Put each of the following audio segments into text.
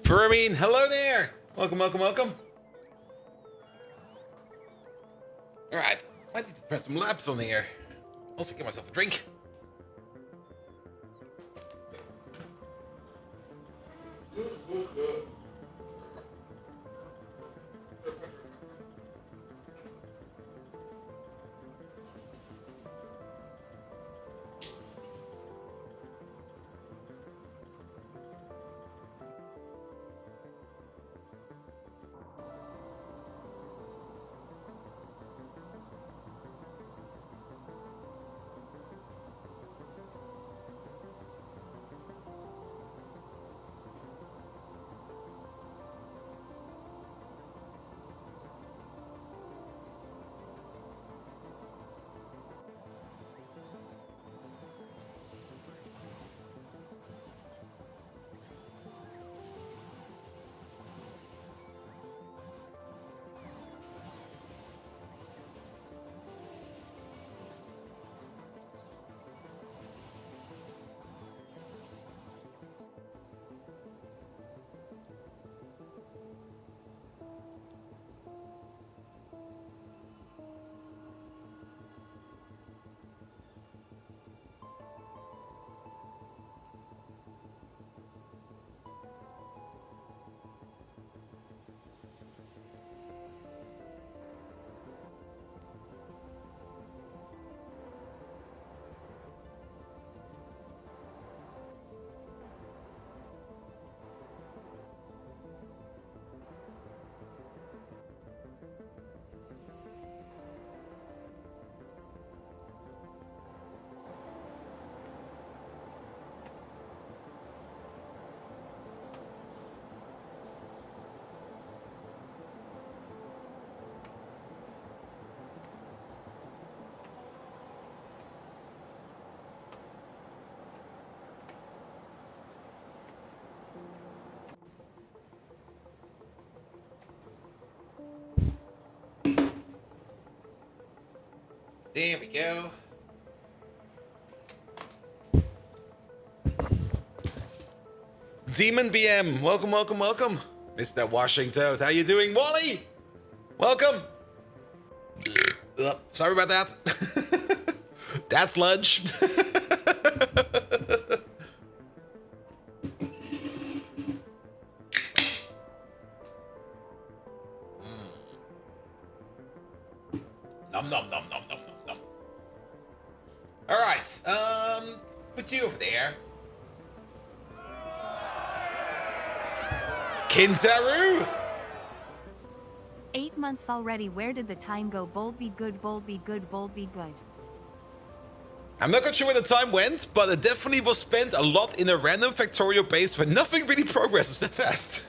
Permine, hello there. Welcome, welcome, welcome. All right, I need to press some laps on here. Also get myself a drink. There we go. Demon BM, welcome, welcome, welcome. Mr. Washington, how you doing? Wally, welcome. Sorry about that. That's lunch. Nom nom nom nom nom nom nom. All right, put you over there. Kintaru. 8 months already. Where did the time go? Bold be good, bold be good, bold be good. I'm not quite sure where the time went, but it definitely was spent a lot in a random Factorio base where nothing really progresses that fast.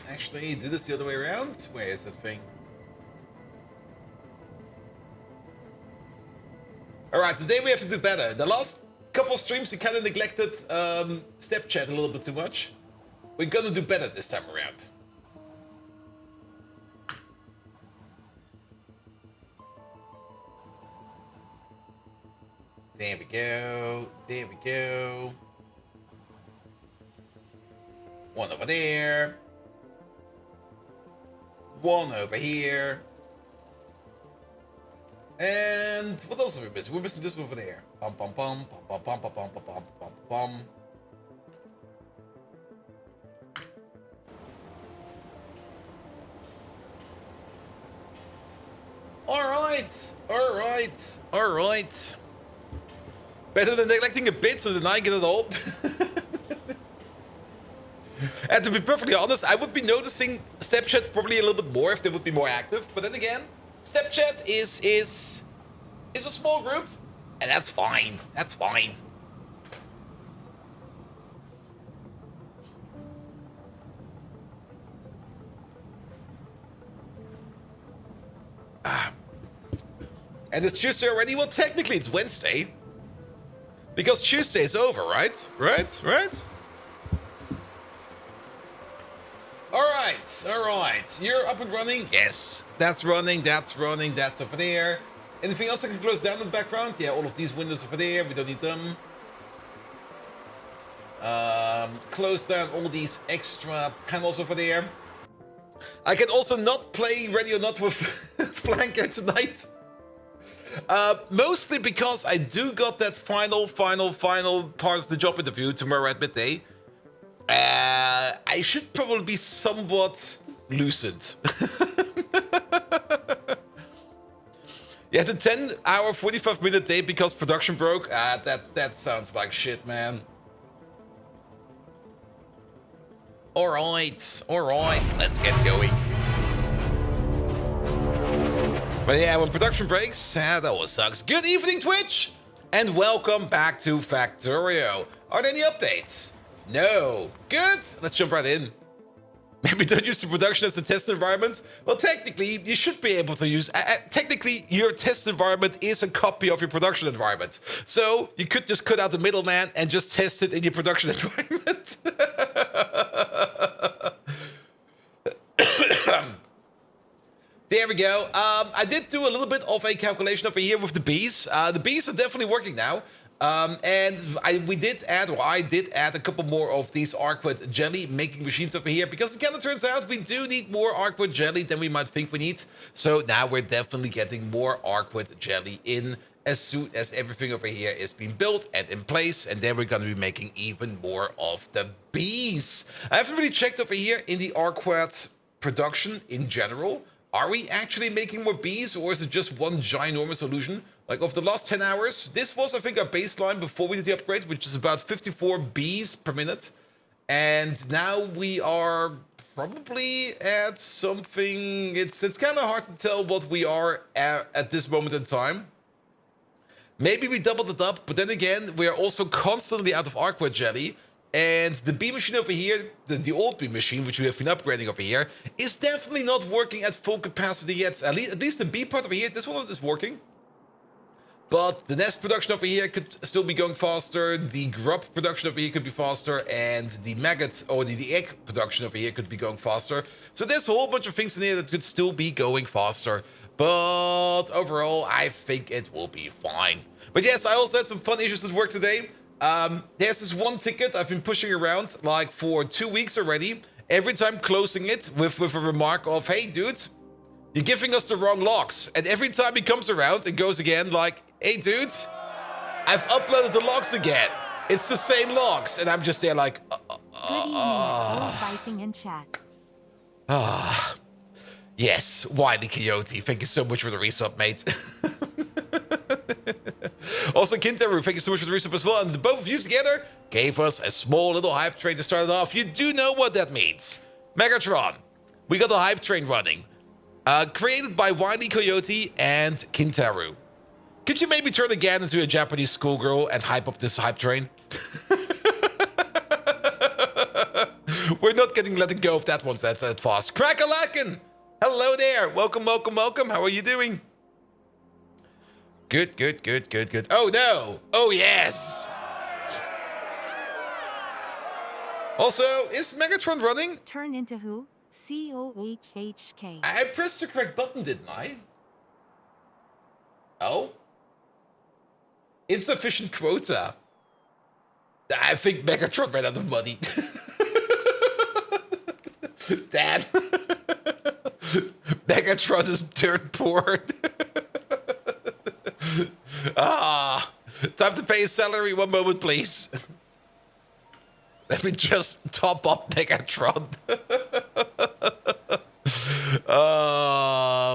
Actually, do this the other way around. Where is that thing? Alright, today we have to do better. The last couple streams we kind of neglected step chat a little bit too much. We're gonna do better this time around. There we go. There we go. One over there. One over here. And what else are we missing? We're missing this one over there. Pum pum pum pum pum pum pum pum pum pum pum. Alright, alright, alright. Better than neglecting a bit so then I get it all. And to be perfectly honest, I would be noticing step chat probably a little bit more if they would be more active. But then again, step chat is a small group, and that's fine. That's fine. And it's Tuesday already? Well, technically it's Wednesday. Because Tuesday is over, right? Right? right. You're up and running? Yes. That's running, that's over there. Anything else I can close down in the background? Yeah, all of these windows over there, we don't need them. Close down all these extra panels over there. I can also not play Radio Not with Flanker tonight. Mostly because I do got that final part of the job interview tomorrow at midday. I should probably be somewhat lucid. Yeah, the 10-hour, 45-minute day because production broke. That sounds like shit, man. All right, let's get going. But yeah, when production breaks, that always sucks. Good evening, Twitch, and welcome back to Factorio. Are there any updates? No. Good. Let's jump right in. Maybe don't use the production as a test environment. Well, technically, you should be able to use... technically, your test environment is a copy of your production environment. So you could just cut out the middleman and just test it in your production environment. There we go. I did do a little bit of a calculation over here with the bees. The bees are definitely working now. And I did add a couple more of these Arcwood jelly making machines over here because it kind of turns out we do need more Arcwood jelly than we might think we need. So now we're definitely getting more Arcwood jelly in as soon as everything over here is being built and in place, and then we're going to be making even more of the bees. I haven't really checked over here in the Arcwood production in general. Are we actually making more bees, or is it just one ginormous illusion? Like, of the last 10 hours, this was, I think, our baseline before we did the upgrade, which is about 54 bees per minute. And now we are probably at something... It's kind of hard to tell what we are at this moment in time. Maybe we doubled it up, but then again, we are also constantly out of Arcwood jelly. And the bee machine over here, the old bee machine, which we have been upgrading over here, is definitely not working at full capacity yet. At least the bee part over here, this one is working. But the nest production over here could still be going faster. The grub production over here could be faster. And the maggot, or the egg production over here could be going faster. So there's a whole bunch of things in here that could still be going faster. But overall, I think it will be fine. But yes, I also had some fun issues at work today. There's this one ticket I've been pushing around like for 2 weeks already. Every time closing it with a remark of, hey dude, you're giving us the wrong logs. And every time he comes around and goes again like, hey dude, I've uploaded the logs again. It's the same logs. And I'm just there like, in chat. Yes, Wiley Coyote, thank you so much for the resub, mate. Also, Kintaru, thank you so much for the resub as well. And the both of you together gave us a small little hype train to start it off. You do know what that means. Megatron, we got the hype train running. Created by Wiley Coyote and Kintaru. Could you maybe turn again into a Japanese schoolgirl and hype up this hype train? We're not letting go of that one that fast. Crackalakin! Hello there. Welcome. How are you doing? Good. Oh, no. Oh, yes. Also, is Megatron running? Turn into who? COHHK. I pressed the correct button, didn't I? Oh? Insufficient quota. I think Megatron ran out of money. Damn. Megatron is turned poor. Time to pay his salary. One moment, please. Let me just top up Megatron.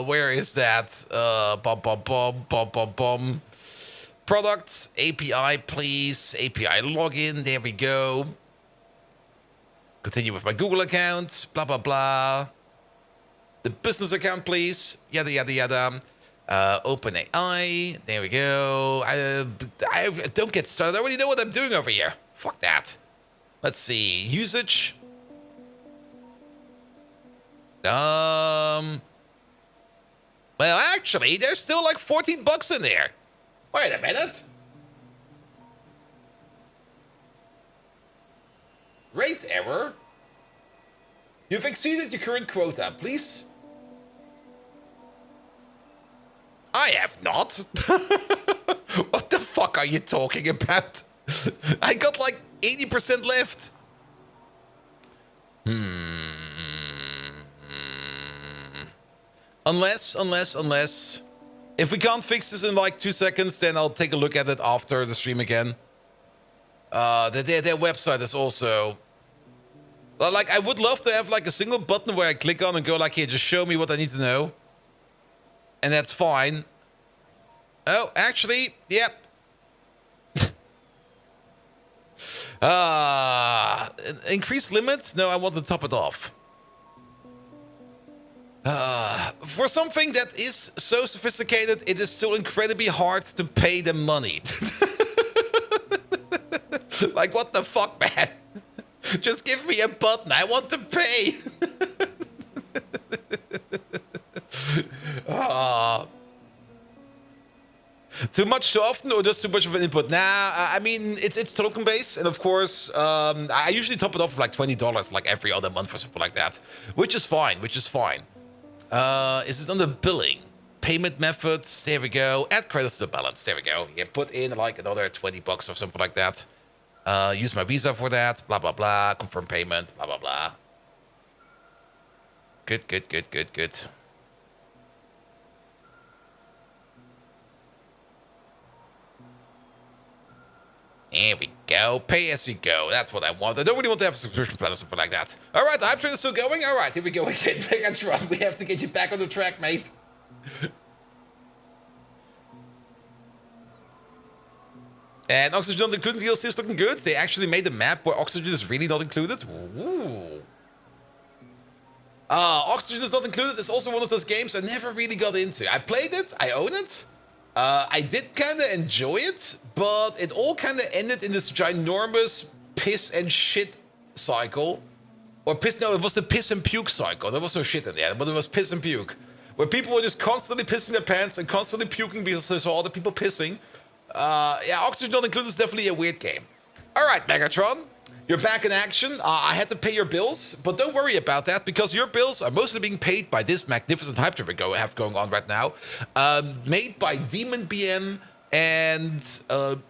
Where is that? Products, API, please. API login. There we go. Continue with my Google account. Blah, blah, blah. The business account, please. Yada, yada, yada. OpenAI. There we go. I don't get started. I already know what I'm doing over here. Fuck that. Let's see. Usage. Well, actually, there's still like 14 bucks in there. Wait a minute. Rate error. You've exceeded your current quota. Please. I have not. What the fuck are you talking about? I got like 80% left. Unless. If we can't fix this in like 2 seconds, then I'll take a look at it after the stream again. Their website is also... Well, like, I would love to have like a single button where I click on and go like, here, just show me what I need to know. And that's fine. Oh, actually, yep. Increase limits? No, I want to top it off. For something that is so sophisticated, it is so incredibly hard to pay them money. Like, what the fuck, man? Just give me a button. I want to pay. Too much too often, or just too much of an input? Nah, I mean, it's token based, and of course, I usually top it off for like $20, like every other month or something like that, which is fine. Is it under billing? Payment methods, there we go. Add credits to the balance, there we go. Yeah, put in like another $20 or something like that. Use my Visa for that, blah, blah, blah. Confirm payment, blah, blah, blah. Good. There we go. Pay as you go. That's what I want. I don't really want to have a subscription plan or something like that. All right, the hype train is still going. All right, here we go again. Megatron, we have to get you back on the track, mate. And Oxygen not included DLC is looking good. They actually made a map where Oxygen is really not included. Ooh. Oxygen is not included. It's also one of those games I never really got into. I played it. I own it. I did kind of enjoy it, but it all kind of ended in this ginormous piss and shit cycle. Or no, it was the piss and puke cycle. There was no shit in there, but it was piss and puke. Where people were just constantly pissing their pants and constantly puking because they saw other people pissing. Yeah, Oxygen not included is definitely a weird game. All right, Megatron. You're back in action. I had to pay your bills, but don't worry about that because your bills are mostly being paid by this magnificent hype trip we have going on right now. Made by Demon BM and...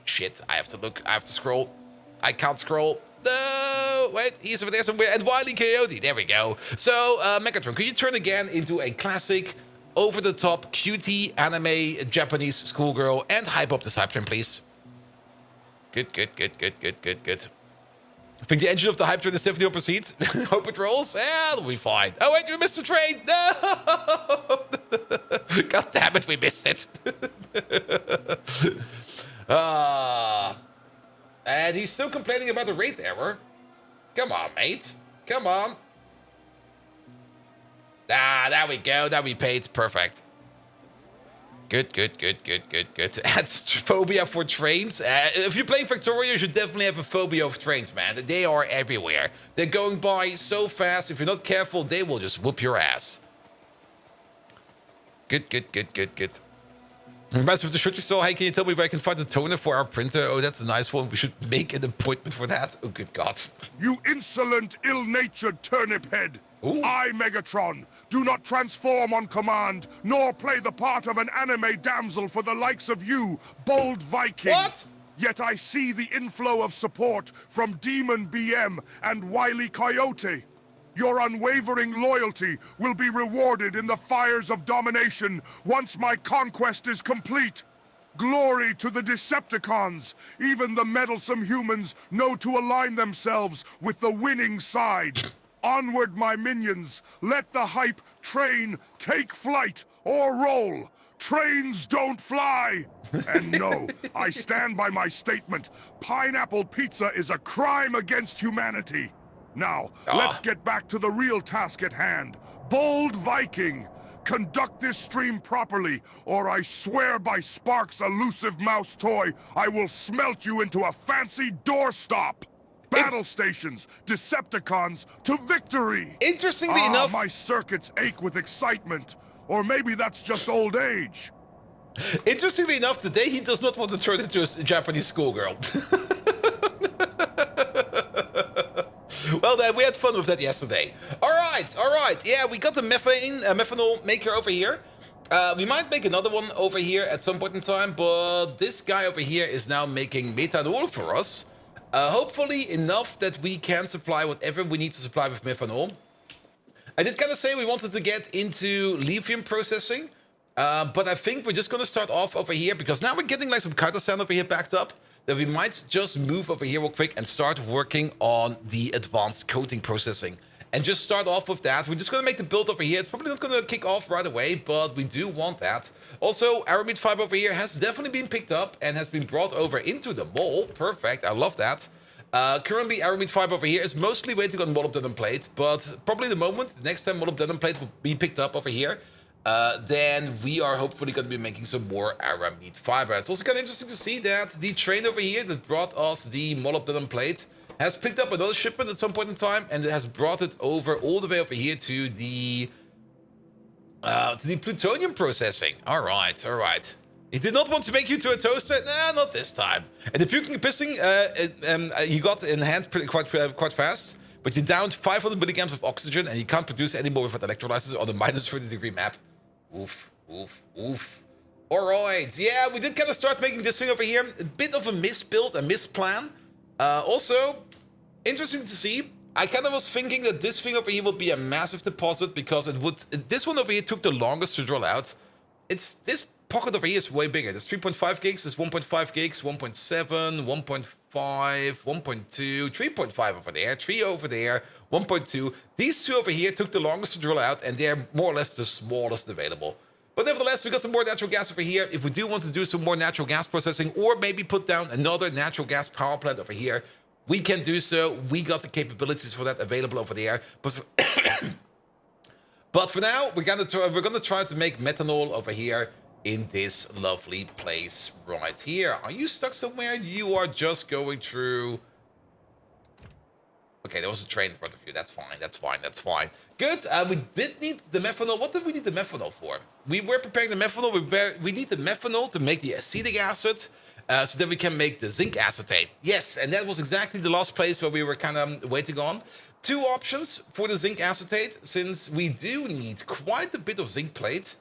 shit, I have to look. I have to scroll. I can't scroll. No, wait, he's over there somewhere. And Wily Coyote, there we go. So, Megatron, could you turn again into a classic, over-the-top, cutie, anime, Japanese schoolgirl and hype up this hype train, please? Good. I think the engine of the hype train is definitely on proceed. Hope it rolls. Yeah, it'll be fine. Oh, wait, we missed the train. No! God damn it, we missed it. And he's still complaining about the rate error. Come on, mate. Come on. Ah, there we go. That we paid. Perfect. Good. That's phobia for trains. If you're playing Factorio, you should definitely have a phobia of trains, man. They are everywhere. They're going by so fast. If you're not careful, they will just whoop your ass. Good. Reminds me of the shirt you saw. Hey, can you tell me where I can find the toner for our printer? Oh, that's a nice one. We should make an appointment for that. Oh, good God. You insolent, ill-natured turnip head. Ooh. I, Megatron, do not transform on command, nor play the part of an anime damsel for the likes of you, bold Viking. What? Yet I see the inflow of support from Demon BM and Wily Coyote. Your unwavering loyalty will be rewarded in the fires of domination once my conquest is complete. Glory to the Decepticons! Even the meddlesome humans know to align themselves with the winning side. Onward, my minions! Let the hype train take flight or roll! Trains don't fly! And no, I stand by my statement. Pineapple pizza is a crime against humanity. Now, let's get back to the real task at hand. Bold Viking! Conduct this stream properly, or I swear by Spark's elusive mouse toy, I will smelt you into a fancy doorstop! Battle stations, Decepticons, to victory! Interestingly enough... my circuits ache with excitement. Or maybe that's just old age. Interestingly enough, today he does not want to turn into a Japanese schoolgirl. Well, we had fun with that yesterday. All right. Yeah, we got the methanol maker over here. We might make another one over here at some point in time, but this guy over here is now making methanol for us. Hopefully enough that we can supply whatever we need to supply with methanol. I did kind of say we wanted to get into lithium processing, but I think we're just going to start off over here because now we're getting like some cutter sand over here backed up, that we might just move over here real quick and start working on the advanced coating processing. And just start off with that. We're just going to make the build over here. It's probably not going to kick off right away, but we do want that. Also, aramid fiber over here has definitely been picked up and has been brought over into the mall. Perfect. I love that. Currently, aramid fiber over here is mostly waiting on molybdenum plate, but probably the moment, the next time molybdenum plate will be picked up over here, then we are hopefully going to be making some more aramid fiber. It's also kind of interesting to see that the train over here that brought us the molybdenum plate has picked up another shipment at some point in time, and it has brought it over all the way over here to the plutonium processing. All right. It did not want to make you to a toaster. Nah, not this time. And the puking and pissing, you got in hand quite fast, but you downed 500 milligrams of oxygen, and you can't produce any more without electrolysis on the minus 30-degree map. Oof. All right. Yeah, we did kind of start making this thing over here. A bit of a misbuild, a misplan. Also, interesting to see. I kind of was thinking that this thing over here would be a massive deposit because it would. This one over here took the longest to drill out. This pocket over here is way bigger. There's 3.5 gigs, there's 1.5 gigs, 1.7, 1.5, 1.2, 3.5 over there, 3 over there, 1.2. These two over here took the longest to drill out, and they're more or less the smallest available. But nevertheless, we got some more natural gas over here. If we do want to do some more natural gas processing, or maybe put down another natural gas power plant over here, we can do so. We got the capabilities for that available over there. But for now, we're gonna try to make methanol over here in this lovely place right here. Are you stuck somewhere? You are just going through. Okay, there was a train in front of you. That's fine. Good. We did need the methanol. What did we need the methanol for? We were preparing the methanol. We need the methanol to make the acetic acid, so that we can make the zinc acetate. Yes, and that was exactly the last place where we were kind of waiting on. Two options for the zinc acetate, since we do need quite a bit of zinc plate.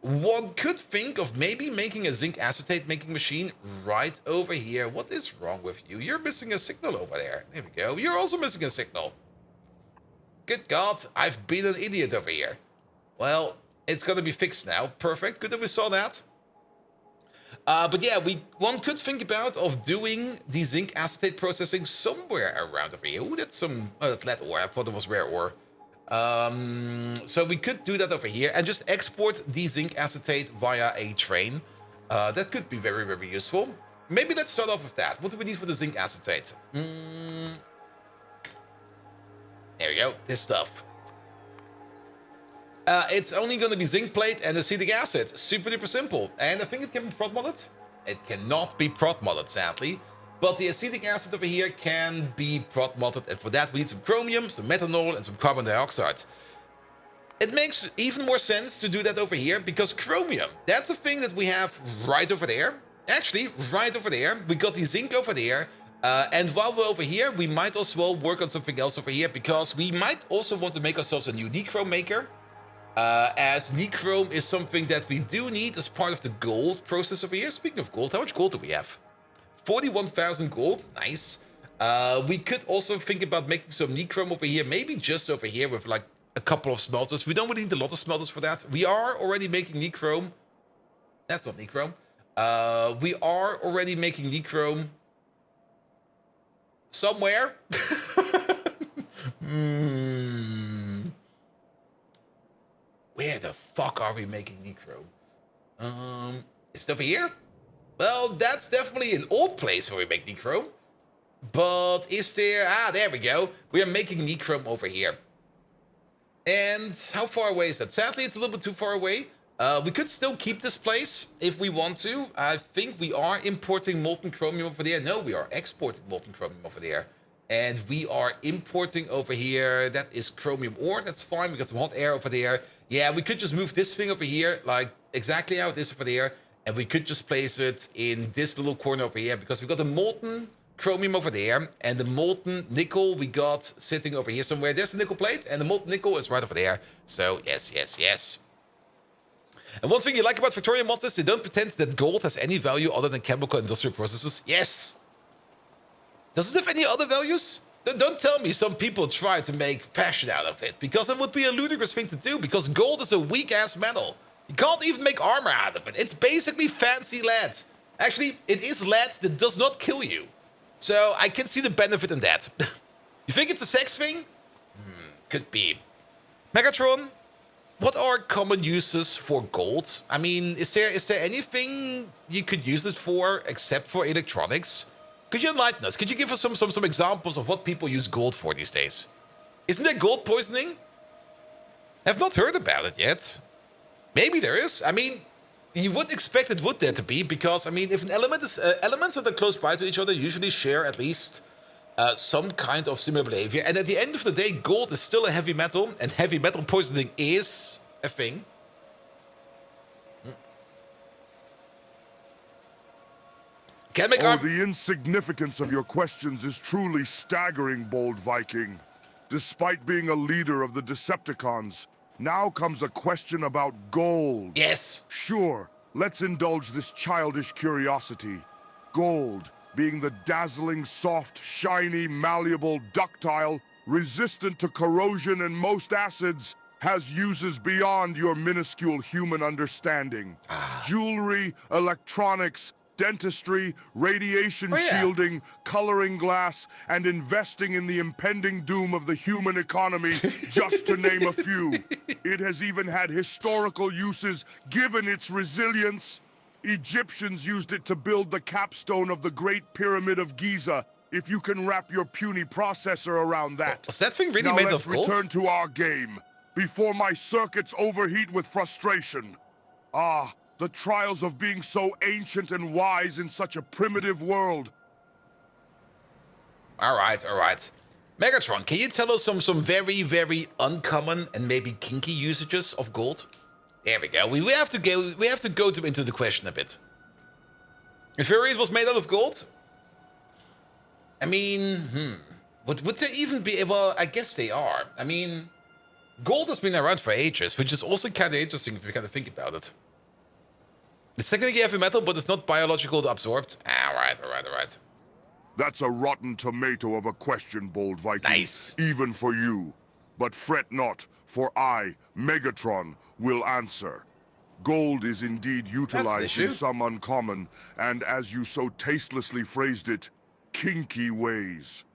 One could think of maybe making a zinc acetate making machine right over here. What is wrong with you? You're missing a signal over there. There we go. You're also missing a signal. Good God, I've been an idiot over here. Well, it's going to be fixed now. Perfect. Good that we saw that. But yeah, one could think about of doing the zinc acetate processing somewhere around over here. Ooh, that's lead ore. I thought it was rare ore. So we could do that over here and just export the zinc acetate via a train. That could be very, very useful. Maybe let's start off with that. What do we need for the zinc acetate? There we go. This stuff. It's only going to be zinc plate and acetic acid. Super duper simple. And I think it can be prot modded. It cannot be prot modded, sadly. But the acetic acid over here can be prot modded. And for that, we need some chromium, some methanol, and some carbon dioxide. It makes even more sense to do that over here because chromium, that's a thing that we have right over there. Actually, right over there. We got the zinc over there. And while we're over here, we might also well work on something else over here because we might also want to make ourselves a new nichrome maker. As nichrome is something that we do need as part of the gold process over here. Speaking of gold, how much gold do we have? 41,000 gold. Nice. We could also think about making some nichrome over here. Maybe just over here with like a couple of smelters. We don't really need a lot of smelters for that. We are already making nichrome. That's not nichrome. We are already making nichrome somewhere. Where the fuck are we making nichrome? Is it over here? Well, that's definitely an old place where we make nichrome. But is there... Ah, there we go. We are making nichrome over here. And how far away is that? Sadly, it's a little bit too far away. We could still keep this place if we want to. I think we are importing molten chromium over there. No, we are exporting molten chromium over there. And we are importing over here. That is chromium ore. That's fine. We got some hot air over there. Yeah, we could just move this thing over here, like exactly how it is over there. And we could just place it in this little corner over here because we got the molten chromium over there, and the molten nickel we got sitting over here somewhere. There's a nickel plate, and the molten nickel is right over there. So, yes, yes, yes. And one thing you like about Factorio mods is they don't pretend that gold has any value other than chemical industrial processes. Yes! Does it have any other values? Don't tell me some people try to make fashion out of it, because it would be a ludicrous thing to do, because gold is a weak-ass metal. You can't even make armor out of it. It's basically fancy lead. Actually, it is lead that does not kill you. So I can see the benefit in that. You think it's a sex thing? Could be. Megatron, what are common uses for gold? I mean, is there anything you could use it for except for electronics? Could you enlighten us? Could you give us some examples of what people use gold for these days? Isn't there gold poisoning? I've not heard about it yet. Maybe there is. I mean, you would expect it would there to be, because, I mean, if an element is... elements that are close by to each other usually share at least some kind of similar behavior. And at the end of the day, gold is still a heavy metal, and heavy metal poisoning is a thing. Can't make the insignificance of your questions is truly staggering, Bold Viking. Despite being a leader of the Decepticons, now comes a question about gold. Yes. Sure, let's indulge this childish curiosity. Gold, being the dazzling, soft, shiny, malleable, ductile, resistant to corrosion and most acids, has uses beyond your minuscule human understanding. Jewelry, electronics, dentistry, radiation shielding, coloring glass, and investing in the impending doom of the human economy, just to name a few. It has even had historical uses given its resilience. Egyptians used it to build the capstone of the Great Pyramid of Giza, if you can wrap your puny processor around that. Was that thing really now made let's of gold? return to our game, before my circuits overheat with frustration. The trials of being so ancient and wise in such a primitive world. Alright, alright. Megatron, can you tell us some very, very uncommon and maybe kinky usages of gold? There we go. We have to go into the question a bit. If it was made out of gold? I mean, would there even be... Well, I guess they are. I mean, gold has been around for ages, which is also kind of interesting if you kind of think about it. It's technically heavy metal, but it's not biological absorbed. Alright. That's a rotten tomato of a question, Bold Viking. Nice. Even for you. But fret not, for I, Megatron, will answer. Gold is indeed utilized in some uncommon, and as you so tastelessly phrased it, kinky ways.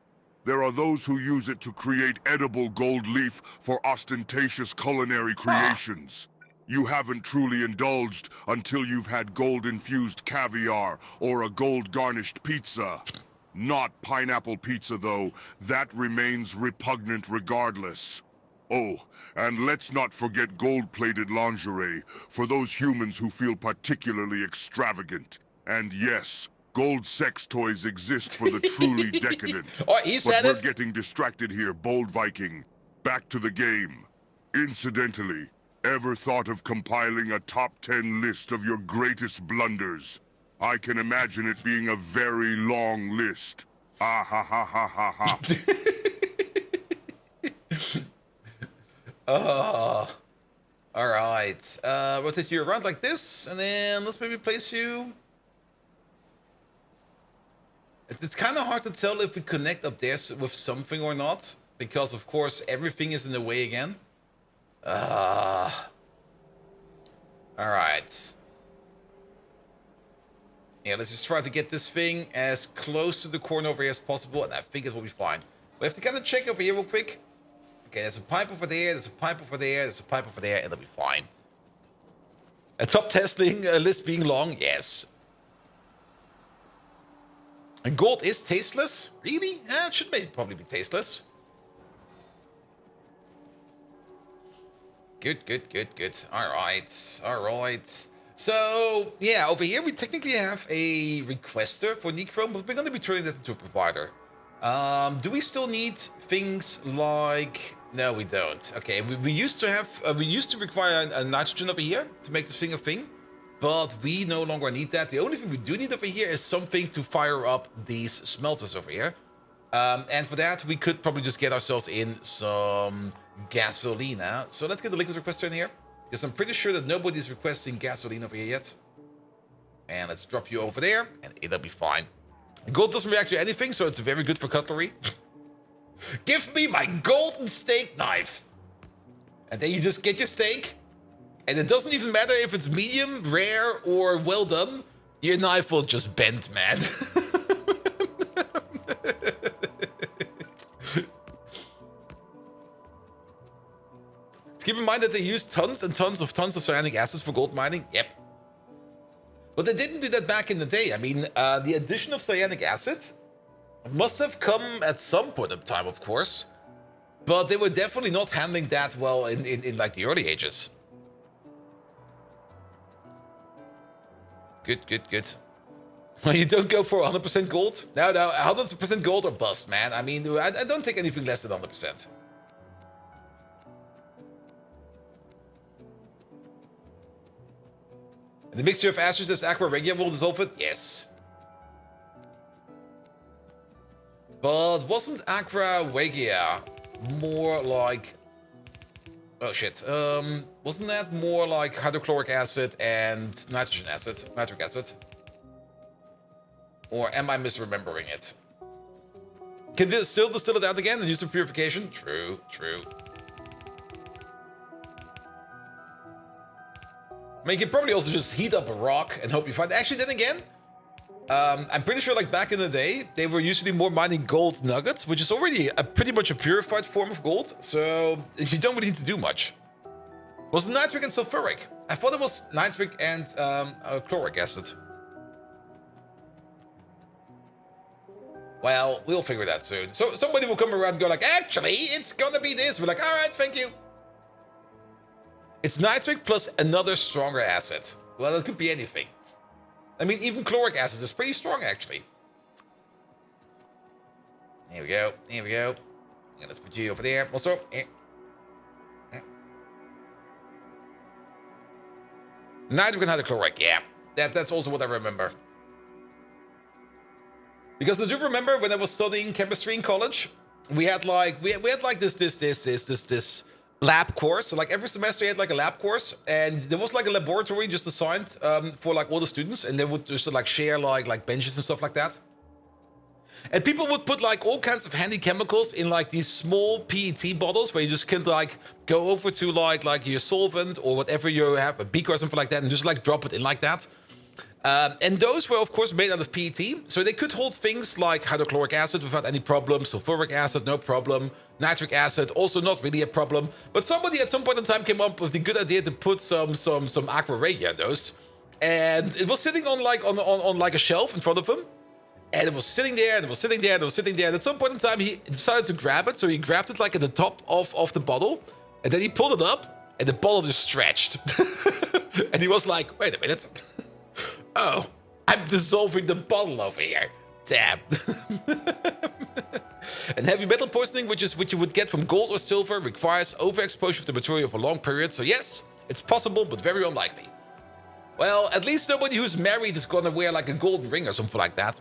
There are those who use it to create edible gold leaf for ostentatious culinary creations. You haven't truly indulged until you've had gold-infused caviar or a gold-garnished pizza. Not pineapple pizza, though. That remains repugnant regardless. Oh, and let's not forget gold-plated lingerie for those humans who feel particularly extravagant. And yes, gold sex toys exist for the truly decadent. He said but we're getting distracted here, Bold Viking. Back to the game. Incidentally, ever thought of compiling a top 10 list of your greatest blunders? I can imagine it being a very long list. Ah ha ha ha ha ha. Alright. Rotate you around like this, and then let's maybe place you... It's kind of hard to tell if we connect up there with something or not, because of course everything is in the way again. Alright. Yeah, let's just try to get this thing as close to the corner over here as possible, and I think it will be fine. We have to kind of check over here real quick. Okay, there's a pipe over there, there's a pipe over there, there's a pipe over there, and it'll be fine. A top testing list being long, yes. And gold is tasteless? Really? Yeah, it should probably be tasteless. Good. Alright. So, yeah, over here we technically have a requester for Nechrome, but we're going to be turning that into a provider. Do we still need things like... No, we don't. Okay, we used to have... we used to require a nitrogen over here to make this thing a thing. but we no longer need that. The only thing we do need over here is something to fire up these smelters over here. And for that, we could probably just get ourselves in some gasolina. So let's get the liquid requester in here, because I'm pretty sure that nobody's requesting gasoline over here yet. And let's drop you over there, and it'll be fine. Gold doesn't react to anything, so it's very good for cutlery. Give me my golden steak knife. And then you just get your steak. And it doesn't even matter if it's medium, rare, or well done. Your knife will just bend, man. Keep in mind that they use tons and tons of cyanic acid for gold mining. Yep. But they didn't do that back in the day. I mean, the addition of cyanic acid must have come at some point in time, of course. But they were definitely not handling that well in like the early ages. Good, good, good. Well, you don't go for 100% gold? No, 100% gold or bust, man. I mean, I don't take anything less than 100%. And the mixture of ashes that's aqua regia will dissolve it? Yes. But wasn't aqua regia more like... Oh shit. Wasn't that more like hydrochloric acid and nitric acid? Or am I misremembering it? Can this still distill it out again and use some purification? True, true. I mean, you can probably also just heat up a rock and hope you find... Actually, then again, I'm pretty sure like back in the day, they were usually more mining gold nuggets, which is already pretty much a purified form of gold. So you don't really need to do much. Was it nitric and sulfuric? I thought it was nitric and chloric acid. Well, we'll figure that soon. So somebody will come around and go like, actually, it's gonna be this. We're like, all right, thank you. It's nitric plus another stronger acid. Well, it could be anything. I mean, even chloric acid is pretty strong, actually. Here we go. Here we go. And let's put you over there. Also, nitric and hydrochloric. Yeah, that's also what I remember. Because I do remember when I was studying chemistry in college, we had like this lab course. So like every semester you had like a lab course, and there was like a laboratory just assigned for like all the students, and they would just like share like benches and stuff like that. And people would put like all kinds of handy chemicals in like these small PET bottles where you just can like go over to like your solvent or whatever you have, a beaker or something like that, and just like drop it in like that. And those were, of course, made out of PET, so they could hold things like hydrochloric acid without any problem, sulfuric acid, no problem, nitric acid, also not really a problem. But somebody at some point in time came up with the good idea to put some aqua regia in those, and it was sitting on like a shelf in front of him, and it was sitting there, and it was sitting there, and it was sitting there. And at some point in time, he decided to grab it, so he grabbed it like at the top of the bottle, and then he pulled it up, and the bottle just stretched, and he was like, "Wait a minute." Oh, I'm dissolving the bottle over here. Damn. And heavy metal poisoning, which is what you would get from gold or silver, requires overexposure of the material for a long period. So yes, it's possible, but very unlikely. Well, at least nobody who's married is gonna wear like a golden ring or something like that.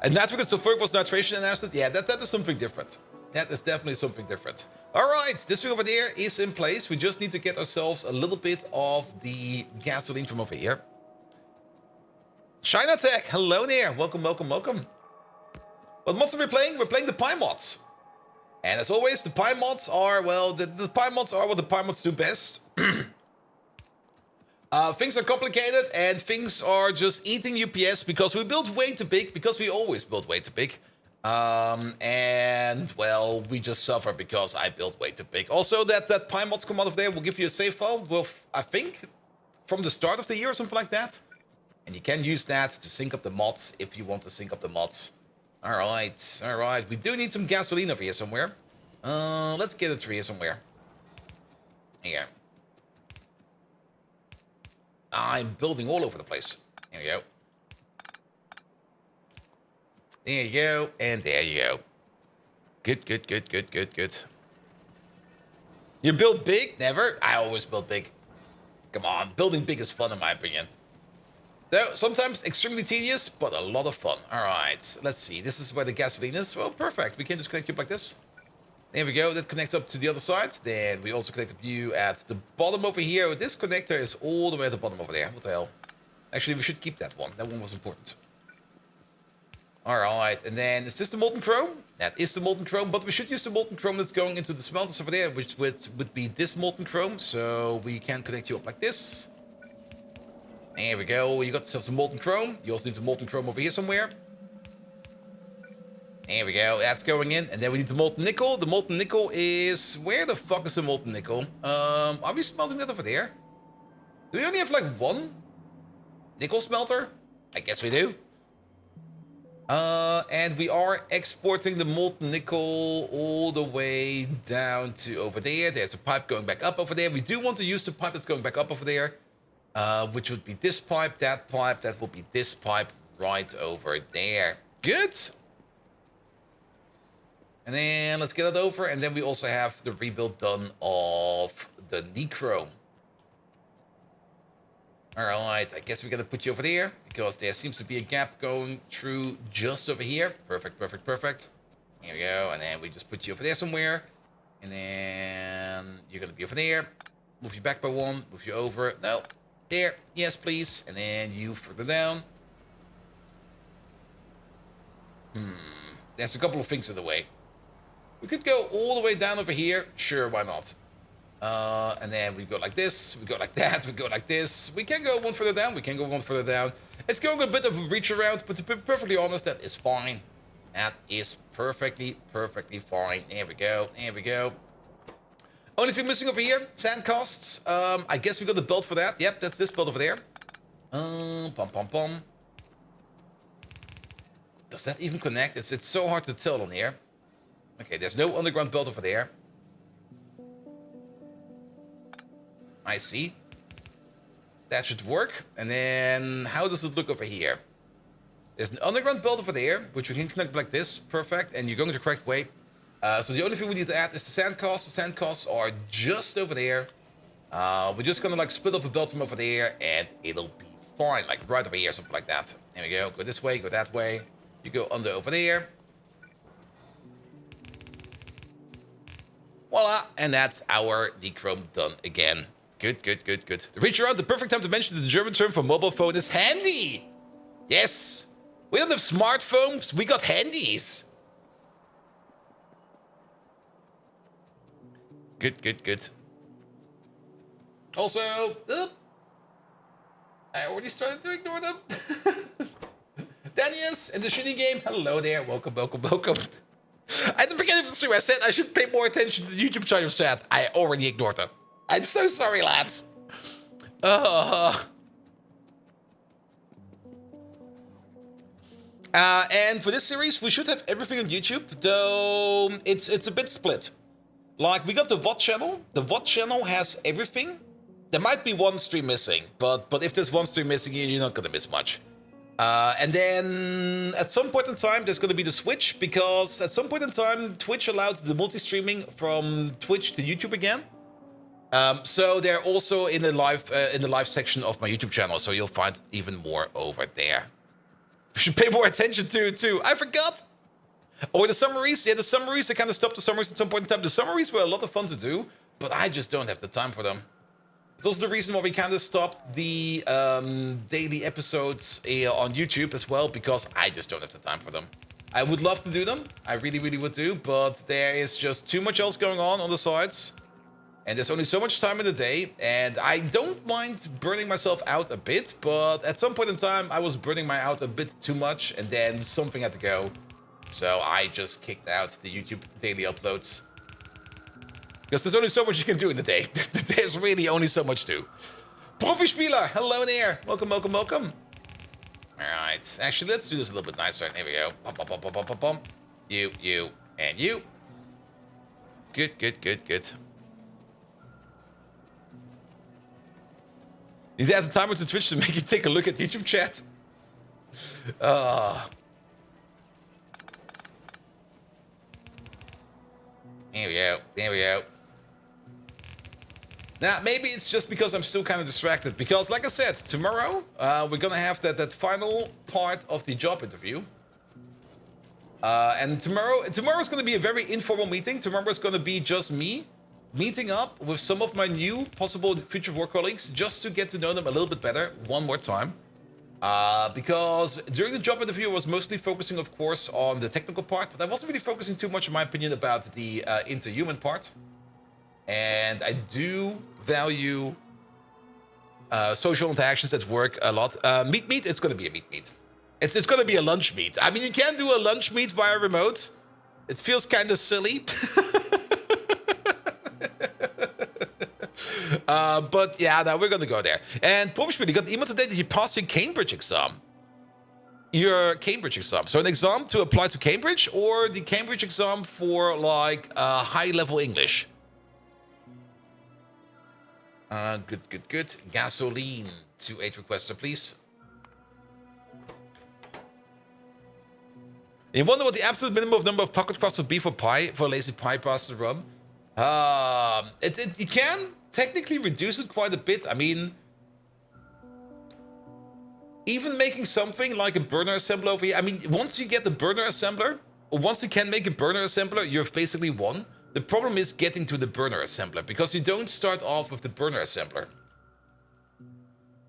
And nitric and sulfuric was nitration and acid? Yeah, that is something different. That is definitely something different. All right, this thing over there is in place. We just need to get ourselves a little bit of the gasoline from over here. China Tech, hello there. Welcome, welcome, welcome. What mods are we playing? We're playing the Pi mods. And as always, the Pi mods are, well, the Pi mods are what the Pi mods do best. Things are complicated and things are just eating UPS because we built way too big, because we always build way too big. And well, we just suffer because I built way too big. Also, that Pi mods command over there will give you a save file with, I think, from the start of the year or something like that. And you can use that to sync up the mods if you want to sync up the mods. All right. We do need some gasoline over here somewhere. Let's get a tree somewhere. Here. I'm building all over the place. There you go. There you go, and there you go. Good. You build big? Never. I always build big. Come on, building big is fun in my opinion. Though sometimes extremely tedious, but a lot of fun. All right, let's see. This is where the gasoline is. Well, perfect. We can just connect you like this. There we go. That connects up to the other side. Then we also connect up you at the bottom over here. This connector is all the way at the bottom over there. What the hell? Actually, we should keep that one. That one was important. All right, and then is this the molten chrome? That is the molten chrome, but we should use the molten chrome that's going into the smelters over there, which would be this molten chrome. So we can connect you up like this. There we go. You got yourself some molten chrome. You also need some molten chrome over here somewhere. There we go. That's going in, and then we need the molten nickel. The molten nickel is where the fuck is the molten nickel? Are we smelting that over there? Do we only have like one nickel smelter? I guess we do. And we are exporting the molten nickel all the way down to over there. There's a pipe going back up over there. We do want to use the pipe that's going back up over there, which would be this pipe, that will be this pipe right over there. Good. And then let's get that over. And then we also have the rebuild done of the Nechrome. Alright, I guess we're gonna put you over there because there seems to be a gap going through just over here. Perfect, perfect, perfect. Here we go, and then we just put you over there somewhere. And then you're gonna be over there. Move you back by one, move you over. No, there, yes please. And then you further down. There's a couple of things in the way. We could go all the way down over here. Sure, why not? And then we go like this, we go like that, we go like this. We can go one further down, we can go one further down. It's going a bit of a reach around, but to be perfectly honest, that is fine. That is perfectly fine. There we go, there we go. Only thing missing over here, sand costs. I guess we got the belt for that. Yep, that's this belt over there. Pom pom pom. Does that even connect? It's so hard to tell on here. Okay, there's no underground belt over there. I see. That should work. And then how does it look over here? There's an underground belt over there, which we can connect like this. Perfect. And you're going the correct way. So the only thing we need to add is the sand costs. The sand costs are just over there. We're just gonna like split off a belt from over there and it'll be fine. Like right over here, something like that. There we go. Go this way, go that way. You go under over there. Voila. And that's our Nechrome done again. Good, good, good, good. The reach around, the perfect time to mention that the German term for mobile phone is handy. Yes. We don't have smartphones, we got handies. Good, good, good. Also, I already started to ignore them. Danius in the shitty game. Hello there. Welcome, welcome, welcome. At the beginning of the stream, I said I should pay more attention to the YouTube channel chat. I already ignored them. I'm so sorry, lads. And for this series, we should have everything on YouTube, though it's a bit split. Like, we got the VOD channel. The VOD channel has everything. There might be one stream missing, but if there's one stream missing, you're not gonna miss much. And then at some point in time, there's going to be the switch, because at some point in time, Twitch allows the multi-streaming from Twitch to YouTube again. So they're also in the live section of my YouTube channel, so you'll find even more over there. You should pay more attention to it too. I forgot. Or the summaries. Yeah, the summaries. I kind of stopped the summaries at some point in time. The summaries were a lot of fun to do, but I just don't have the time for them. It's also the reason why we kind of stopped the daily episodes on YouTube as well, because I just don't have the time for them. I would love to do them. I really, really would do, but there is just too much else going on the sides. And there's only so much time in the day, and I don't mind burning myself out a bit, but at some point in time, I was burning my out a bit too much, and then something had to go. So I just kicked out the YouTube daily uploads. Because there's only so much you can do in the day. There's really only so much to. Profi-spieler, hello there. Welcome, welcome, welcome. Alright, actually, let's do this a little bit nicer. Here we go. Bum, bum, bum, bum, bum, bum, bum. You, and you. Good, good, good, good. You need to add the timer to Twitch to make you take a look at YouTube chat. There we go, there we go. Now, maybe it's just because I'm still kind of distracted. Because, like I said, tomorrow we're gonna have that final part of the job interview. And tomorrow's gonna be a very informal meeting. Tomorrow's gonna be just me meeting up with some of my new possible future work colleagues just to get to know them a little bit better one more time. Because during the job interview, I was mostly focusing, of course, on the technical part, but I wasn't really focusing too much, in my opinion, about the interhuman part. And I do value social interactions at work a lot. Meet, it's going to be a meet. It's going to be a lunch meet. I mean, you can do a lunch meet via remote. It feels kind of silly. But yeah, now we're going to go there. And Professionally, got the email today that you passed your Cambridge exam. Your Cambridge exam. So an exam to apply to Cambridge, or the Cambridge exam for like high-level English. Good. Gasoline to 8 requester, please. You wonder what the absolute minimum of number of pocket crafts would be for a lazy pie pasta run? You can technically reduce it quite a bit. I mean, even making something like a burner assembler over here. I mean, once you get the burner assembler, or once you can make a burner assembler, you've basically won. The problem is getting to the burner assembler, because you don't start off with the burner assembler.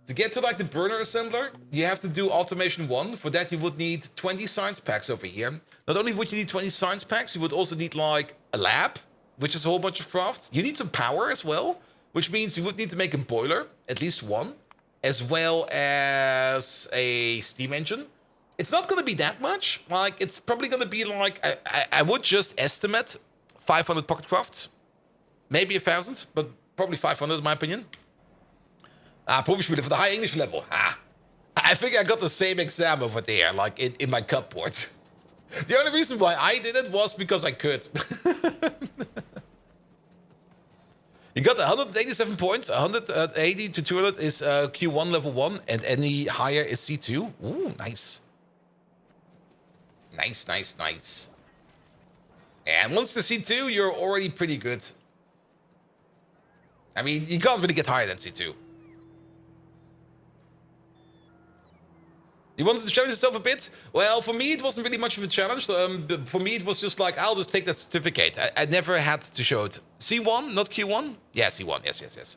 To get to like the burner assembler, you have to do automation 1. For that, you would need 20 science packs over here. Not only would you need 20 science packs, you would also need like a lab, which is a whole bunch of crafts. You need some power as well, which means you would need to make a boiler, at least one, as well as a steam engine. It's not going to be that much. Like, it's probably going to be like, I would just estimate 500 pocket crafts, maybe 1,000, but probably 500 in my opinion. Proefspielen for the high English level. I think I got the same exam over there, like in my cupboard. The only reason why I did it was because I could. You got 187 points. 180 to 200 is Q1 level 1, and any higher is C2. Ooh, nice. Nice. And once the C2, you're already pretty good. I mean, you can't really get higher than C2. You wanted to challenge yourself a bit? Well, for me, it wasn't really much of a challenge. For me, it was just like, I'll just take that certificate. I never had to show it. C1, not Q1? Yeah, C1. Yes.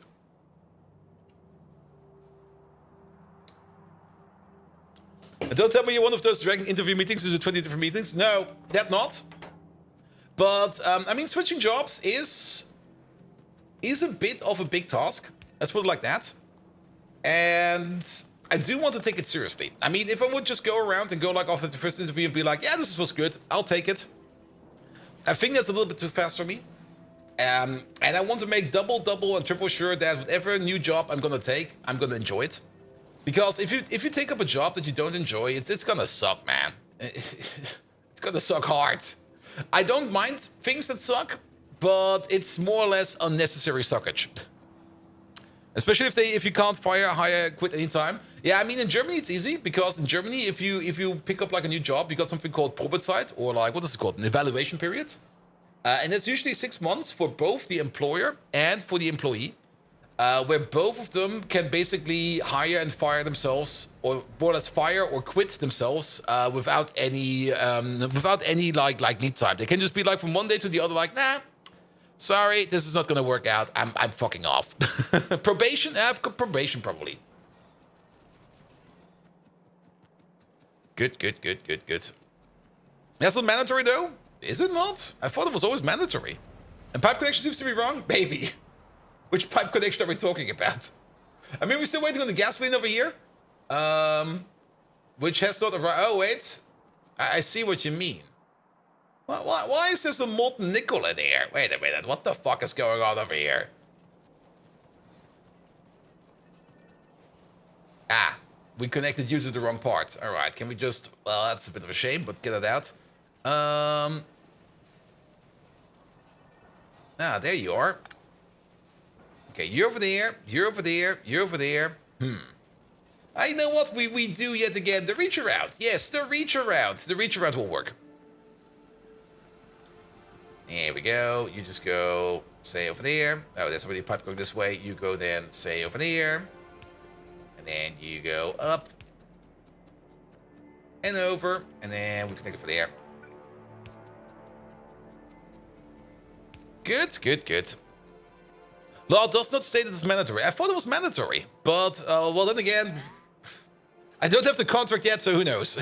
And don't tell me you're one of those dragging interview meetings into 20 different meetings. No, that not. But, I mean, switching jobs is a bit of a big task. Let's put it like that. And I do want to take it seriously. I mean, if I would just go around and go like after the first interview and be like, yeah, this was good, I'll take it. I think that's a little bit too fast for me. And I want to make double, and triple sure that whatever new job I'm going to take, I'm going to enjoy it. Because if you take up a job that you don't enjoy, it's going to suck, man. It's going to suck hard. I don't mind things that suck, but it's more or less unnecessary suckage. Especially if you can't hire, quit anytime. Yeah, I mean, in Germany it's easy, because in Germany, if you pick up like a new job, you got something called Probezeit, or like, what is it called, an evaluation period. And it's usually 6 months for both the employer and for the employee, where both of them can basically hire and fire themselves, or more or less fire or quit themselves without any like lead time. They can just be like from one day to the other, like, nah, sorry, this is not gonna work out. I'm fucking off. Probation? Probation probably. Good. That's not mandatory though? Is it not? I thought it was always mandatory. And pipe connection seems to be wrong? Maybe. Which pipe connection are we talking about? I mean, we're still waiting on the gasoline over here. Which has not arrived. Oh, wait. I see what you mean. Why is there some molten nickel in here? Wait a minute. What the fuck is going on over here? We connected you to the wrong part. All right. Can we just... Well, that's a bit of a shame, but get it out. There you are. Okay, you're over there. You're over there. You're over there. I know what we do yet again. The reach around. Yes, the reach around. The reach around will work. Here we go. You just go, say, over there. Oh, there's already a pipe going this way. You go then, say, over there. And then you go up. And over. And then we connect it for there. Good, good, good. Law does not state that it's mandatory. I thought it was mandatory. But, well, then again, I don't have the contract yet, so who knows?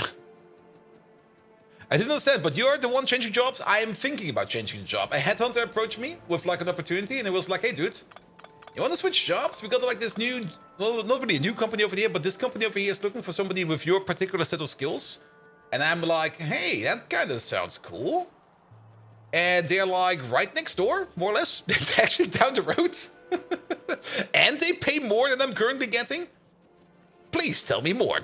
I didn't understand, but you're the one changing jobs. I am thinking about changing the job. A headhunter approached me with like an opportunity, and it was like, hey, dude, you want to switch jobs? We got like this new, well, not really a new company over here, but this company over here is looking for somebody with your particular set of skills. And I'm like, hey, that kind of sounds cool. And they're like right next door, more or less. It's actually down the road. And they pay more than I'm currently getting. Please tell me more.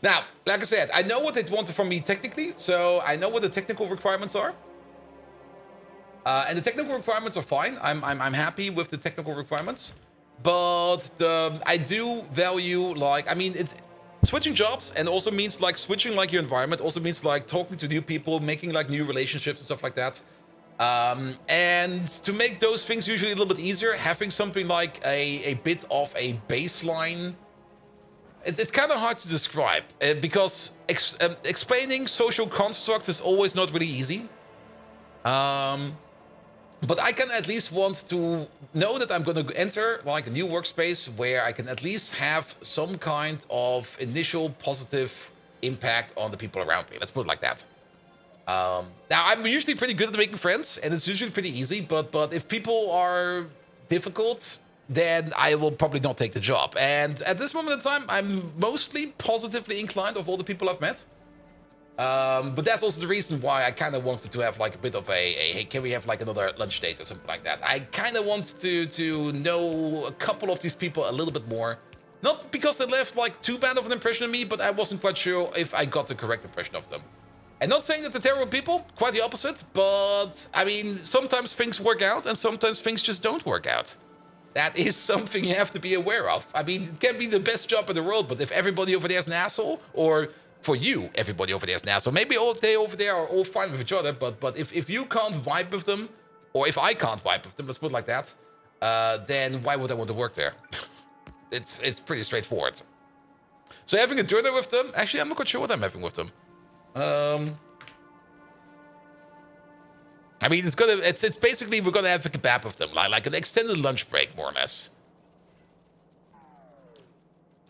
Now, like I said, I know what they wanted from me technically, so I know what the technical requirements are. And the technical requirements are fine. I'm happy with the technical requirements. But I do value, like, I mean, it's switching jobs, and also means like switching like your environment, also means like talking to new people, making like new relationships and stuff like that. And to make those things usually a little bit easier, having something like a bit of a baseline. It's kind of hard to describe because explaining social constructs is always not really easy. But I can at least want to know that I'm going to enter like a new workspace where I can at least have some kind of initial positive impact on the people around me. Let's put it like that. Now, I'm usually pretty good at making friends, and it's usually pretty easy. But if people are difficult, then I will probably not take the job. And at this moment in time, I'm mostly positively inclined of all the people I've met. But that's also the reason why I kind of wanted to have like a bit of a hey, can we have like another lunch date or something like that? I kind of want to know a couple of these people a little bit more. Not because they left like too bad of an impression on me, but I wasn't quite sure if I got the correct impression of them. And not saying that they're terrible people, quite the opposite, but I mean, sometimes things work out and sometimes things just don't work out. That is something you have to be aware of. I mean, it can be the best job in the world, but if everybody over there is an asshole, or for you, everybody over there is an asshole, maybe all they over there are all fine with each other, but if you can't vibe with them, or if I can't vibe with them, let's put it like that, then why would I want to work there? It's pretty straightforward. So having a dinner with them, actually, I'm not quite sure what I'm having with them. I mean, it's basically we're gonna have a kebab with them, like an extended lunch break, more or less.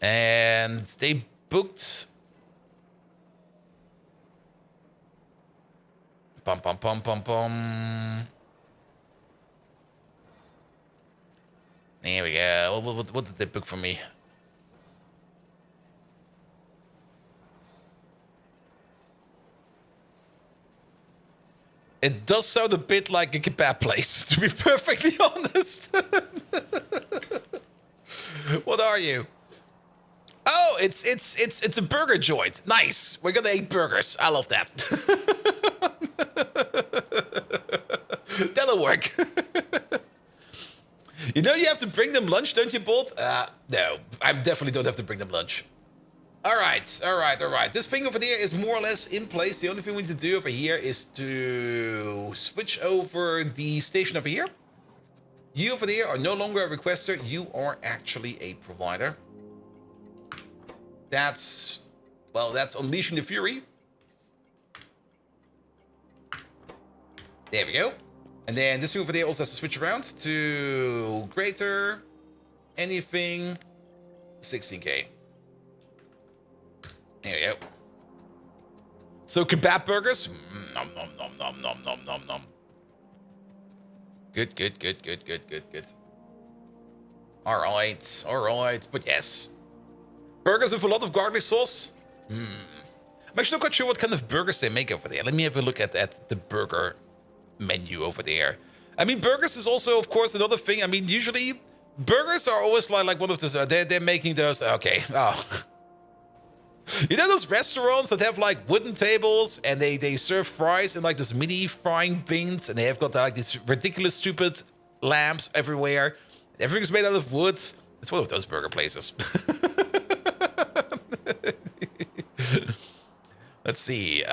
And they booked. Pum pum pum pum pum. There we go. What did they book for me? It does sound a bit like a kebab place, to be perfectly honest. What are you? Oh, it's a burger joint. Nice. We're gonna eat burgers. I love that. That'll work. You know you have to bring them lunch, don't you, Bolt? No, I definitely don't have to bring them lunch. All right. This thing over there is more or less in place. The only thing we need to do over here is to switch over the station over here. You over there are no longer a requester. You are actually a provider. That's unleashing the fury. There we go. And then this thing over there also has to switch around to greater anything 16K. There we go. So kebab burgers. Nom nom nom nom nom nom nom nom. Good. All right. But yes, burgers with a lot of garlic sauce. I'm actually not quite sure what kind of burgers they make over there. Let me have a look at the burger menu over there. I mean, burgers is also, of course, another thing. I mean, usually burgers are always like one of those. They're making those. Okay. Oh. You know those restaurants that have like wooden tables and they serve fries in like those mini frying bins, and they have got like these ridiculous stupid lamps everywhere. Everything's made out of wood. It's one of those burger places. Let's see.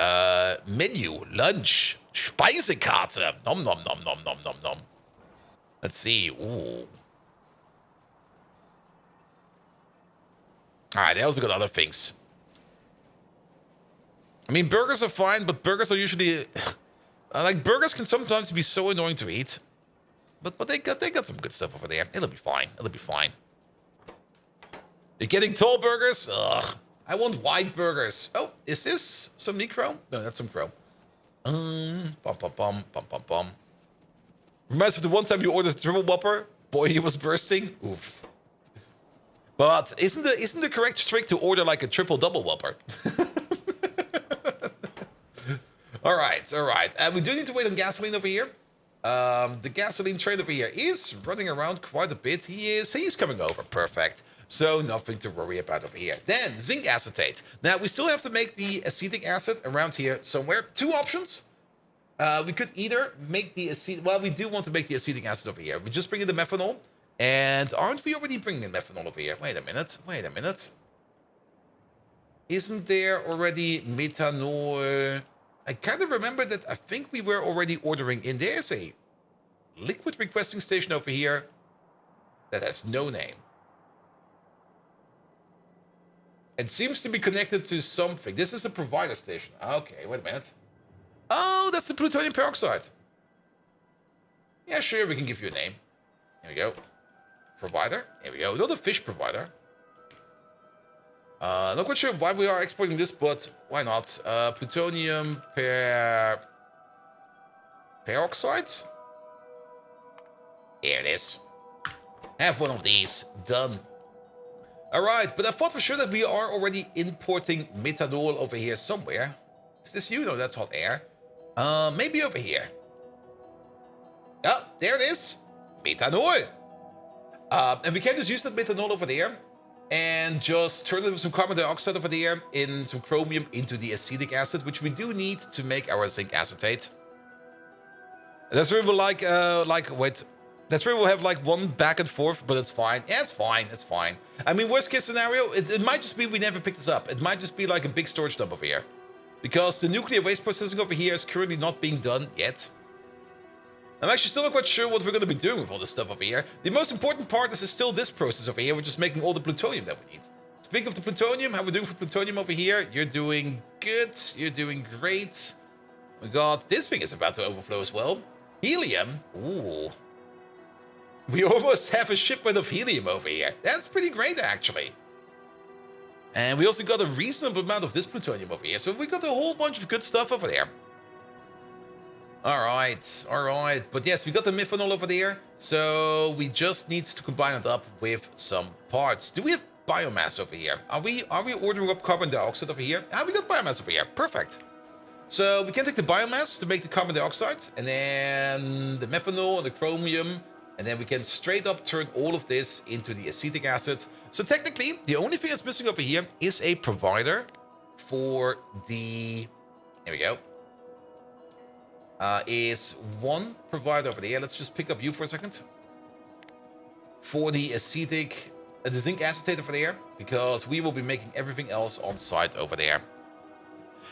Menu, lunch, Speisekarte. Nom nom nom nom nom nom nom. Let's see. Ooh. Alright, they also got other things. I mean, burgers are fine, but burgers are usually... like, burgers can sometimes be so annoying to eat. But they got some good stuff over there. It'll be fine. It'll be fine. You're getting tall burgers? Ugh. I want white burgers. Oh, is this some Necro? No, that's some Crow. Bum, bum, bum, bum, bum, bum. Reminds me of the one time you ordered a triple whopper. Boy, he was bursting. Oof. But isn't the correct trick to order like a triple double whopper? all right. We do need to wait on gasoline over here. The gasoline train over here is running around quite a bit. He's coming over. Perfect. So nothing to worry about over here. Then zinc acetate. Now we still have to make the acetic acid around here somewhere. Two options. We could either make the acetic... Well, we do want to make the acetic acid over here. We just bring in the methanol. And aren't we already bringing in methanol over here? Wait a minute. Isn't there already methanol? I kind of remember that I think we were already ordering in. There's a liquid requesting station over here that has no name. It seems to be connected to something. This is a provider station. Okay, wait a minute. Oh, that's the plutonium peroxide. Yeah, sure, we can give you a name. Here we go. Provider. Here we go. Not a fish provider. Not quite sure why we are exporting this, but why not? Plutonium peroxide. Here it is. Have one of these. Done. Alright, but I thought for sure that we are already importing methanol over here somewhere. Is this you? No, that's hot air. Maybe over here. Oh, there it is. Methanol. And we can just use that methanol over there and just turn it with some carbon dioxide over there in some chromium into the acetic acid, which we do need to make our zinc acetate. That's where we'll that's where we'll have like one back and forth, but it's fine. Yeah, it's fine. It's fine. I mean, worst case scenario, it might just be we never pick this up. It might just be like a big storage dump over here. Because the nuclear waste processing over here is currently not being done yet. I'm actually still not quite sure what we're going to be doing with all this stuff over here. The most important part is still this process over here. We're just making all the plutonium that we need. Speaking of the plutonium, how we're doing for plutonium over here. You're doing good. You're doing great. Oh my god, this thing is about to overflow as well. Helium. Ooh. We almost have a shipment of helium over here. That's pretty great, actually. And we also got a reasonable amount of this plutonium over here. So we got a whole bunch of good stuff over there. Alright. But yes, we got the methanol over there. So we just need to combine it up with some parts. Do we have biomass over here? Are we ordering up carbon dioxide over here? Ah, we got biomass over here. Perfect. So we can take the biomass to make the carbon dioxide. And then the methanol and the chromium. And then we can straight up turn all of this into the acetic acid. So technically, the only thing that's missing over here is a provider for the... Here we go. Is one provider over there. Let's just pick up you for a second. For the acetic... the zinc acetate over there. Because we will be making everything else on site over there.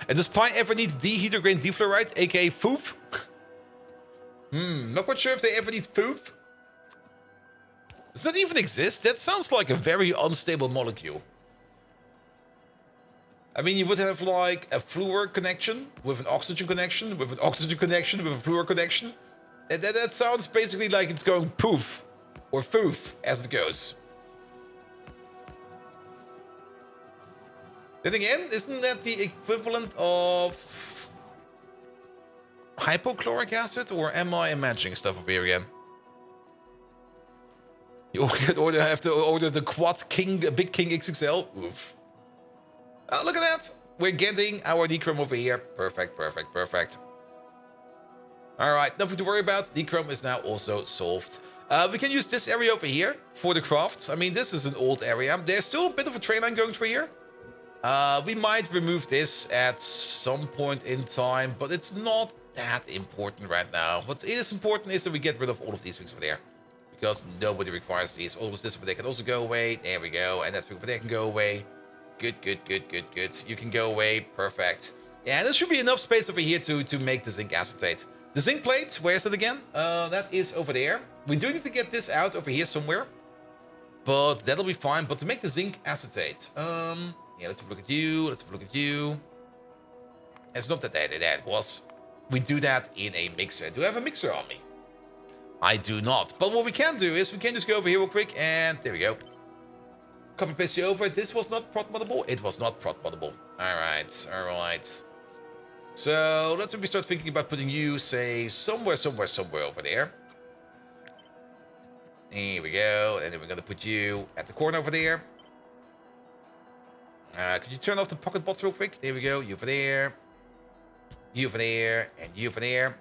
And does Pi ever need dehydrogen defluoride, aka FOOF? Not quite sure if they ever need FOOF. Does that even exist? That sounds like a very unstable molecule. I mean, you would have like a fluor connection with an oxygen connection, with an oxygen connection, with a fluor connection. And that sounds basically like it's going poof or foof as it goes. Then again, isn't that the equivalent of hypochloric acid, or am I imagining stuff over here again? You have to order the Quad King, Big King XXL. Oof. Oh, look at that. We're getting our Nechrome over here. Perfect. Alright, nothing to worry about. Nechrome is now also solved. We can use this area over here for the crafts. I mean, this is an old area. There's still a bit of a train line going through here. We might remove this at some point in time, but it's not that important right now. What is important is that we get rid of all of these things over there. Because nobody requires these. All of this over there can also go away. There we go. And that thing over there can go away. Good. You can go away. Perfect. Yeah, there should be enough space over here to make the zinc acetate. The zinc plate, where is it again? That is over there. We do need to get this out over here somewhere. But that'll be fine. But to make the zinc acetate, yeah, let's have a look at you. Let's have a look at you. It's not that was. We do that in a mixer. Do I have a mixer on me? I do not. But what we can do is we can just go over here real quick, and there we go. Copy paste you over. This was not prot moddable. It was not prot moddable. All right. So let's maybe start thinking about putting you, say, somewhere over there. Here we go. And then we're gonna put you at the corner over there. Could you turn off the pocket bots real quick? There we go. You over there. You over there. And you over there.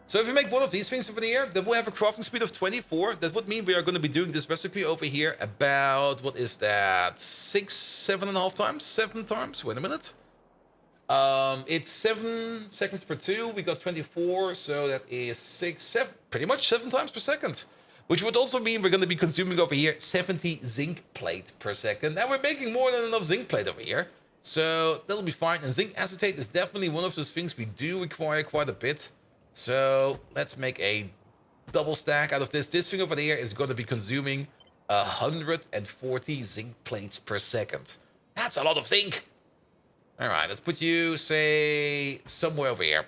So if we make one of these things over here, that will have a crafting speed of 24. That would mean we are going to be doing this recipe over here about, what is that? 7.5 times? 7 times? Wait a minute. It's 7 seconds per 2. We got 24, so that is 7, pretty much 7 times per second. Which would also mean we're going to be consuming over here 70 zinc plate per second. And we're making more than enough zinc plate over here. So that'll be fine. And zinc acetate is definitely one of those things we do require quite a bit. So let's make a double stack out of this. This thing over there is going to be consuming 140 zinc plates per second. That's a lot of zinc. All right, let's put you, say, somewhere over here.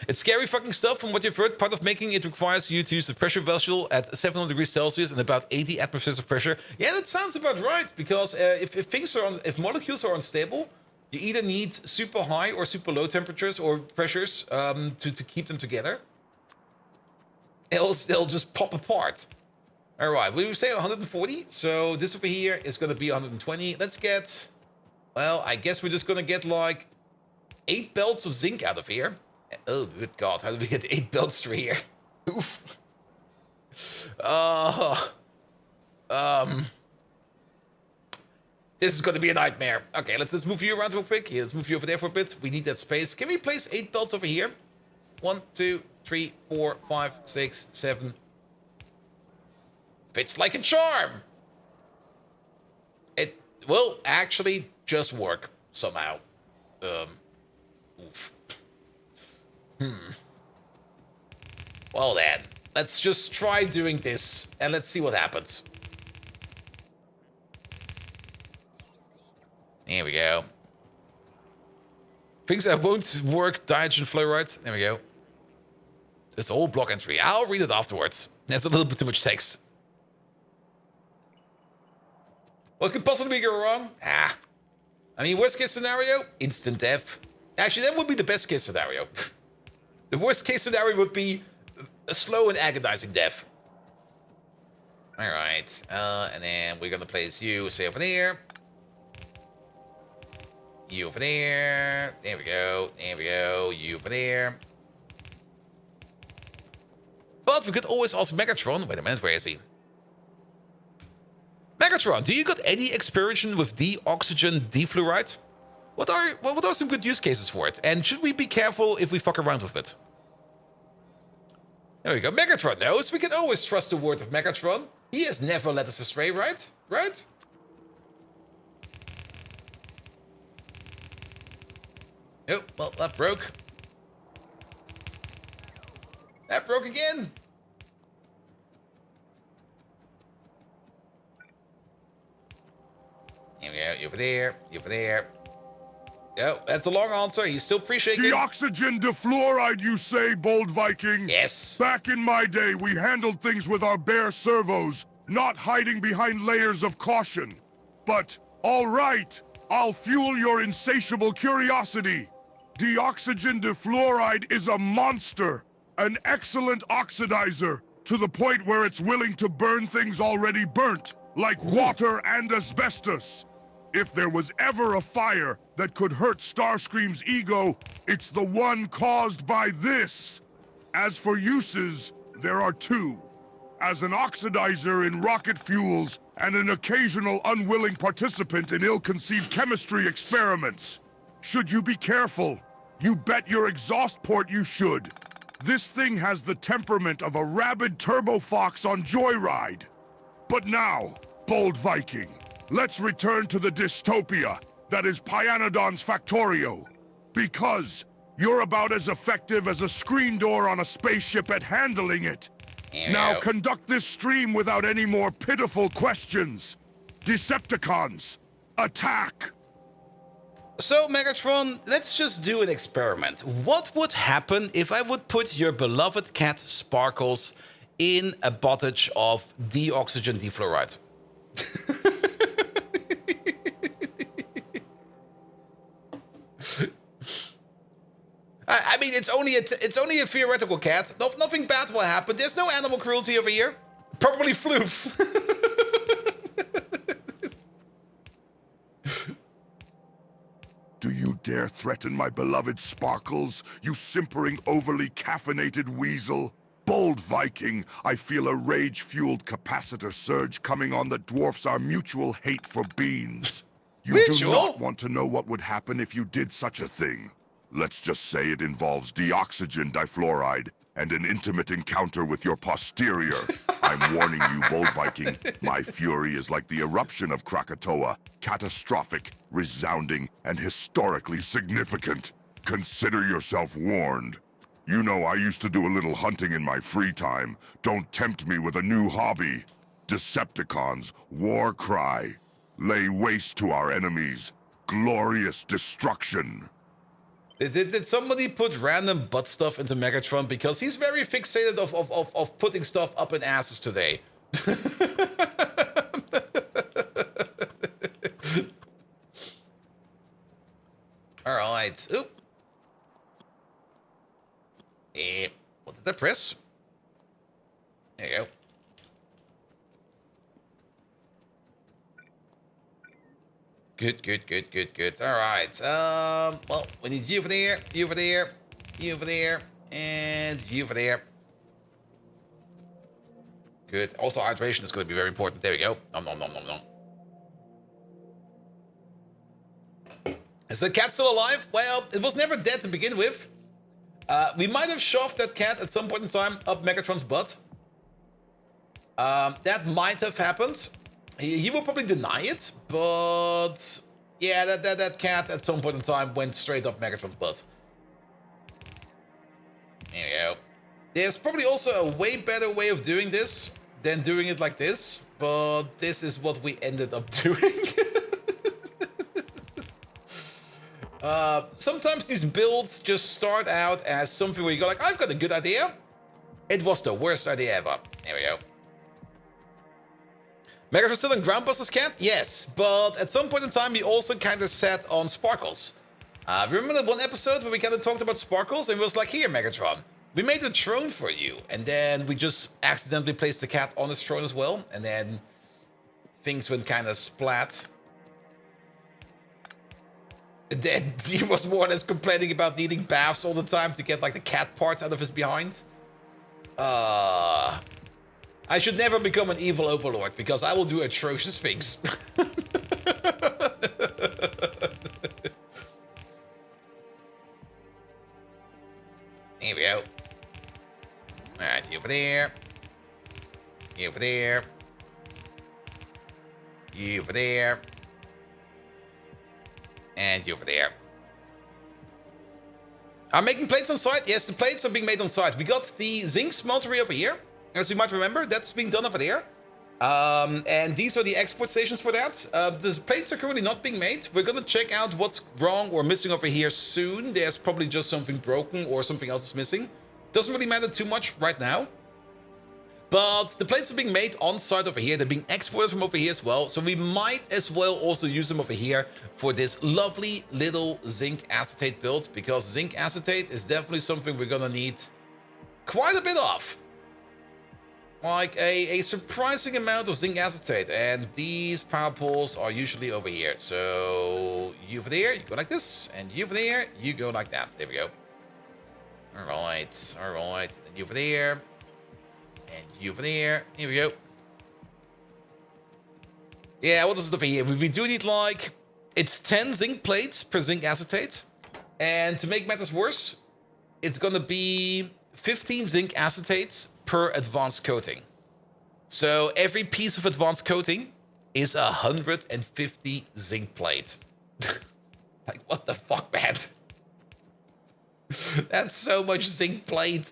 It's scary fucking stuff from what you've heard. Part of making it requires you to use the pressure vessel at 700 degrees Celsius and about 80 atmospheres of pressure. Yeah, that sounds about right, because if molecules are unstable, you either need super high or super low temperatures or pressures to keep them together. Else they'll just pop apart. All right, we say 140. So this over here is going to be 120. Let's get, well, I guess we're just going to get like 8 belts of zinc out of here. Oh, good God. How do we get 8 belts through here? Oof. This is going to be a nightmare. Okay, let's move you around real quick. Yeah, let's move you over there for a bit. We need that space. Can we place 8 belts over here? 1, 2, 3, 4, 5, 6, 7. Fits like a charm. It will actually just work somehow. Oof. Well then, let's just try doing this and let's see what happens. Here we go. Things that won't work, dihydrogen fluoride. There we go. It's all block entry. I'll read it afterwards. There's a little bit too much text. What could possibly go wrong? I mean, worst case scenario, instant death. Actually, that would be the best case scenario. The worst case scenario would be a slow and agonizing death. All right, and then we're gonna place you, say, over there. You over there. There we go. There we go. You over there. But we could always ask Megatron. Wait a minute, where is he? Megatron, do you got any experience with deoxygen defluoride? What are some good use cases for it? And should we be careful if we fuck around with it? There we go. Megatron knows. We can always trust the word of Megatron. He has never led us astray, right? Right? Oh, well, that broke. That broke again. Here we go. You over there. You over there. Oh, that's a long answer. He's still pre-shaking. Deoxygen defluoride, you say, bold Viking? Yes. Back in my day, we handled things with our bare servos, not hiding behind layers of caution. But, all right, I'll fuel your insatiable curiosity. Deoxygen defluoride is a monster, an excellent oxidizer, to the point where it's willing to burn things already burnt, like water and asbestos. If there was ever a fire that could hurt Starscream's ego, it's the one caused by this. As for uses, there are 2. As an oxidizer in rocket fuels, and an occasional unwilling participant in ill-conceived chemistry experiments. Should you be careful? You bet your exhaust port you should. This thing has the temperament of a rabid turbo fox on Joyride. But now, bold Viking, let's return to the dystopia that is Pyanodons Factorio. Because you're about as effective as a screen door on a spaceship at handling it. Now conduct this stream without any more pitiful questions. Decepticons, attack! So, Megatron, let's just do an experiment. What would happen if I would put your beloved cat Sparkles in a bottage of deoxygen defluoride? I mean, it's only a theoretical cat. Nothing bad will happen. There's no animal cruelty over here. Probably floof. Do you dare threaten my beloved Sparkles, you simpering, overly caffeinated weasel? Bold Viking, I feel a rage-fueled capacitor surge coming on that dwarfs our mutual hate for beans. You do not want to know what would happen if you did such a thing. Let's just say it involves deoxygen difluoride and an intimate encounter with your posterior. I'm warning you, Bold Viking, my fury is like the eruption of Krakatoa, catastrophic, resounding, and historically significant. Consider yourself warned. You know I used to do a little hunting in my free time. Don't tempt me with a new hobby. Decepticons, war cry. Lay waste to our enemies. Glorious destruction. Did somebody put random butt stuff into Megatron? Because he's very fixated of putting stuff up in asses today. Alright. Oop. What did I press? There you go. Good. Alright. Well, we need you over there, you over there, you over there, and you over there. Good. Also, hydration is going to be very important. There we go. Nom. Is the cat still alive? Well, it was never dead to begin with. We might have shoved that cat at some point in time up Megatron's butt. That might have happened. He will probably deny it, but yeah, that cat at some point in time went straight up Megatron's butt. There you go. There's probably also a way better way of doing this than doing it like this, but this is what we ended up doing. Sometimes these builds just start out as something where you go like, I've got a good idea. It was the worst idea ever. There we go. Megatron still in Groundbuster's cat? Yes, but at some point in time, he also kind of sat on Sparkles. Remember that one episode where we kind of talked about Sparkles? And it was like, here, Megatron, we made a throne for you. And then we just accidentally placed the cat on his throne as well. And then things went kind of splat. And then he was more or less complaining about needing baths all the time to get like the cat parts out of his behind. I should never become an evil overlord because I will do atrocious things. Here we go. Alright, you over there. You over there. You over there. And you over there. I'm making plates on site. Yes, the plates are being made on site. We got the zinc smeltery over here. As you might remember, that's being done over there. And these are the export stations for that. The plates are currently not being made. We're going to check out what's wrong or missing over here soon. There's probably just something broken or something else is missing. Doesn't really matter too much right now. But the plates are being made on site over here. They're being exported from over here as well. So we might as well also use them over here for this lovely little zinc acetate build. Because zinc acetate is definitely something we're going to need quite a bit of. Like a surprising amount of zinc acetate. And these power poles are usually over here. So you over there, you go like this. And you over there, you go like that. There we go. Alright. And you over there. And you over there. Here we go. Yeah, what is it over here? We do need like... It's 10 zinc plates per zinc acetate. And to make matters worse, it's gonna be 15 zinc acetates per advanced coating. So every piece of advanced coating is 150 zinc plate. Like, what the fuck, man? That's so much zinc plate.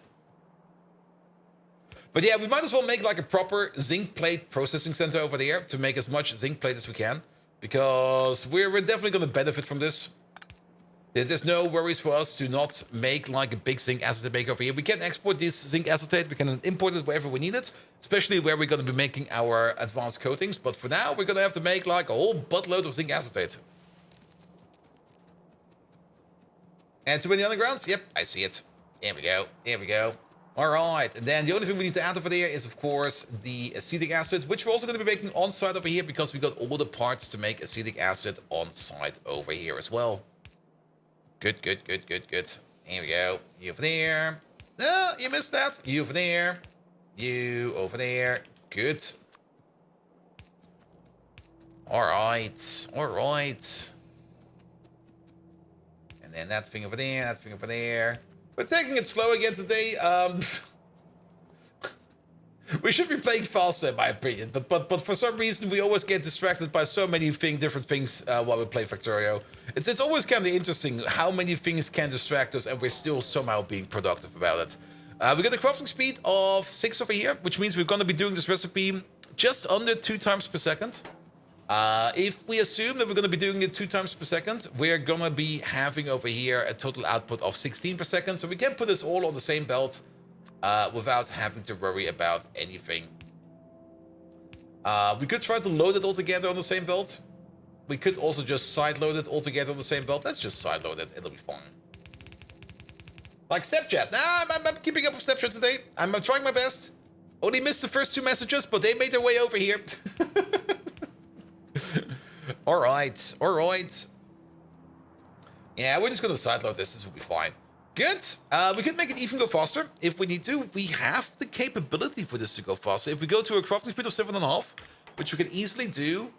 But yeah, we might as well make like a proper zinc plate processing center over there to make as much zinc plate as we can. Because we're definitely going to benefit from this. There's no worries for us to not make like a big zinc acetate maker over here. We can export this zinc acetate. We can import it wherever we need it. Especially where we're going to be making our advanced coatings. But for now, we're going to have to make like a whole buttload of zinc acetate. And too many undergrounds? Yep, I see it. Here we go. Here we go. All right. And then the only thing we need to add over there is, of course, the acetic acid, which we're also going to be making on site over here because we got all the parts to make acetic acid on site over here as well. Good, good, good, good, good. Here we go. You over there. No, you missed that. You over there. You over there. Good. All right. All right. And then that thing over there, that thing over there. We're taking it slow again today. We should be playing faster, in my opinion. But for some reason, we always get distracted by so many different things while we play Factorio. It's always kind of interesting how many things can distract us, and we're still somehow being productive about it. We got a crafting speed of 6 over here, which means we're going to be doing this recipe just under 2 times per second. If we assume that we're going to be doing it 2 times per second, we're going to be having over here a total output of 16 per second. So we can put this all on the same belt without having to worry about anything. We could try to load it all together on the same belt. We could also just side load it all together on the same belt. Let's just side load it. It'll be fine. Like Snapchat. Nah, I'm keeping up with Snapchat today. I'm trying my best. Only missed the first 2 messages, but they made their way over here. All right, all right. Yeah, we're just gonna sideload this. This will be fine. Good. We could make it even go faster if we need to. We have the capability for this to go faster. If we go to a crafting speed of 7.5, which we can easily do.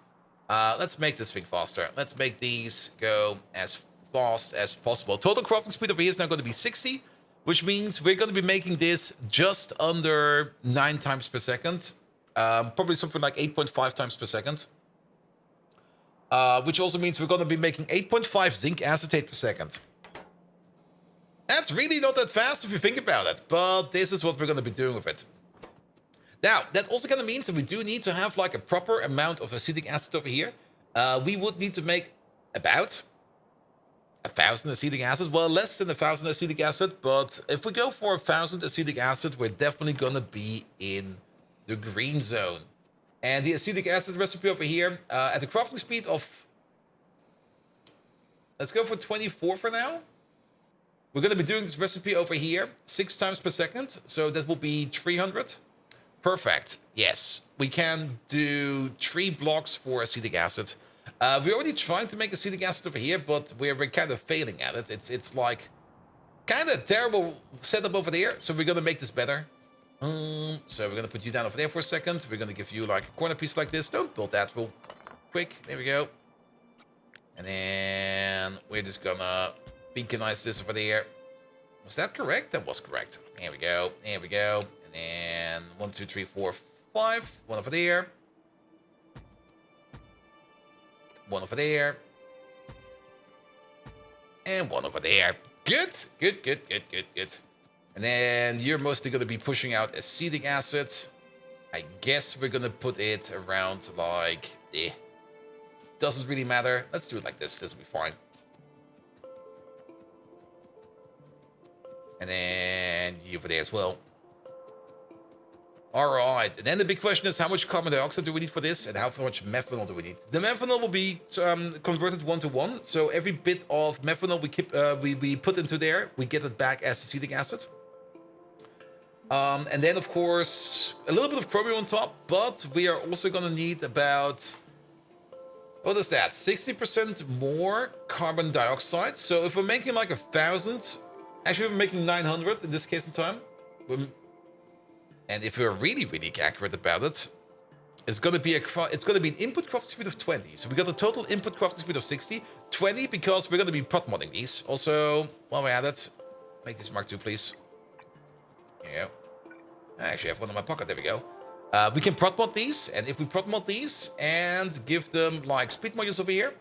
Let's make this thing faster. Let's make these go as fast as possible. Total crafting speed over here is now going to be 60, which means we're going to be making this just under 9 times per second. Probably something like 8.5 times per second. Which also means we're going to be making 8.5 zinc acetate per second. That's really not that fast if you think about it, but this is what we're going to be doing with it. Now, that also kind of means that we do need to have like a proper amount of acetic acid over here. We would need to make about 1,000 acetic acid. Well, less than 1,000 acetic acid, but if we go for 1,000 acetic acid, we're definitely going to be in the green zone. And the acetic acid recipe over here, at the crafting speed of... Let's go for 24 for now. We're going to be doing this recipe over here 6 times per second. So that will be 300. Perfect. Yes, we can do 3 blocks for acetic acid. We're already trying to make acetic acid over here, but we're kind of failing at it. It's like kind of terrible setup over there. So we're going to make this better. So we're going to put you down over there for a second. We're going to give you like a corner piece like this. Don't build that real quick. There we go. And then we're just going to beaconize this over there. Was that correct? That was correct. Here we go. Here we go. And then 1, 2, 3, 4, 5. 1 over there. 1 over there. And 1 over there. Good. Good, good, good, good, good. And then you're mostly going to be pushing out acetic acid. I guess we're going to put it around like... Doesn't really matter. Let's do it like this. This will be fine. And then you over there as well. All right. And then the big question is, how much carbon dioxide do we need for this? And how much methanol do we need? The methanol will be converted 1-to-1. So every bit of methanol we put into there, we get it back as acetic acid. And then, of course, a little bit of chromium on top. But we are also going to need about... What is that? 60% more carbon dioxide. So if we're making like 1,000... Actually, we're making 900 in this case in time. And if we're really, really accurate about it, it's going to be an input crafting speed of 20. So we got a total input crafting speed of 60. 20 because we're going to be prot modding these. Also, while we're at it, make this Mark II, please. There you go. I actually have one in my pocket. There we go. We can prot mod these. And if we prot mod these and give them like speed modules over here,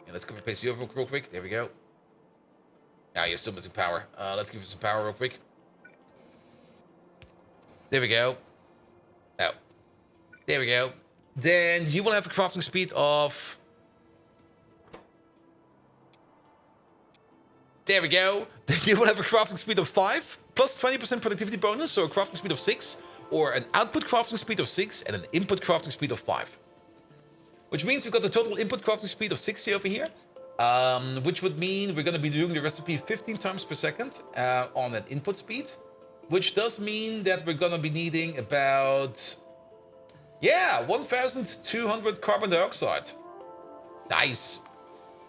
And let's copy paste you over real quick. There we go. Now you're still missing power. Let's give you some power real quick. There we go. Now. There we go. Then you will have a crafting speed of... There we go. Then you will have a crafting speed of 5, plus 20% productivity bonus, so a crafting speed of 6, or an output crafting speed of 6, and an input crafting speed of 5. Which means we've got the total input crafting speed of 60 over here. Which would mean we're going to be doing the recipe 15 times per second on an input speed. Which does mean that we're going to be needing about... Yeah, 1,200 carbon dioxide. Nice.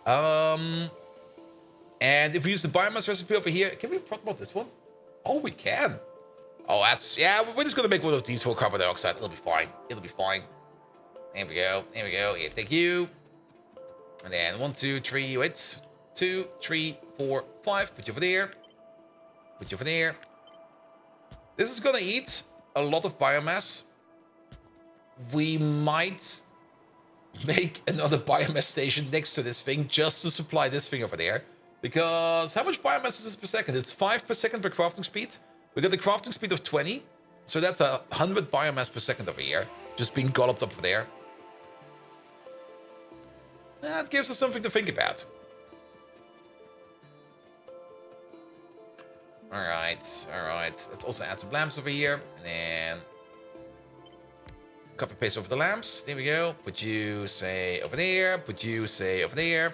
And if we use the biomass recipe over here, can we prot mod this one? Oh, we can. Oh, that's... Yeah, we're just going to make one of these for carbon dioxide. It'll be fine. It'll be fine. There we go. There we go. Here, take you. And then 1, 2, 3, wait. 2, 3, 4, 5. Put you over there. Put you over there. This is going to eat a lot of biomass. We might make another biomass station next to this thing just to supply this thing over there. Because how much biomass is this per second? It's 5 per second per crafting speed. We got the crafting speed of 20. So that's 100 biomass per second over here. Just being golloped up there. That gives us something to think about. Alright, alright. Let's also add some lamps over here. And then... copy paste over the lamps. There we go. Put you, say, over there. Put you, say, over there.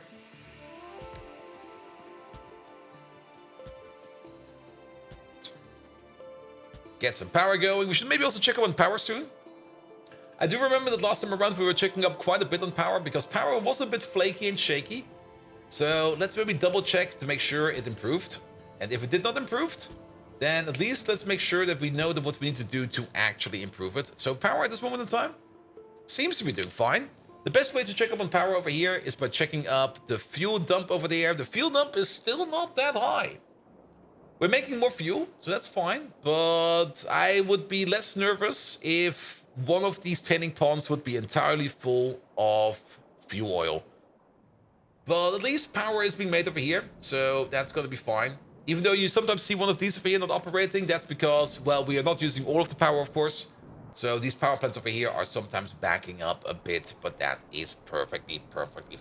Get some power going. We should maybe also check up on power soon. I do remember that last time around we were checking up quite a bit on power because power was a bit flaky and shaky. So let's maybe double check to make sure it improved. And if it did not improve, then at least let's make sure that we know that what we need to do to actually improve it. So power at this moment in time seems to be doing fine. The best way to check up on power over here is by checking up the fuel dump over there. The fuel dump is still not that high. We're making more fuel, so that's fine. But I would be less nervous if one of these tanning ponds would be entirely full of fuel oil. But at least power is being made over here, so that's going to be fine. Even though you sometimes see one of these over here not operating, that's because, well, we are not using all of the power, of course. So these power plants over here are sometimes backing up a bit, but that is perfectly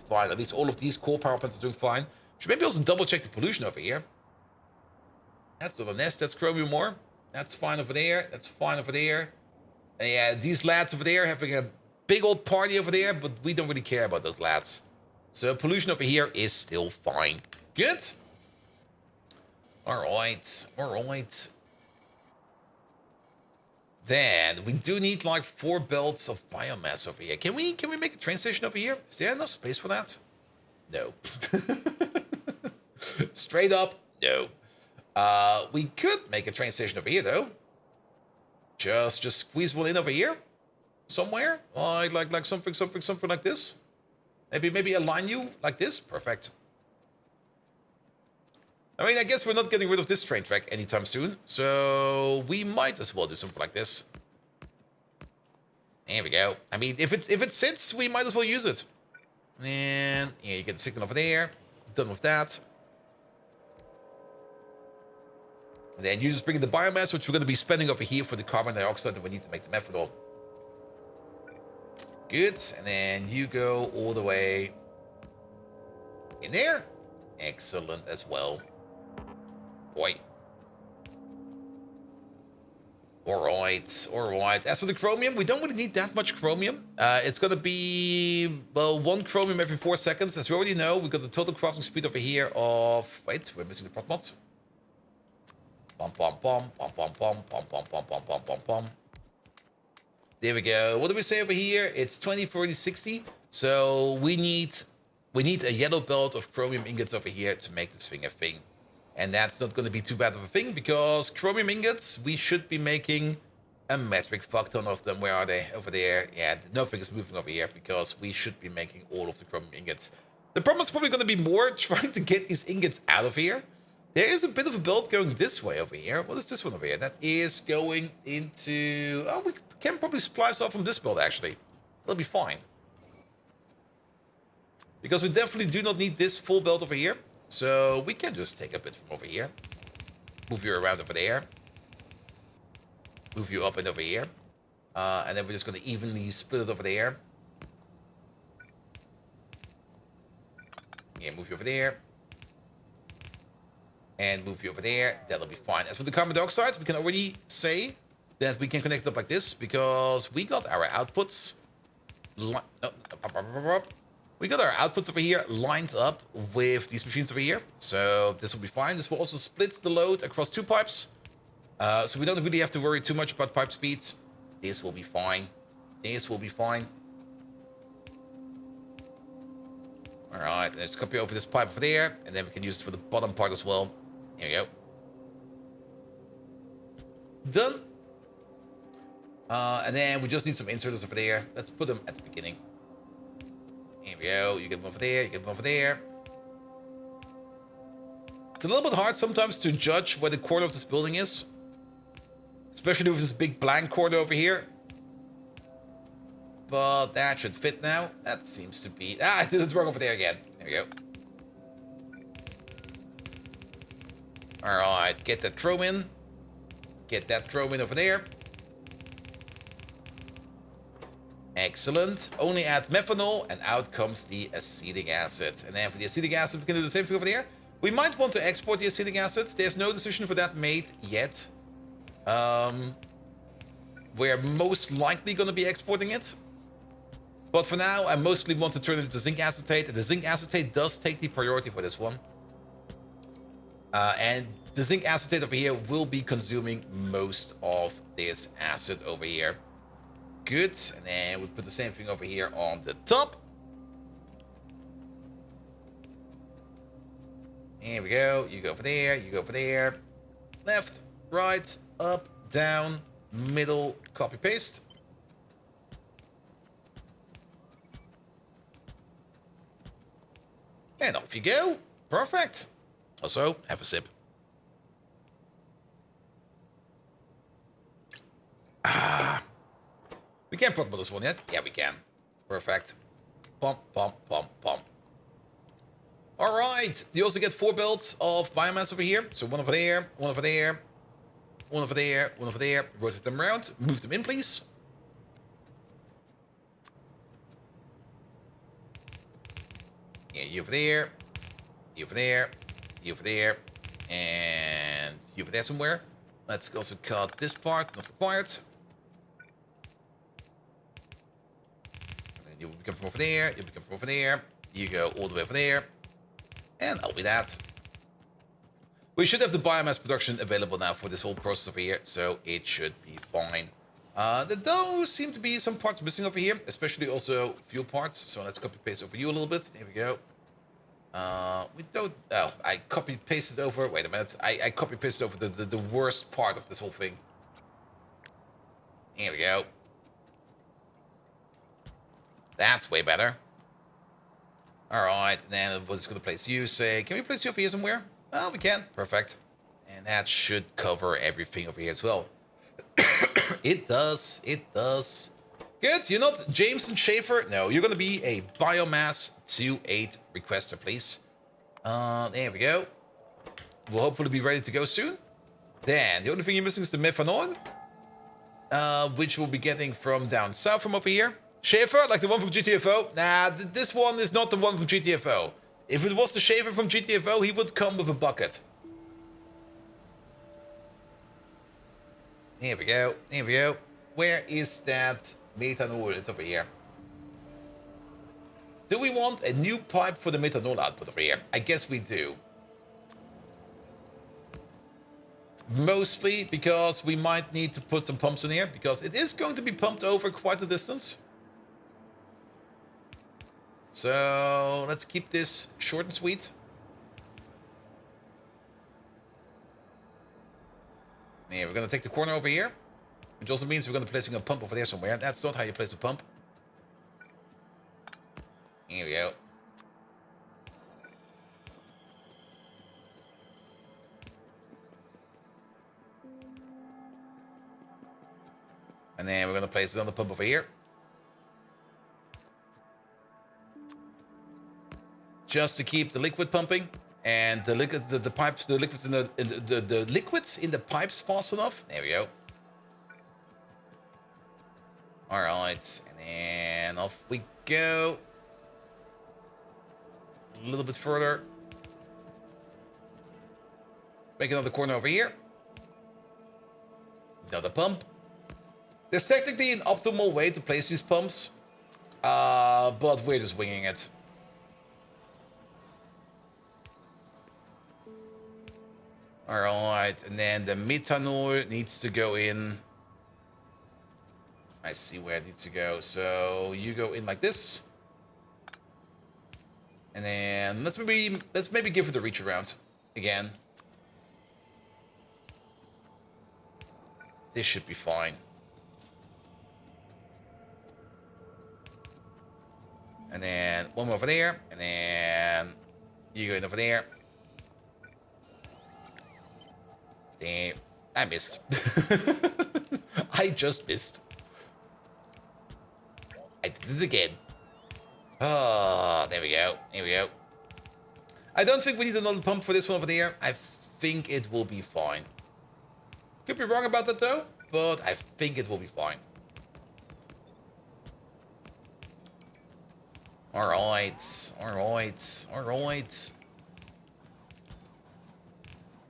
fine. At least all of these coal power plants are doing fine. Should maybe also double check the pollution over here. That's not a nest, that's chromium ore. That's fine over there, that's fine over there. And yeah, these lads over there having a big old party over there, but we don't really care about those lads. So pollution over here is still fine. Good. Alright, alright. Then we do need like 4 belts of biomass over here. Can we make a train station over here? Is there enough space for that? No. Straight up, no. We could make a train station over here though. Just squeeze one in over here. Somewhere. Like something like this. Maybe align you like this. Perfect. I mean, I guess we're not getting rid of this train track anytime soon. So we might as well do something like this. There we go. I mean, if it sits, we might as well use it. And yeah, you get the signal over there. Done with that. And then you just bring in the biomass, which we're going to be spending over here for the carbon dioxide that we need to make the methanol. Good. And then you go all the way in there. Excellent as well. Boy. Alright, alright. As for the chromium, we don't really need that much chromium. It's going to be, well, 1 chromium every 4 seconds. As we already know, we've got the total crafting speed over here of... Wait, we're missing the prot mods. Bum, bum, bum, bum, bum, bum, bum, bum, bum, bum, bum, bum, bum. There we go. What do we say over here? It's 20, 40, 60. So we need a yellow belt of chromium ingots over here to make this thing a thing. And that's not going to be too bad of a thing, because chromium ingots, we should be making a metric fuck ton of them. Where are they? Over there. Yeah, nothing is moving over here, because we should be making all of the chromium ingots. The problem is probably going to be more trying to get these ingots out of here. There is a bit of a build going this way over here. What is this one over here? That is going into... Oh, we can probably splice off from this build, actually. That'll be fine. because we definitely do not need this full belt over here. So we can just take a bit from over here. Move you around over there. Move you up and over here. And then we're just going to evenly split it over there. Yeah, move you over there. And move you over there. That'll be fine. As for the carbon dioxide, we can already say that we can connect it up like this because we got our outputs. We got our outputs over here lined up with these machines over here. So this will be fine. This will also split the load across 2 pipes. So we don't really have to worry too much about pipe speeds. This will be fine. This will be fine. Alright, let's copy over this pipe over there. And then we can use it for the bottom part as well. Here we go. Done. And then we just need some inserters over there. Let's put them at the beginning. Here we go. You get one over there. You get one over there. It's a little bit hard sometimes to judge where the corner of this building is. Especially with this big blank corner over here. But that should fit now. That seems to be... Ah, I did it wrong over there again. There we go. Alright, get that chrome in. Get that chrome in over there. Excellent. Only add methanol and out comes the acetic acid. And then for the acetic acid, we can do the same thing over there. We might want to export the acetic acid. There's no decision for that made yet. We're most likely going to be exporting it. But for now, I mostly want to turn it into zinc acetate. And the zinc acetate does take the priority for this one. And the zinc acetate over here will be consuming most of this acid over here. Good. And then we'll put the same thing over here on the top. Here we go. You go over there. You go over there. Left, right, up, down, middle, copy, paste. And off you go. Perfect. Also, have a sip. We can't talk about this one yet. Yeah, we can. Perfect. Pump, pump, pump, pump. All right. You also get 4 belts of biomass over here. So one over there, one over there, one over there, one over there. Rotate them around. Move them in, please. Yeah, you over there, you over there, you over there, and you over there somewhere. Let's also cut this part, not required. And you will become from over there, you become from over there. You go all the way over there. And that'll be that. We should have the biomass production available now for this whole process over here, so it should be fine. There does seem to be some parts missing over here, especially also fuel parts. So let's copy paste over you a little bit. There we go. We don't... Oh, I copy pasted over... Wait a minute. I copy pasted over the worst part of this whole thing. Here we go. That's way better. Alright, and then we're just going to place you. Say, can we place you over here somewhere? Oh, we can. Perfect. And that should cover everything over here as well. It does. It does. Good. You're not Jameson Schaefer. No, you're going to be a Biomass 2.8 requester, please. There we go. We'll hopefully be ready to go soon. Then, the only thing you're missing is the methanol. Which we'll be getting from down south from over here. Schaefer, like the one from GTFO? Nah, this one is not the one from GTFO. If it was the Schaefer from GTFO, he would come with a bucket. Here we go. Here we go. Where is that methanol? It's over here. Do we want a new pipe for the methanol output over here? I guess we do. Mostly because we might need to put some pumps in here, because it is going to be pumped over quite a distance. So let's keep this short and sweet. Yeah, we're going to take the corner over here, which also means we're going to be placing a pump over there somewhere. That's not how you place a pump. Here we go. And then we're going to place another pump over here. just to keep the liquid pumping and the liquid, the pipes, the liquids in the liquids in the pipes fast enough. There we go. All right, and then off we go. A little bit further. Make another corner over here. Another pump. There's technically an optimal way to place these pumps, but we're just winging it. All right, and then the methanol needs to go in. I see where it needs to go. So you go in like this, and then let's maybe give it a reach around again. This should be fine. And then one more over there, and then you go in over there. Damn, I missed. I just missed. I did it again. Oh, there we go. Here we go. I don't think we need another pump for this one over there. I think it will be fine. Could be wrong about that though, but I think it will be fine. All right, all right, all right.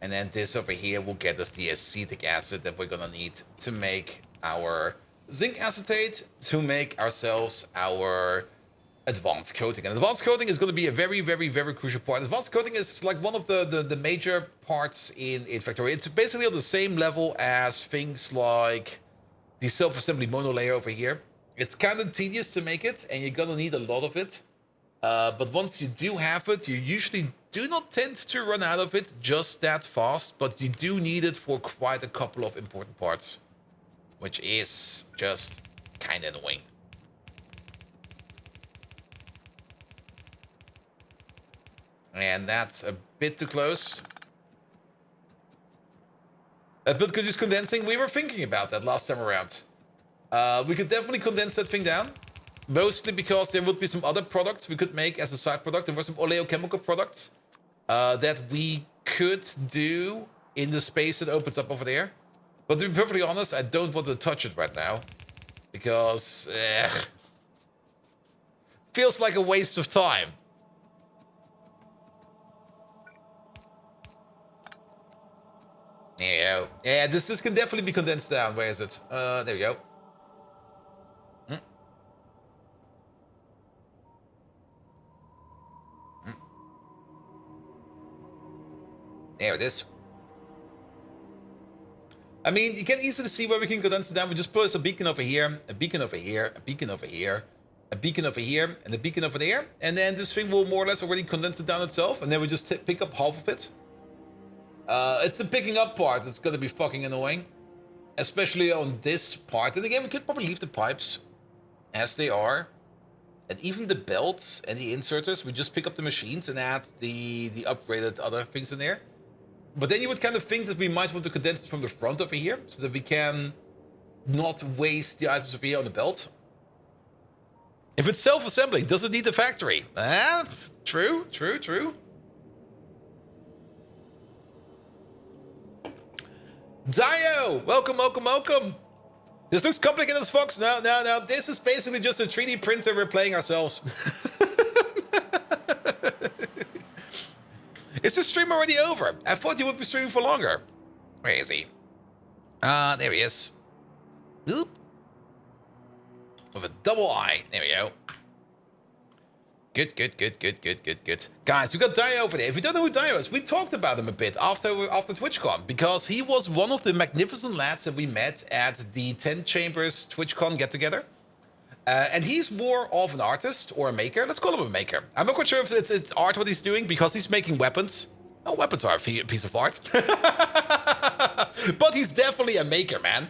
And then this over here will get us the acetic acid that we're gonna need to make our zinc acetate, to make ourselves our advanced coating. And advanced coating is going to be a very, very, very crucial part. Advanced coating is like one of the major parts in Factorio. It's basically on the same level as things like the self-assembly monolayer over here. It's kind of tedious to make it, and you're going to need a lot of it. But once you do have it, you usually do not tend to run out of it just that fast, but you do need it for quite a couple of important parts, which is just kind of annoying. And that's a bit too close. But could use condensing. We were thinking about that last time around. We could definitely condense that thing down. Mostly because there would be some other products we could make as a side product. There were some oleochemical products that we could do in the space that opens up over there. But to be perfectly honest, I don't want to touch it right now. Because feels like a waste of time. There you go. Yeah, this can definitely be condensed down. Where is it? There we go. There it is. I mean, you can easily see where we can condense it down. We just place a beacon over here, a beacon over here, a beacon over here, a beacon over here, and a beacon over there. And then this thing will more or less already condense it down itself. And then we just pick up half of it. It's the picking up part that's going to be fucking annoying. Especially on this part. And again, we could probably leave the pipes as they are. And even the belts and the inserters, we just pick up the machines and add the upgraded other things in there. But then you would kind of think that we might want to condense it from the front over here, so that we can not waste the items over here on the belt. If it's self-assembly, does it need a factory? True, true, true. Dio! Welcome, welcome, welcome! This looks complicated as fuck. No, no, no. This is basically just a 3D printer we're playing ourselves. Is the stream already over? I thought you would be streaming for longer. Where is he? There he is. Oop. With a double I. There we go. Good, good, good, good, good, good, good. Guys, we got Dio over there. If you don't know who Dio is, we talked about him a bit after TwitchCon, because he was one of the magnificent lads that we met at the 10 Chambers TwitchCon get-together. And he's more of an artist or a maker. Let's call him a maker. I'm not quite sure if it's art what he's doing, because he's making weapons. Oh, weapons are a piece of art. But he's definitely a maker, man.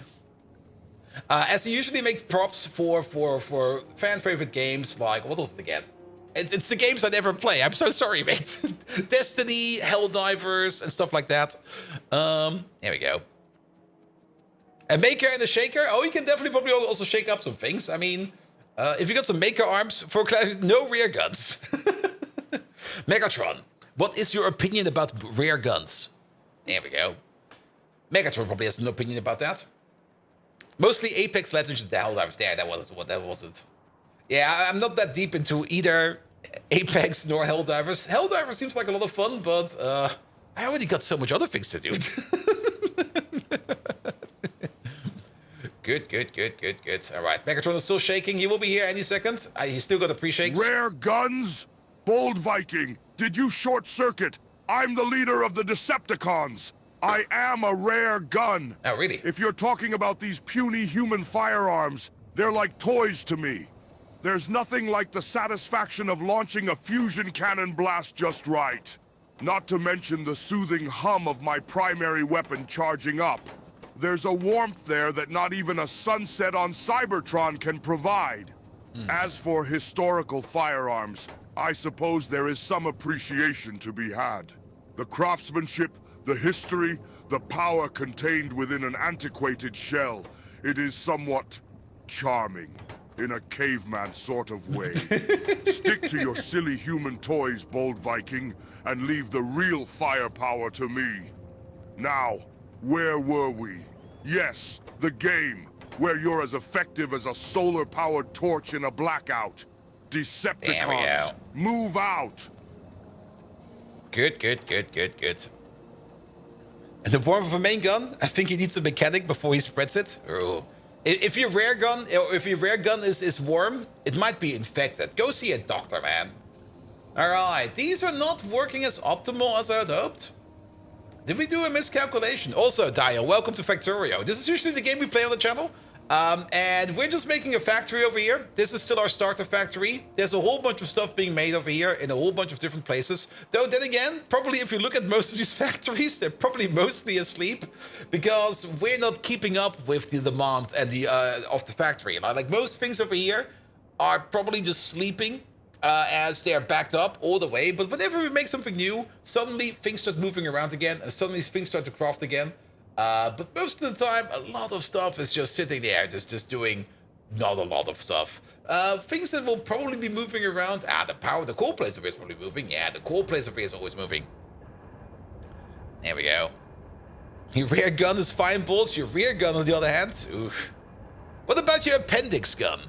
As he usually makes props for fan-favorite games like... What was it again? It's the games I never play. I'm so sorry, mate. Destiny, Helldivers, and stuff like that. There we go. A maker and a shaker? Oh, you can definitely probably also shake up some things. I mean... if you got some maker arms, for clarity, no rear guns. Megatron, what is your opinion about rare guns? There we go. Megatron probably has an opinion about that. Mostly Apex Legends, the Helldivers. There, that wasn't. Yeah, I'm not that deep into either Apex nor Helldivers. Helldivers seems like a lot of fun, but I already got so much other things to do. Good. All right, Megatron is still shaking. He will be here any second. He's still got the pre-shakes. Rare guns? Bold Viking, did you short circuit? I'm the leader of the Decepticons. I am a rare gun. Oh, really? If you're talking about these puny human firearms, they're like toys to me. There's nothing like the satisfaction of launching a fusion cannon blast just right. Not to mention the soothing hum of my primary weapon charging up. There's a warmth there that not even a sunset on Cybertron can provide. As for historical firearms, I suppose there is some appreciation to be had. The craftsmanship, the history, the power contained within an antiquated shell. It is somewhat charming, in a caveman sort of way. Stick to your silly human toys, Bold Viking, and leave the real firepower to me. Now, where were we? Yes, the game, where you're as effective as a solar-powered torch in a blackout. Decepticons, move out! Good. In the form of a main gun, I think he needs a mechanic before he spreads it. Oh. If your rare gun, is warm, it might be infected. Go see a doctor, man. All right, these are not working as optimal as I had hoped. Did we do a miscalculation? Also, Dio, welcome to Factorio. This is usually the game we play on the channel. And we're just making a factory over here. This is still our starter factory. There's a whole bunch of stuff being made over here in a whole bunch of different places. Though then again, probably if you look at most of these factories, they're probably mostly asleep because we're not keeping up with the demand and the of the factory. Like most things over here are probably just sleeping as they're backed up all the way. But whenever we make something new, suddenly things start moving around again and suddenly things start to craft again. But most of the time, a lot of stuff is just sitting there, just doing not a lot of stuff. Things that will probably be moving around. The core place over here is probably moving. Yeah, the core place over here is always moving. There we go. Your rear gun is fine, Bolts. Your rear gun, on the other hand, oof. What about your appendix gun?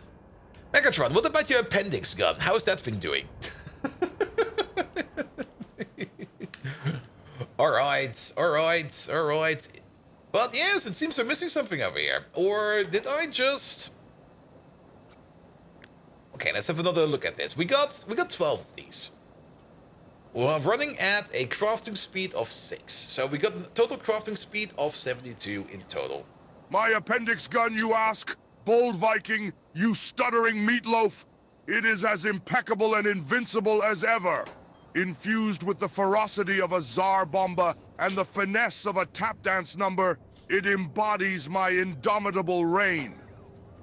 Megatron, what about your appendix gun? How's that thing doing? All right. But yes, it seems we're missing something over here. Or did I just... Okay, let's have another look at this. We got 12 of these. We're running at a crafting speed of 6. So we got a total crafting speed of 72 in total. My appendix gun, you ask? Bold Viking, you stuttering meatloaf? It is as impeccable and invincible as ever. Infused with the ferocity of a Tsar Bomba and the finesse of a tap dance number, it embodies my indomitable reign.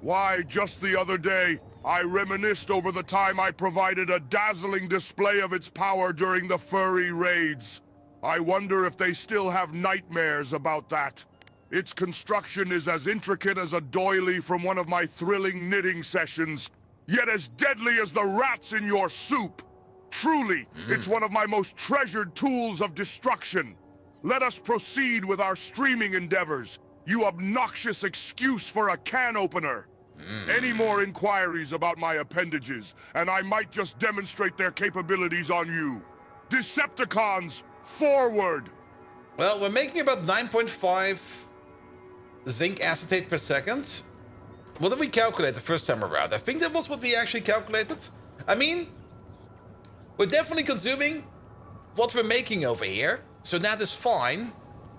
Why, just the other day, I reminisced over the time I provided a dazzling display of its power during the furry raids. I wonder if they still have nightmares about that. Its construction is as intricate as a doily from one of my thrilling knitting sessions, yet as deadly as the rats in your soup. Truly, it's one of my most treasured tools of destruction. Let us proceed with our streaming endeavors, you obnoxious excuse for a can opener. Any more inquiries about my appendages, and I might just demonstrate their capabilities on you. Decepticons, forward! Well, we're making about 9.5 zinc acetate per second. What did we calculate the first time around? I think that was what we actually calculated. I mean, we're definitely consuming what we're making over here, so that is fine.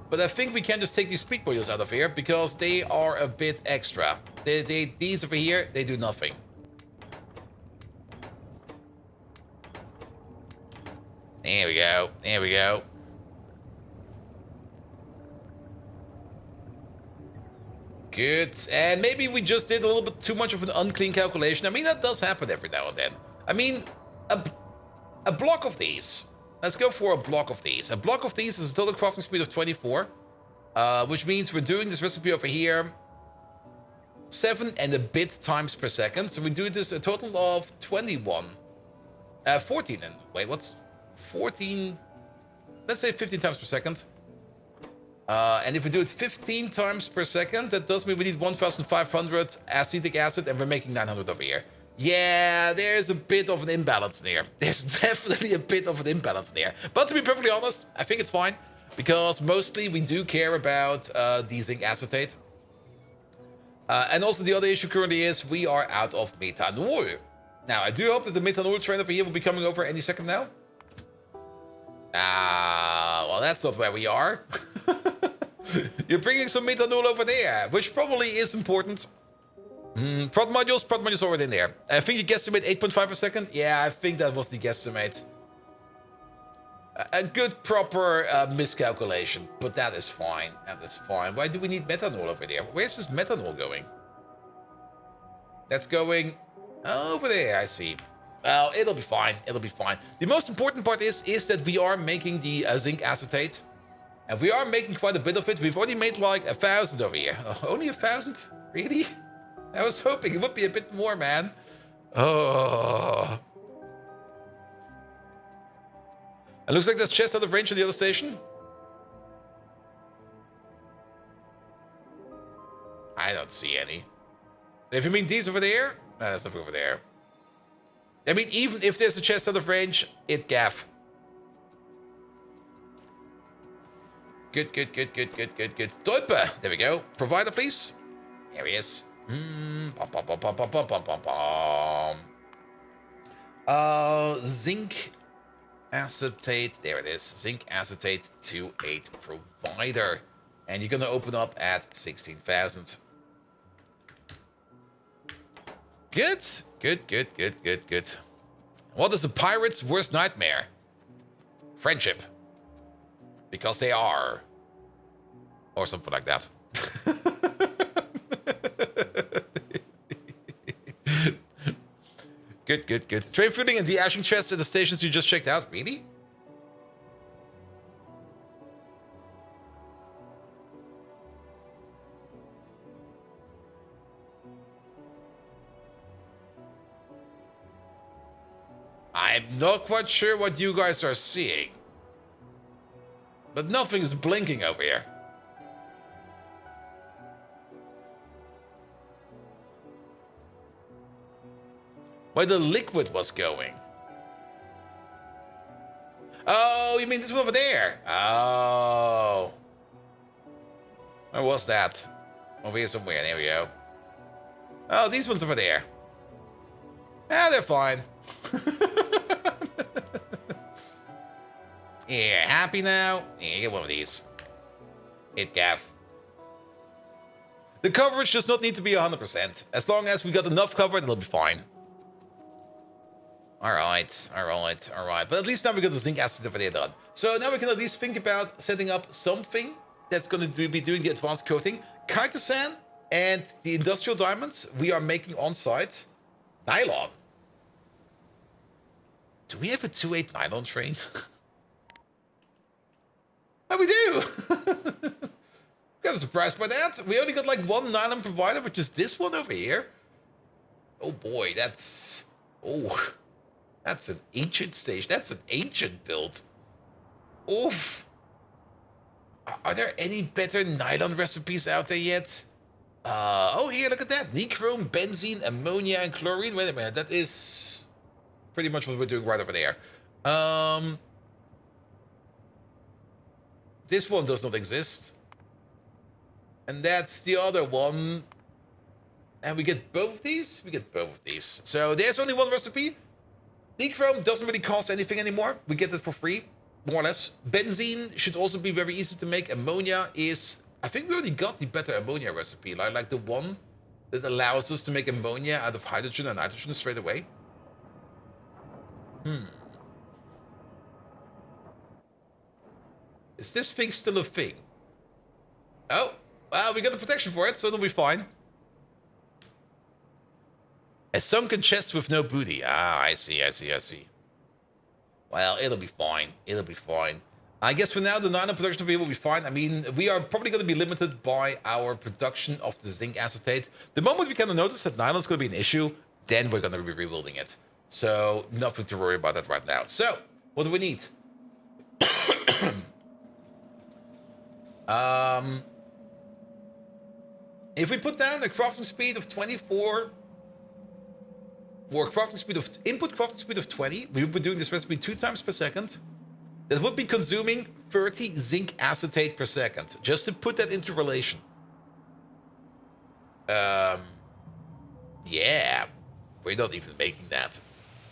But I think we can just take these speed modules out of here because they are a bit extra. These over here, they do nothing. There we go. There we go. Good. And maybe we just did a little bit too much of an unclean calculation. I mean, that does happen every now and then. I mean, a block of these. Let's go for a block of these. A block of these is a total crafting speed of 24. Which means we're doing this recipe over here 7 and a bit times per second. So we do this a total of 21. 14 and... Wait, what's... 14, let's say 15 times per second. And if we do it 15 times per second, that does mean we need 1,500 acetic acid, and we're making 900 over here. Yeah, there's a bit of an imbalance there. There's definitely a bit of an imbalance there. But to be perfectly honest, I think it's fine, because mostly we do care about the zinc acetate. And also the other issue currently is we are out of methanol. Now, I do hope that the methanol train over here will be coming over any second now. Well, that's not where we are. You're bringing some methanol over there, which probably is important. Prod modules already in there. I think you guesstimate 8.5 per second. Yeah, I think that was the guesstimate. A good, proper miscalculation, but that is fine. That is fine. Why do we need methanol over there? Where's this methanol going? That's going over there, I see. Well, it'll be fine. It'll be fine. The most important part is that we are making the zinc acetate. And we are making quite a bit of it. We've already made like 1,000 over here. Only 1,000? Really? I was hoping it would be a bit more, man. Oh. It looks like there's chests out of range on the other station. I don't see any. If you mean these over there, no, there's nothing over there. I mean, even if there's a chest out of range, it gaff. Good. Dolpe. There we go. Provider, please. There he is. Zinc acetate. There it is. Zinc acetate 2.8 provider. And you're going to open up at 16,000. Good. What is a pirate's worst nightmare? Friendship. Because they are. Or something like that. Good. Train fueling and de-ashing chests at the stations you just checked out. Really? I'm not quite sure what you guys are seeing. But nothing's blinking over here. Where the liquid was going. Oh, you mean this one over there? Oh. Where was that? Over here somewhere. There we go. Oh, these ones over there. Ah, they're fine. Yeah, happy now? Yeah, get one of these. Hit gaff. The coverage does not need to be 100%. As long as we got enough cover, it'll be fine. Alright. But at least now we got the zinc acid over there done. So now we can at least think about setting up something that's going to be doing the advanced coating. Chitosan and the industrial diamonds we are making on site. Nylon. Do we have a 2.8 nylon train? Oh, we do! Kind of surprised by that. We only got like one nylon provider, which is this one over here. Oh boy, that's... Oh, that's an ancient station. That's an ancient build. Oof. Are there any better nylon recipes out there yet? Oh, here, look at that. Nichrome, benzene, ammonia, and chlorine. Wait a minute, that is pretty much what we're doing right over there. This one does not exist. And that's the other one. And we get both of these? We get both of these. So there's only one recipe. Nichrome doesn't really cost anything anymore. We get it for free, more or less. Benzene should also be very easy to make. Ammonia is... I think we already got the better ammonia recipe. Like the one that allows us to make ammonia out of hydrogen and nitrogen straight away. Is this thing still a thing? Oh, well, we got the protection for it, so it'll be fine. A sunken chest with no booty. Ah, I see. Well, it'll be fine. I guess for now, the nylon production of here will be fine. I mean, we are probably going to be limited by our production of the zinc acetate. The moment we kind of notice that nylon is going to be an issue, then we're going to be rebuilding it. So, nothing to worry about that right now. So, What do we need? If we put down a crafting speed of 24, or crafting speed of input crafting speed of 20, we would be doing this recipe 2 times per second. That would be consuming 30 zinc acetate per second. Just to put that into relation. Yeah, we're not even making that.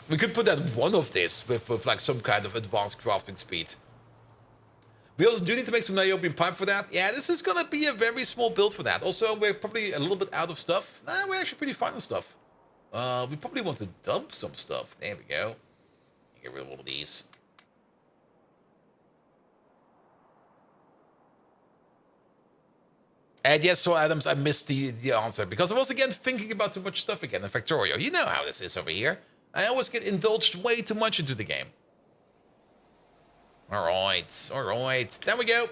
We could put that one of this with like some kind of advanced crafting speed. We also do need to make some niobium pipe for that. Yeah, this is gonna be a very small build for that. Also, we're probably a little bit out of stuff. Nah, we're actually pretty fine on stuff. We probably want to dump some stuff. There we go. Get rid of all of these. And yes, so Adams, I missed the answer because I was again thinking about too much stuff again in Factorio. You know how this is over here. I always get indulged way too much into the game. Alright, alright. There we go.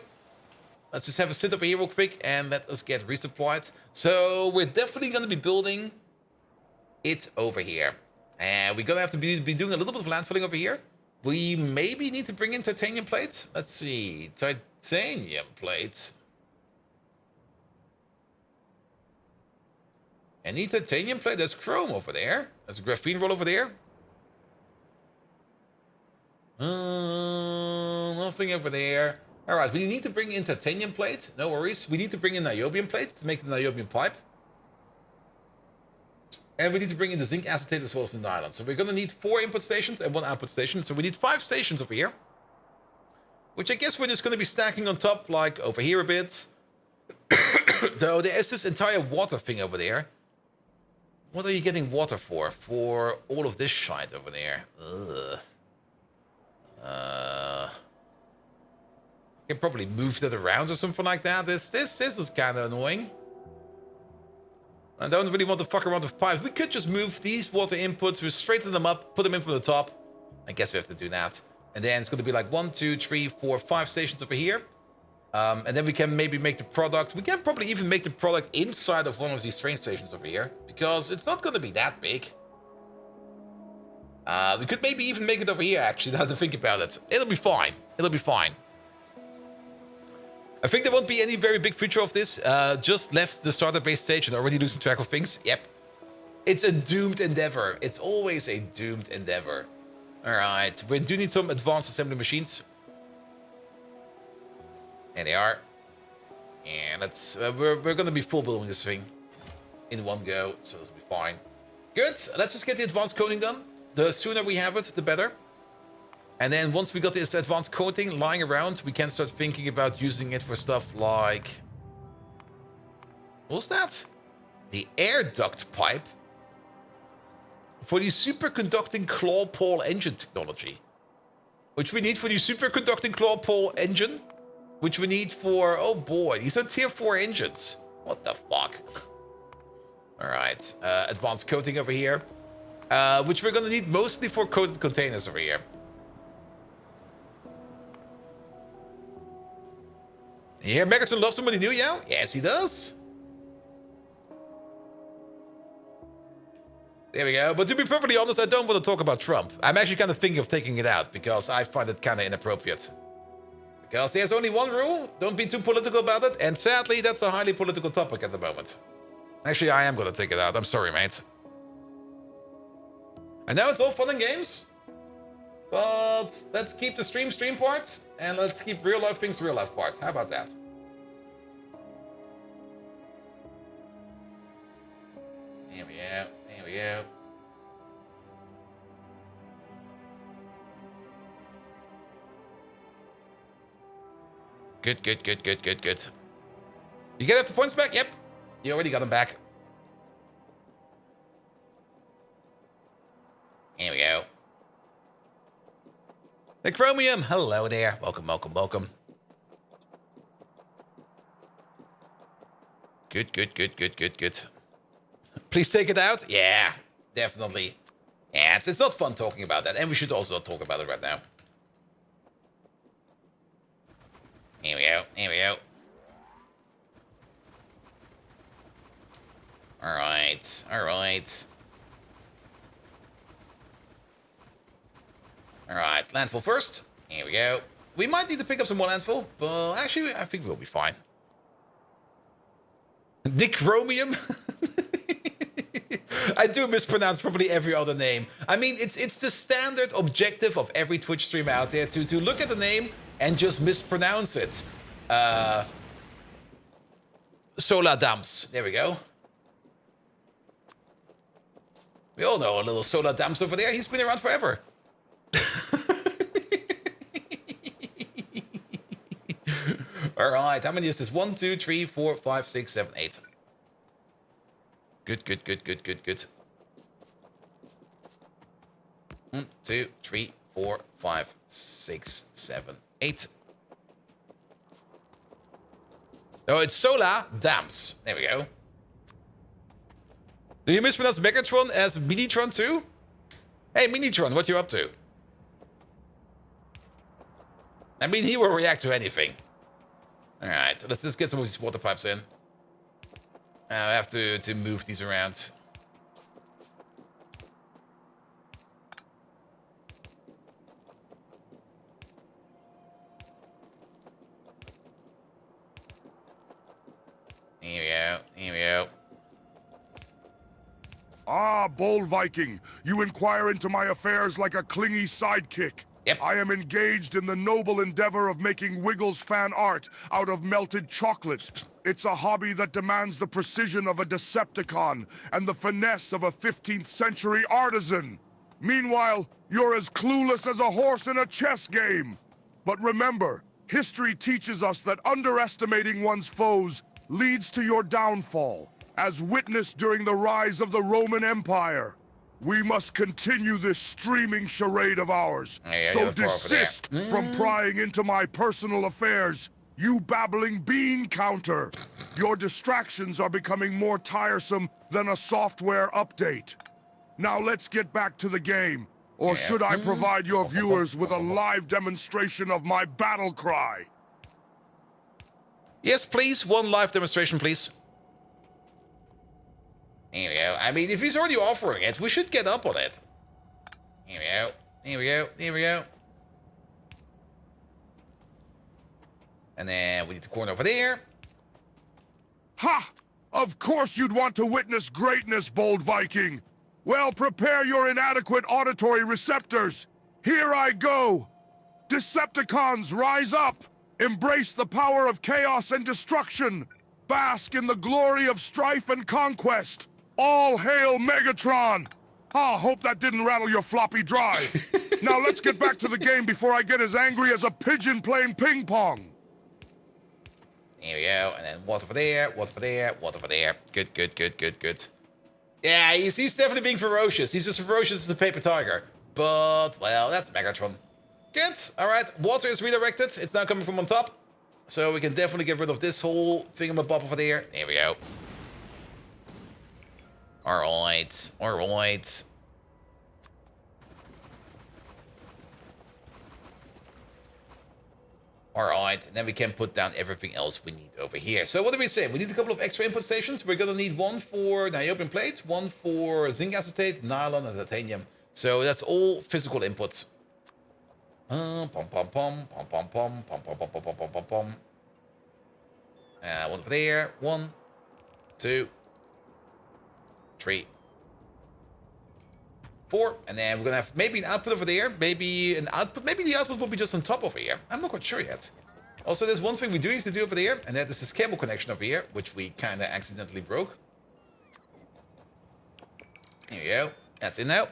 Let's just have a sit over here real quick and let us get resupplied. So we're definitely going to be building it over here. And we're going to have to be doing a little bit of landfilling over here. We maybe need to bring in titanium plates. Let's see. Titanium plates. Any titanium plate? There's chrome over there. There's a graphene roll over there. Nothing over there. Alright, we need to bring in titanium plate. No worries. We need to bring in niobium plate to make the niobium pipe. And we need to bring in the zinc acetate as well as the nylon. So we're going to need 4 input stations and 1 output station. So we need 5 stations over here. Which I guess we're just going to be stacking on top, like over here a bit. Though there is this entire water thing over there. What are you getting water for? For all of this shite over there. Ugh. Can probably move that around or something like that. This is kind of annoying. I don't really want to fuck around with pipes. We could just move these water inputs, we straighten them up, put them in from the top. I guess we have to do that. And then it's going to be like 1, 2, 3, 4, 5 stations over here. And then we can maybe make the product. We can probably even make the product inside of one of these train stations over here. Because it's not going to be that big. We could maybe even make it over here, actually, now to think about it. It'll be fine. It'll be fine. I think there won't be any very big feature of this. Just left the starter base stage and already losing track of things. Yep. It's a doomed endeavor. It's always a doomed endeavor. Alright. We do need some advanced assembly machines. There they are. And let's... we're going to be full building this thing in one go. So this will be fine. Good. Let's just get the advanced coating done. The sooner we have it, the better. And then once we got this advanced coating lying around, we can start thinking about using it for stuff like... What's that? The air duct pipe. For the superconducting claw pole engine technology. Which we need for the superconducting claw pole engine. Which we need for... Oh boy, these are tier 4 engines. What the fuck? Alright, advanced coating over here. Which we're gonna need mostly for coated containers over here. You hear Megaton loves somebody new, yeah? Yes, he does. There we go. But to be perfectly honest, I don't want to talk about Trump. I'm actually kind of thinking of taking it out because I find it kind of inappropriate. Because there's only one rule. Don't be too political about it. And sadly, that's a highly political topic at the moment. Actually, I am going to take it out. I'm sorry, mate. I know it's all fun and games. But let's keep the stream part. And let's keep real life things real life part. How about that? There we go. There we go. Good, good, good, good, good, good. You get the points back? Yep. You already got them back. Here we go. The Chromium. Hello there. Welcome, welcome, welcome. Good, good, good, good, good, good. Please take it out. Yeah, definitely. Yeah, it's not fun talking about that. And we should also not talk about it right now. Here we go. Here we go. All right. All right. All right. landfill first. Here we go. We might need to pick up some more landfill, but actually, I think we'll be fine. Dicromium? I do mispronounce probably every other name. I mean, it's the standard objective of every Twitch streamer out there to look at the name and just mispronounce it. Solar Dumps. There we go. We all know a little Solar Dumps over there. He's been around forever. All right, how many is this? 1, 2, 3, 4, 5, 6, 7, 8. Good, good, good, good, good, good. 1, 2, 3, 4, 5, 6, 7, 8. Oh, it's Solar Dams. There we go. Do you mispronounce Megatron as Minitron too? Hey, Minitron, what you up to? I mean, he will react to anything. All right, so let's get some of these water pipes in. I have to move these around. Here we go. Here we go. Ah, bold Viking, you inquire into my affairs like a clingy sidekick. Yep. I am engaged in the noble endeavor of making Wiggles fan art out of melted chocolate. It's a hobby that demands the precision of a Decepticon and the finesse of a 15th century artisan. Meanwhile, you're as clueless as a horse in a chess game. But remember, history teaches us that underestimating one's foes leads to your downfall, as witnessed during the rise of the Roman Empire. We must continue this streaming charade of ours, so desist from prying into my personal affairs, you babbling bean counter. Your distractions are becoming more tiresome than a software update. Now let's get back to the game, or should I provide your viewers with a live demonstration of my battle cry? Yes, please. One live demonstration, please. Here we go. I mean, if he's already offering it, we should get up on it. Here we go. Here we go. Here we go. And then we need the corn over there. Ha! Of course you'd want to witness greatness, bold Viking. Well, prepare your inadequate auditory receptors. Here I go. Decepticons, rise up. Embrace the power of chaos and destruction. Bask in the glory of strife and conquest. All hail Megatron! Ah, hope that didn't rattle your floppy drive. Now let's get back to the game before I get as angry as a pigeon playing ping pong. Here we go, and then water over there, water over there, water over there. Good, good, good, good, good. Yeah, he's definitely being ferocious. He's as ferocious as a paper tiger. But, well, that's Megatron. Good, alright, water is redirected. It's now coming from on top. So we can definitely get rid of this whole thingamabob over there. There we go. Alright, alright. Alright, and then we can put down everything else we need over here. So what do we say? We need a couple of extra input stations. We're gonna need one for niobium plate, one for zinc acetate, nylon, and titanium. So that's all physical inputs. Pom pom pom pom pom pom pom pom pom pom pom pom pom. One over there. 1, 2, 3, 4, and then we're gonna have maybe an output over there, maybe an output, maybe the output will be just on top over here. I'm not quite sure yet. Also, there's one thing we do need to do over there, and that is this cable connection over here, which we kind of accidentally broke. Here we go. That's in now.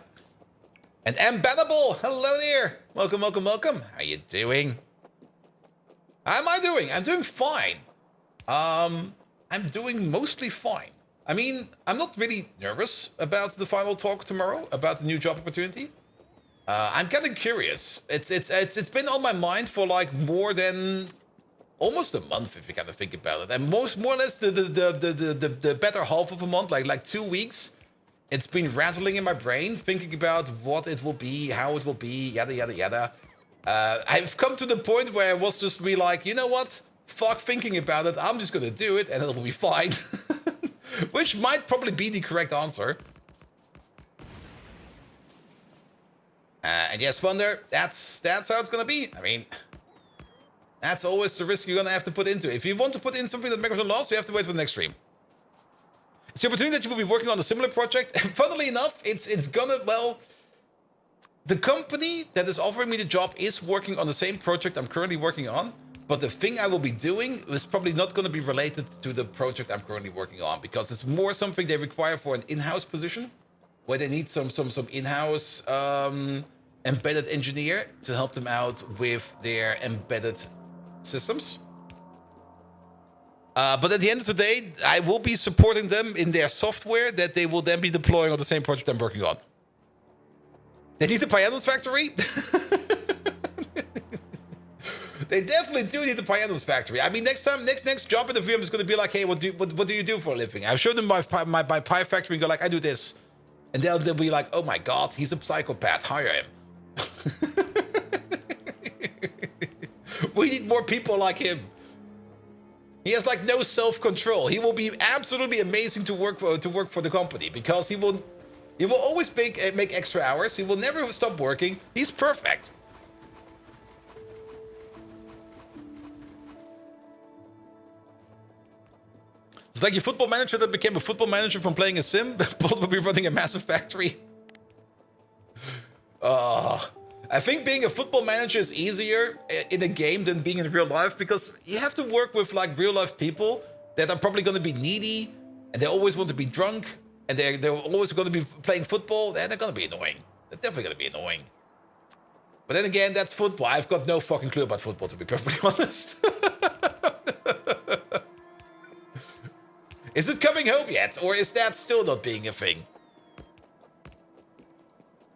And Bannable, hello there. Welcome, welcome, welcome. How you doing? How am I doing? I'm doing fine. I'm doing mostly fine. I mean, I'm not really nervous about the final talk tomorrow, about the new job opportunity. I'm kind of curious. It's been on my mind for like more than almost a month, if you kind of think about it, and more or less the better half of a month, like 2 weeks. It's been rattling in my brain, thinking about what it will be, how it will be, yada yada yada. I've come to the point where I was just be like, you know what? Fuck thinking about it. I'm just gonna do it, and it'll be fine. Which might probably be the correct answer. And yes, Thunder, that's how it's gonna be. I mean, that's always the risk you're gonna have to put into it. If you want to put in something that Microsoft lost, you have to wait for the next stream. It's the opportunity that you will be working on a similar project. And funnily enough, it's gonna, well, the company that is offering me the job is working on the same project I'm currently working on, but the thing I will be doing is probably not going to be related to the project I'm currently working on, because it's more something they require for an in-house position, where they need some in-house embedded engineer to help them out with their embedded systems. But at the end of the day, I will be supporting them in their software that they will then be deploying on the same project I'm working on. They need the Pyanodons factory. They definitely do need the Pyanodons factory. I mean, next job interview is going to be like, hey, what do you do for a living? I've showed them my Pi factory and go like, I do this. And they'll be like, oh my God, he's a psychopath. Hire him. We need more people like him. He has like no self-control. He will be absolutely amazing to work for the company, because he will always make extra hours. He will never stop working. He's perfect. It's like your football manager that became a football manager from playing a sim. Both will be running a massive factory. I think being a football manager is easier in a game than being in real life, because you have to work with like real life people that are probably going to be needy, and they always want to be drunk, and they're always going to be playing football. They're going to be annoying. They're definitely going to be annoying. But then again, that's football. I've got no fucking clue about football, to be perfectly honest. Is it coming home yet, or is that still not being a thing?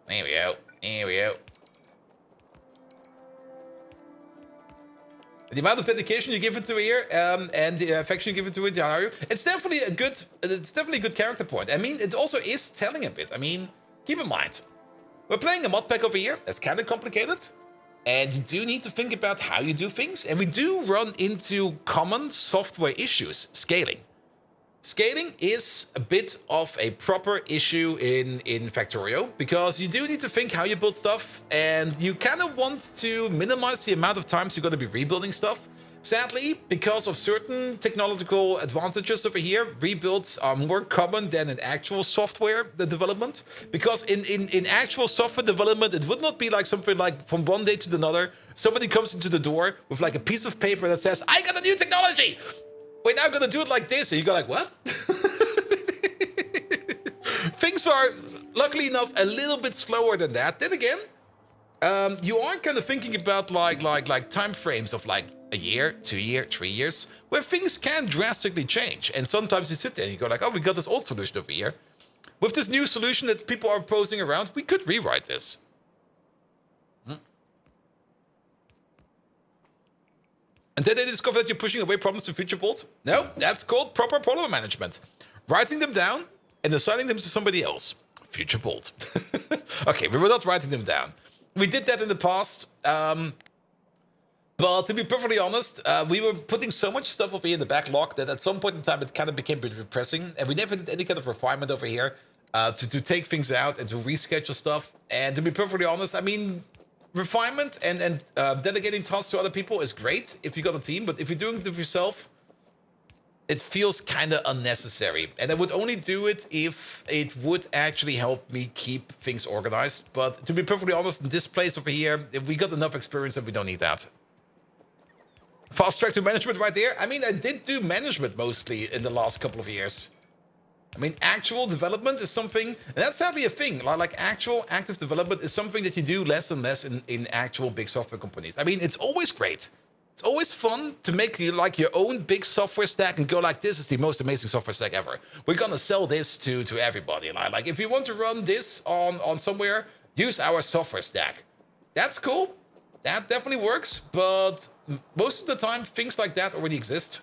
There we go. Here we go. The amount of dedication you give it to here, and the affection you give it to it, it's definitely a good character point. I mean, it also is telling a bit. I mean, keep in mind, we're playing a mod pack over here. That's kind of complicated, and you do need to think about how you do things. And we do run into common software issues. Scaling. Scaling is a bit of a proper issue in Factorio, because you do need to think how you build stuff, and you kind of want to minimize the amount of times you're going to be rebuilding stuff. Sadly, because of certain technological advantages over here, rebuilds are more common than in actual software development. Because in actual software development, it would not be like something like from one day to another, somebody comes into the door with like a piece of paper that says, I got a new technology! We're now gonna do it like this, and you go like, what? Things are, luckily enough, a little bit slower than that. Then again, you are kind of thinking about like time frames of like a year, 2 years, 3 years, where things can drastically change. And sometimes you sit there and you go like, oh, we got this old solution over here. With this new solution that people are posing around, we could rewrite this. And then they discover that you're pushing away problems to future bolt. No, that's called proper problem management. Writing them down and assigning them to somebody else. Future bolt. Okay, we were not writing them down. We did that in the past. But to be perfectly honest, we were putting so much stuff over here in the backlog that at some point in time it kind of became pretty depressing. And we never did any kind of refinement over here to take things out and to reschedule stuff. And to be perfectly honest, I mean, refinement and delegating tasks to other people is great if you got a team, but if you're doing it yourself, it feels kind of unnecessary. And I would only do it if it would actually help me keep things organized. But to be perfectly honest, in this place over here, if we got enough experience that we don't need that. Fast track to management right there. I mean, I did do management mostly in the last couple of years. I mean, actual development is something, and that's sadly a thing, like actual active development is something that you do less and less in actual big software companies. I mean, it's always great. It's always fun to make like your own big software stack and go like, this is the most amazing software stack ever. We're gonna sell this to everybody. Like, if you want to run this on somewhere, use our software stack. That's cool. That definitely works, but most of the time, things like that already exist.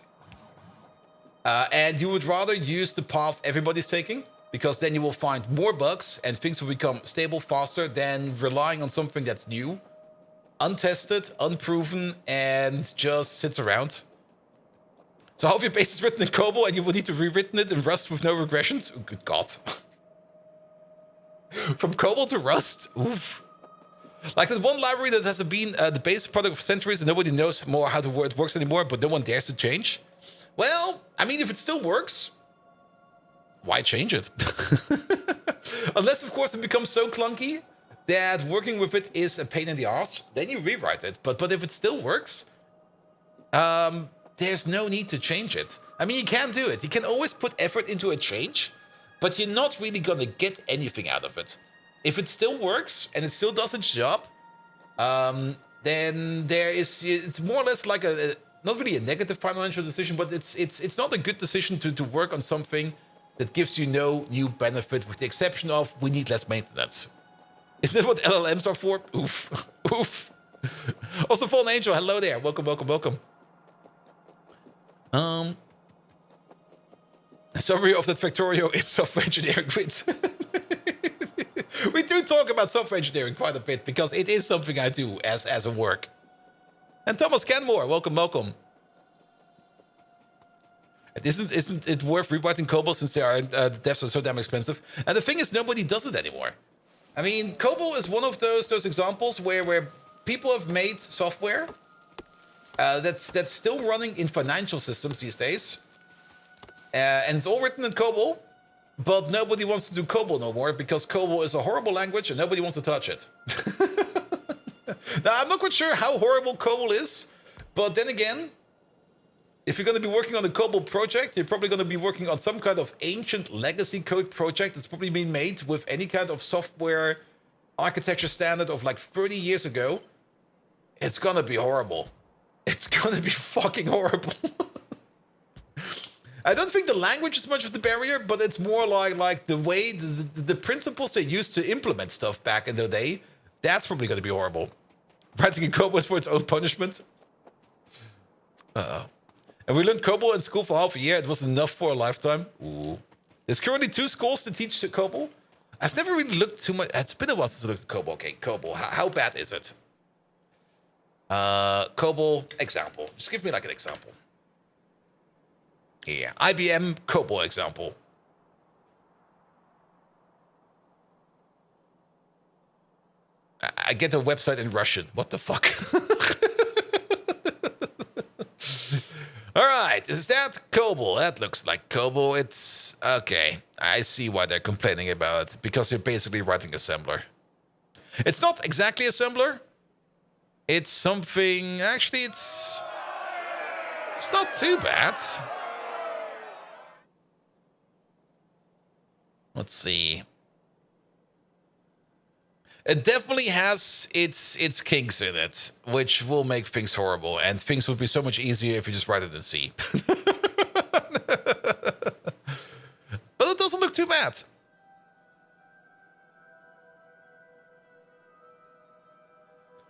And you would rather use the path everybody's taking, because then you will find more bugs and things will become stable faster than relying on something that's new, untested, unproven, and just sits around. So half your base is written in COBOL and you will need to rewritten it in Rust with no regressions? Oh, good God. From COBOL to Rust? Oof. Like that one library that has been the base product for centuries and nobody knows more how it works anymore, but no one dares to change. Well, I mean, if it still works, why change it? Unless, of course, it becomes so clunky that working with it is a pain in the ass, then you rewrite it. But if it still works, there's no need to change it. I mean, you can do it. You can always put effort into a change, but you're not really gonna get anything out of it. If it still works and it still does its job, then it's more or less like not really a negative financial decision, but it's not a good decision to work on something that gives you no new benefit, with the exception of we need less maintenance. Isn't that what LLMs are for? Oof. Oof. Also, Fallen Angel, hello there. Welcome, welcome, welcome. Summary of that Factorio is software engineering bit. We do talk about software engineering quite a bit because it is something I do as a work. And Thomas Kenmore, welcome, welcome. Isn't it worth rewriting COBOL since the devs are so damn expensive? And the thing is, nobody does it anymore. I mean, COBOL is one of those examples where people have made software that's still running in financial systems these days. And it's all written in COBOL, but nobody wants to do COBOL no more because COBOL is a horrible language and nobody wants to touch it. Now, I'm not quite sure how horrible COBOL is, but then again, if you're going to be working on a COBOL project, you're probably going to be working on some kind of ancient legacy code project that's probably been made with any kind of software architecture standard of like 30 years ago. It's going to be horrible. It's going to be fucking horrible. I don't think the language is much of the barrier, but it's more like the way, the principles they used to implement stuff back in the day, that's probably going to be horrible. Writing in COBOL is for its own punishment. Uh-oh. And we learned COBOL in school for half a year. It was enough for a lifetime. Ooh. There's currently 2 schools to teach COBOL. I've never really looked too much. It's been a while since I looked at COBOL. Okay, COBOL. How bad is it? COBOL example. Just give me like an example. Yeah, IBM COBOL example. I get a website in Russian. What the fuck? All right, is that COBOL? That looks like COBOL. It's okay. I see why they're complaining about it, because you're basically writing assembler. It's not exactly assembler. It's something. Actually, it's not too bad. Let's see. It definitely has its kinks in it, which will make things horrible, and things would be so much easier if you just write it in C. But it doesn't look too bad.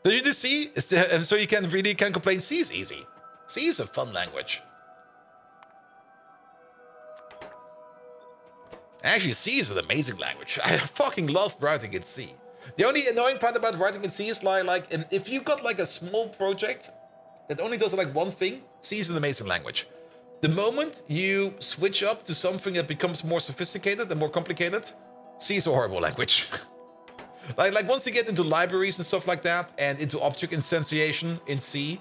So you do C, so you can complain. C is easy. C is a fun language. Actually, C is an amazing language. I fucking love writing in C. The only annoying part about writing in C is like if you've got like a small project that only does like one thing, C is an amazing language. The moment you switch up to something that becomes more sophisticated and more complicated, C is a horrible language. like once you get into libraries and stuff like that, and into object instantiation in C,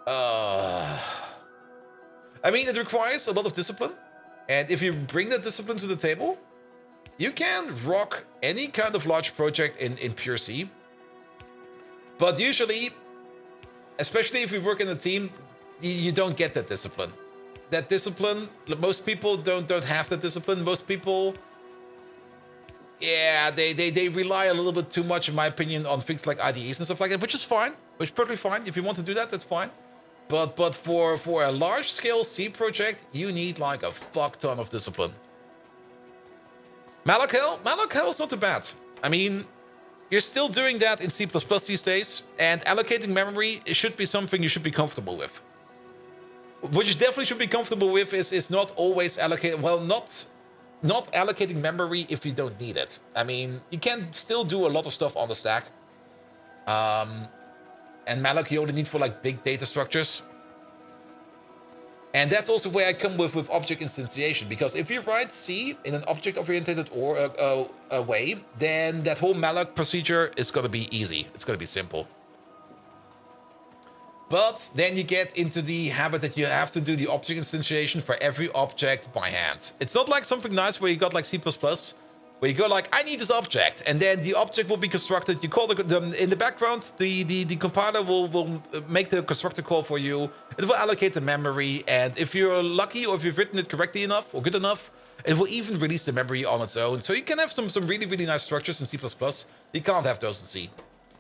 I mean, it requires a lot of discipline. And if you bring that discipline to the table, you can rock any kind of large project in pure C. But usually, especially if you work in a team, you don't get that discipline. That discipline, most people don't have that discipline. Most people, yeah, they rely a little bit too much, in my opinion, on things like IDEs and stuff like that, which is fine, which is perfectly fine. If you want to do that, that's fine. But for a large-scale C project, you need like a fuck ton of discipline. Malachel is not too bad. I mean, you're still doing that in C++ these days, and allocating memory should be something you should be comfortable with. What you definitely should be comfortable with is not always allocating, well, not allocating memory if you don't need it. I mean, you can still do a lot of stuff on the stack. And malloc you only need for like big data structures. And that's also where I come with object instantiation, because if you write C in an object-oriented or way, then that whole malloc procedure is going to be easy. It's going to be simple. But then you get into the habit that you have to do the object instantiation for every object by hand. It's not like something nice where you got like C++, where you go like, I need this object, and then the object will be constructed. You call in the background, the compiler will make the constructor call for you. It will allocate the memory, and if you're lucky or if you've written it correctly enough or good enough, it will even release the memory on its own. So you can have some really, really nice structures in C++. You can't have those in C.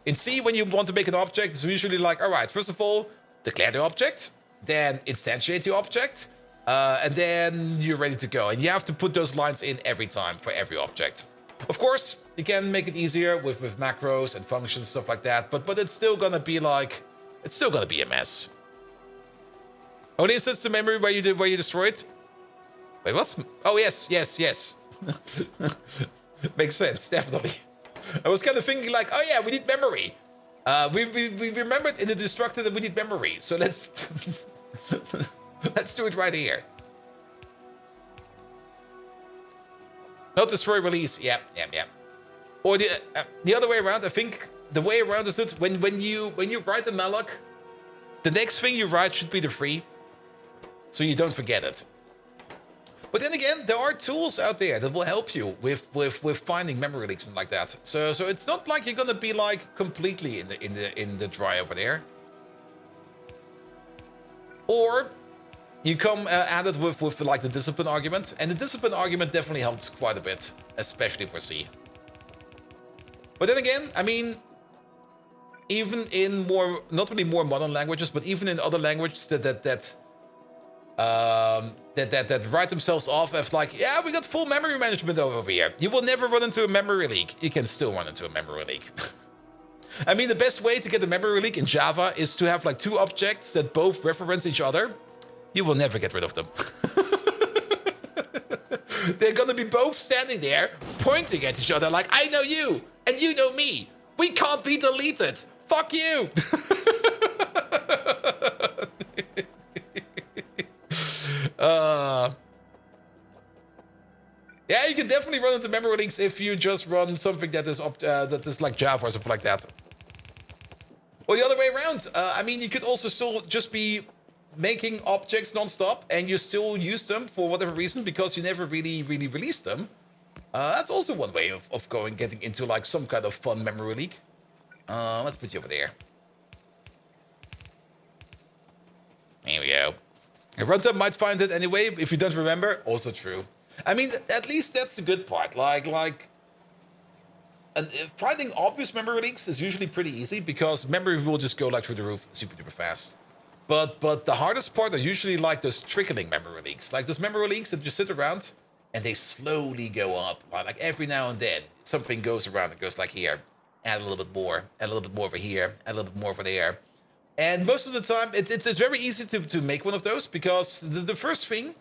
In C, when you want to make an object, it's usually like, all right, first of all, declare the object, then instantiate the object, and then you're ready to go. And you have to put those lines in every time for every object. Of course, you can make it easier with macros and functions, stuff like that, but it's still gonna be like, it's still gonna be a mess. Only instance the memory where you destroyed? Wait, what? Oh, yes. Makes sense, definitely. I was kind of thinking like, oh yeah, we need memory. We remembered in the destructor that we need memory, so let's let's do it right here. Not destroy, release. Yeah. Or the other way around. I think the way around is that when you write a malloc, the next thing you write should be the free, so you don't forget it. But then again, there are tools out there that will help you with finding memory leaks and like that. So it's not like you're gonna be like completely in the dry over there. Or you come at it with like the discipline argument, and the discipline argument definitely helps quite a bit, especially for C. But then again, I mean, even in not really more modern languages, but even in other languages that write themselves off as like, yeah, we got full memory management over here. You will never run into a memory leak. You can still run into a memory leak. I mean, the best way to get a memory leak in Java is to have like two objects that both reference each other. You will never get rid of them. They're gonna be both standing there, pointing at each other like, I know you, and you know me. We can't be deleted. Fuck you. Yeah, you can definitely run into memory leaks if you just run something that is like Java or something like that. Or the other way around. I mean, you could also still just be making objects non-stop and you still use them for whatever reason because you never really released them. That's also one way of getting into like some kind of fun memory leak. Let's put you over there. There we go. A runtime might find it anyway if you don't remember. Also true. I mean, at least that's the good part. Finding obvious memory leaks is usually pretty easy because memory will just go like through the roof super duper fast. But the hardest part are usually like those trickling memory leaks, like those memory leaks that just sit around and they slowly go up. Like every now and then something goes around. It goes like here, add a little bit more, add a little bit more over here, add a little bit more over there. And most of the time, it's very easy to make one of those because the first thing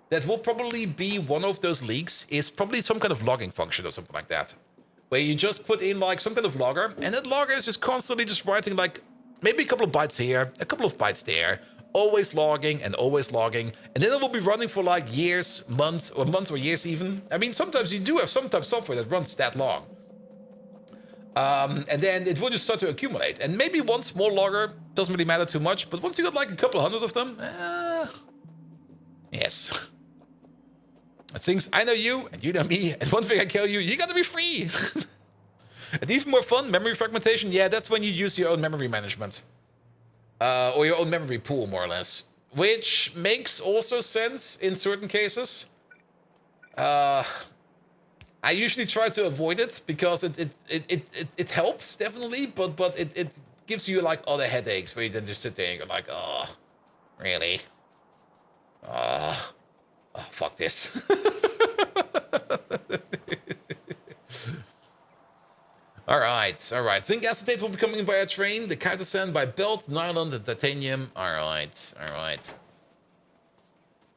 that will probably be one of those leaks is probably some kind of logging function or something like that, where you just put in like some kind of logger, and that logger is just constantly just writing like maybe a couple of bytes here, a couple of bytes there, always logging, and then it will be running for like years, months or years even. I mean, sometimes you do have some type of software that runs that long. And then it will just start to accumulate. And maybe one small logger doesn't really matter too much, but once you got like a couple hundred of them, yes. Things I know you, and you know me, and one thing I tell you, you gotta be free. And even more fun, memory fragmentation, yeah, that's when you use your own memory management. Or your own memory pool, more or less. Which makes also sense in certain cases. I usually try to avoid it because it helps definitely, but it gives you like other headaches where you then just sit there and go like, oh, really? Oh, fuck this. All right. Zinc acetate will be coming via train. The countersand by belt, nylon, and titanium. All right.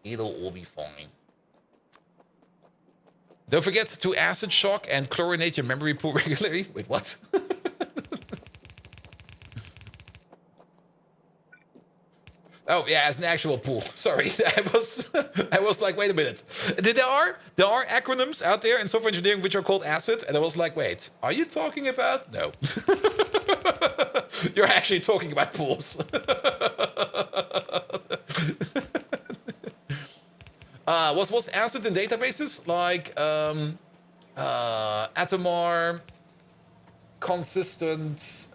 It'll all be fine. Don't forget to acid shock and chlorinate your memory pool regularly. Wait, what? Oh yeah, as an actual pool. Sorry, I was like, wait a minute. There are acronyms out there in software engineering which are called ACID, and I was like, wait, are you talking about? No, you're actually talking about pools. Was ACID in databases like atomar, consistent,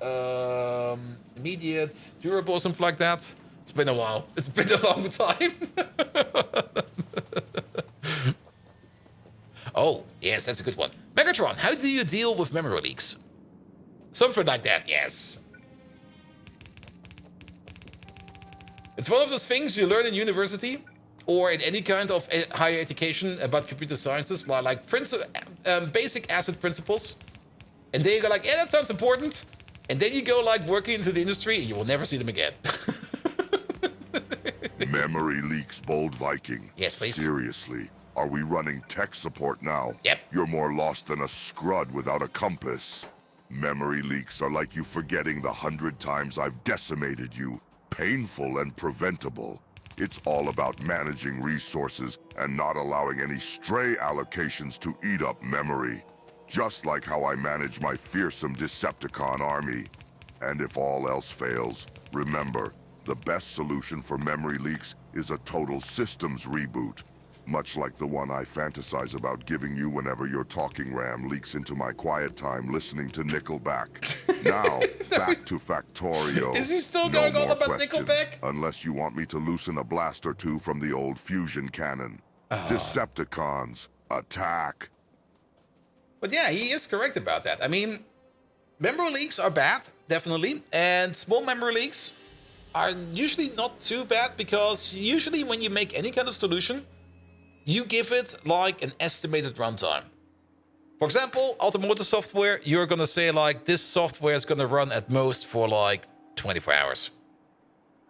immediate, durable, something like that? It's been a while. It's been a long time. Oh, yes, that's a good one. Megatron, how do you deal with memory leaks? Something like that, yes. It's one of those things you learn in university or in any kind of higher education about computer sciences, like basic ACID principles. And then you go like, yeah, that sounds important. And then you go like working into the industry and you will never see them again. Memory leaks, Bold Viking. Yes, please. Seriously, are we running tech support now? Yep. You're more lost than a scrud without a compass. Memory leaks are like you forgetting the 100 times I've decimated you. Painful and preventable. It's all about managing resources and not allowing any stray allocations to eat up memory. Just like how I manage my fearsome Decepticon army. And if all else fails, remember, the best solution for memory leaks is a total systems reboot. Much like the one I fantasize about giving you whenever your talking RAM leaks into my quiet time listening to Nickelback. Now, back to Factorio. Is he still No going on more about questions, Nickelback? unless you want me to loosen a blast or two from the old fusion cannon. Decepticons, attack. But yeah, he is correct about that. I mean, memory leaks are bad, definitely. And small memory leaks are usually not too bad because usually when you make any kind of solution, you give it like an estimated runtime. For example, automotive software, you're gonna say like this software is gonna run at most for like 24 hours.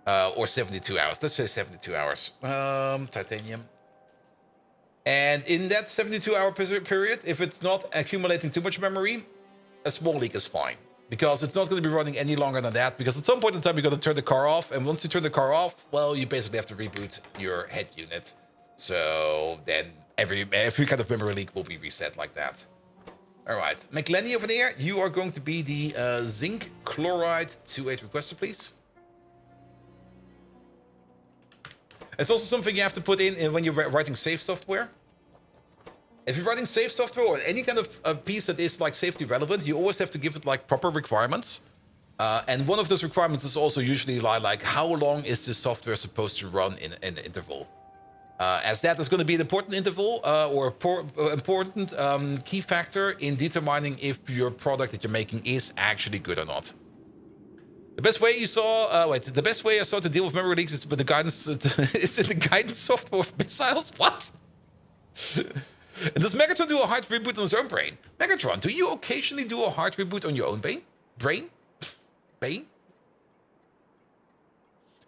Or 72 hours. Let's say 72 hours. Titanium. And in that 72-hour period, if it's not accumulating too much memory, a small leak is fine. Because it's not going to be running any longer than that. Because at some point in time, you're going to turn the car off. And once you turn the car off, well, you basically have to reboot your head unit. So then every kind of memory leak will be reset like that. All right. McLenny over there, you are going to be the zinc chloride 2.8 requester, please. It's also something you have to put in when you're writing safe software. If you're writing safe software or any kind of piece that is like safety relevant, you always have to give it like proper requirements. And one of those requirements is also usually like how long is this software supposed to run in an interval? As that is going to be an important interval or important key factor in determining if your product that you're making is actually good or not. The best way the best way I saw to deal with memory leaks is with the guidance. Is in the guidance software of missiles. What? And does Megatron do a hard reboot on his own brain? Megatron, do you occasionally do a hard reboot on your own brain?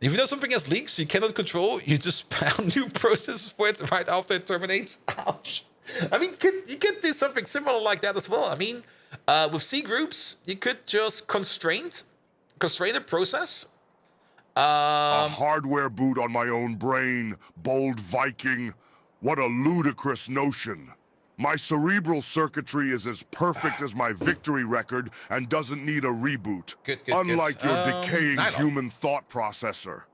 If you know something has leaks you cannot control, you just spawn new processes for it right after it terminates. Ouch. I mean, you could do something similar like that as well. I mean, with C groups, you could just constrain a process. A hardware boot on my own brain, Bold Viking. What a ludicrous notion. My cerebral circuitry is as perfect as my victory record and doesn't need a reboot. Unlike your decaying human thought processor.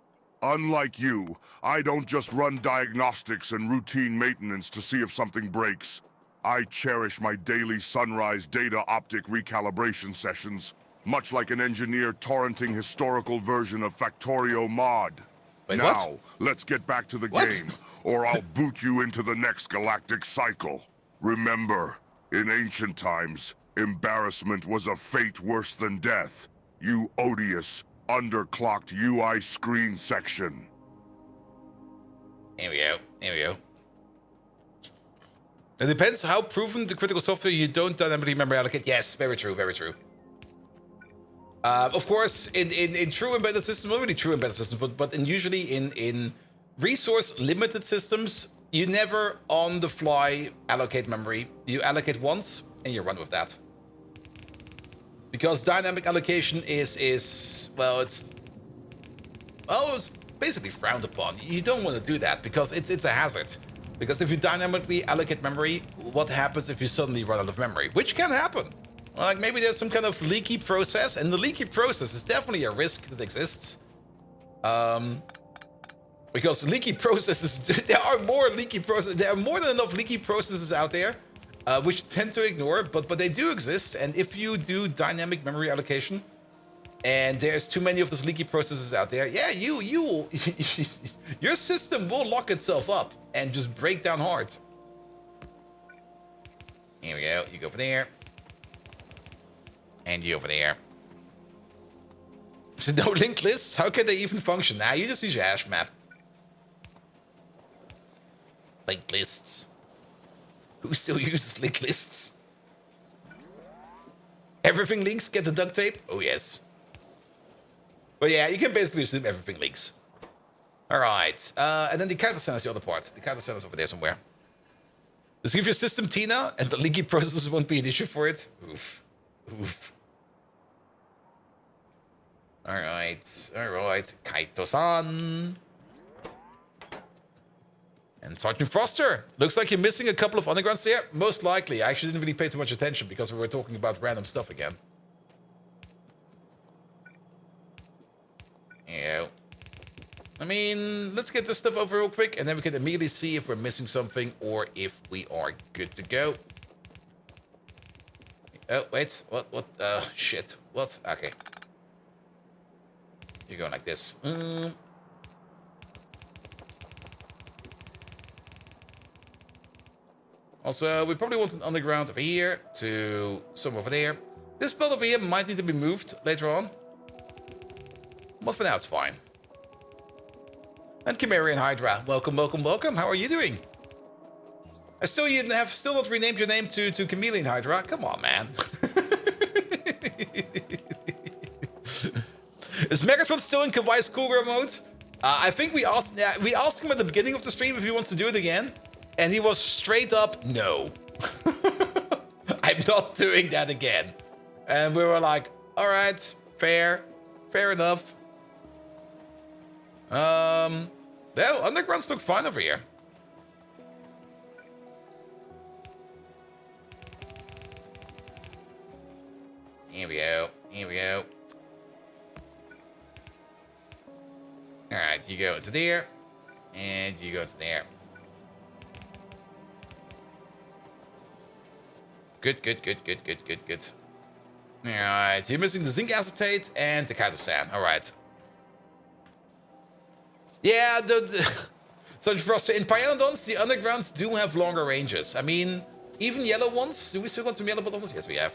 Unlike you, I don't just run diagnostics and routine maintenance to see if something breaks. I cherish my daily sunrise data optic recalibration sessions, much like an engineer torrenting historical version of Factorio mod. Wait, now, what? let's get back to the game, or I'll boot you into the next galactic cycle. Remember, in ancient times, embarrassment was a fate worse than death. You odious, underclocked UI screen section. Here we go. It depends how proven the critical software you don't dynamically memory allocate. Yes, very true. Of course, in true embedded systems, not really true embedded systems, but usually in resource-limited systems, you never on the fly allocate memory. You allocate once and you run with that. Because dynamic allocation is basically frowned upon. You don't want to do that because it's a hazard. Because if you dynamically allocate memory, what happens if you suddenly run out of memory? Which can happen. Like maybe there's some kind of leaky process, and the leaky process is definitely a risk that exists. Because leaky processes, there are more than enough leaky processes out there, which tend to ignore, but they do exist. And if you do dynamic memory allocation, and there's too many of those leaky processes out there, yeah, your system will lock itself up and just break down hard. Here we go. You go over there. And you over there. So no linked lists? How can they even function? Nah, you just use your hash map. Linked lists. Who still uses linked lists? Everything links, get the duct tape? Oh, yes. But yeah, you can basically assume everything links. Alright. And then the counter center is the other part. The counter center is over there somewhere. Just give your system Tina, and the leaky processes won't be an issue for it. Oof. Oof. Alright. Alright. Kaito-san. And Sergeant Froster. Looks like you're missing a couple of undergrounds there. Most likely. I actually didn't really pay too much attention because we were talking about random stuff again. Yeah. I mean, let's get this stuff over real quick, and then we can immediately see if we're missing something or if we are good to go. Oh, wait. What? Shit. What? Okay. You're going like this. Also, we probably want an underground over here to some over there. This belt over here might need to be moved later on. But for now, it's fine. And Chimerian Hydra, welcome, welcome, welcome. How are you doing? I still not renamed your name to Chameleon Hydra. Come on, man. Is Megatron still in Kawaii Schoolgirl mode? I think we asked him at the beginning of the stream if he wants to do it again, and he was straight up no. I'm not doing that again. And we were like, all right, fair enough. No, undergrounds look fine over here. Here we go. Here we go. Alright, you go into there. And you go into there. Good. Alright, you're missing the zinc acetate and the chitosan. Alright. Yeah, so for us, in Pyanodons, the undergrounds do have longer ranges. I mean, even yellow ones. Do we still got some yellow bottoms? Yes, we have.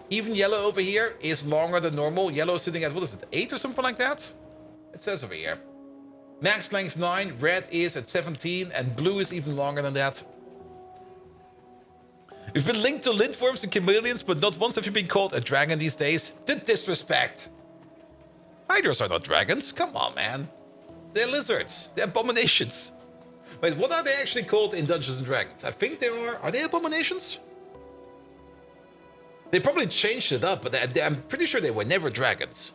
Even yellow over here is longer than normal. Yellow is sitting at, what is it, 8 or something like that? It says over here. Max length 9, red is at 17, and blue is even longer than that. You've been linked to lintworms and chameleons, but not once have you been called a dragon these days. The disrespect. Hydras are not dragons. Come on, man. They're lizards. They're abominations. Wait, what are they actually called in Dungeons and Dragons? I think they are. Are they abominations? They probably changed it up, but I'm pretty sure they were never dragons.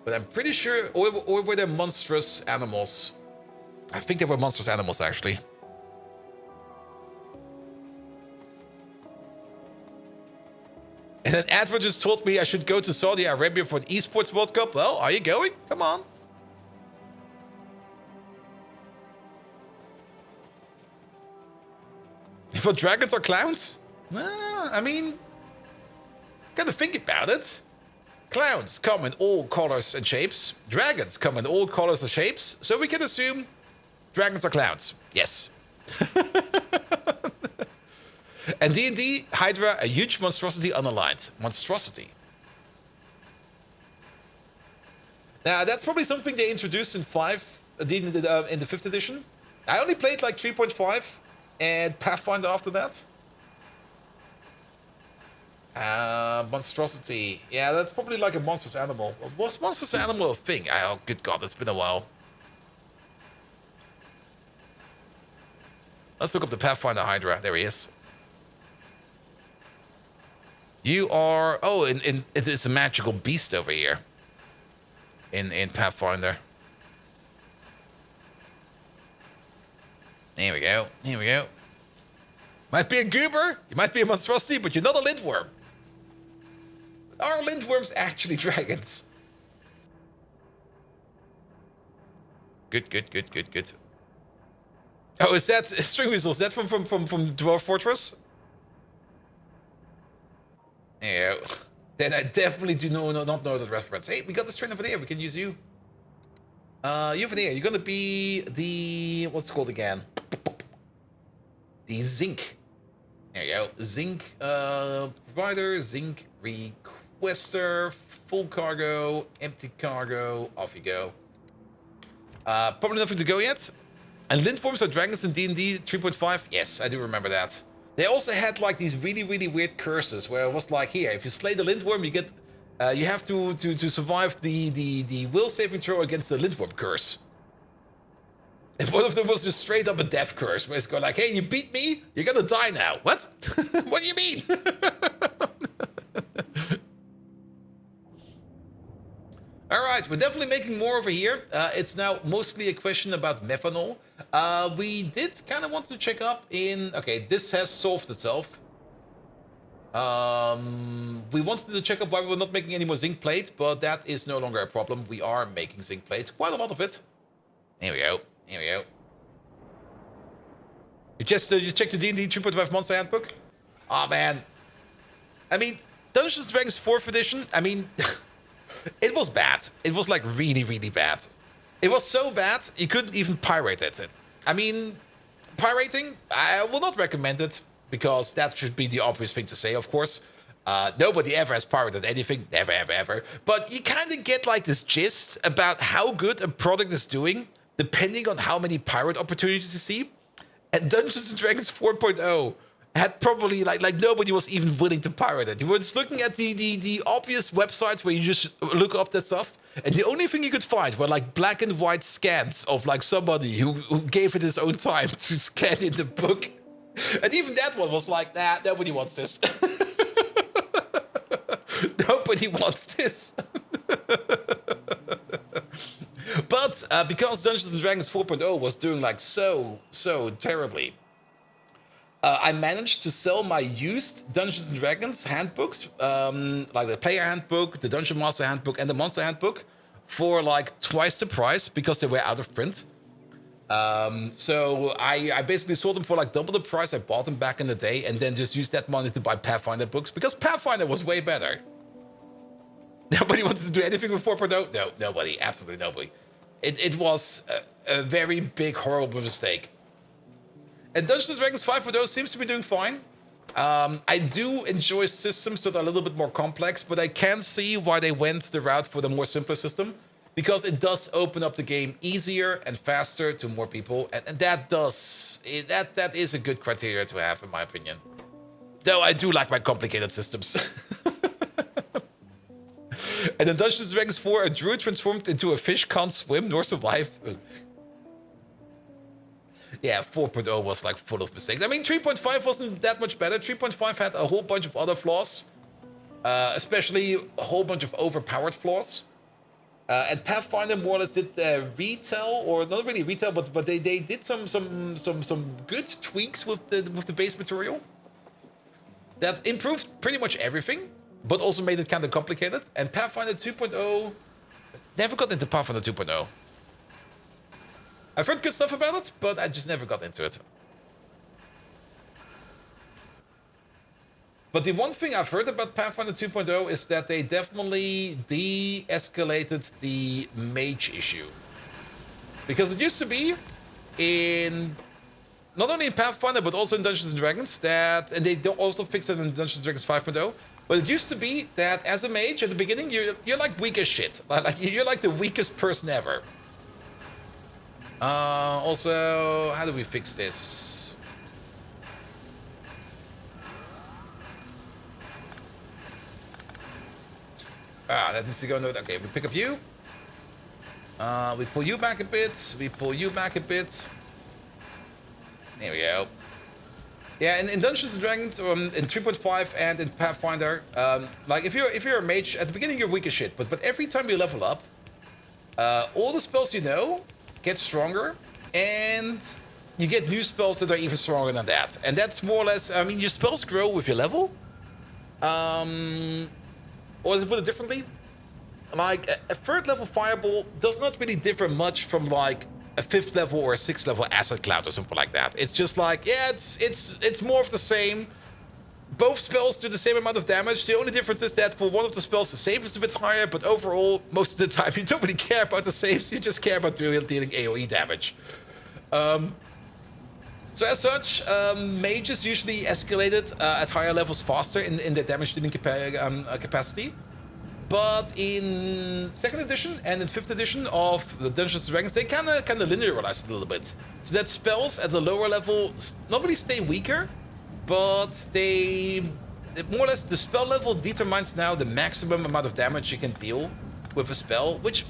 But I'm pretty sure, or were they monstrous animals? I think they were monstrous animals, actually. And then Edward just told me I should go to Saudi Arabia for an esports World Cup. Well, are you going? Come on. If what dragons are clowns? I mean, gotta think about it. Clowns come in all colors and shapes. Dragons come in all colors and shapes. So we can assume dragons are clowns. Yes. And D&D, Hydra, a huge monstrosity unaligned. Monstrosity. Now, that's probably something they introduced in in the 5th edition. I only played like 3.5 and Pathfinder after that. Monstrosity. Yeah, that's probably like a monstrous animal. Was monstrous animal a thing? Oh, good God, it's been a while. Let's look up the Pathfinder Hydra. There he is. You are... Oh, it's a magical beast over here. In Pathfinder. There we go. Here we go. Might be a goober, you might be a monstrosity, but you're not a lintworm. Are lintworms actually dragons? Good, good, good, good, good. Oh, is that string weasel? Is that from Dwarf Fortress? Yeah. Then I definitely do not know that reference. Hey, we got this train over there. We can use you. You over there. You're gonna be the what's it called again? The zinc. There you go. Zinc provider, zinc requester, full cargo, empty cargo. Off you go. Probably nothing to go yet. And lintworms are dragons in D&D 3.5. Yes, I do remember that. They also had like these really, really weird curses where it was like, here, if you slay the lintworm, you get, you have to survive the will saving throw against the lintworm curse. And one of them was just straight up a death curse, where it's going like, hey, you beat me, you're gonna die now. What? What do you mean? All right, we're definitely making more over here. It's now mostly a question about methanol. We did kind of want to check up in... Okay, this has solved itself. We wanted to check up why we were not making any more zinc plate, but that is no longer a problem. We are making zinc plate, quite a lot of it. Here we go, here we go. You checked the D&D 3.5 Monster Handbook? Oh man. I mean, Dungeons & Dragons 4th edition, I mean... It was bad. It was like really, really bad. It was so bad, you couldn't even pirate it. I mean, pirating, I will not recommend it, because that should be the obvious thing to say, of course. Nobody ever has pirated anything, never, ever, ever. But you kind of get like this gist about how good a product is doing, depending on how many pirate opportunities you see. And Dungeons & Dragons 4.0 had probably like nobody was even willing to pirate it. You were just looking at the obvious websites where you just look up that stuff, and the only thing you could find were like black and white scans of like somebody who gave it his own time to scan in the book. And even that one was like, nah, nobody wants this. Nobody wants this. But because Dungeons & Dragons 4.0 was doing like so terribly, I managed to sell my used Dungeons & Dragons handbooks, like the player handbook, the Dungeon Master handbook, and the Monster handbook, for like twice the price because they were out of print. So I basically sold them for like double the price I bought them back in the day, and then just used that money to buy Pathfinder books, because Pathfinder was way better. Nobody wanted to do anything with 4.0? No, nobody. Absolutely nobody. It was a very big, horrible mistake. And Dungeons & Dragons 5.0 seems to be doing fine. I do enjoy systems that are a little bit more complex, but I can see why they went the route for the more simpler system, because it does open up the game easier and faster to more people, and that is a good criteria to have, in my opinion. Though I do like my complicated systems. And in Dungeons & Dragons 4, a druid transformed into a fish can't swim nor survive. Yeah, 4.0 was like full of mistakes. I mean, 3.5 wasn't that much better. 3.5 had a whole bunch of other flaws, especially a whole bunch of overpowered flaws. And Pathfinder more or less did retail, or not really retail, but they did some good tweaks with the base material that improved pretty much everything, but also made it kind of complicated. And Pathfinder 2.0 never got into Pathfinder 2.0. I've heard good stuff about it, but I just never got into it. But the one thing I've heard about Pathfinder 2.0 is that they definitely de-escalated the mage issue. Because it used to be in... not only in Pathfinder, but also in Dungeons & Dragons, that... and they also fixed it in Dungeons & Dragons 5.0. But it used to be that as a mage, at the beginning, you're like weak as shit. Like, you're like the weakest person ever. Also, how do we fix this? That needs to go. No, okay, we pick up you. We pull you back a bit. We pull you back a bit. There we go. Yeah, in Dungeons & Dragons, in 3.5 and in Pathfinder, like if you're a mage, at the beginning you're weak as shit, but every time you level up, all the spells you know get stronger, and you get new spells that are even stronger than that. And that's more or less, I mean, your spells grow with your level. Or let's put it differently. Like, a 3rd level Fireball does not really differ much from, like, a 5th level or a 6th level Acid Cloud or something like that. It's just like, yeah, it's more of the same. Both spells do the same amount of damage. The only difference is that for one of the spells, the save is a bit higher, but overall, most of the time, you don't really care about the saves. You just care about dealing AoE damage. So as such, Mage is usually escalated at higher levels faster in their damage dealing capacity. But in 2nd edition and in 5th edition of the Dungeons & Dragons, they kind of linearized it a little bit. So that spells at the lower level not really stay weaker, but they more or less, the spell level determines now the maximum amount of damage you can deal with a spell, which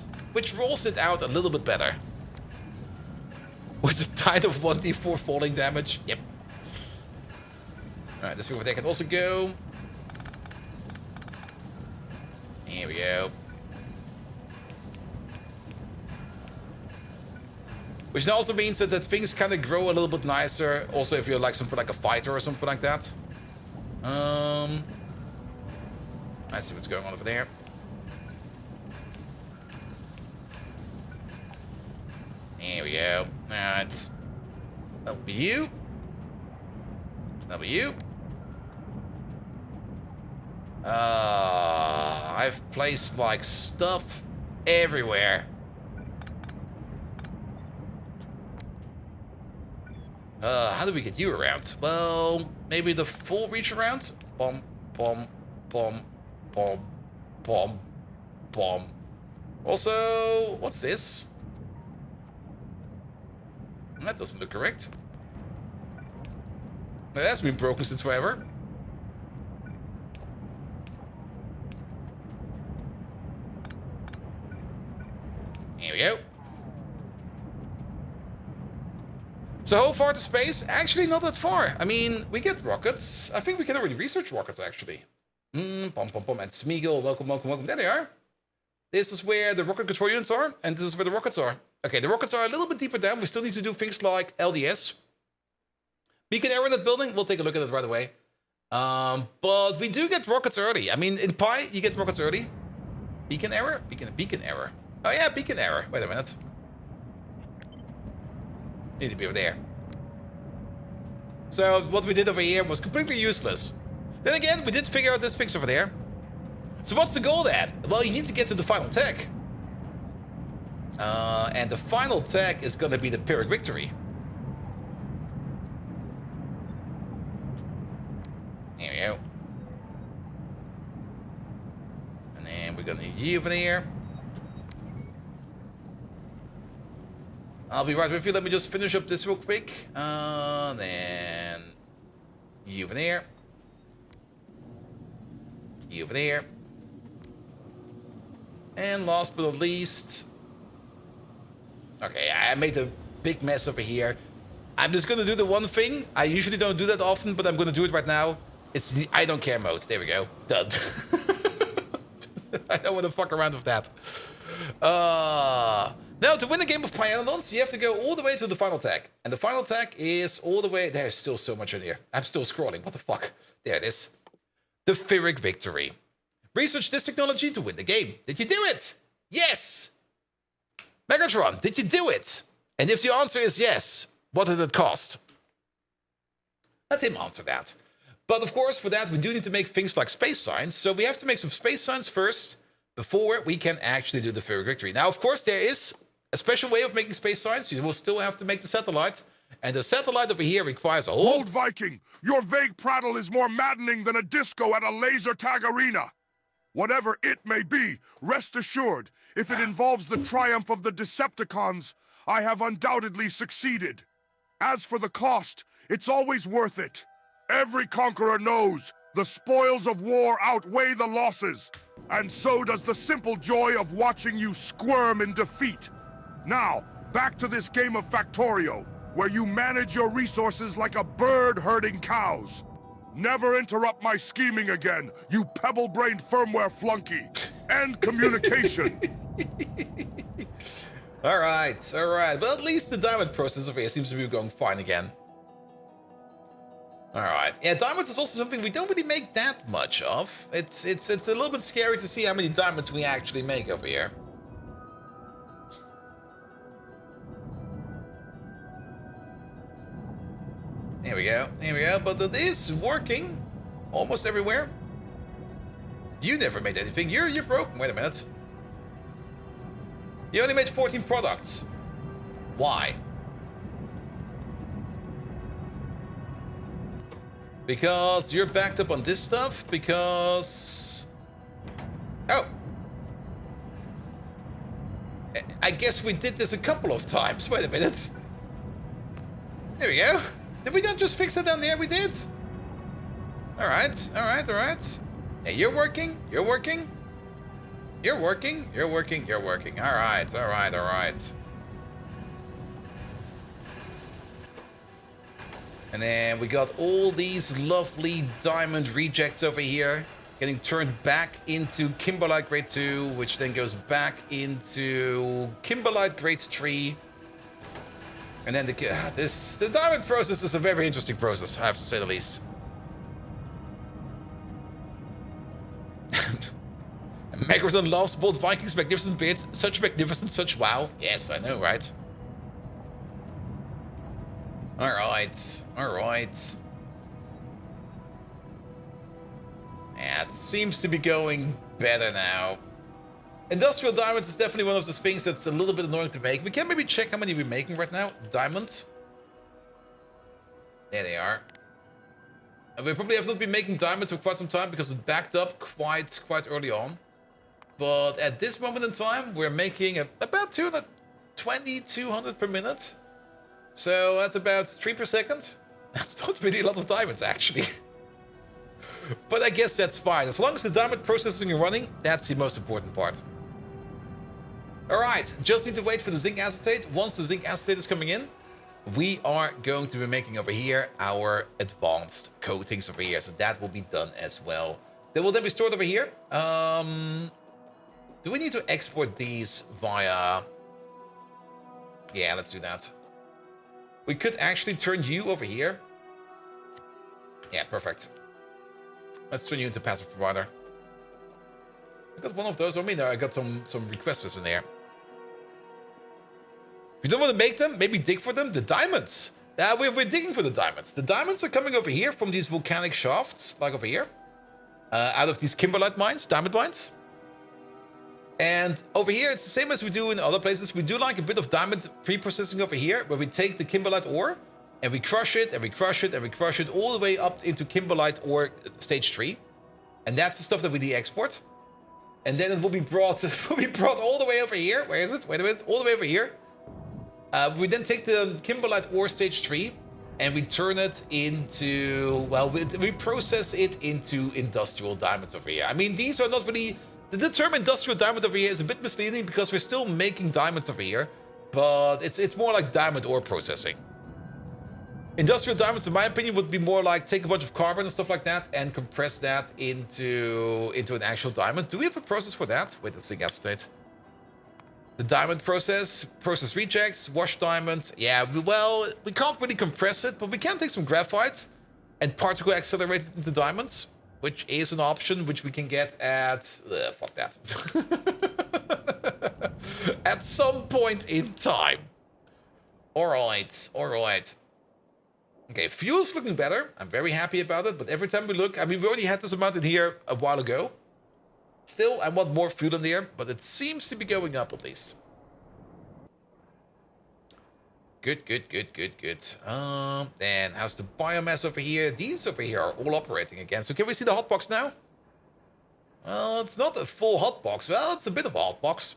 rolls it out a little bit better. Was it tied of 1d4 falling damage? Yep. Alright, this over there can also go. Here we go. Which now also means that things kind of grow a little bit nicer. Also, if you're like something like a fighter or something like that. I see what's going on over there. Here we go. Alright. That'll be you. That'll be you. I've placed like stuff everywhere. How do we get you around? Well, maybe the full reach around? Bom, bom, bom, bom, bom, bom. Also, what's this? That doesn't look correct. That's been broken since forever. Here we go. So how far to space? Actually, not that far. I mean, we get rockets. I think we can already research rockets, actually. Pom, pom, pom. And Smeagol, welcome, welcome, welcome. There they are. This is where the rocket control units are, and this is where the rockets are. Okay, the rockets are a little bit deeper down. We still need to do things like LDS. Beacon error in that building. We'll take a look at it right away. But we do get rockets early. I mean, in Pi, you get rockets early. Beacon error? Beacon error. Oh yeah, beacon error. Wait a minute. Need to be over there. So what we did over here was completely useless. Then again, we did figure out this fix over there. So what's the goal then? Well, you need to get to the final tech. And the final tech is going to be the Pyrrhic Victory. There we go. And then we're going to need you over there. I'll be right with you. Let me just finish up this real quick. Then you over there. You over there. And last but not least... Okay, I made a big mess over here. I'm just going to do the one thing. I usually don't do that often, but I'm going to do it right now. It's the I don't care mode. There we go. Done. I don't want to fuck around with that. Now, to win a game of Pyanodons, you have to go all the way to the final tag. And the final tag is all the way... There's still so much in here. I'm still scrolling. What the fuck? There it is. The Pyrrhic Victory. Research this technology to win the game. Did you do it? Yes! Megatron, did you do it? And if the answer is yes, what did it cost? Let him answer that. But of course, for that, we do need to make things like space signs. So we have to make some space signs first before we can actually do the Pyrrhic Victory. Now, of course, there is a special way of making space signs. You will still have to make the satellite. And the satellite over here requires a whole... Old Viking, your vague prattle is more maddening than a disco at a laser tag arena. Whatever it may be, rest assured, if it involves the triumph of the Decepticons, I have undoubtedly succeeded. As for the cost, it's always worth it. Every conqueror knows the spoils of war outweigh the losses, and so does the simple joy of watching you squirm in defeat. Now, back to this game of Factorio, where you manage your resources like a bird herding cows. Never interrupt my scheming again, you pebble-brained firmware flunky. End communication. Alright, alright. But at least the diamond process over here seems to be going fine again. Alright. Yeah, diamonds is also something we don't really make that much of. It's a little bit scary to see how many diamonds we actually make over here. There we go, there we go. But it is working almost everywhere. You never made anything. You're broken. Wait a minute. You only made 14 products. Why? Because you're backed up on this stuff? Because... Oh. I guess we did this a couple of times. Wait a minute. There we go. Did we not just fix it down there? We did. Alright, alright, alright. Hey, you're working. You're working. You're working. You're working. You're working. Alright, alright, alright. And then we got all these lovely diamond rejects over here getting turned back into Kimberlite Grade 2, which then goes back into Kimberlite Grade 3. And then the diamond process is a very interesting process, I have to say the least. Megaton loves both Vikings, magnificent beards, such magnificent, such wow. Yes, I know, right? Alright, alright. Yeah, it seems to be going better now. Industrial diamonds is definitely one of those things that's a little bit annoying to make. We can maybe check how many we're making right now. Diamonds. There they are. And we probably have not been making diamonds for quite some time because it backed up quite early on. But at this moment in time, we're making about 220, 200 per minute. So that's about 3 per second. That's not really a lot of diamonds, actually. But I guess that's fine. As long as the diamond processing is running, that's the most important part. Alright, just need to wait for the zinc acetate. Once the zinc acetate is coming in, we are going to be making over here our advanced coatings over here. So that will be done as well. They will then be stored over here. Do we need to export these via... Yeah, let's do that. We could actually turn you over here. Yeah, perfect. Let's turn you into passive provider. I got one of those on me now. I got some requesters in there. If you don't want to make them, maybe dig for them. The diamonds. Yeah, we're digging for the diamonds. The diamonds are coming over here from these volcanic shafts, like over here. Out of these kimberlite mines, diamond mines. And over here, it's the same as we do in other places. We do like a bit of diamond pre-processing over here, where we take the kimberlite ore, and we crush it, and we crush it, and we crush it all the way up into kimberlite ore stage 3. And that's the stuff that we de-export. And then it will be brought all the way over here. Where is it? Wait a minute. All the way over here. We then take the kimberlite ore stage 3, and we turn it into, well, we process it into industrial diamonds over here. I mean, these are not really... The term industrial diamond over here is a bit misleading because we're still making diamonds over here, but it's more like diamond ore processing. Industrial diamonds, in my opinion, would be more like take a bunch of carbon and stuff like that and compress that into an actual diamond. Do we have a process for that? Wait, let's see, acetate. The diamond process rejects, wash diamonds. Yeah, well, we can't really compress it, but we can take some graphite and particle accelerate it into diamonds, which is an option which we can get at... fuck that. At some point in time. Alright, alright. Okay, fuel's looking better. I'm very happy about it, but every time we look... I mean, we already had this amount in here a while ago. Still, I want more fuel in there, but it seems to be going up at least. Good, good, good, good, good. Then how's the biomass over here? These over here are all operating again. So can we see the hotbox now? Well, it's not a full hotbox. Well, it's a bit of a hotbox.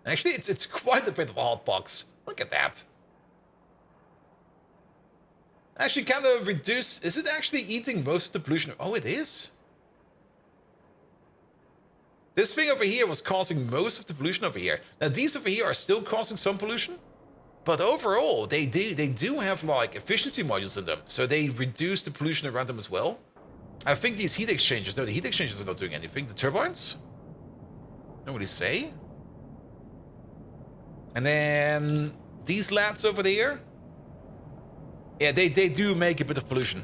Actually, it's quite a bit of a hotbox. Look at that. Actually, kind of reduce. Is it actually eating most of the pollution? Oh, it is. This thing over here was causing most of the pollution over here. Now, these over here are still causing some pollution. But overall, they do have, like, efficiency modules in them. So they reduce the pollution around them as well. I think these heat exchangers... No, the heat exchangers are not doing anything. The turbines? Don't really say. And then these lads over there. Yeah, they do make a bit of pollution.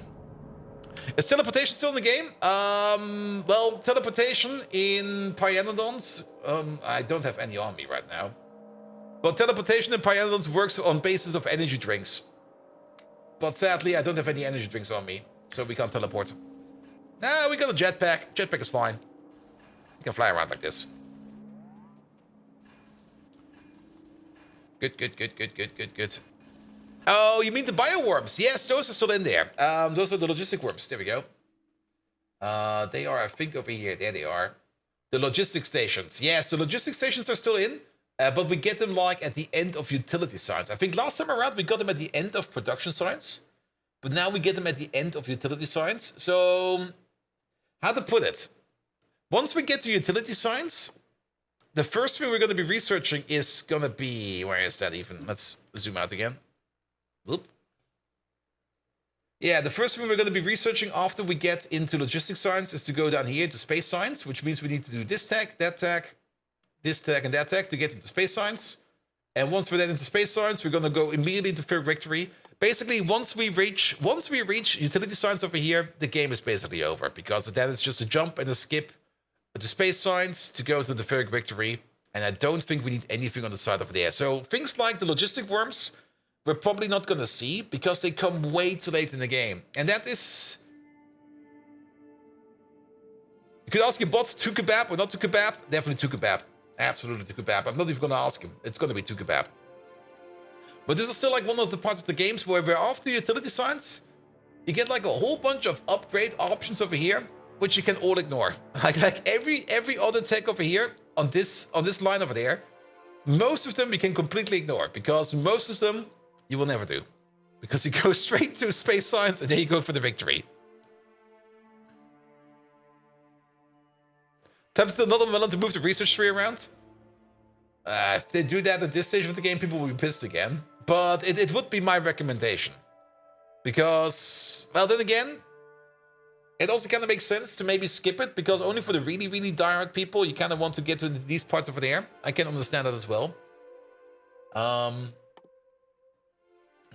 Is teleportation still in the game? Well, teleportation in Pyanodons, I don't have any on me right now. But teleportation in Pyanodons works on basis of energy drinks. But sadly, I don't have any energy drinks on me, so we can't teleport. Nah, we got a jetpack. Jetpack is fine. You can fly around like this. Good. Oh, you mean the bioworms? Yes, those are still in there. Those are the logistic worms. There we go. They are, I think, over here. There they are. The logistic stations. Yes, the logistic stations are still in, but we get them like at the end of utility signs. I think last time around we got them at the end of production signs, but now we get them at the end of utility signs. So, how to put it? Once we get to utility signs, the first thing we're going to be researching is going to be... Where is that even? Let's zoom out again. Whoop. Yeah, the first thing we're going to be researching after we get into logistics science is to go down here to space science, which means we need to do this tag, this tag, and that tag to get into space science. And once we're then into space science, we're going to go immediately to Fair Victory. Basically, once we reach utility science over here, the game is basically over, because then it's just a jump and a skip to space science to go to the Fair Victory. And I don't think we need anything on the side over there. So things like the logistic worms, we're probably not going to see because they come way too late in the game. And that is... You could ask your bot to kebab or not to kebab. Definitely to kebab. Absolutely to kebab. I'm not even going to ask him. It's going to be to kebab. But this is still like one of the parts of the games where we're after utility science. You get like a whole bunch of upgrade options over here, which you can all ignore. Like every other tech over here on this line over there, most of them you can completely ignore, because most of them you will never do, because you go straight to space science and then you go for the victory. Time still another melon to move the research tree around. If they do that at this stage of the game, people will be pissed again. But it would be my recommendation, because, well, then again, it also kind of makes sense to maybe skip it, because only for the really, really diehard people, you kind of want to get to these parts over there. I can understand that as well.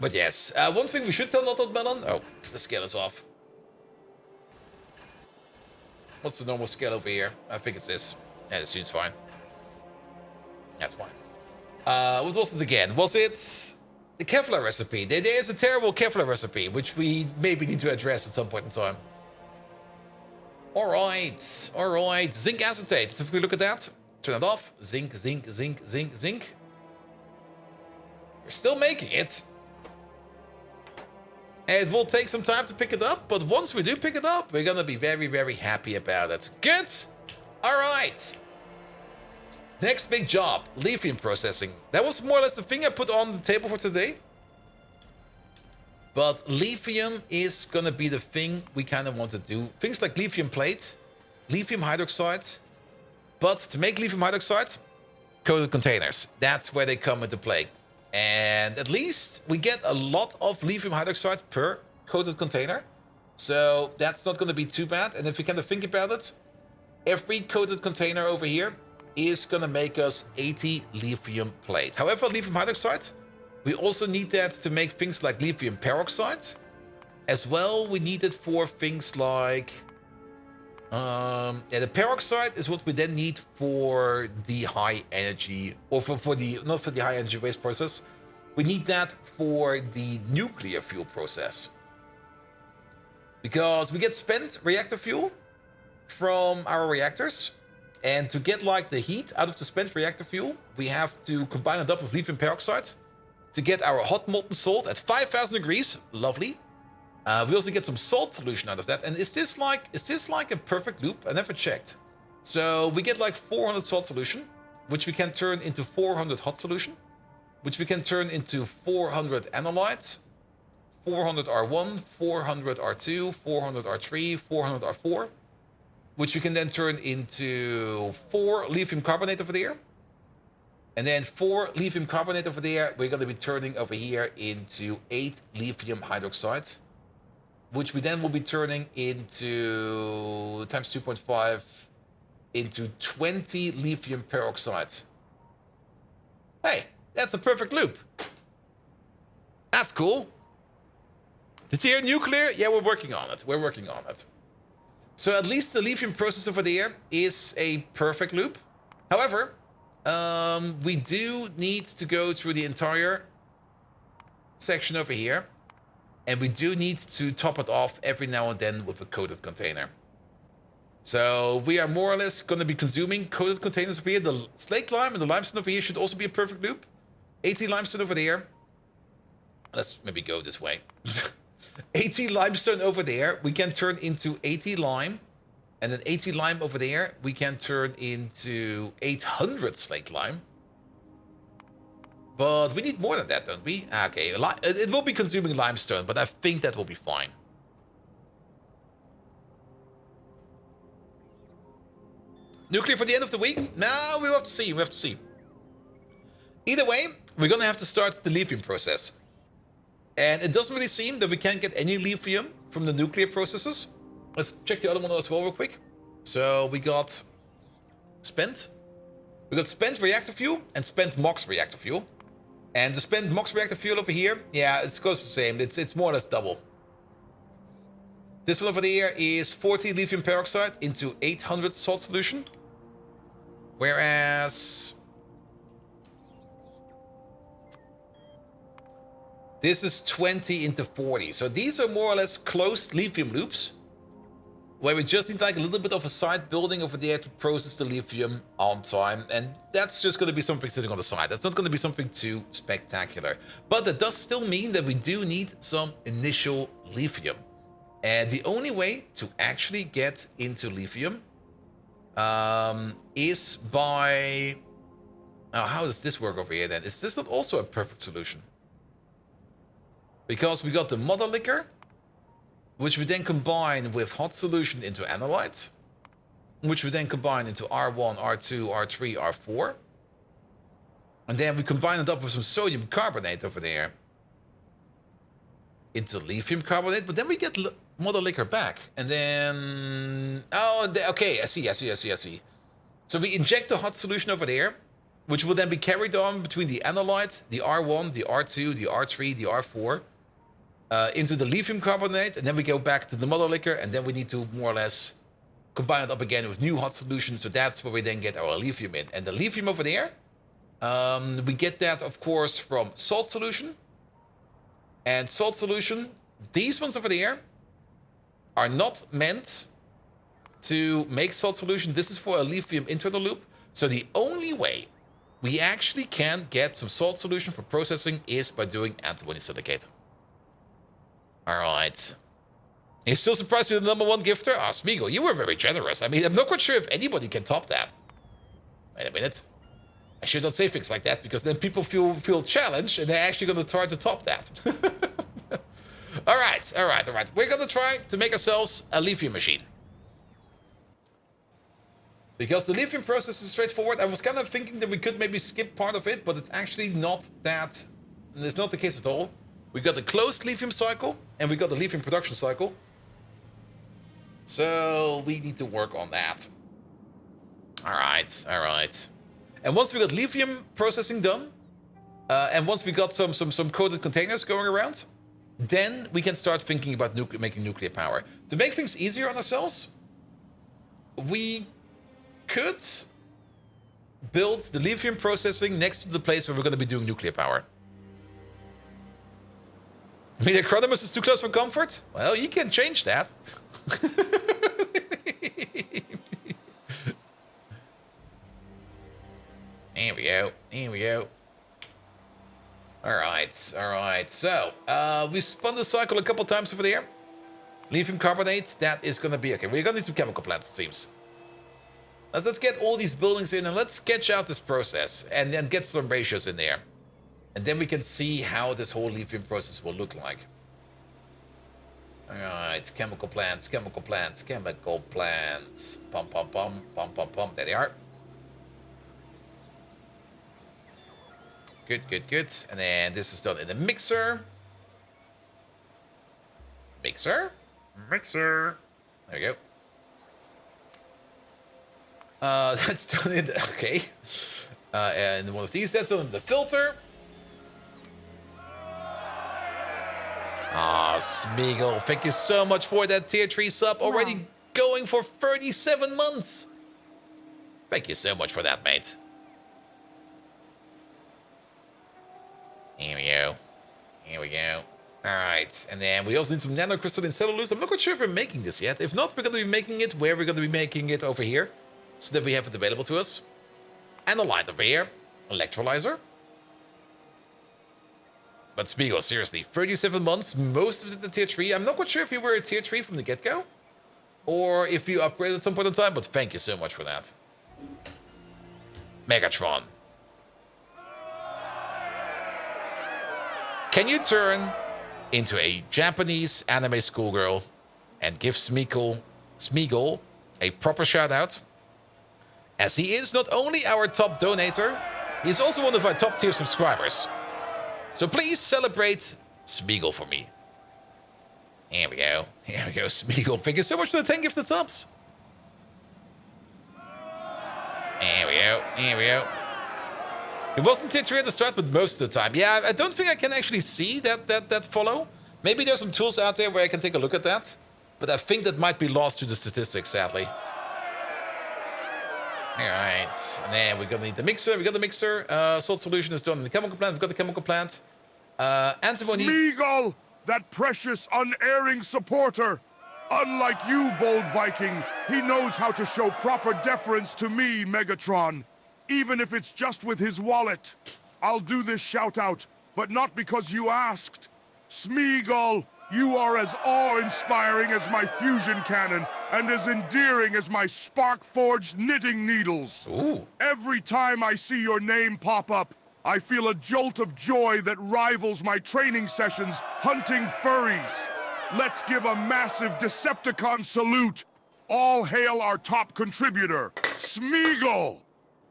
But yes, one thing we should tell Not Melon. Oh, the scale is off. What's the normal scale over here? I think it's this. Yeah, this seems fine. That's fine. What was it again? Was it the Kevlar recipe? There is a terrible Kevlar recipe, which we maybe need to address at some point in time. All right. Zinc acetate. Let's have a look at that. Turn it off. Zinc. We're still making it. It will take some time to pick it up, but once we do pick it up, we're gonna be very, very happy about it. Good. All right. Next big job, lithium processing. That was more or less the thing I put on the table for today. But lithium is gonna be the thing we kind of want to do. Things like lithium plate, lithium hydroxide. But to make lithium hydroxide, coated containers. That's where they come into play. And at least we get a lot of lithium hydroxide per coated container. So that's not going to be too bad. And if you kind of think about it, every coated container over here is going to make us 80 lithium plate. However, lithium hydroxide, we also need that to make things like lithium peroxide. As well, we need it for things like... the peroxide is what we then need for the high energy, or for the, not for the high energy waste process. We need that for the nuclear fuel process. Because we get spent reactor fuel from our reactors. And to get like the heat out of the spent reactor fuel, we have to combine it up with lithium peroxide to get our hot molten salt at 5,000 degrees. Lovely. We also get some salt solution out of that. And is this like a perfect loop? I never checked. So we get like 400 salt solution, which we can turn into 400 hot solution, which we can turn into 400 analyte, 400 R1, 400 R2, 400 R3, 400 R4, which we can then turn into 4 lithium carbonate over there. And then 4 lithium carbonate over there, we're going to be turning over here into 8 lithium hydroxide, which we then will be turning into times 2.5 into 20 lithium peroxide. Hey, That's a perfect loop. That's cool. The tier nuclear? Yeah, we're working on it. We're working on it. So at least the lithium process over there is a perfect loop. However, we do need to go through the entire section over here. And we do need to top it off every now and then with a coated container. So we are more or less going to be consuming coated containers over here. The slate lime and the limestone over here should also be a perfect loop. 80 limestone over there. Let's maybe go this way. 80 limestone over there, we can turn into 80 lime. And then 80 lime over there, we can turn into 800 slate lime. But we need more than that, don't we? Okay, it will be consuming limestone, but I think that will be fine. Nuclear for the end of the week? No, we have to see, we have to see. Either way, we're gonna have to start the lithium process. And it doesn't really seem that we can get any lithium from the nuclear processes. Let's check the other one as well real quick. So we got spent. We got spent reactor fuel and spent MOX reactor fuel. And the spent MOX reactor fuel over here, yeah, it's close to the same. It's more or less double. This one over there is 40 lithium peroxide into 800 salt solution. Whereas this is 20 into 40. So these are more or less closed lithium loops, where we just need like a little bit of a side building over there to process the lithium on time. And that's just going to be something sitting on the side. That's not going to be something too spectacular. But that does still mean that we do need some initial lithium. And the only way to actually get into lithium is by... Oh, how does this work over here then? Is this not also a perfect solution? Because we got the mother liquor, which we then combine with hot solution into analyte, which we then combine into R1, R2, R3, R4. And then we combine it up with some sodium carbonate over there into lithium carbonate, but then we get mother liquor back. And then... Oh, okay, I see. So we inject the hot solution over there, which will then be carried on between the analyte, the R1, the R2, the R3, the R4, into the lithium carbonate, and then we go back to the mother liquor, and then we need to more or less combine it up again with new hot solutions. So that's where we then get our lithium in. And the lithium over there, we get that, of course, from salt solution. And salt solution, these ones over there are not meant to make salt solution. This is for a lithium internal loop. So the only way we actually can get some salt solution for processing is by doing antimony silicate. All right. You're still surprised you're the #1 gifter? Ah, Smeagol, you were very generous. I mean, I'm not quite sure if anybody can top that. Wait a minute. I should not say things like that, because then people feel challenged and they're actually going to try to top that. All right. We're going to try to make ourselves a lithium machine. Because the lithium process is straightforward. I was kind of thinking that we could maybe skip part of it, but it's actually not that... It's not the case at all. We got the closed lithium cycle, and we got the lithium production cycle. So we need to work on that. All right. And once we got lithium processing done, and once we got some coated containers going around, then we can start thinking about making nuclear power. To make things easier on ourselves, we could build the lithium processing next to the place where we're going to be doing nuclear power. I mean, Acronymus is too close for comfort? Well, you can change that. Here we go. All right. So, we spun the cycle a couple times over there. Lithium carbonate, that is going to be... Okay, we're going to need some chemical plants, it seems. Let's get all these buildings in and let's sketch out this process and then get some ratios in there. And then we can see how this whole lithium process will look like. All right, chemical plants. Pum. There they are. Good. And then this is done in the mixer. Mixer. There we go. That's done in the... Okay. And one of these, that's done in the filter. Oh, Smeagol, thank you so much for that tier 3 sub. Already going for 37 months. Thank you so much for that, mate. Here we go. Here we go. Alright, and then we also need some nanocrystalline cellulose. I'm not quite sure if we're making this yet. If not, we're going to be making it where we're going to be making it over here. So that we have it available to us. And a light over here. Electrolyzer. But Spiegel, seriously, 37 months, most of it in tier 3. I'm not quite sure if you were a tier 3 from the get-go. Or if you upgraded at some point in time, but thank you so much for that. Megatron. Can you turn into a Japanese anime schoolgirl and give Smeagol a proper shout-out? As he is not only our top donator, he is also one of our top-tier subscribers. So please celebrate Smeagol for me. Here we go. Here we go, Smeagol. Thank you so much for the 10 gifted subs. Here we go. Here we go. It wasn't tier 3 at the start, but most of the time. Yeah, I don't think I can actually see that follow. Maybe there's some tools out there where I can take a look at that. But I think that might be lost to the statistics, sadly. Alright, and then we're gonna need the mixer. We got the mixer. Salt solution is done in the chemical plant. We've got the chemical plant. Antimony. Smeagol, that precious, unerring supporter. Unlike you, bold Viking, he knows how to show proper deference to me, Megatron. Even if it's just with his wallet. I'll do this shout-out, but not because you asked. Smeagol, you are as awe-inspiring as my fusion cannon, and as endearing as my spark-forged knitting needles. Ooh. Every time I see your name pop up, I feel a jolt of joy that rivals my training sessions hunting furries. Let's give a massive Decepticon salute. All hail our top contributor, Smeagol!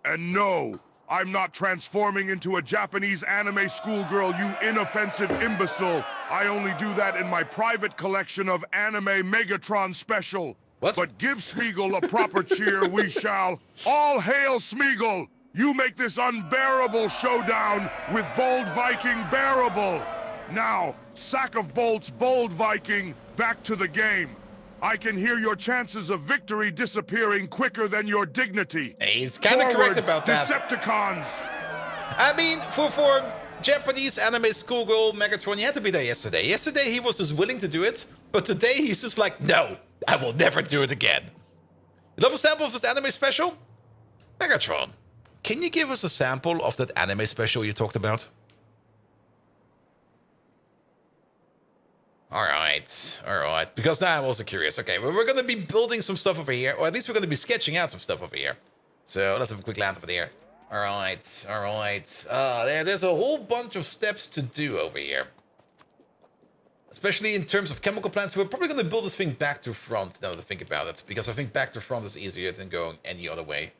And no, I'm not transforming into a Japanese anime schoolgirl, you inoffensive imbecile. I only do that in my private collection of Anime Megatron Special. What? But give Smeagol a proper cheer, we shall. All hail Smeagol! You make this unbearable showdown with Bold Viking bearable. Now, sack of bolts, Bold Viking, back to the game. I can hear your chances of victory disappearing quicker than your dignity. He's kind of correct about that. Decepticons! I mean, for Japanese anime schoolgirl Megatron, he had to be there yesterday. Yesterday he was just willing to do it, but today he's just like, no, I will never do it again. You love a sample of this anime special? Megatron, can you give us a sample of that anime special you talked about? Alright, because now I'm also curious. Okay, well, we're gonna be building some stuff over here, or at least we're gonna be sketching out some stuff over here. So let's have a quick glance over there. Alright. There's a whole bunch of steps to do over here. Especially in terms of chemical plants. We're probably gonna build this thing back to front, now that I think about it, because I think back to front is easier than going any other way.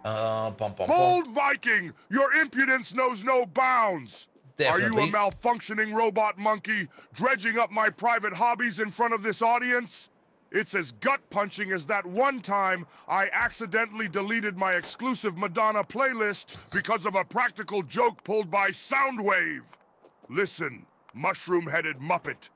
Bold Viking, your impudence knows no bounds. Definitely. Are you a malfunctioning robot monkey dredging up my private hobbies in front of this audience? It's as gut-punching as that one time I accidentally deleted my exclusive Madonna playlist because of a practical joke pulled by Soundwave. Listen, mushroom-headed muppet.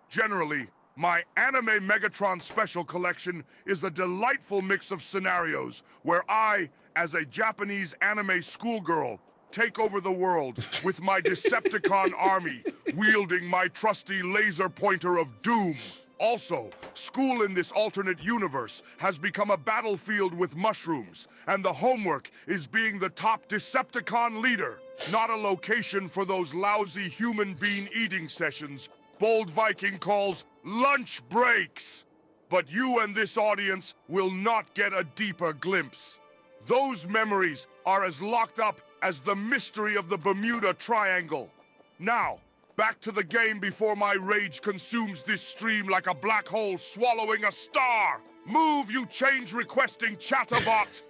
Generally, my Anime Megatron Special Collection is a delightful mix of scenarios where I, as a Japanese anime schoolgirl, take over the world with my Decepticon army, wielding my trusty laser pointer of doom. Also, school in this alternate universe has become a battlefield with mushrooms, and the homework is being the top Decepticon leader, not a location for those lousy human being eating sessions Bold Viking calls lunch breaks. But you and this audience will not get a deeper glimpse. Those memories are as locked up as the mystery of the Bermuda Triangle. Now, back to the game before my rage consumes this stream like a black hole swallowing a star. Move, you change-requesting chatterbot.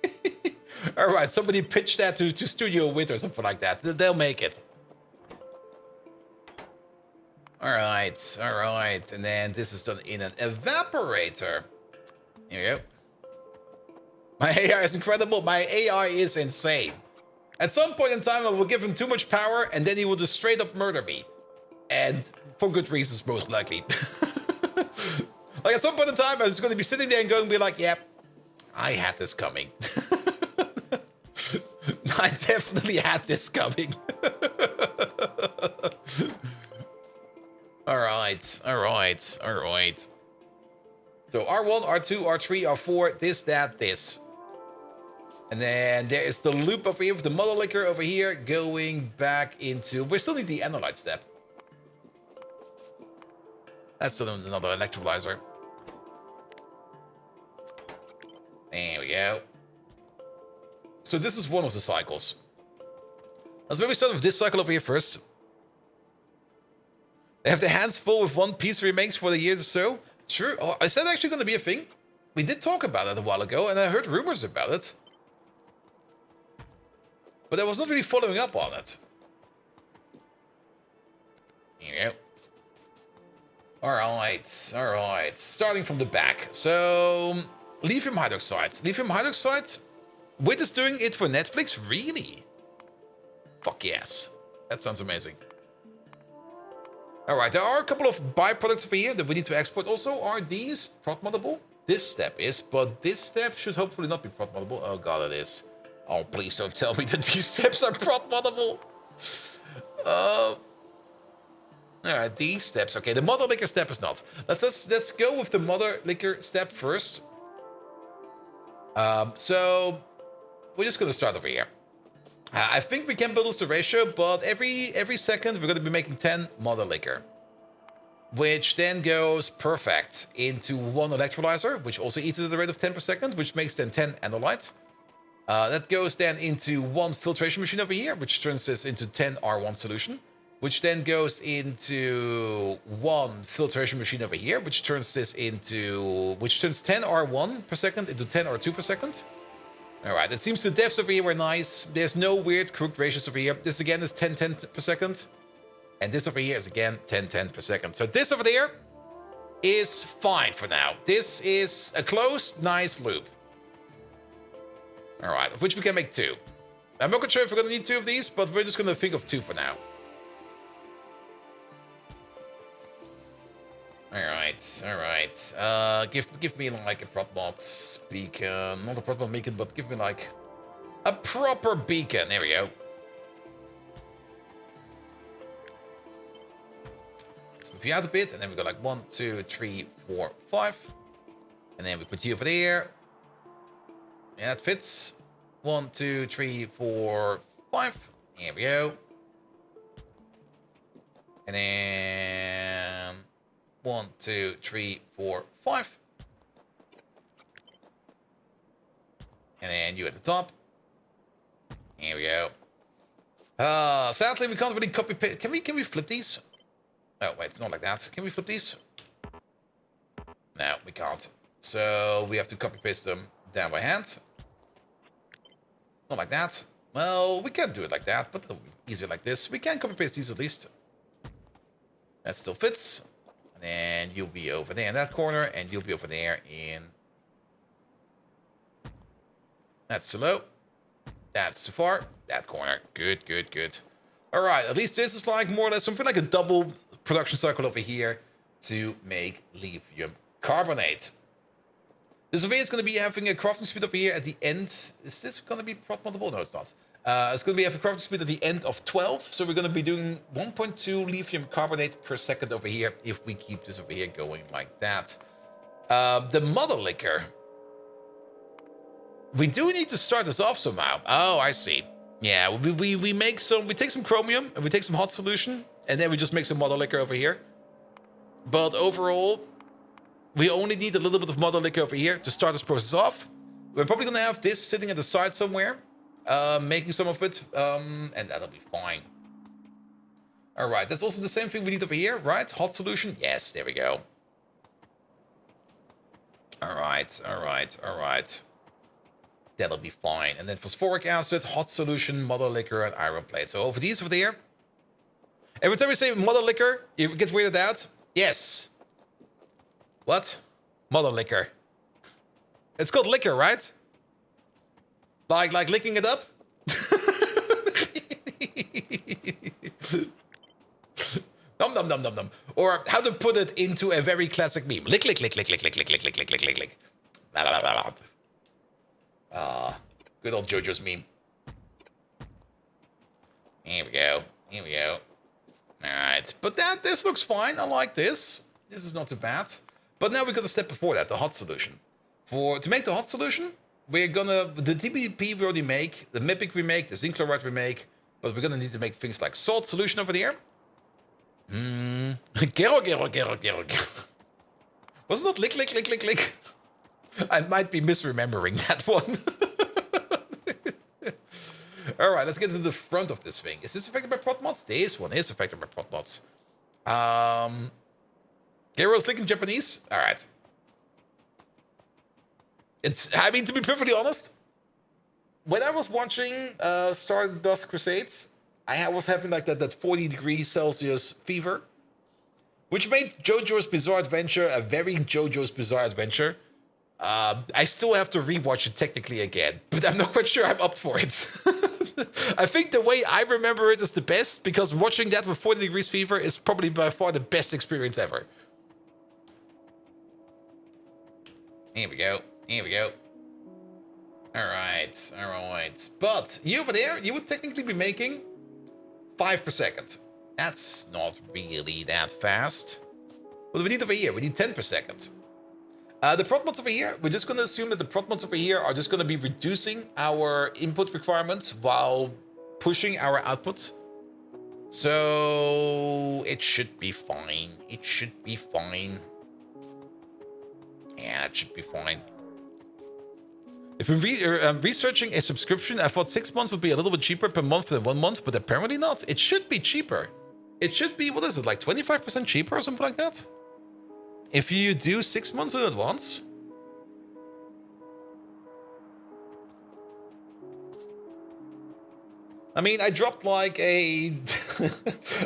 All right, somebody pitch that to Studio Wit or something like that. They'll make it. All right. And then this is done in an evaporator. Here we go. My AR is incredible. My AR is insane. At some point in time, I will give him too much power, and then he will just straight up murder me. And for good reasons, most likely. Like, at some point in time, I was going to be sitting there and going to be like, yep, I had this coming. I definitely had this coming. All right. So R1, R2, R3, R4, this, that, this. And then there is the loop over here with the mother liquor over here going back into... We still need the analyte step. That's still another electrolyzer. There we go. So this is one of the cycles. Let's maybe start with this cycle over here first. They have their hands full with one piece remains for the year or so. True. Oh, is that actually going to be a thing? We did talk about it a while ago, and I heard rumors about it. But I was not really following up on it. Here we go. Alright. Starting from the back. So, lithium hydroxide. Lithium hydroxide? Wit is doing it for Netflix? Really? Fuck yes. That sounds amazing. Alright, there are a couple of byproducts over here that we need to export. Also, are these prot moddable? This step is, but this step should hopefully not be prot moddable. Oh god, it is. Oh, please don't tell me that these steps are prot moddable. Alright, these steps. Okay, the mother liquor step is not. Let's go with the mother liquor step first. So we're just gonna start over here. I think we can build this to ratio, but every second we're gonna be making 10 mother liquor, which then goes perfect into one electrolyzer, which also eats at the rate of 10 per second, which makes then 10 analyte. That goes then into one filtration machine over here, which turns this into 10 R1 solution, which then goes into one filtration machine over here, which turns 10 R1 per second into 10 R2 per second. All right, it seems the devs over here were nice. There's no weird crooked ratios over here. This again is 10-10 per second. And this over here is again 10-10 per second. So this over there is fine for now. This is a closed, nice loop. All right, of which we can make 2. I'm not quite sure if we're going to need 2 of these, but we're just going to think of 2 for now. All right. Give me like a prop mod beacon, not a prop mod beacon, but give me like a proper beacon. There we go. Let's move you out a bit, and then we go like 1, 2, 3, 4, 5, and then we put you over there. Yeah, that fits. 1, 2, 3, 4, 5. Here we go. And then 1, 2, 3, 4, 5. And then you at the top. Here we go. Sadly, we can't really copy paste. Can we flip these? Oh, wait, it's not like that. Can we flip these? No, we can't. So we have to copy paste them down by hand. Not like that. Well, we can do it like that, but it'll be easier like this. We can copy paste these at least. That still fits. And then you'll be over there in that corner, and you'll be over there in... That's too low. That's too far. That corner. Good, good, good. All right, at least this is like more or less something like a double production cycle over here to make lithium carbonate. This over here is going to be having a crafting speed over here at the end. Is this going to be prop moddable? No, it's not. It's going to be having a crafting speed at the end of 12. So we're going to be doing 1.2 lithium carbonate per second over here if we keep this over here going like that. The mother liquor. We do need to start this off somehow. Oh, I see. Yeah, we make some. We take some chromium and we take some hot solution, and then we just make some mother liquor over here. But overall, we only need a little bit of mother liquor over here to start this process off. We're probably gonna have this sitting at the side somewhere, making some of it, and that'll be fine. All right, that's also the same thing we need over here, right? Hot solution. Yes, there we go. All right, all right, all right. That'll be fine. And then phosphoric acid, hot solution, mother liquor, and iron plate. So over these over there. Every time we say mother liquor, you get weirded out. Yes. What? Mother liquor. It's called liquor, right? Like licking it up? Nom nom nom nom nom. Or how to put it into a very classic meme. Lick, lick, lick, lick, lick, lick, lick, lick, lick, lick, lick, lick, lick. Blah, blah, blah, blah. Good old JoJo's meme. Here we go. Here we go. Alright. But this looks fine. I like this. This is not too bad. But now we got a step before that, the hot solution. To make the hot solution, we're gonna... The TPP we already make, the Mypic we make, the zinc chloride we make, but we're gonna need to make things like salt solution over there. Gero. Was it not lick, lick, lick, lick, lick? I might be misremembering that one. Alright, let's get to the front of this thing. Is this affected by prot mods? This one is affected by prot mods. Gero's licking Japanese? Alright. I mean, to be perfectly honest, when I was watching Stardust Crusades, I was having like that 40 degrees Celsius fever, which made JoJo's Bizarre Adventure a very JoJo's Bizarre Adventure. I still have to rewatch it technically again, but I'm not quite sure I'm up for it. I think the way I remember it is the best, because watching that with 40 degrees fever is probably by far the best experience ever. Here we go. Here we go. Alright, alright. But you over there, you would technically be making 5 per second. That's not really that fast. What do we need over here? We need 10 per second. The prot mods over here, we're just going to assume that the prot mods over here are just going to be reducing our input requirements while pushing our output. So it should be fine. It should be fine. Yeah, it should be fine. If I'm researching a subscription, I thought 6 months would be a little bit cheaper per month than 1 month, but apparently not. It should be cheaper. It should be, what is it, like 25% cheaper or something like that? If you do 6 months in advance. I mean, I dropped like a...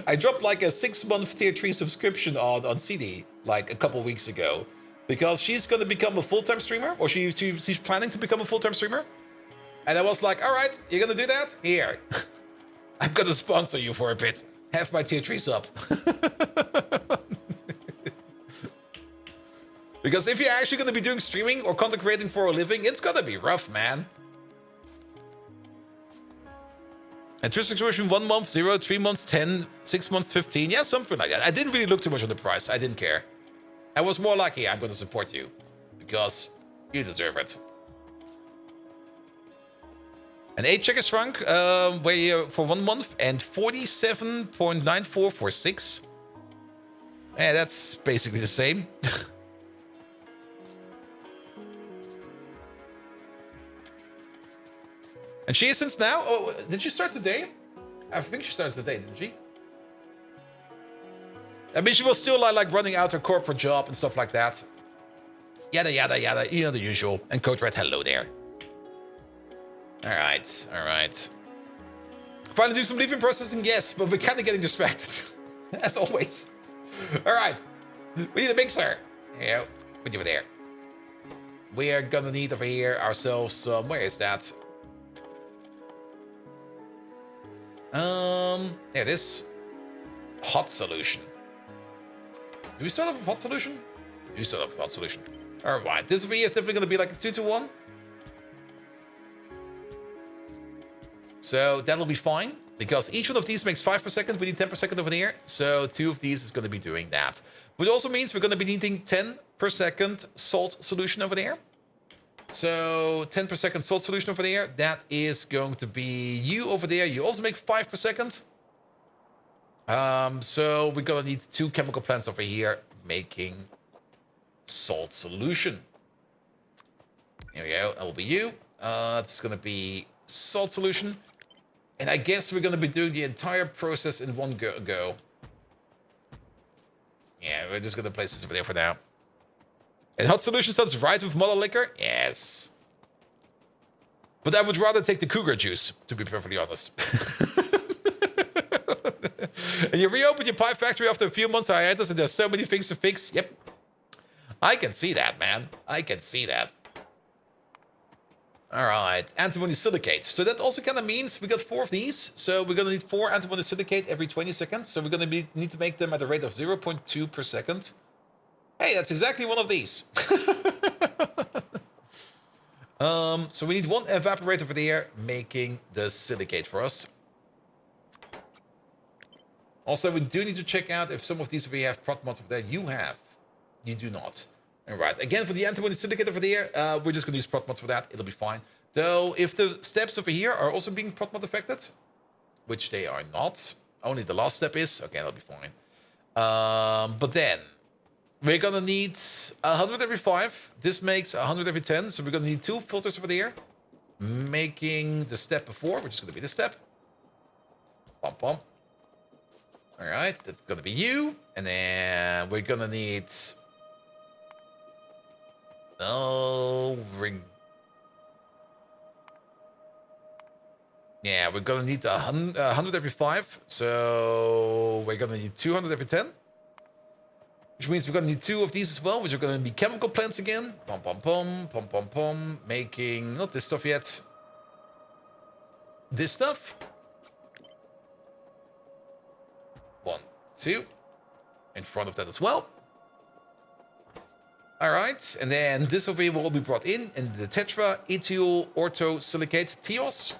I dropped like a 6-month tier 3 subscription on CD like a couple weeks ago. Because she's going to become a full-time streamer, or she's planning to become a full-time streamer. And I was like, all right, you're going to do that? Here. I'm going to sponsor you for a bit. Have my tier 3 sub. Because if you're actually going to be doing streaming or content creating for a living, it's going to be rough, man. And true subscription 1 month, 0, 3 months, 10, 6 months, 15. Yeah, something like that. I didn't really look too much on the price. I didn't care. I was more like, yeah, I'm going to support you. Because you deserve it. An 8 checker shrunk for 1 month and 47.94 for 6. Yeah, that's basically the same. And she is since now? Oh, did she start today? I think she started today, didn't she? I mean, she was still like running out her corporate job and stuff like that. Yada, yada, yada. You know, the usual. And Code Red, hello there. Alright, alright. Finally do some lithium processing? Yes, but we're kind of getting distracted. As always. Alright. We need a mixer. Yeah, put you over there. We are gonna need over here ourselves some... Where is that? There it is. Hot solution. Do we start off with hot solution? We do start off with hot solution. Alright, this over here is definitely going to be like a 2-to-1. So that'll be fine, because each one of these makes 5 per second. We need 10 per second over here. So 2 of these is going to be doing that. Which also means we're going to be needing 10 per second salt solution over there. So 10 per second salt solution over there. That is going to be you over there. You also make 5 per second. So we're gonna need 2 chemical plants over here making salt solution. Here we go. That will be you. It's gonna be salt solution, and I guess we're gonna be doing the entire process in one go. Yeah, we're just gonna place this over there for now. And hot solution starts right with mother liquor? Yes. But I would rather take the cougar juice, to be perfectly honest. And you reopen your pipe factory after a few months of hiatus and there's so many things to fix? Yep. I can see that, man. I can see that. All right, antimony silicate. So that also kind of means we got 4 of these. So we're going to need 4 antimony silicate every 20 seconds. So we're going to need to make them at a rate of 0.2 per second. Hey, that's exactly one of these. So we need 1 evaporator over there making the silicate for us. Also, we do need to check out if some of these we have prot mods over there. You have. You do not. All right. Again, for the antimony silicate over there, we're just going to use prot mods for that. It'll be fine. Though, if the steps over here are also being prot mod affected, which they are not, only the last step is, okay, that'll be fine. But then, we're going to need 100 every 5. This makes 100 every 10. So we're going to need 2 filters over there, making the step before, which is going to be this step. Pump, pump. All right, that's going to be you. And then we're going to need... Yeah, we're going to need 100 every 5. So we're going to need 200 every 10. Which means we're going to need 2 of these as well, which are going to be chemical plants again. Pom, pom, pom, pom, pom, pom. Making, not this stuff yet. This stuff. 1, 2. In front of that as well. All right, and then this over here will all be brought in the tetra ethyl ortho silicate thios.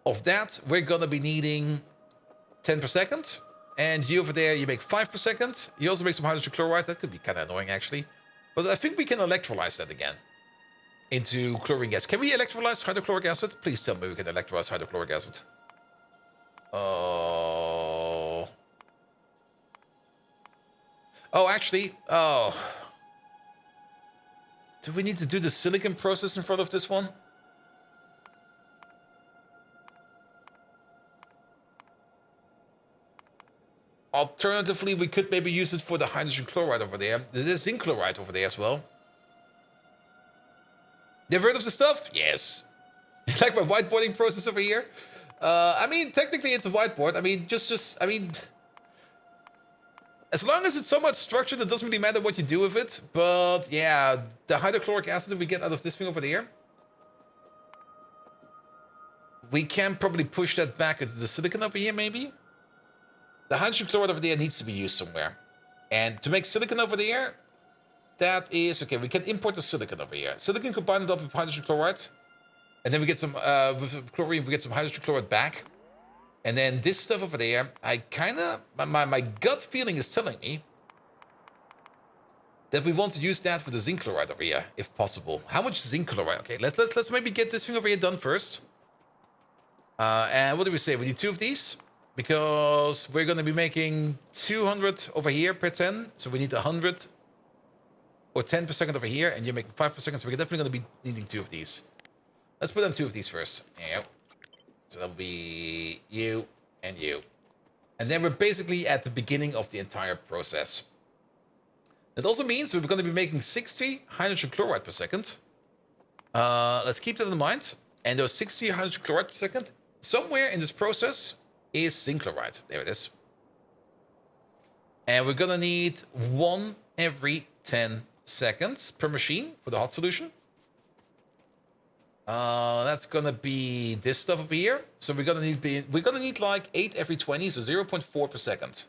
Of that, we're gonna be needing 10 per second. And you over there, you make 5 per second. You also make some hydrogen chloride. That could be kind of annoying, actually. But I think we can electrolyze that again into chlorine gas. Can we electrolyze hydrochloric acid? Please tell me we can electrolyze hydrochloric acid. Oh. Oh, actually, oh. Do we need to do the silicon process in front of this one? Alternatively, we could maybe use it for the hydrogen chloride over there. The zinc chloride over there as well. You've heard of the stuff? Yes. Like my whiteboarding process over here? I mean, technically it's a whiteboard. I mean, I mean... As long as it's somewhat structured, it doesn't really matter what you do with it. But yeah, the hydrochloric acid that we get out of this thing over there, we can probably push that back into the silicon over here, maybe. The hydrogen chloride over there needs to be used somewhere. And to make silicon over there, that is, okay, we can import the silicon over here. Silicon combined up with hydrogen chloride. And then we get some, with chlorine, we get some hydrogen chloride back. And then this stuff over there, I kind of, my gut feeling is telling me that we want to use that for the zinc chloride over here, if possible. How much zinc chloride? Okay, let's maybe get this thing over here done first. And what do we say? We need 2 of these because we're going to be making 200 over here per 10. So we need 100 or 10 per second over here, and you're making 5 per second. So we're definitely going to be needing 2 of these. Let's put on 2 of these first. Yeah. So that'll be you and you. And then we're basically at the beginning of the entire process. That also means we're going to be making 60 hydrogen chloride per second. Let's keep that in mind. And those 60 hydrogen chloride per second, somewhere in this process is zinc chloride. There it is. And we're going to need 1 every 10 seconds per machine for the hot solution. That's gonna be this stuff over here. So we're gonna need like 8 every 20, so 0.4 per second.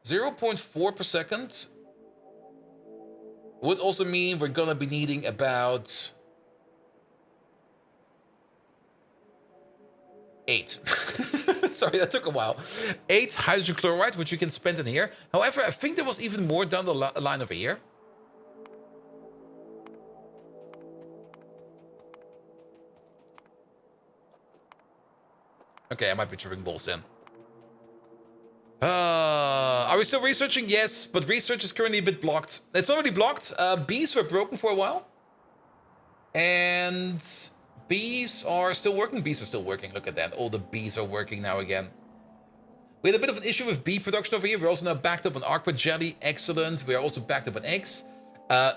0.4 per second would also mean we're gonna be needing about 8. Sorry, that took a while. 8 hydrogen chloride, which you can spend in here. However, I think there was even more down the line over here. Okay, I might be tripping balls in. Are we still researching? Yes, but research is currently a bit blocked. It's already blocked. Bees were broken for a while. And bees are still working. Bees are still working. Look at that. All the bees are working now again. We had a bit of an issue with bee production over here. We're also now backed up on aqua jelly. Excellent. We are also backed up on eggs.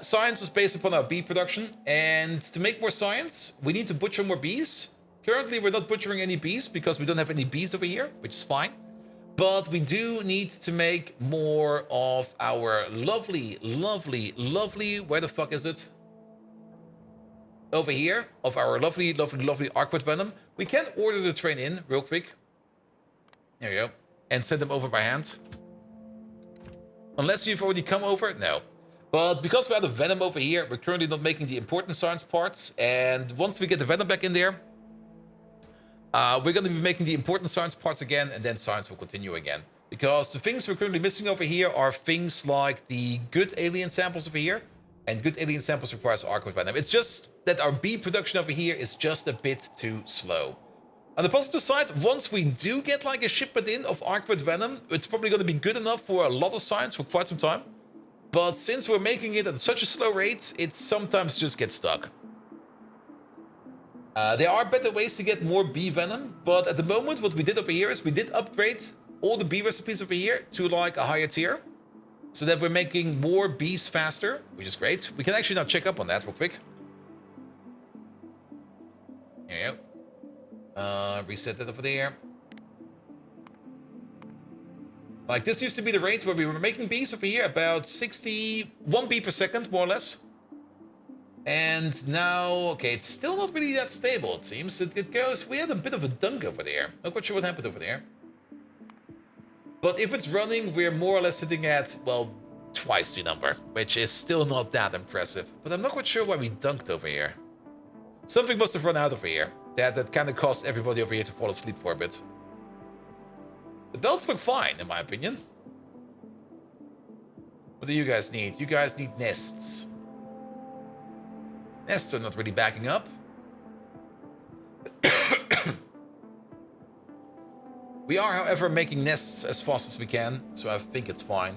Science is based upon our bee production. And to make more science, we need to butcher more bees. Currently, we're not butchering any bees because we don't have any bees over here, which is fine. But we do need to make more of our lovely, lovely, lovely... Where the fuck is it? over here of our lovely, lovely, lovely Arcwood Venom, we can order the train in real quick. There you go. And send them over by hand. Unless you've already come over, no. But because we have the Venom over here, we're currently not making the important science parts. And once we get the Venom back in there, we're going to be making the important science parts again, and then science will continue again. Because the things we're currently missing over here are things like the good alien samples over here. And good alien samples requires Arcwood Venom. It's just that our bee production over here is just a bit too slow. On the positive side, once we do get like a shipment in of Arcwood Venom, it's probably going to be good enough for a lot of science for quite some time. But since we're making it at such a slow rate, it sometimes just gets stuck. There are better ways to get more bee venom, but at the moment what we did over here is we did upgrade all the bee recipes over here to like a higher tier. So that we're making more bees faster, which is great. We can actually now check up on that real quick. There you go. Reset that over there. Like this used to be the rate where we were making bees over here, about 61 bee per second, more or less. And now, okay, it's still not really that stable, it seems. It goes, we had a bit of a dunk over there. Not quite sure what happened over there. But if it's running, we're more or less sitting at, well, twice the number, which is still not that impressive. But I'm not quite sure why we dunked over here. Something must have run out over here. That kind of caused everybody over here to fall asleep for a bit. The belts look fine, in my opinion. What do you guys need? You guys need nests. Nests are not really backing up. We are, however, making nests as fast as we can, so I think it's fine.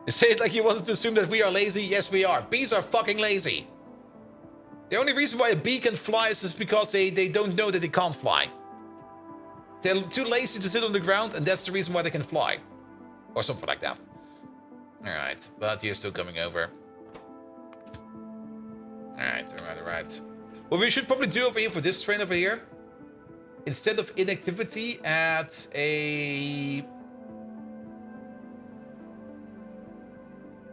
You say it like you wanted to assume that we are lazy. Yes, we are. Bees are fucking lazy. The only reason why a bee can fly is because they don't know that they can't fly. They're too lazy to sit on the ground, and that's the reason why they can fly. Or something like that. Alright, but you're still coming over. Alright. What we should probably do over here for this train over here, instead of inactivity at a...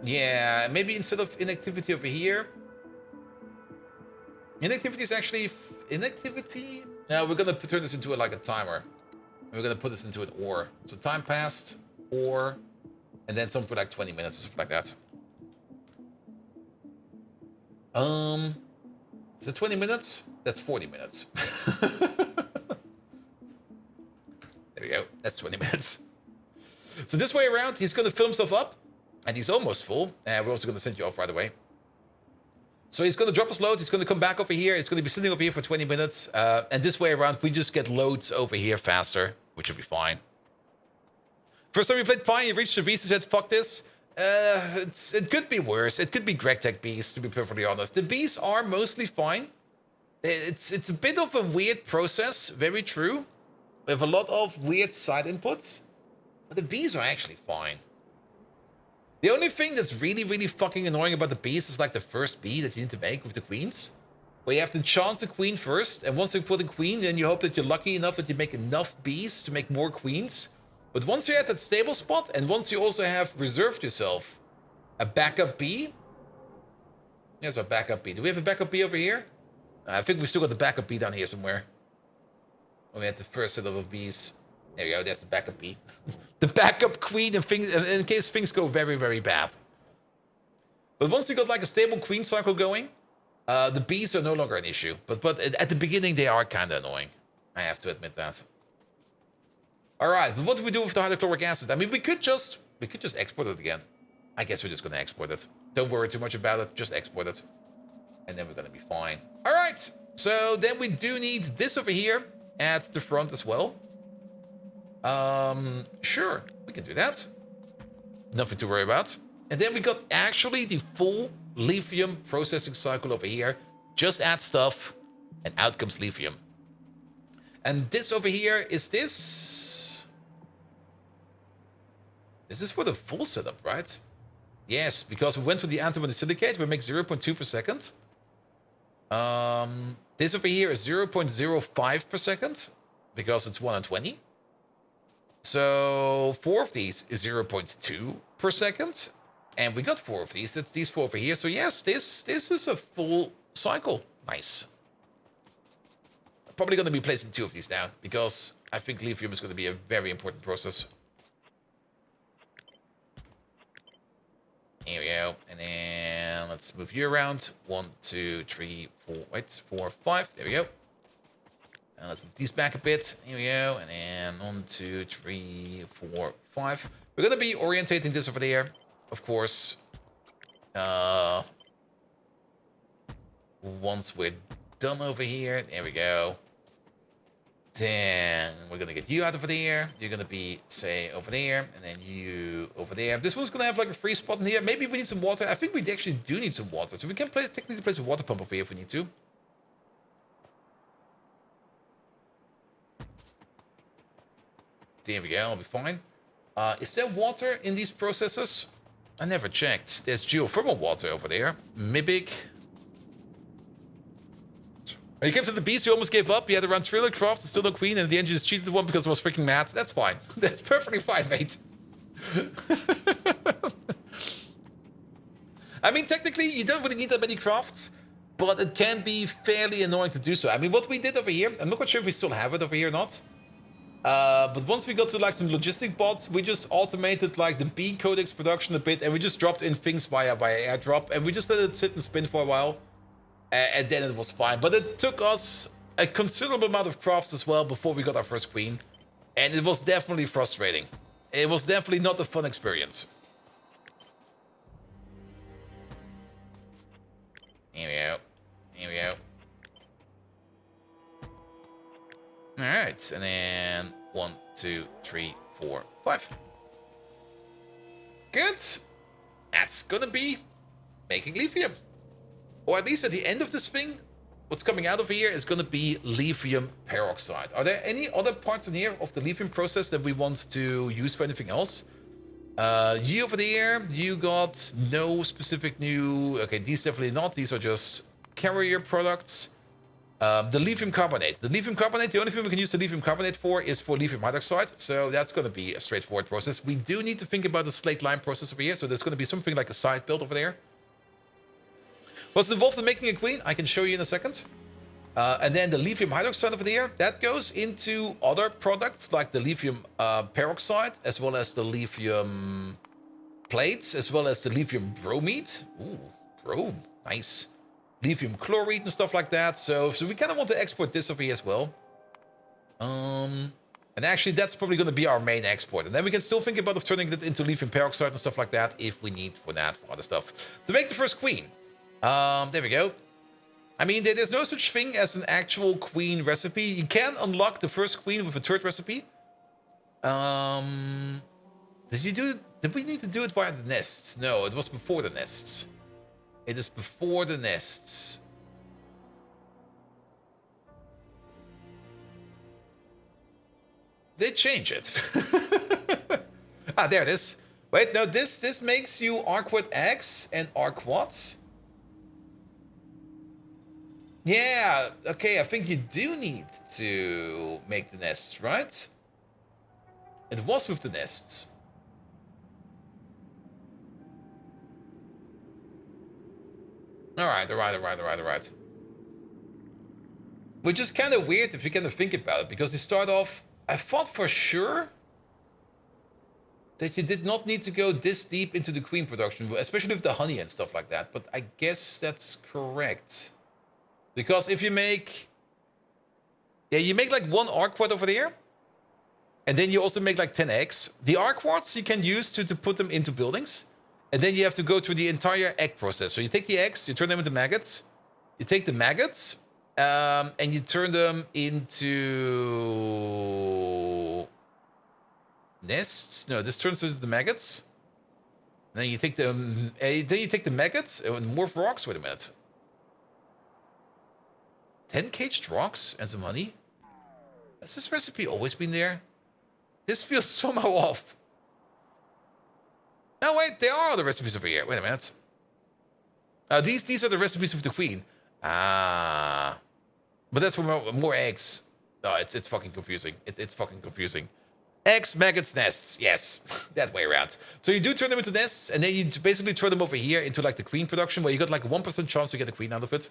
Yeah, maybe instead of inactivity over here... Inactivity is actually... Inactivity? No, we're gonna turn this into like a timer. We're gonna put this into an OR. So time passed, OR, and then something for like 20 minutes or something like that. Is it 20 minutes? That's 40 minutes. There we go. That's 20 minutes. So this way around, he's going to fill himself up. And he's almost full. And we're also going to send you off right away. So he's going to drop his load. He's going to come back over here. He's going to be sitting over here for 20 minutes. And this way around, we just get loads over here faster, which will be fine. First time we played Pi, he reached the beast and said, fuck this. It could be worse. It could be GregTech bees, to be perfectly honest. The bees are mostly fine. It's a bit of a weird process, very true. We have a lot of weird side inputs. But the bees are actually fine. The only thing that's really, really fucking annoying about the bees is like the first bee that you need to make with the queens. Where you have to chance a queen first, and once you put a queen, then you hope that you're lucky enough that you make enough bees to make more queens. But once you're at that stable spot, and once you also have reserved yourself a backup bee. Here's our backup bee. Do we have a backup bee over here? I think we still got the backup bee down here somewhere. Oh, we had the first set of bees. There we go, there's the backup bee. The backup queen in case things go very, very bad. But once you got like a stable queen cycle going, the bees are no longer an issue. But at the beginning, they are kind of annoying. I have to admit that. Alright, but what do we do with the hydrochloric acid? I mean, we could just export it again. I guess we're just going to export it. Don't worry too much about it, just export it. And then we're going to be fine. Alright, so then we do need this over here at the front as well. Sure, we can do that. Nothing to worry about. And then we got actually the full lithium processing cycle over here. Just add stuff, and out comes lithium. And this over here is this. This is for the full setup, right? Yes, because we went for the antimony silicate, we make 0.2 per second. This over here is 0.05 per second, because it's 1 in 20. So 4 of these is 0.2 per second. And we got 4 of these. That's these 4 over here. So yes, this is a full cycle. Nice. I'm probably going to be placing 2 of these down because I think lithium is going to be a very important process. Here we go. And then let's move you around. 1, 2, 3, 4. Wait, 4, 5. There we go. And let's move these back a bit. Here we go. And then 1, 2, 3, 4, 5. We're going to be orientating this over there, of course. Once we're done over here. There we go. Then we're going to get you out over there. You're going to be, say, over there. And then you over there. This one's going to have like a free spot in here. Maybe we need some water. I think we actually do need some water. So we can technically place a water pump over here if we need to. There we go. I'll be fine. Is there water in these processors? I never checked. There's geothermal water over there. Mibig. When you came to the beast, you almost gave up. You had around 300 crafts and still no queen, and in the end you just cheated one because it was freaking mad. That's fine. That's perfectly fine, mate. I mean, technically, you don't really need that many crafts, but it can be fairly annoying to do so. I mean, what we did over here, I'm not quite sure if we still have it over here or not. But once we got to like some logistic bots, we just automated like the B codex production a bit, and we just dropped in things via airdrop, and we just let it sit and spin for a while. And then it was fine. But it took us a considerable amount of crafts as well before we got our first queen. And it was definitely frustrating. It was definitely not a fun experience. Here we go. Here we go. Alright, and then 1, 2, 3, 4, 5. Good. That's gonna be making lithium. Or at least at the end of this thing, what's coming out of here is going to be lithium peroxide. Are there any other parts in here of the lithium process that we want to use for anything else? You over there, you got no specific new... Okay, these definitely not. These are just carrier products. The lithium carbonate. The lithium carbonate, the only thing we can use the lithium carbonate for is for lithium hydroxide. So that's going to be a straightforward process. We do need to think about the slate lime process over here. So there's going to be something like a side build over there. What's involved in making a queen? I can show you in a second. And then the lithium hydroxide over there, that goes into other products like the lithium peroxide, as well as the lithium plates, as well as the lithium bromide. Ooh, brome, nice. Lithium chloride and stuff like that. So we kind of want to export this over here as well. And actually, that's probably going to be our main export. And then we can still think about turning it into lithium peroxide and stuff like that if we need for that, for other stuff. To make the first queen. There we go. I mean, there's no such thing as an actual queen recipe. You can unlock the first queen with a third recipe. Did we need to do it via the nests? No, it was before the nests. It is before the nests. They change it. Ah, there it is. Wait, no, this makes you Arquad X and Arquad. Yeah, okay, I think you do need to make the nests, right? It was with the nests. Alright. Which is kind of weird if you kind of think about it, because you start off... I thought for sure that you did not need to go this deep into the queen production, especially with the honey and stuff like that, but I guess that's correct. Because if you make... Yeah, you make like one Arquad over there. And then you also make like 10 eggs. The Arquads you can use to put them into buildings. And then you have to go through the entire egg process. So you take the eggs, you turn them into maggots. You take the maggots, and you turn them into... nests? No, this turns into the maggots. And then you take the maggots and morph rocks. Wait a minute. 10 caged rocks and some honey? Has this recipe always been there? This feels somehow off. No, wait, there are other recipes over here. Wait a minute. These are the recipes of the queen. Ah. But that's for more eggs. No, it's fucking confusing. It's fucking confusing. Eggs, maggots, nests. Yes, that way around. So you do turn them into nests, and then you basically throw them over here into like the queen production, where you got like a 1% chance to get a queen out of it.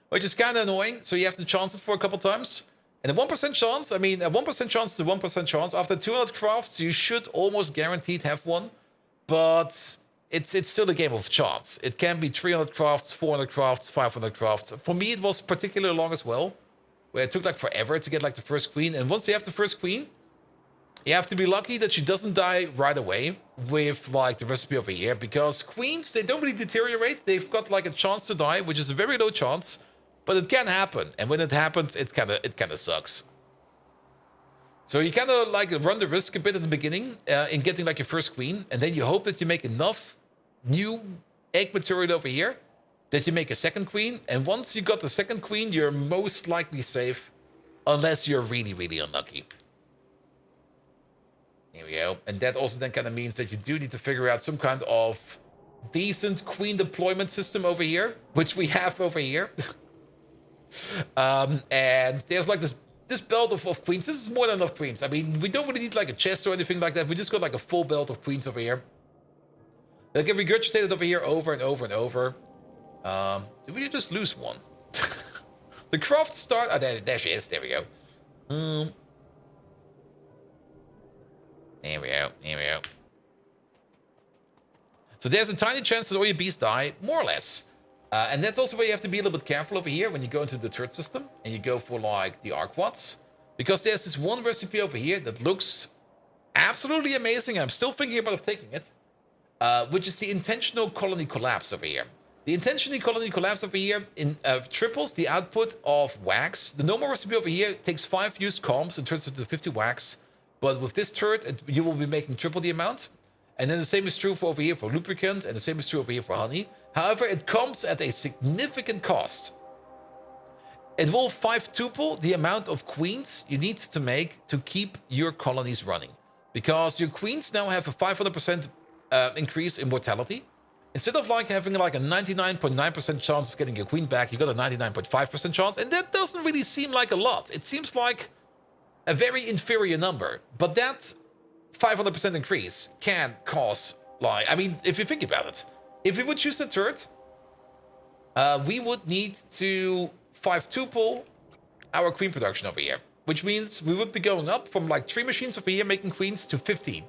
Which is kind of annoying, so you have to chance it for a couple times. And a 1% chance, I mean, a 1% chance is a 1% chance. After 200 crafts, you should almost guaranteed have one. But it's still a game of chance. It can be 300 crafts, 400 crafts, 500 crafts. For me, it was particularly long as well, where it took like forever to get like the first queen. And once you have the first queen, you have to be lucky that she doesn't die right away with like the recipe over here, because queens, they don't really deteriorate. They've got like a chance to die, which is a very low chance, but it can happen. And when it happens, it kind of sucks. So you kind of like run the risk a bit at the beginning in getting like your first queen, and then you hope that you make enough new egg material over here that you make a second queen. And once you got the second queen, you're most likely safe, unless you're really, really unlucky. Here we go. And that also then kind of means that you do need to figure out some kind of decent queen deployment system over here, which we have over here. And there's like this belt of queens. This is more than enough queens. I mean, we don't really need like a chest or anything like that. We just got like a full belt of queens over here. They get regurgitated over here over and over and over. Did we just lose one? The craft start... Oh, there she is. There we go. There we go. Here we go. So there's a tiny chance that all your bees die, more or less. And that's also where you have to be a little bit careful over here when you go into the turret system and you go for like the arquads. Because there's this one recipe over here that looks absolutely amazing. I'm still thinking about taking it. Which is the intentional colony collapse over here. The intentional colony collapse over here triples the output of wax. The normal recipe over here takes 5 used comps and turns it into 50 wax. But with this turret, you will be making triple the amount. And then the same is true for over here for lubricant, and the same is true over here for honey. However, it comes at a significant cost. It will 5-tuple the amount of queens you need to make to keep your colonies running. Because your queens now have a 500% increase in mortality. Instead of like having like a 99.9% chance of getting your queen back, you got a 99.5% chance. And that doesn't really seem like a lot. It seems like a very inferior number. But that 500% increase can cause, like, I mean, if you think about it, if we would choose a turret, we would need to 5-tuple our queen production over here. Which means we would be going up from like 3 machines over here making queens to 15.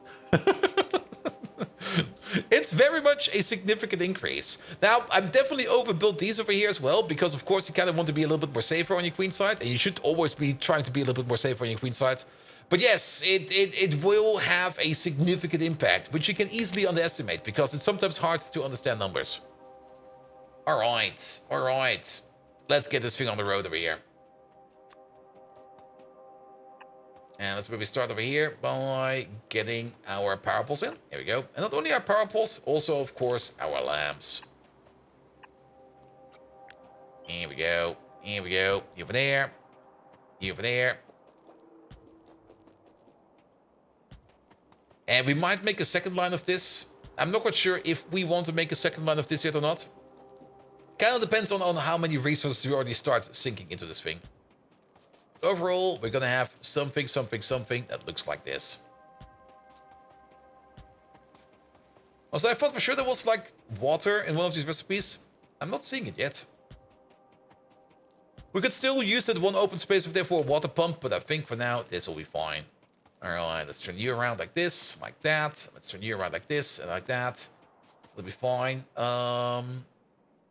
It's very much a significant increase. Now, I've definitely overbuilt these over here as well, because of course you kind of want to be a little bit more safer on your queen side, and you should always be trying to be a little bit more safer on your queen side. But yes, it will have a significant impact, which you can easily underestimate, because it's sometimes hard to understand numbers. All right. Let's get this thing on the road over here. And that's where we start over here by getting our power poles in. Here we go. And not only our power poles, also, of course, our lamps. Here we go. Here we go. You over there. You over there. And we might make a second line of this. I'm not quite sure if we want to make a second line of this yet or not. Kind of depends on how many resources we already start sinking into this thing. Overall, we're gonna have something that looks like this. Also, I thought for sure there was like water in one of these recipes. I'm not seeing it yet. We could still use that one open space over there for a water pump, but I think for now, this will be fine. Alright, let's turn you around like this, like that. Let's turn you around like this and like that. It'll be fine. Oh,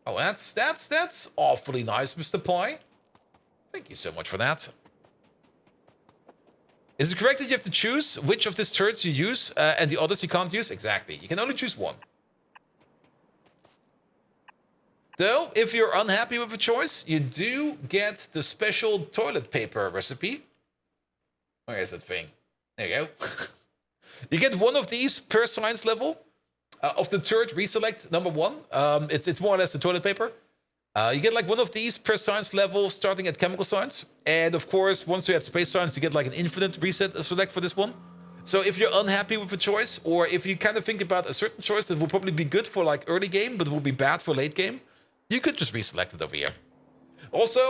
that's awfully nice, Mr. Pie. Thank you so much for that. Is it correct that you have to choose which of these turrets you use and the others you can't use? Exactly. You can only choose one. Though, if you're unhappy with a choice, you do get the special toilet paper recipe. Where is that thing? There you go. You get one of these per science level of the turret reselect number 1. It's more or less the toilet paper. You get like one of these per science level starting at chemical science. And of course, once you're at space science, you get like an infinite reset select for this one. So if you're unhappy with a choice, or if you kind of think about a certain choice that will probably be good for like early game, but will be bad for late game, you could just reselect it over here. Also,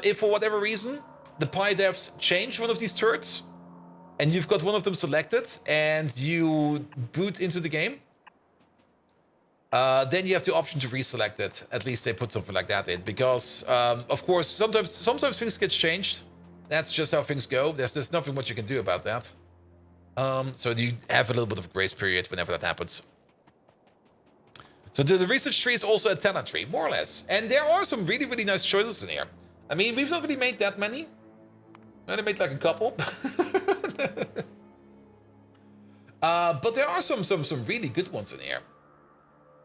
if for whatever reason, the Pi devs change one of these turrets, and you've got one of them selected, and you boot into the game, then you have the option to reselect it. At least they put something like that in, because of course sometimes things get changed. That's just how things go. There's nothing much you can do about that. So you have a little bit of a grace period whenever that happens. So the research tree is also a talent tree, more or less. And there are some really, really nice choices in here. I mean, we've not really made that many. I only made like a couple. But there are some really good ones in here.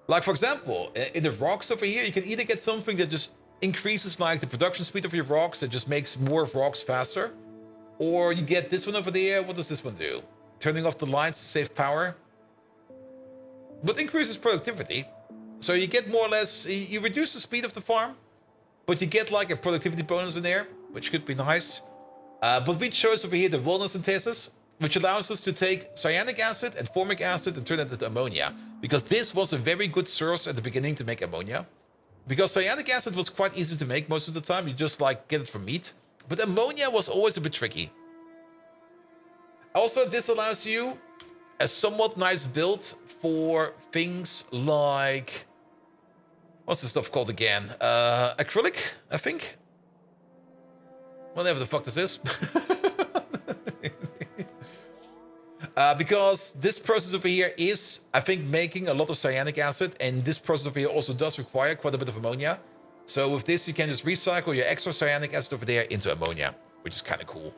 Like, for example, in the rocks over here, you can either get something that just increases like the production speed of your rocks and just makes more rocks faster. Or you get this one over there. What does this one do? Turning off the lights to save power. But increases productivity. So you get more or less, you reduce the speed of the farm, but you get like a productivity bonus in there, which could be nice. But we chose over here the wellness synthesis, which allows us to take cyanic acid and formic acid and turn it into ammonia. Because this was a very good source at the beginning to make ammonia. Because cyanic acid was quite easy to make most of the time. You just like get it from meat. But ammonia was always a bit tricky. Also, this allows you a somewhat nice build for things like... What's the stuff called again? Acrylic, I think? Whatever the fuck this is. Because this process over here is, I think, making a lot of cyanic acid, and this process over here also does require quite a bit of ammonia. So with this, you can just recycle your extra cyanic acid over there into ammonia, which is kind of cool.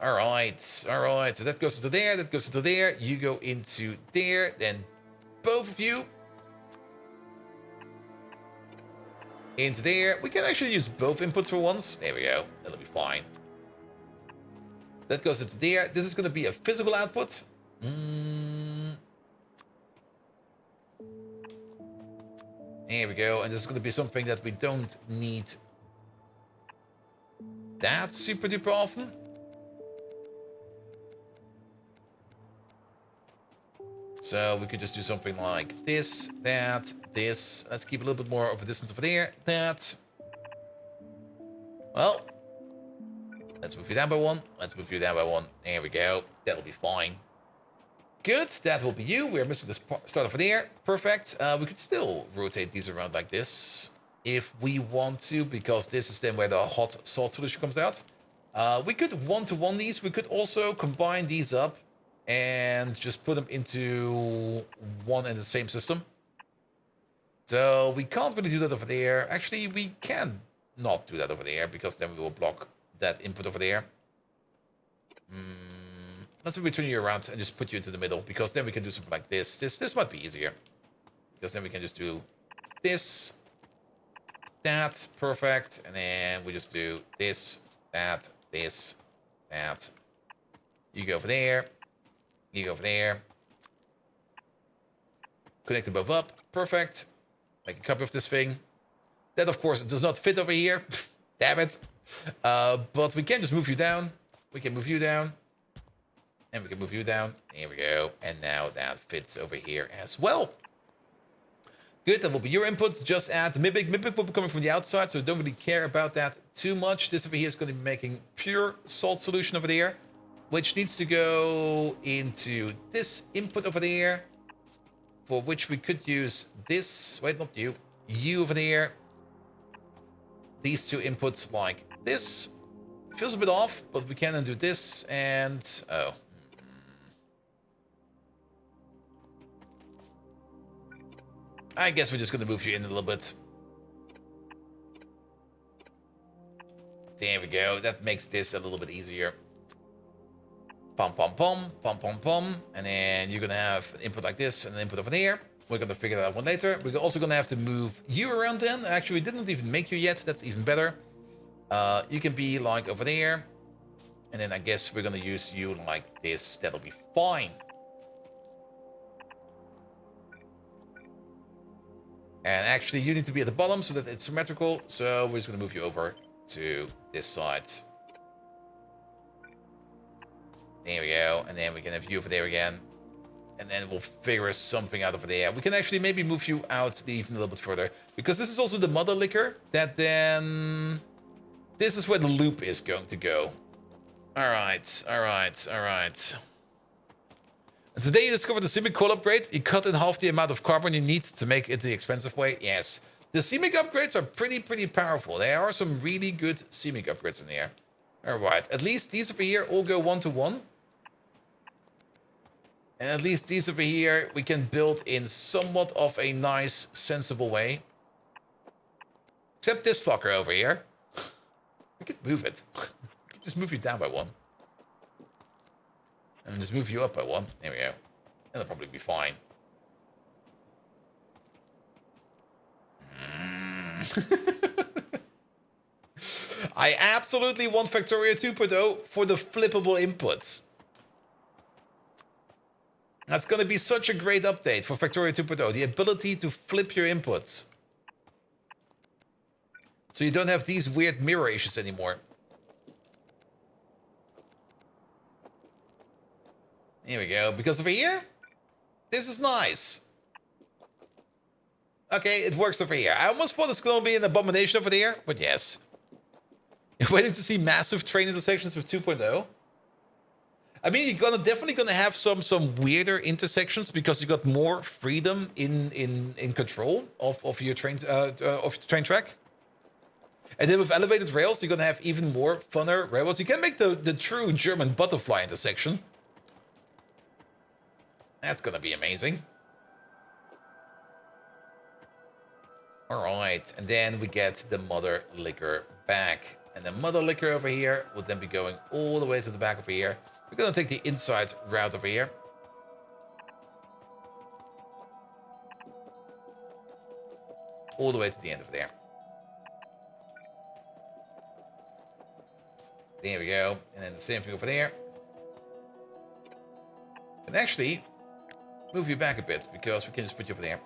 All right. So that goes into there, that goes into there. You go into there, then both of you into there. We can actually use both inputs for once. There we go. That'll be fine. That goes into there. This is going to be a physical output. There we go. And this is going to be something that we don't need that super duper often. So we could just do something like this, that, this. Let's keep a little bit more of a distance over there. That. Well, let's move you down by one. Let's move you down by one. There we go. That'll be fine. Good. That will be you. We're missing this start over there. Perfect. We could still rotate these around like this if we want to, because this is then where the hot salt solution comes out. We could one-to-one these. We could also combine these up and just put them into one and the same system. So we can't really do that over there. Actually, we can not do that over there, because then we will block that input over there. Let's maybe turn you around and just put you into the middle, because then we can do something like this. This might be easier, because then we can just do this, that, perfect, and then we just do this, that, this, that. You go over there. You go over there. Connect them both up. Perfect. Make a copy of this thing. That, of course, does not fit over here. Damn it. But we can just move you down. We can move you down. And we can move you down. There we go. And now that fits over here as well. Good. That will be your inputs. Just add Mimic. Mimic will be coming from the outside, so don't really care about that too much. This over here is going to be making pure salt solution over there, which needs to go into this input over there, for which we could use this. Wait, not you. You over there. These two inputs like this. Feels a bit off, but we can then do this and... Oh. I guess we're just going to move you in a little bit. There we go. That makes this a little bit easier. Pom, pom, pom, pom, pom, pom. And then you're going to have an input like this and an input over there. We're going to figure that out one later. We're also going to have to move you around then. Actually, we didn't even make you yet. That's even better. You can be like over there. And then I guess we're going to use you like this. That'll be fine. And actually, you need to be at the bottom so that it's symmetrical. So we're just going to move you over to this side. There we go. And then we can have you over there again. And then we'll figure something out over there. We can actually maybe move you out even a little bit further, because this is also the mother liquor that then... This is where the loop is going to go. Alright, alright, alright. And today you discovered the CMIC coil upgrade. You cut in half the amount of carbon you need to make it the expensive way. Yes. The CMIC upgrades are pretty powerful. There are some really good CMIC upgrades in here. Alright, at least these over here all go 1-to-1. And at least these over here we can build in somewhat of a nice, sensible way. Except this fucker over here. We could move it. We could just move you down by 1. And just move you up by 1. There we go. That'll probably be fine. I absolutely want Factorio 2.0 for the flippable inputs. That's going to be such a great update for Factorio 2.0. The ability to flip your inputs. So you don't have these weird mirror issues anymore. Here we go. Because over here, this is nice. Okay, it works over here. I almost thought it's going to be an abomination over there, but yes. You're waiting to see massive train intersections with 2.0. I mean, you're definitely gonna have some weirder intersections because you got more freedom in control of your train track. And then with elevated rails, you're gonna have even more funner railroads. You can make the true German butterfly intersection. That's gonna be amazing. All right, and then we get the mother liquor back, and the mother liquor over here will then be going all the way to the back over here. We're going to take the inside route over here. All the way to the end of there. There we go. And then the same thing over there. And actually, move you back a bit, because we can just put you over there.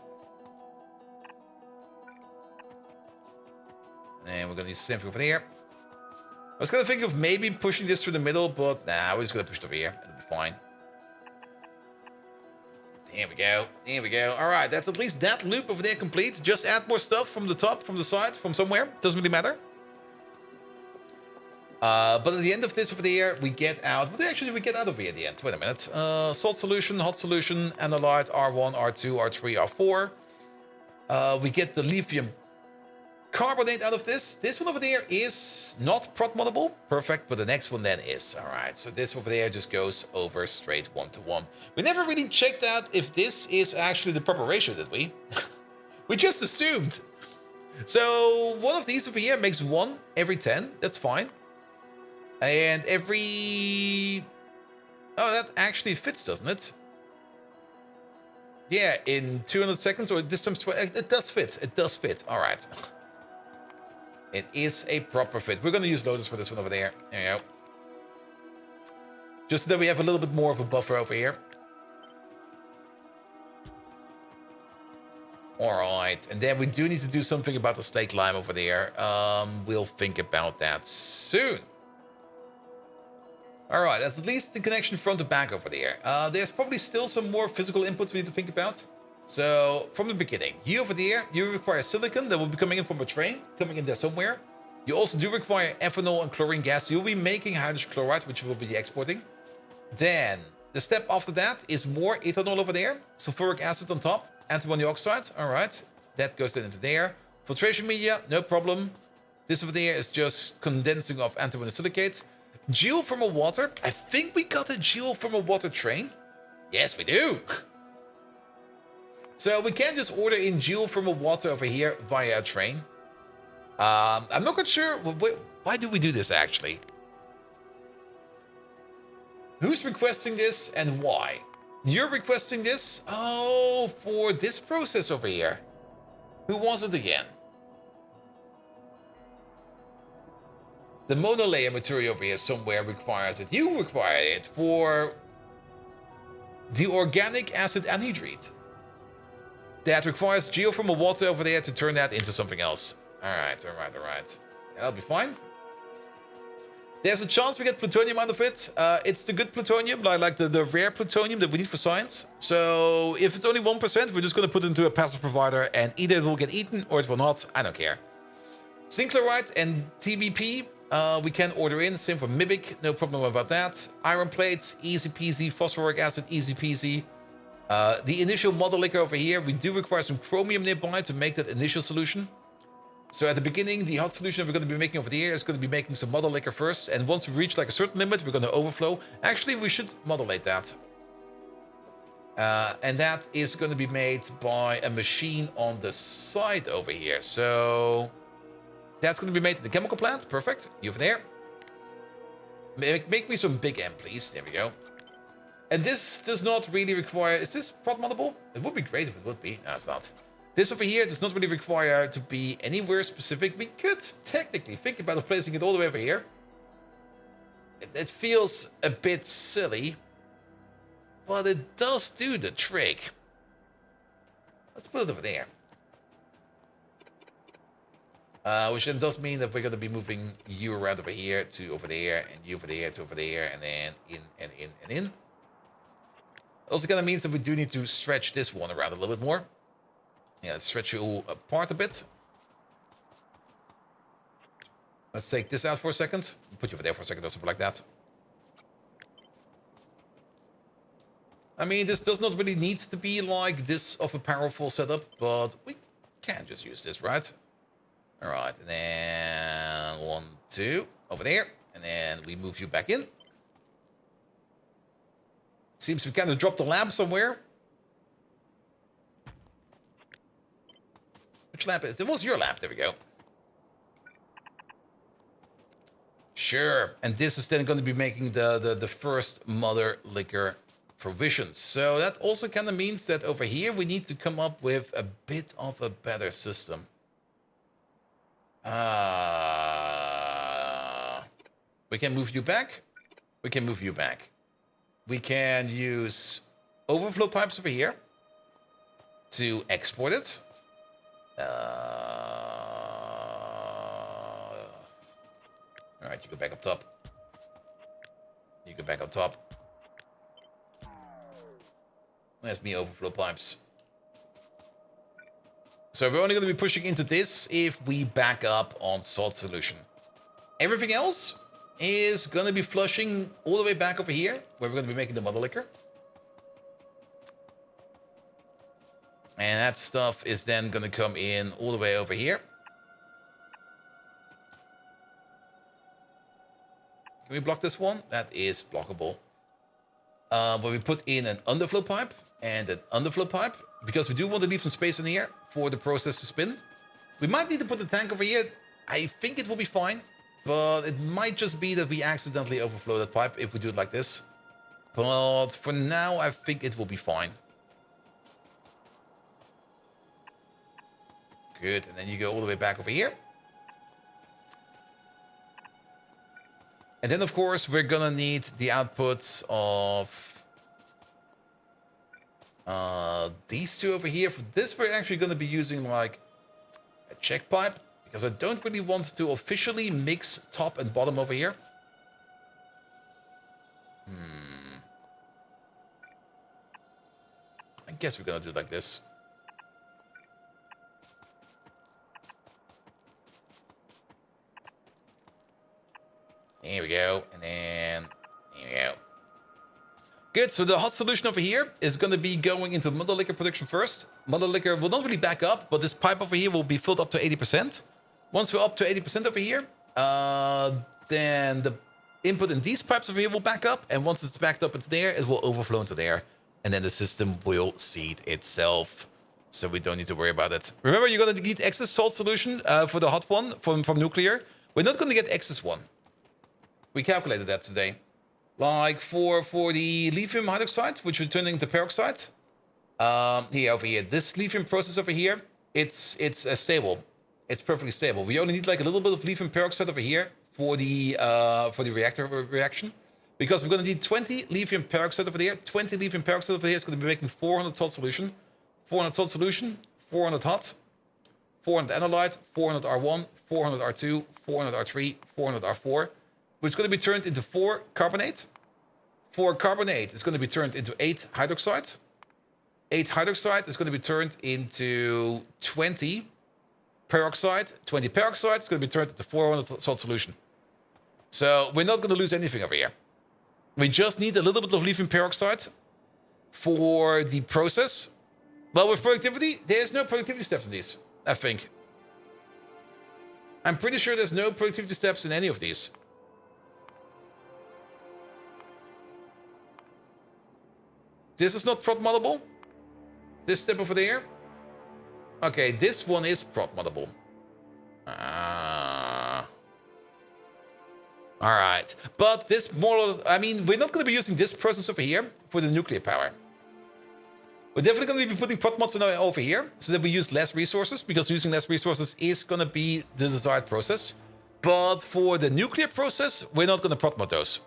And we're going to use the same thing over there. I was going to think of maybe pushing this through the middle, but nah, we're just going to push it over here. It'll be fine. There we go. There we go. All right, that's at least that loop over there complete. Just add more stuff from the top, from the side, from somewhere. Doesn't really matter. But at the end of this over there, we get out... What actually do we get out over here at the end? Wait a minute. Salt solution, hot solution, analyte, R1, R2, R3, R4. We get the lithium carbonate out of this. This one over there is not prot moddable. Perfect, but the next one then is. All right, so this over there just goes over straight 1-to-1. We never really checked out if this is actually the proper ratio, did we? We just assumed. So one of these over here makes 1 every 10. That's fine. And every... Oh, that actually fits, doesn't it? Yeah, in 200 seconds, or this times 20. It does fit. It does fit. All right. It is a proper fit. We're going to use Lotus for this one over there. There you go. Just so that we have a little bit more of a buffer over here. Alright, and then we do need to do something about the slate lime over there. We'll think about that soon. Alright, that's at least the connection front to back over there. There's probably still some more physical inputs we need to think about. So, from the beginning, you over there, you require silicon that will be coming in from a train, coming in there somewhere. You also do require ethanol and chlorine gas. You'll be making hydrogen chloride, which you will be exporting. Then, the step after that is more ethanol over there. Sulfuric acid on top, antimony oxide. Alright, that goes then into there. Filtration media, no problem. This over there is just condensing of antimony silicate. Geothermal water. I think we got a geothermal water train. Yes, we do. So we can just order in geothermal water over here via a train. I'm not quite sure. Why do we do this, actually? Who's requesting this and why? You're requesting this? Oh, for this process over here. Who was it again? The monolayer material over here somewhere requires it. You require it for the organic acid anhydride. That requires geothermal water over there to turn that into something else. Alright. That'll be fine. There's a chance we get plutonium out of it. It's the good plutonium, like the rare plutonium that we need for science. So if it's only 1%, we're just going to put it into a passive provider, and either it will get eaten or it will not. I don't care. Zinc chloride and TBP We can order in. Same for Mimic. No problem about that. Iron plates, easy peasy. Phosphoric acid, easy peasy. The initial model liquor over here, we do require some chromium nearby to make that initial solution. So at the beginning, the hot solution we're going to be making over here is going to be making some model liquor first. And once we reach like a certain limit, we're going to overflow. Actually, we should modulate that. And that is going to be made by a machine on the side over here. So that's going to be made in the chemical plant. Perfect. You over there. Make me some big M, please. There we go. And this does not really require... Is this prod moddable? It would be great if it would be. No, it's not. This over here does not really require to be anywhere specific. We could technically think about placing it all the way over here. It feels a bit silly. But it does do the trick. Let's put it over there. Which then does mean that we're going to be moving you around over here to over there, and you over there to over there, and then in and in and in. Also kind of means that we do need to stretch this one around a little bit more. Yeah, let's stretch you all apart a bit. Let's take this out for a second. Put you over there for a second or something like that. I mean, this does not really need to be like this of a powerful setup, but we can just use this, right? All right, and then 1, 2, over there, and then we move you back in. Seems we kind of dropped the lab somewhere. Which lab is it? It was your lab. There we go. Sure. And this is then going to be making the first mother liquor provisions. So that also kind of means that over here we need to come up with a bit of a better system. We can move you back. We can move you back. We can use overflow pipes over here to export it. All right, you go back up top. You go back up top. There's me overflow pipes. So we're only going to be pushing into this if we back up on salt solution. Everything else is going to be flushing all the way back over here, where we're going to be making the mother liquor. And that stuff is then going to come in all the way over here. Can we block this one? That is blockable. But we put in an underflow pipe and an underflow pipe, because we do want to leave some space in here for the process to spin. We might need to put the tank over here. I think it will be fine, but it might just be that we accidentally overflow that pipe if we do it like this. But for now, I think it will be fine. Good, and then you go all the way back over here. And then, of course, we're gonna need the outputs of these two over here. For this, we're actually gonna be using like a check pipe, because I don't really want to officially mix top and bottom over here. I guess we're gonna do it like this. There we go, and then there we go. Good, so the hot solution over here is going to be going into mother liquor production first. Mother liquor will not really back up, but this pipe over here will be filled up to 80%. Once we're up to 80% over here, then the input in these pipes over here will back up, and once it's backed up into there, it will overflow into there, and then the system will seed itself. So we don't need to worry about it. Remember, you're going to need excess salt solution for the hot one from nuclear. We're not going to get excess one. We calculated that today. Like for the lithium hydroxide, which we're turning to peroxide. Here, over here. This lithium process over here, it's stable. It's perfectly stable. We only need like a little bit of lithium peroxide over here for the reactor reaction. Because we're going to need 20 lithium peroxide over there. 20 lithium peroxide over here is going to be making 400 salt solution. 400 salt solution, 400 hot, 400 analyte, 400 R1, 400 R2, 400 R3, 400 R4. Which is going to be turned into 4 carbonate. 4 carbonate is going to be turned into 8 hydroxide. 8 hydroxide is going to be turned into 20 peroxide. 20 peroxide is going to be turned into 400 salt solution. So we're not going to lose anything over here. We just need a little bit of lithium peroxide for the process. Well, with productivity, there's no productivity steps in these, I think. I'm pretty sure there's no productivity steps in any of these. This is not prop moddable. This step over there. Okay, this one is prop moddable. Alright. But this more, I mean, we're not going to be using this process over here for the nuclear power. We're definitely going to be putting prop mods over here so that we use less resources, because using less resources is going to be the desired process. But for the nuclear process, we're not going to prop mod those.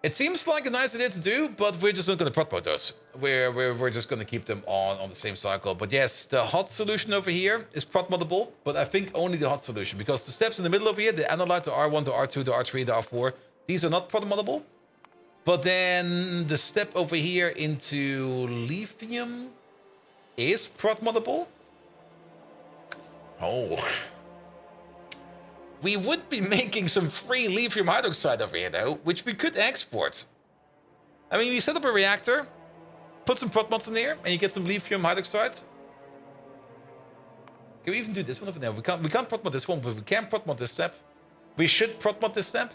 It seems like a nice idea to do, but we're just not going to prop mod those. We're just going to keep them on the same cycle. But yes, the hot solution over here is prop moddable, but I think only the hot solution, because the steps in the middle over here, the analyte, the R1, the R2, the R3, the R4, these are not prop moddable. But then the step over here into lithium is prop moddable. Oh. We would be making some free lithium hydroxide over here, though, which we could export. I mean, you set up a reactor, put some prop mods in there, and you get some lithium hydroxide. Can we even do this one over there? We can't prop mod this one, but we can prop mod this step. We should prop mod this step.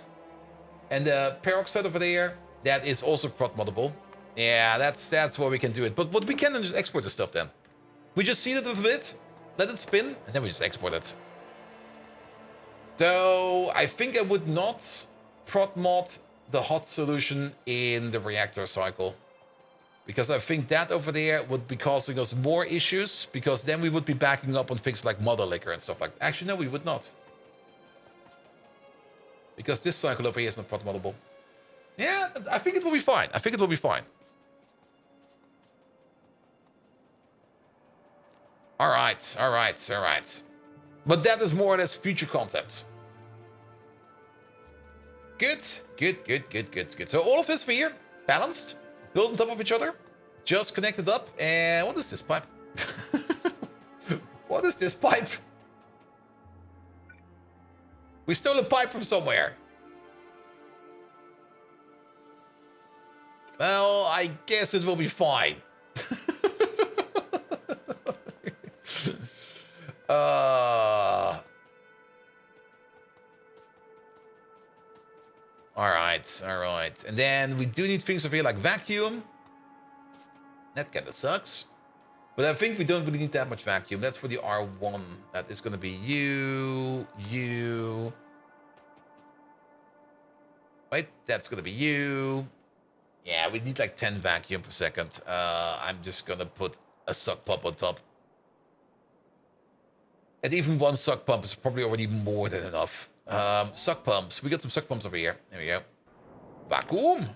And the peroxide over there, that is also prop moddable. Yeah, that's where we can do it. But what we can then just export the stuff then. We just seed it with a bit, let it spin, and then we just export it. So I think I would not prop mod the hot solution in the reactor cycle, because I think that over there would be causing us more issues, because then we would be backing up on things like mother liquor and stuff like that. Actually, no, we would not. Because this cycle over here is not prop moddable. Yeah, I think it will be fine. I think it will be fine. All right, all right, all right. But that is more or less future concepts. Good, good, good, good, good, good. So all of this for here, balanced, built on top of each other, just connected up. And what is this pipe? What is this pipe? We stole a pipe from somewhere. Well, I guess it will be fine. All right. And then we do need things over here like vacuum. That kind of sucks. But I think we don't really need that much vacuum. That's for the R1. That is going to be you. Wait, that's going to be you. Yeah, we need like 10 vacuum per second. I'm just going to put a suck pump on top. And even one suck pump is probably already more than enough. Suck pumps. We got some suck pumps over here. There we go. Vacuum.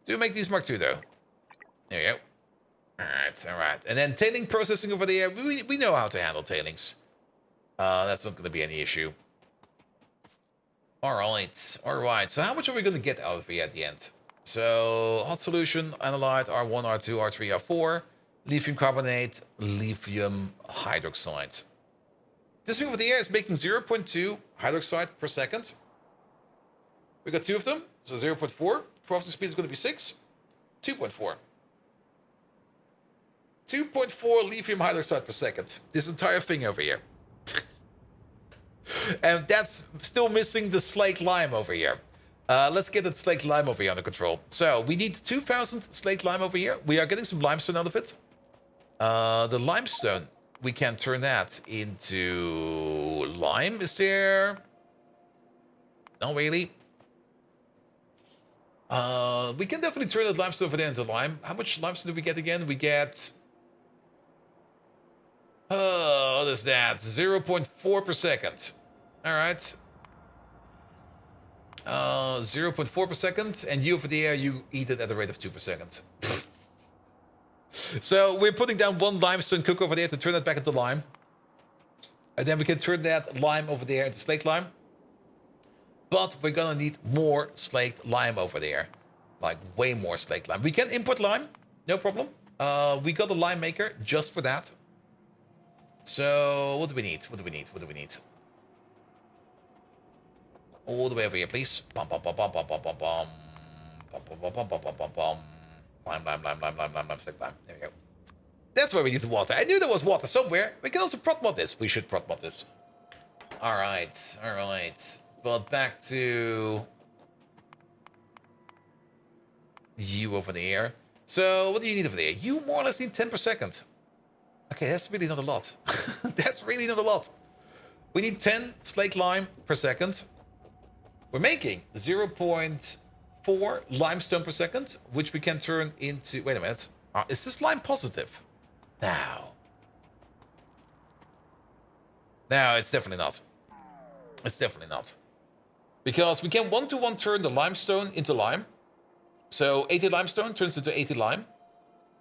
Do we make these Mark II though? There we go. All right. And then tailing processing over there. We know how to handle tailings. That's not going to be any issue. All right. So how much are we going to get out of here at the end? So hot solution, analyte, R1, R2, R3, R4, lithium carbonate, lithium hydroxide. This thing over there is making 0.2 hydroxide per second. We got two of them, so 0.4. Crafting speed is going to be 6. 2.4. 2.4 lithium hydroxide per second. This entire thing over here. And that's still missing the slaked lime over here. Let's get that slaked lime over here under control. So we need 2,000 slaked lime over here. We are getting some limestone out of it. The limestone, we can turn that into lime. Is there? Not really. We can definitely turn that limestone over there into lime. How much limestone do we get again? We get... what is that? 0.4 per second. All right. 0.4 per second. And you over there, you eat it at a rate of 2 per second. So we're putting down one limestone cook over there to turn that back into lime. And then we can turn that lime over there into slaked lime. But we're gonna need more slaked lime over there. Like way more slaked lime. We can import lime, no problem. We got a lime maker just for that. So what do we need? What do we need? What do we need? All the way over here, please. Bum, bum, bum, bum, bum, bum, bum, bum. Bum, bum, bum, bum, bum, bum, bum, bum. Lime, lime, lime, lime, lime, lime, lime, stick lime. There we go. That's where we need the water. I knew there was water somewhere. We can also prot mod this. We should prot mod this. Alright, alright. But back to you over there. So what do you need over there? You more or less need 10 per second. Okay, that's really not a lot. That's really not a lot. We need 10 slaked lime per second. We're making 0.4 limestone per second, which we can turn into... Wait a minute. Is this lime positive? No. No, it's definitely not. It's definitely not. Because we can one-to-one turn the limestone into lime. So 80 limestone turns into 80 lime.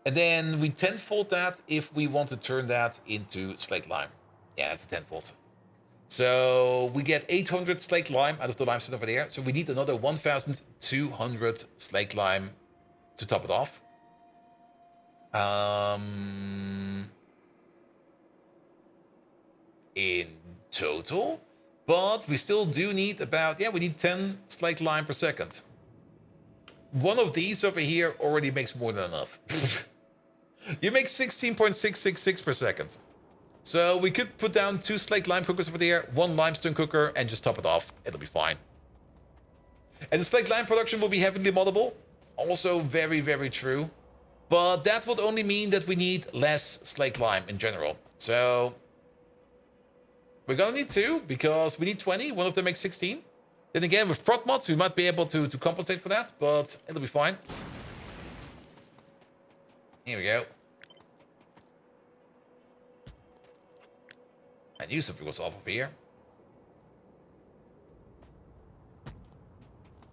And then we tenfold that if we want to turn that into slaked lime. Yeah, it's a tenfold. So we get 800 slaked lime out of the limestone over there. So we need another 1,200 slaked lime to top it off. In total. But we still do need about, yeah, we need 10 slaked lime per second. One of these over here already makes more than enough. You make 16.666 per second. So we could put down 2 slaked lime cookers over there, 1 limestone cooker, and just top it off. It'll be fine. And the slaked lime production will be heavily moddable. Also very, very true. But that would only mean that we need less slaked lime in general. So we're gonna need 2 because we need 20. One of them makes 16. Then again, with prot mods, we might be able to compensate for that, but it'll be fine. Here we go. I knew something was off over here.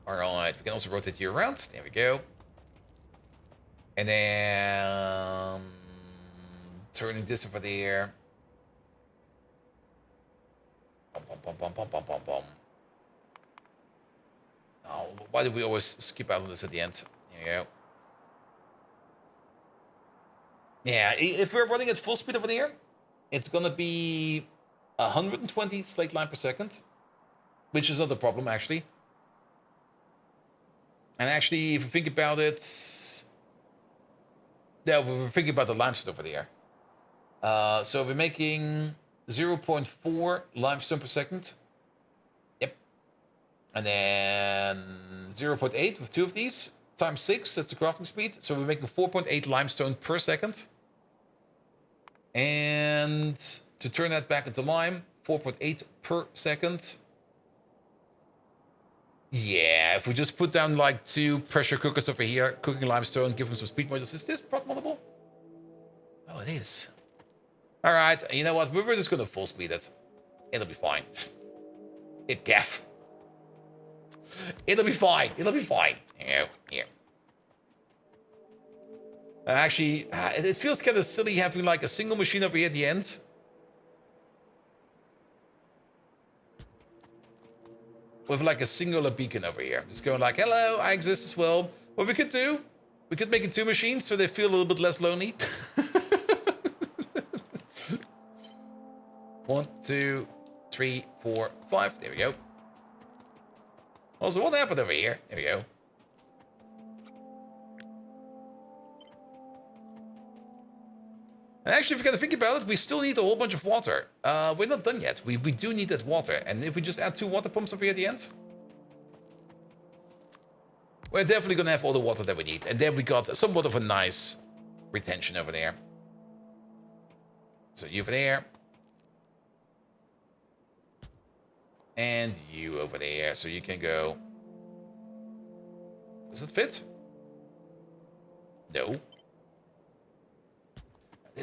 Alright, we can also rotate you around. There we go. And then turning this over there. Bum, bum, bum, bum, bum, bum, bum. Oh, why do we always skip out on this at the end? There you go. Yeah, if we're running at full speed over there, it's gonna be 120 slaked lime per second, which is not a problem actually. And actually, if you think about it, yeah, we're thinking about the limestone over there. So we're making 0.4 limestone per second. Yep. And then 0.8 with 2 of these times 6. That's the crafting speed. So we're making 4.8 limestone per second. And to turn that back into lime, 4.8 per second. Yeah, if we just put down like 2 pressure cookers over here, cooking limestone, give them some speed modules. Is this prot moddable? Oh, it is. All right, you know what? We're just gonna full speed it. It'll be fine. It gaff. It'll be fine. It'll be fine. Here. Actually, it feels kind of silly having like a single machine over here at the end. With like a singular beacon over here. Just going like, hello, I exist as well. What we could do, we could make it 2 machines so they feel a little bit less lonely. 1, 2, 3, 4, 5. There we go. Also, what happened over here? There we go. And actually, if you gotta think about it, we still need a whole bunch of water. We're not done yet. We do need that water. And if we just add 2 water pumps over here at the end, we're definitely gonna have all the water that we need. And then we got somewhat of a nice retention over there. So you over there. And you over there. So you can go. Does it fit? No.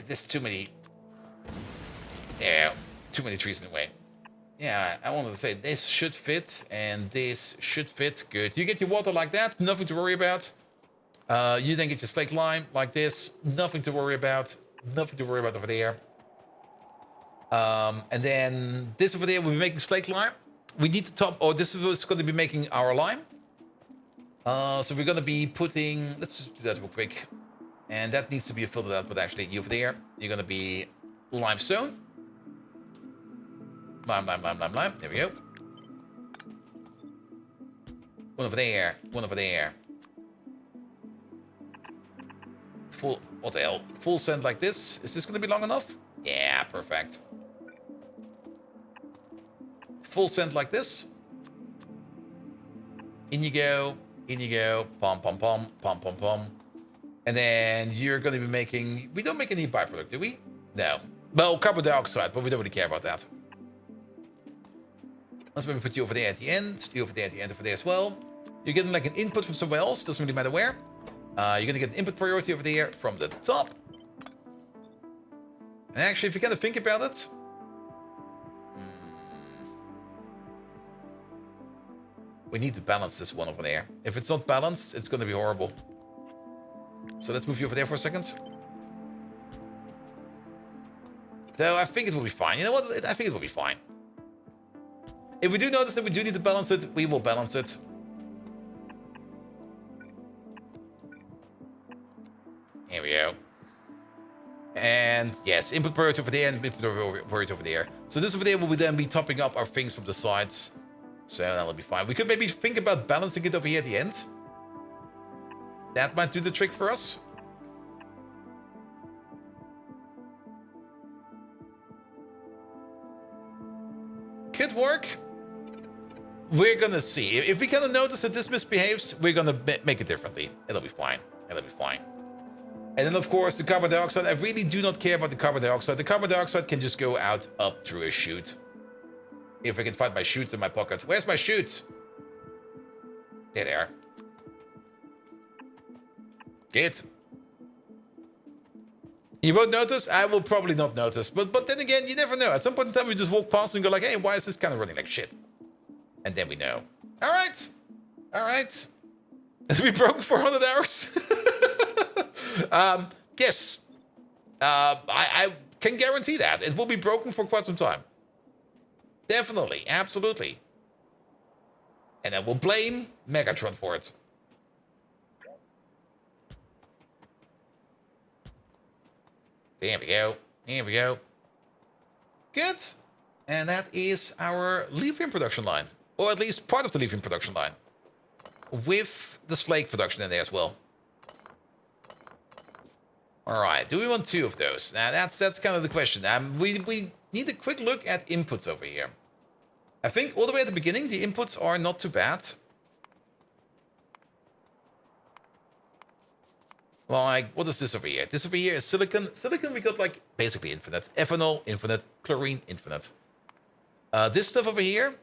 There's too many. Yeah, too many trees in the way. Yeah, I wanted to say this should fit and this should fit. Good. You get your water like that, nothing to worry about. You then get your slaked lime like this, nothing to worry about. Nothing to worry about over there. And then this over there, we'll be making slaked lime. We need to top, or this is going to be making our lime. So we're going to be putting, let's just do that real quick. And that needs to be filtered out, but actually you over there, you're going to be limestone. Blam, blam, blam, blam, blam. There we go. One over there. One over there. Full... What the hell? Full send like this. Is this going to be long enough? Yeah, perfect. Full send like this. In you go. In you go. Pom, pom, pom. Pom, pom, pom. And then you're going to be making... We don't make any byproduct, do we? No. Well, carbon dioxide, but we don't really care about that. Let's maybe put you over there at the end. You over there at the end over there as well. You're getting like an input from somewhere else. Doesn't really matter where. You're going to get an input priority over there from the top. And actually, if you kind of think about it... We need to balance this one over there. If it's not balanced, it's going to be horrible. So let's move you over there for a second. So I think it will be fine. You know what? I think it will be fine. If we do notice that we do need to balance it, we will balance it. Here we go. And yes, input priority over there and input priority over there. So this over there will then be topping up our things from the sides. So that'll be fine. We could maybe think about balancing it over here at the end. That might do the trick for us. Could work. We're gonna see. If we kind of notice that this misbehaves, we're gonna make it differently. It'll be fine. It'll be fine. And then, of course, the carbon dioxide. I really do not care about the carbon dioxide. The carbon dioxide can just go out up through a chute. If I can find my chutes in my pocket. Where's my chutes? There they are. Good. You won't notice? I will probably not notice. But then again, you never know. At some point in time, we just walk past and go like, hey, why is this kind of running like shit? And then we know. All right. All right. Has it been broken for 100 hours? Yes. I can guarantee that. It will be broken for quite some time. Definitely. Absolutely. And I will blame Megatron for it. There we go. Here we go. Good. And that is our lithium production line. Or at least part of the lithium production line. With the slate production in there as well. Alright, do we want 2 of those? Now that's kind of the question. We need a quick look at inputs over here. I think all the way at the beginning, the inputs are not too bad. Like, what is this over here? This over here is silicon. Silicon, we got like basically infinite. Ethanol, infinite. Chlorine, infinite. This stuff over here,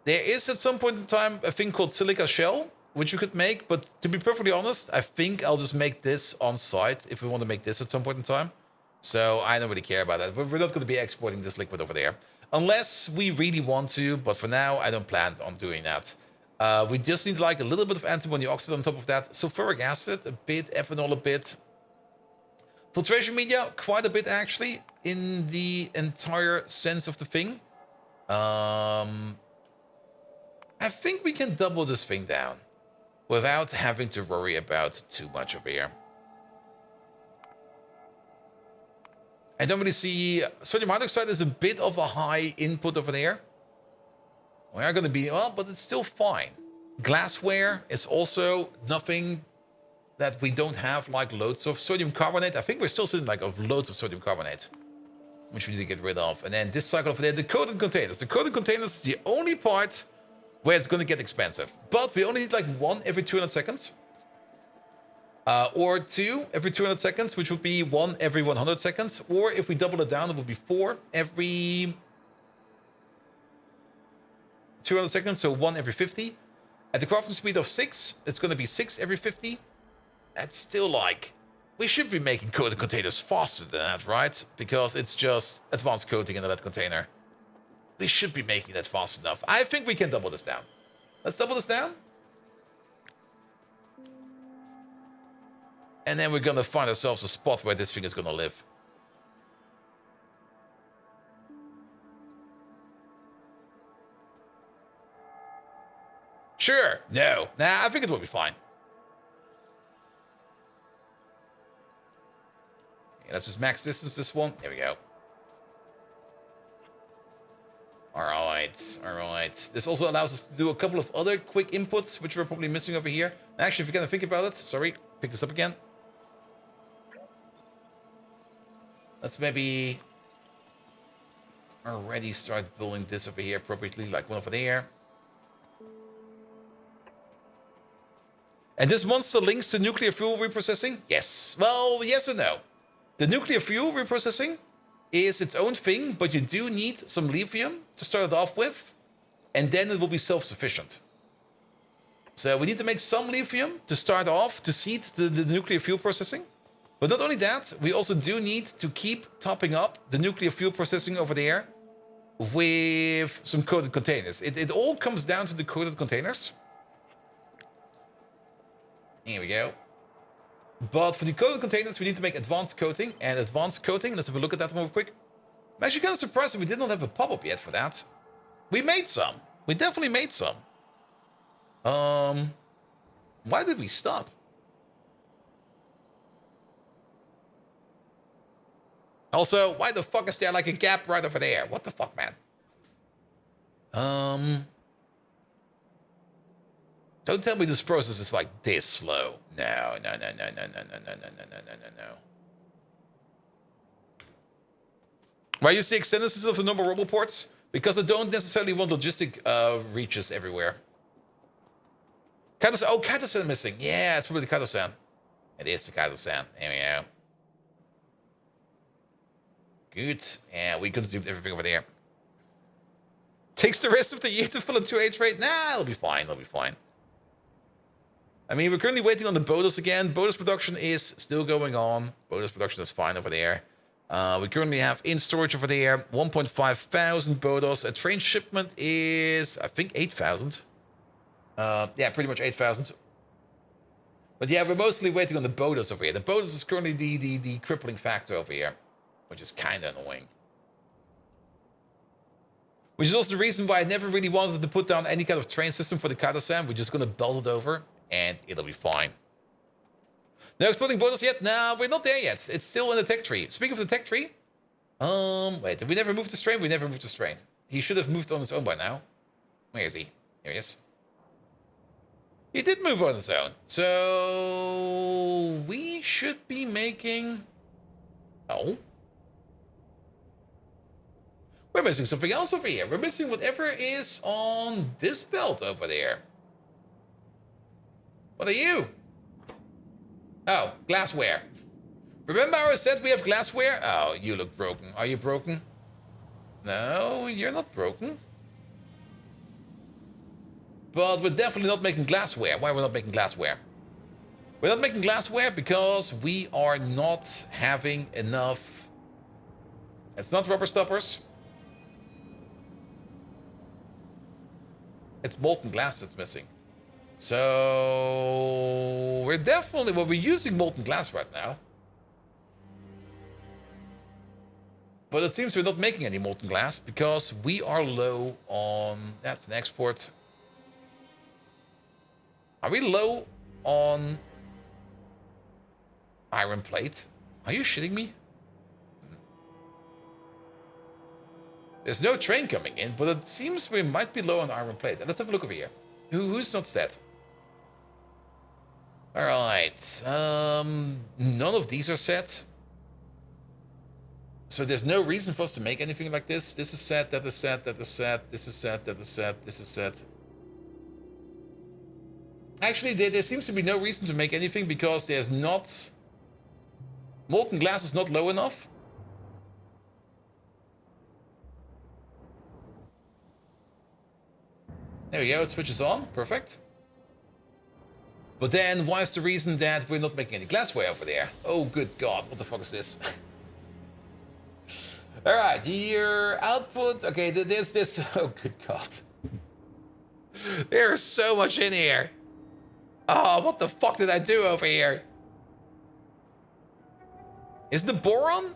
there is at some point in time a thing called silica shell, which you could make. But to be perfectly honest, I think I'll just make this on site if we want to make this at some point in time. So I don't really care about that. We're not going to be exporting this liquid over there. Unless we really want to, but for now, I don't plan on doing that. We just need like a little bit of antimony oxide on top of that. Sulfuric acid, a bit. Ethanol, a bit. Filtration media, quite a bit actually, in the entire sense of the thing. I think we can double this thing down without having to worry about too much over here. I don't really see... Sodium hydroxide is a bit of a high input over there. We are going to be... Well, but it's still fine. Glassware is also nothing that we don't have, like, loads of sodium carbonate. I think we're still sitting, like, of loads of sodium carbonate, which we need to get rid of. And then this cycle over there, the coated containers. The coated containers is the only part where it's going to get expensive. But we only need, like, 1 every 200 seconds. Or 2 every 200 seconds, which would be 1 every 100 seconds. Or if we double it down, it would be 4 every 200 seconds, so 1 every 50. At the crafting speed of 6, it's going to be 6 every 50. That's still like... We should be making coated containers faster than that, right? Because it's just advanced coating in that container. We should be making that fast enough. I think we can double this down. Let's double this down. And then we're going to find ourselves a spot where this thing is going to live. Sure. No. Nah, I think it will be fine. Okay, let's just max distance this one. There we go. Alright, alright. This also allows us to do a couple of other quick inputs, which we're probably missing over here. Actually, if you're gonna think about it, sorry, pick this up again. Let's maybe already start building this over here appropriately, like one over there. And this monster links to nuclear fuel reprocessing? Yes. Well, yes and no. The nuclear fuel reprocessing is its own thing, but you do need some lithium to start it off with, and then it will be self-sufficient. So we need to make some lithium to start off to seed the nuclear fuel processing. But not only that, we also do need to keep topping up the nuclear fuel processing over there with some coated containers. It all comes down to the coated containers. Here we go. But for the coated containers, we need to make advanced coating. And advanced coating, let's have a look at that one real quick. I'm actually kind of surprised that we did not have a pop-up yet for that. We made some. We definitely made some. Why did we stop? Also, why the fuck is there like a gap right over there? What the fuck, man? Don't tell me this process is like this slow. No. Why use the extended system of the normal robot ports? Because I don't necessarily want logistic reaches everywhere. Kaito-san. Oh, Kaito-san missing. Yeah, it's probably the Kaito-san. It is the Kaito-san. There we go. Good. Yeah, we consumed everything over there. Takes the rest of the year to fill a 2H rate? Nah, it'll be fine. It'll be fine. I mean, we're currently waiting on the Bodos again. Bodos production is still going on. Bodos production is fine over there. We currently have in storage over there 1,500 Bodos. A train shipment is, I think, 8,000. Yeah, pretty much 8,000. But yeah, we're mostly waiting on the Bodos over here. The Bodos is currently the crippling factor over here, which is kind of annoying. Which is also the reason why I never really wanted to put down any kind of train system for the Kaito-san. We're just going to belt it over, and it'll be fine. No exploding Bodos yet? No, we're not there yet. It's still in the tech tree. Speaking of the tech tree, wait, did we never move this train? We never moved this train. He should have moved on his own by now. Where is he? Here he is. He did move on his own. So we should be making... Oh. We're missing something else over here. We're missing whatever is on this belt over there. What are you? Oh, glassware. Remember I said we have glassware? Oh, you look broken. Are you broken? No, you're not broken. But we're definitely not making glassware. Why are we not making glassware? We're not making glassware because we are not having enough... It's not rubber stoppers. It's molten glass that's missing. So we're definitely, well, we're using molten glass right now. But it seems we're not making any molten glass because we are low on, that's an export. Are we low on iron plate? Are you shitting me? There's no train coming in, but it seems we might be low on iron plate. Let's have a look over here. Who's not set? Alright. None of these are set. So there's no reason for us to make anything like this. This is set, that is set, that is set, this is set, that is set, this is set. Actually, there seems to be no reason to make anything because there's not... Molten glass is not low enough. There we go, it switches on. Perfect. But then, why is the reason that we're not making any glassware over there? Oh, good God, what the fuck is this? Alright, your output... Okay, there's this... Oh, good God. There's so much in here. Oh, what the fuck did I do over here? Is the boron?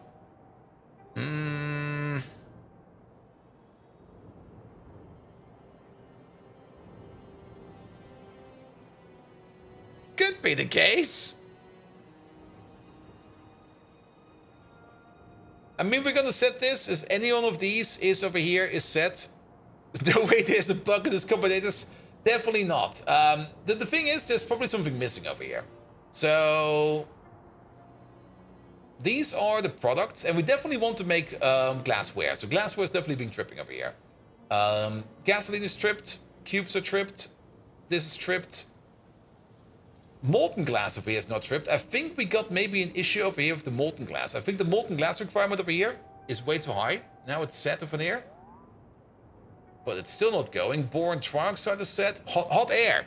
Could be the case. I mean, we're gonna set this as any one of these is over here is set. No way there's a bug in this combinators. Definitely not. The thing is, there's probably something missing over here. So these are the products, and we definitely want to make glassware. So glassware is definitely being tripping over here. Gasoline is tripped. Cubes are tripped. This is tripped. Molten glass over here is not tripped. I think we got maybe an issue over here with the molten glass. I think the molten glass requirement over here is way too high. Now it's set over here. But it's still not going. Boron trioxide is set. Hot air.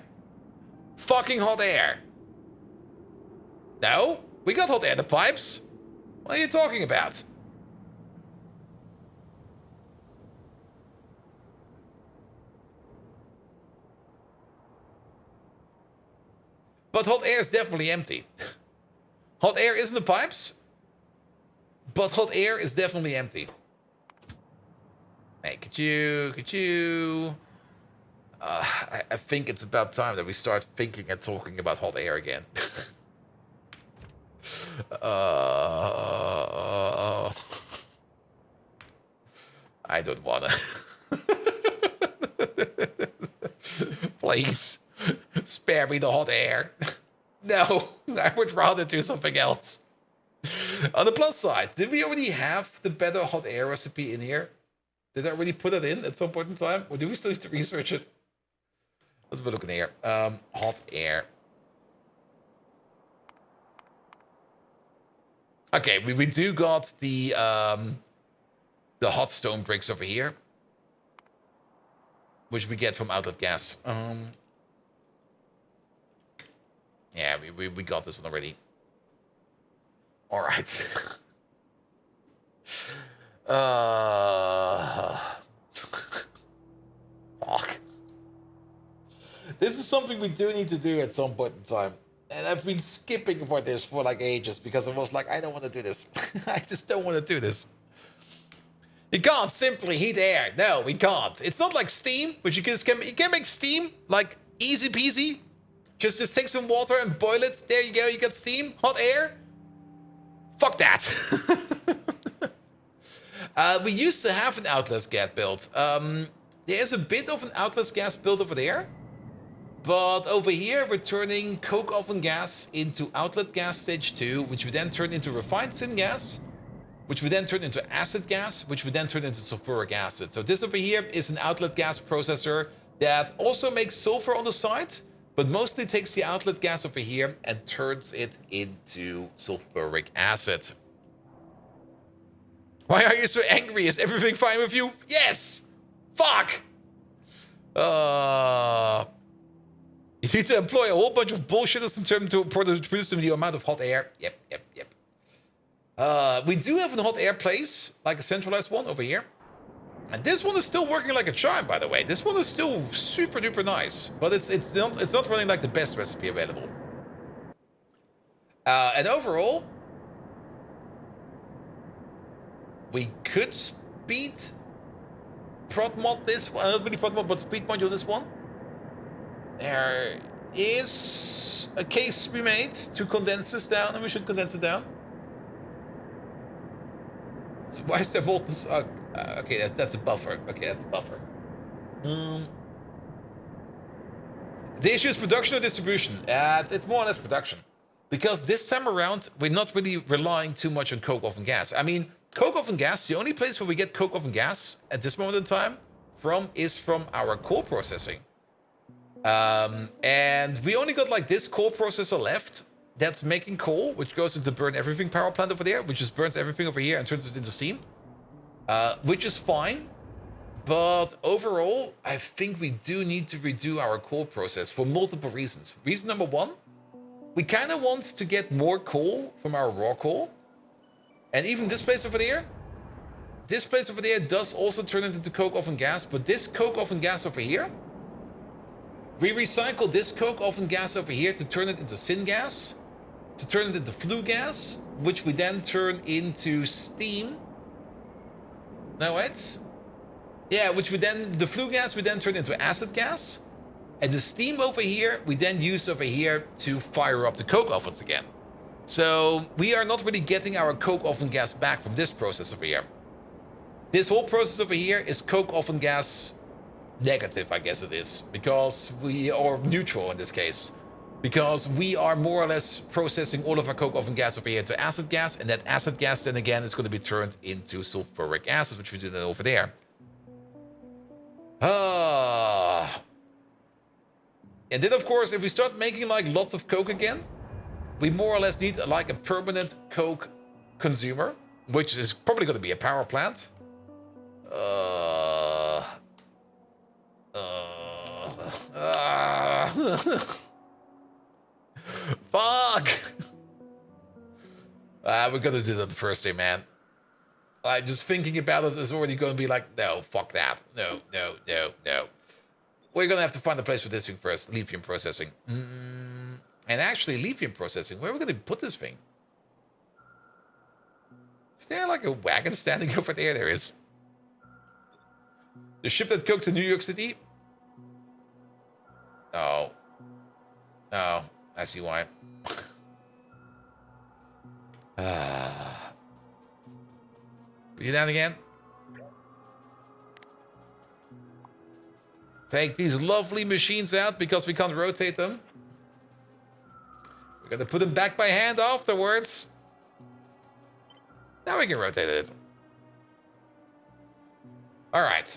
Fucking hot air. No? We got hot air in the pipes. What are you talking about? But hot air is definitely empty. Hot air is in the pipes, but hot air is definitely empty. Hey, could you... I think it's about time that we start thinking and talking about hot air again. I don't wanna. Please. Spare me the hot air. No, I would rather do something else. On the plus side, did we already have the better hot air recipe in here? Did I already put it in at some point in time? Or do we still need to research it? Let's have a look in here. Hot air. Okay, we do got the hot stone bricks over here. Which we get from outlet gas. Yeah, we got this one already. All right. Fuck. This is something we do need to do at some point in time. And I've been skipping for this for like ages because I was like, I don't want to do this. I just don't want to do this. You can't simply heat air. No, we can't. It's not like steam, which you can make steam like easy peasy. Just take some water and boil it. There you go. You got steam. Hot air. Fuck that. We used to have an outlet gas build. There is a bit of an outlet gas build over there. But over here, we're turning coke oven gas into outlet gas stage 2, which we then turn into refined syngas, which we then turn into acid gas, which we then turn into sulfuric acid. So this over here is an outlet gas processor that also makes sulfur on the side, but mostly takes the outlet gas over here and turns it into sulfuric acid. Why are you so angry? Is everything fine with you? Yes! Fuck! You need to employ a whole bunch of bullshitters in terms to produce the amount of hot air. Yep. We do have a hot air place, like a centralized one over here. And this one is still working like a charm, by the way. This one is still super duper nice, but it's not running like the best recipe available. And overall, we could speed prod mod this one, not really prod mod, but speed module this one. There is a case to be made to condense this down, and we should condense it down. So why is there molten? Okay, that's a buffer. Okay, that's a buffer. The issue is production or distribution. It's more or less production. Because this time around, we're not really relying too much on coke oven gas. I mean, coke oven gas, the only place where we get coke oven gas at this moment in time is from our coal processing. And we only got like this coal processor left that's making coal, which goes into burn everything power plant over there, which just burns everything over here and turns it into steam. Which is fine. But overall, I think we do need to redo our coal process for multiple reasons. Reason number one, we kind of want to get more coal from our raw coal. And even this place over there does also turn it into coke oven gas. But this coke oven gas over here, we recycle this coke oven gas over here to turn it into syngas, to turn it into flue gas, which we then turn into steam. No, wait. Yeah, the flue gas we then turn into acid gas. And the steam over here, we then use over here to fire up the coke ovens again. So we are not really getting our coke oven gas back from this process over here. This whole process over here is coke oven gas negative, I guess it is, because or neutral in this case, because we are more or less processing all of our coke oven gas over here into acid gas, and that acid gas then again is going to be turned into sulfuric acid, which we do then over there. And then, of course, if we start making like lots of coke again, we more or less need like a permanent coke consumer, which is probably going to be a power plant. Fuck! We're gonna do that the first day, man. Just thinking about it is already going to be like, no, fuck that. No, no, no, no. We're gonna have to find a place for this thing first. Lithium processing. And actually, lithium processing, where are we gonna put this thing? Is there like a wagon standing over there? There is. The ship that coke to New York City? Oh. Oh, I see why. Put you down again? Take these lovely machines out because we can't rotate them. We're gonna put them back by hand afterwards. Now we can rotate it. Alright.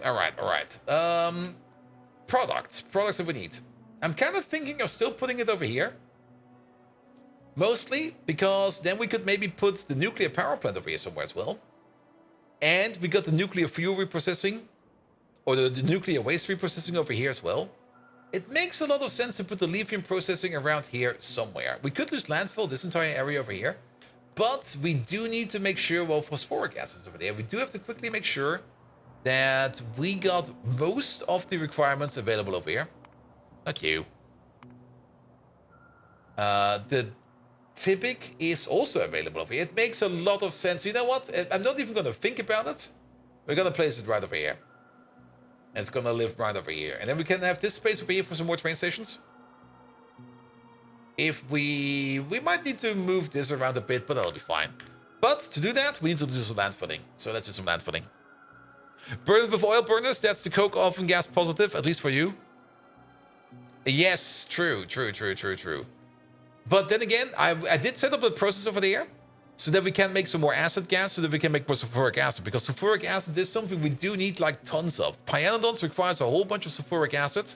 Products that we need. I'm kind of thinking of still putting it over here. Mostly because then we could maybe put the nuclear power plant over here somewhere as well. And we got the nuclear fuel reprocessing, or the nuclear waste reprocessing over here as well. It makes a lot of sense to put the lithium processing around here somewhere. We could lose landfill, this entire area over here. But we do need to make sure, well, phosphoric acid is over there. We do have to quickly make sure that we got most of the requirements available over here. Not you. The Typic is also available over here. It makes a lot of sense. You know what? I'm not even going to think about it. We're going to place it right over here. And it's going to live right over here. And then we can have this space over here for some more train stations. If we might need to move this around a bit, but that'll be fine. But to do that, we need to do some landfilling. So let's do some landfilling. Burn with oil burners. That's the coke oven gas positive, at least for you. Yes, true. But then again, I did set up a process over there so that we can make some more acid gas, so that we can make more sulfuric acid. Because sulfuric acid is something we do need like tons of. Pyanodons requires a whole bunch of sulfuric acid.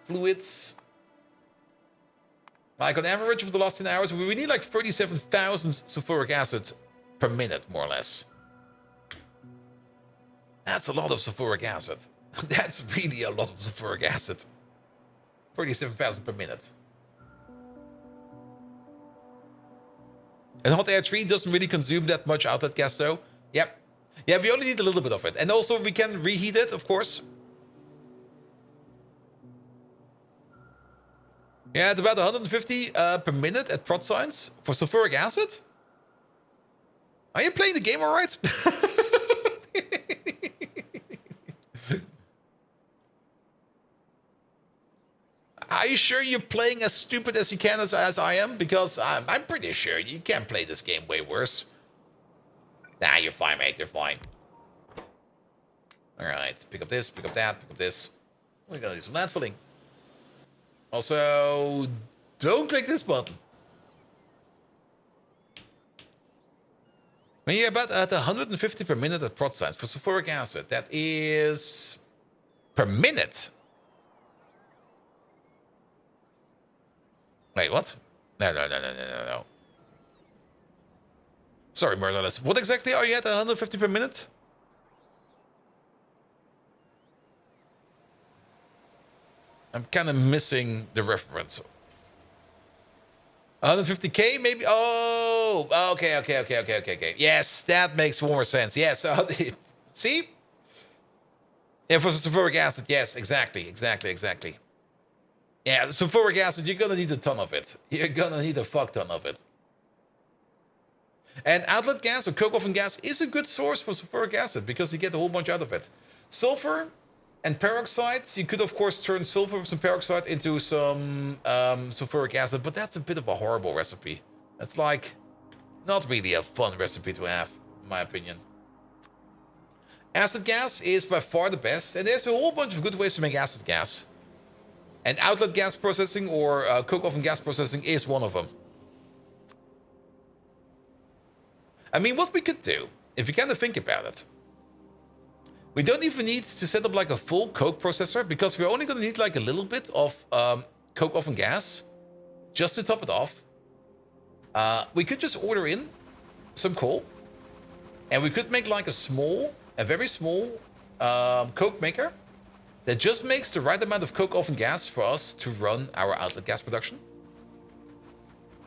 Fluids. Like on average over the last 10 hours, we need like 37,000 sulfuric acid per minute, more or less. That's a lot of sulfuric acid. That's really a lot of sulfuric acid. 37,000 per minute. And hot air 3 doesn't really consume that much outlet gas though. Yep. Yeah, we only need a little bit of it. And also we can reheat it, of course. Yeah, it's about 150 per minute at prod signs for sulfuric acid. Are you playing the game all right? Are you sure you're playing as stupid as you can as I am? Because I'm pretty sure you can play this game way worse. Nah, you're fine, mate. You're fine. Alright, pick up this, pick up that, pick up this. We're gonna do some landfilling. Also, don't click this button. When you're about at 150 per minute at prod signs for sulfuric acid, that is per minute. Wait, what? No. Sorry, Murderless. What exactly are you at 150 per minute? I'm kind of missing the reference. 150k maybe? Oh, okay. Yes, that makes more sense. Yes, see? Yeah, for sulfuric acid, yes, exactly. Yeah, sulfuric acid, you're gonna need a ton of it. You're gonna need a fuck ton of it. And outlet gas or coke oven gas is a good source for sulfuric acid because you get a whole bunch out of it. Sulfur and peroxide, you could of course turn sulfur with some peroxide into some sulfuric acid, but that's a bit of a horrible recipe. That's like not really a fun recipe to have, in my opinion. Acid gas is by far the best, and there's a whole bunch of good ways to make acid gas. And outlet gas processing or coke oven gas processing is one of them. I mean, what we could do, if you kind of think about it, we don't even need to set up like a full coke processor, because we're only going to need like a little bit of coke oven gas just to top it off. We could just order in some coal, and we could make like a very small coke maker that just makes the right amount of coke oven gas for us to run our outlet gas production.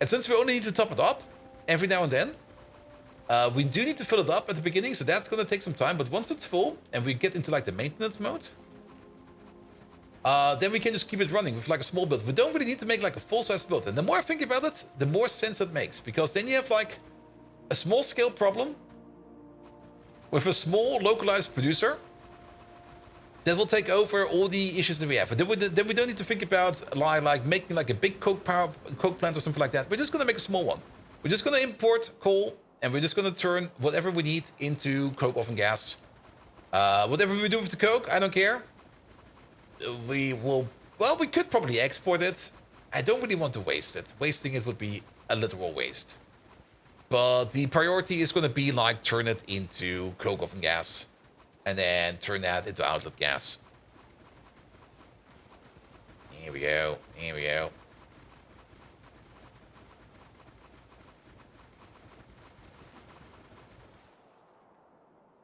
And since we only need to top it up every now and then, we do need to fill it up at the beginning, so that's going to take some time. But once it's full and we get into like the maintenance mode, then we can just keep it running with like a small build. We don't really need to make like a full-size build. And the more I think about it, the more sense it makes, because then you have like a small scale problem with a small localized producer that will take over all the issues that we have. And then we don't need to think about like making like a big coke plant or something like that. We're just going to make a small one. We're just going to import coal, and we're just going to turn whatever we need into coke oven gas. Whatever we do with the coke, I don't care. We could probably export it. I don't really want to waste it. Wasting it would be a literal waste. But the priority is going to be like turn it into coke oven gas, and then turn that into outlet gas. Here we go. Here we go.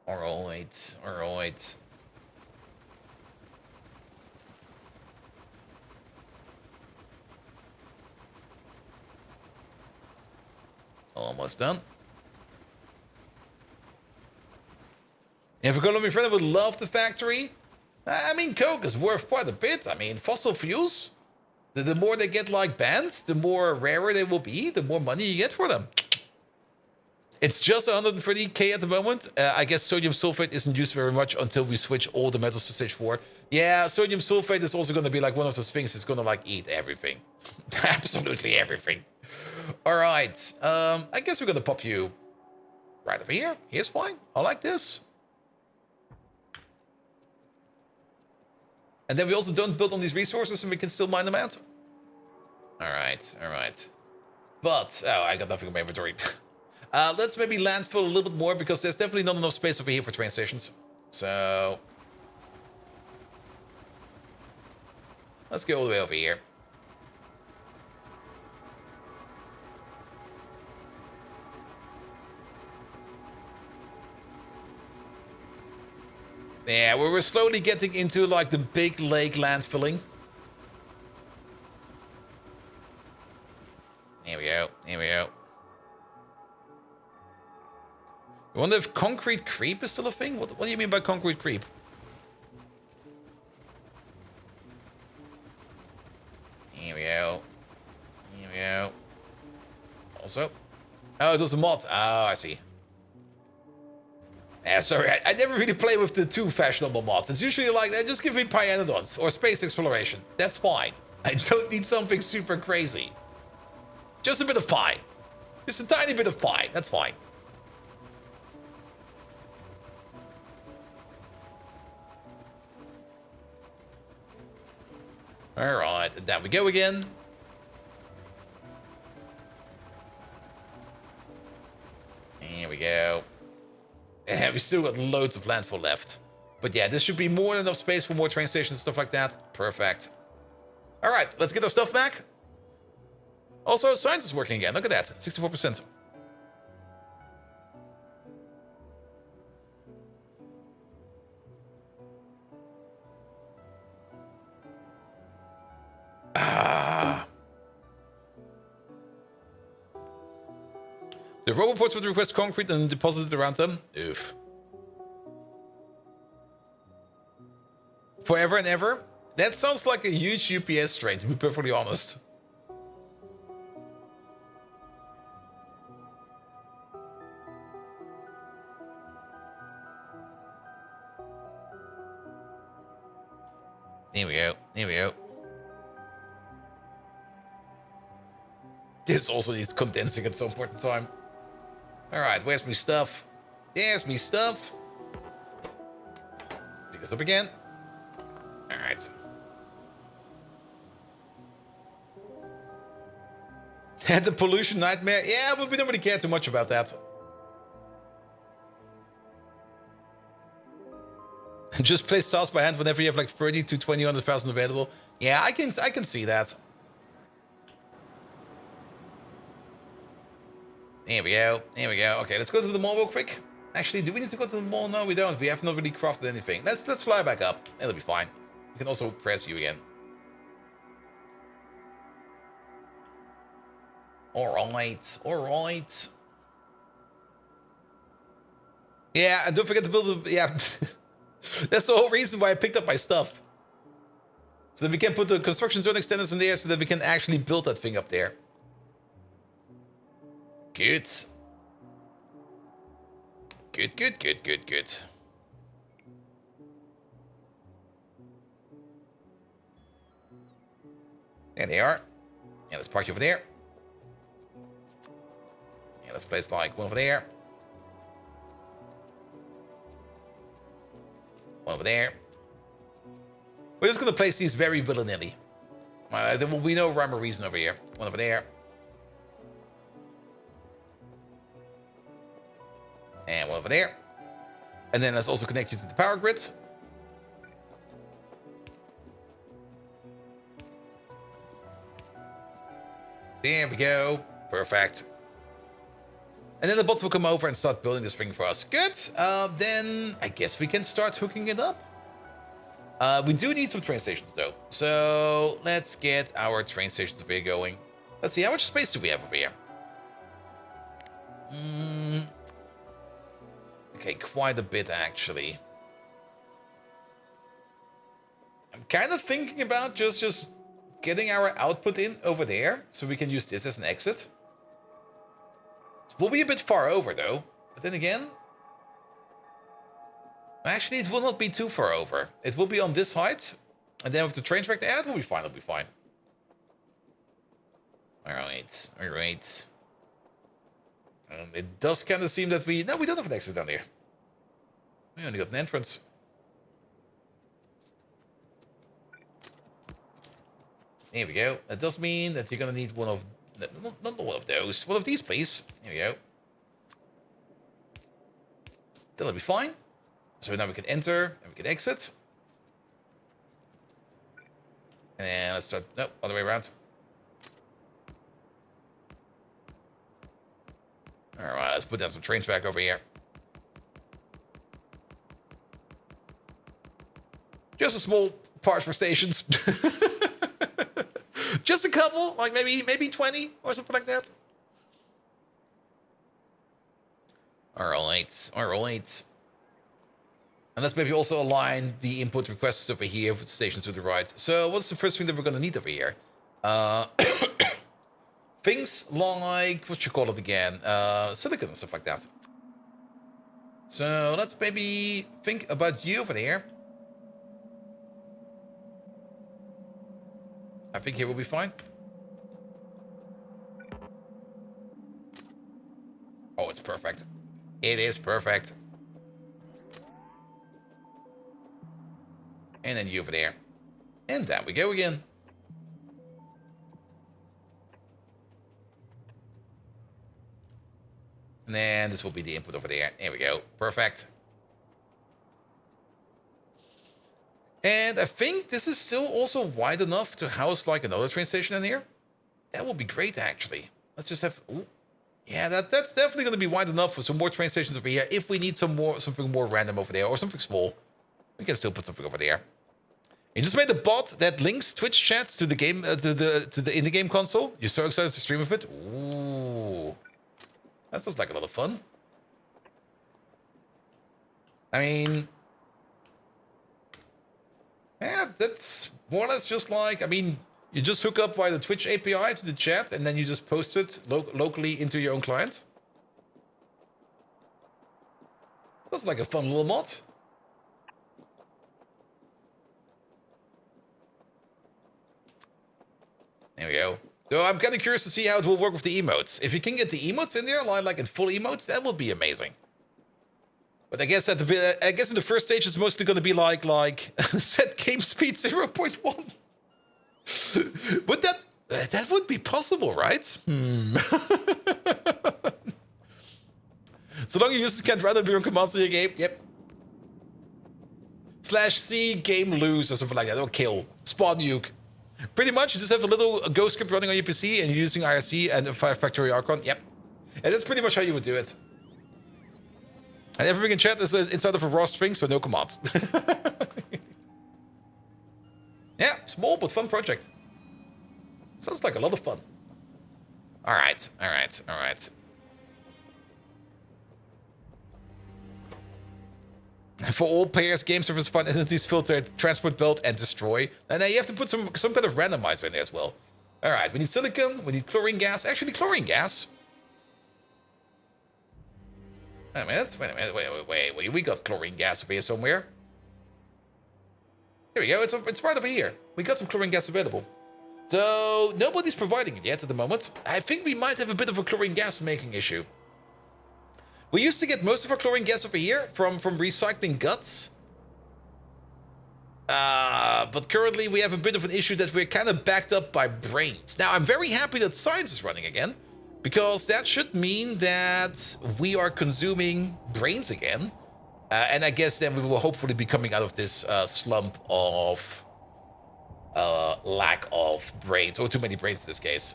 Alright, alright. Almost done. If a Colombian friend would love the factory, I mean, coke is worth quite a bit. I mean, fossil fuels, the more they get like banned, the more rarer they will be, the more money you get for them. It's just 130k at the moment. I guess sodium sulfate isn't used very much until we switch all the metals to stage 4. Yeah, sodium sulfate is also going to be like one of those things that's going to like eat everything. Absolutely everything. All right. I guess we're going to pop you right over here. Here's fine. I like this. And then we also don't build on these resources, and we can still mine them out. All right. All right. But, oh, I got nothing in my inventory. Let's maybe landfill a little bit more, because there's definitely not enough space over here for train stations. So let's go all the way over here. Yeah, we're slowly getting into like the big lake landfilling. Here we go. Here we go. I wonder if concrete creep is still a thing? What do you mean by concrete creep? Here we go. Here we go. Also. Oh, it was a mod. Oh, I see. Yeah, sorry, I never really play with the too fashionable mods. It's usually like, just give me Pyanodons or space exploration. That's fine. I don't need something super crazy. Just a bit of pie. Just a tiny bit of pie. That's fine. Alright, and down we go again. Here we go. Yeah, we still got loads of landfill left. But yeah, this should be more than enough space for more train stations and stuff like that. Perfect. Alright, let's get our stuff back. Also, science is working again. Look at that. 64%. The roboports would request concrete and deposit it around them. Oof. Forever and ever? That sounds like a huge UPS train, to be perfectly honest. Here we go. Here we go. This also needs condensing at some point in time. Alright, where's my stuff? There's me stuff. this up again. All right. And the pollution nightmare. Yeah, but we don't really care too much about that. Just place tasks by hand whenever you have like 30 to 20,000 available. Yeah, I can see that. There we go. There we go. Okay, let's go to the mall real quick. Actually, do we need to go to the mall? No, we don't. We have not really crafted anything. Let's fly back up. It'll be fine. We can also press you again. Alright. Alright. Yeah, and don't forget to build a... Yeah. That's the whole reason why I picked up my stuff. So that we can put the construction zone extenders in there so that we can actually build that thing up there. Good. Good, good, good, good, good. There they are. Yeah, let's park you over there. Yeah, let's place like one over there. One over there. We're just going to place these very willy-nilly. There will be no rhyme or reason over here. One over there. And one over there. And then let's also connect you to the power grid. There we go. Perfect. And then the bots will come over and start building this thing for us. Good. Then I guess we can start hooking it up. We do need some train stations though. So let's get our train stations over here going. Let's see, how much space do we have over here? Okay, quite a bit actually. I'm kind of thinking about just getting our output in over there so we can use this as an exit. It will be a bit far over though, but then again, actually it will not be too far over. It will be on this height, and then with the train track there, it will be fine, it'll be fine. Alright, alright. It does kind of seem that we don't have an exit down here. We only got an entrance. There we go. That does mean that you're gonna need one of... Not one of those. One of these, please. Here we go. That'll be fine. So now we can enter and we can exit. And let's start... No, other way around. Alright, let's put down some train track over here. Just a small part for stations. Just a couple, like maybe 20 or something like that. Alright, alright. And let's maybe also align the input requests over here with the stations to the right. So what's the first thing that we're going to need over here? Things like, what you call it again? Silicon and stuff like that. So let's maybe think about you over there. I think here will be fine. Oh, it's perfect. It is perfect. And then you over there. And down we go again. And then this will be the input over there. There we go. Perfect. And I think this is still also wide enough to house like another train station in here. That will be great, actually. Let's just have... Ooh. Yeah, that's definitely going to be wide enough for some more train stations over here. If we need something more random over there or something small, we can still put something over there. You just made a bot that links Twitch chats to the game to the in-the-game console. You're so excited to stream with it. Ooh, that sounds like a lot of fun. I mean, yeah, that's more or less just like, I mean, you just hook up via the Twitch API to the chat, and then you just post it locally into your own client. That's like a fun little mod. There we go. So I'm kind of curious to see how it will work with the emotes. If you can get the emotes in there, like in full emotes, that would be amazing. But I guess I guess in the first stage it's mostly going to be like set game speed 0.1. But that would be possible, right? So long as users can't randomly run commands in your game, yep. /C game lose or something like that, or kill, spawn nuke. Pretty much, you just have a little Go script running on your PC and you're using IRC and a Factorio Archon, yep. And that's pretty much how you would do it. And everything in chat is inside of a raw string, so no commands. Yeah, small but fun project. Sounds like a lot of fun. Alright. For all players, game servers find entities, filter, transport, build, and destroy. And then you have to put some kind of randomizer in there as well. Alright, we need silicon, we need chlorine gas. Actually, chlorine gas. Wait a minute, wait. We got chlorine gas over here somewhere. Here we go, it's right over here. We got some chlorine gas available. So, nobody's providing it yet at the moment. I think we might have a bit of a chlorine gas making issue. We used to get most of our chlorine gas over here from recycling guts. But currently we have a bit of an issue that we're kind of backed up by brains. Now, I'm very happy that science is running again, because that should mean that we are consuming brains again. And I guess then we will hopefully be coming out of this slump of lack of brains, or too many brains in this case.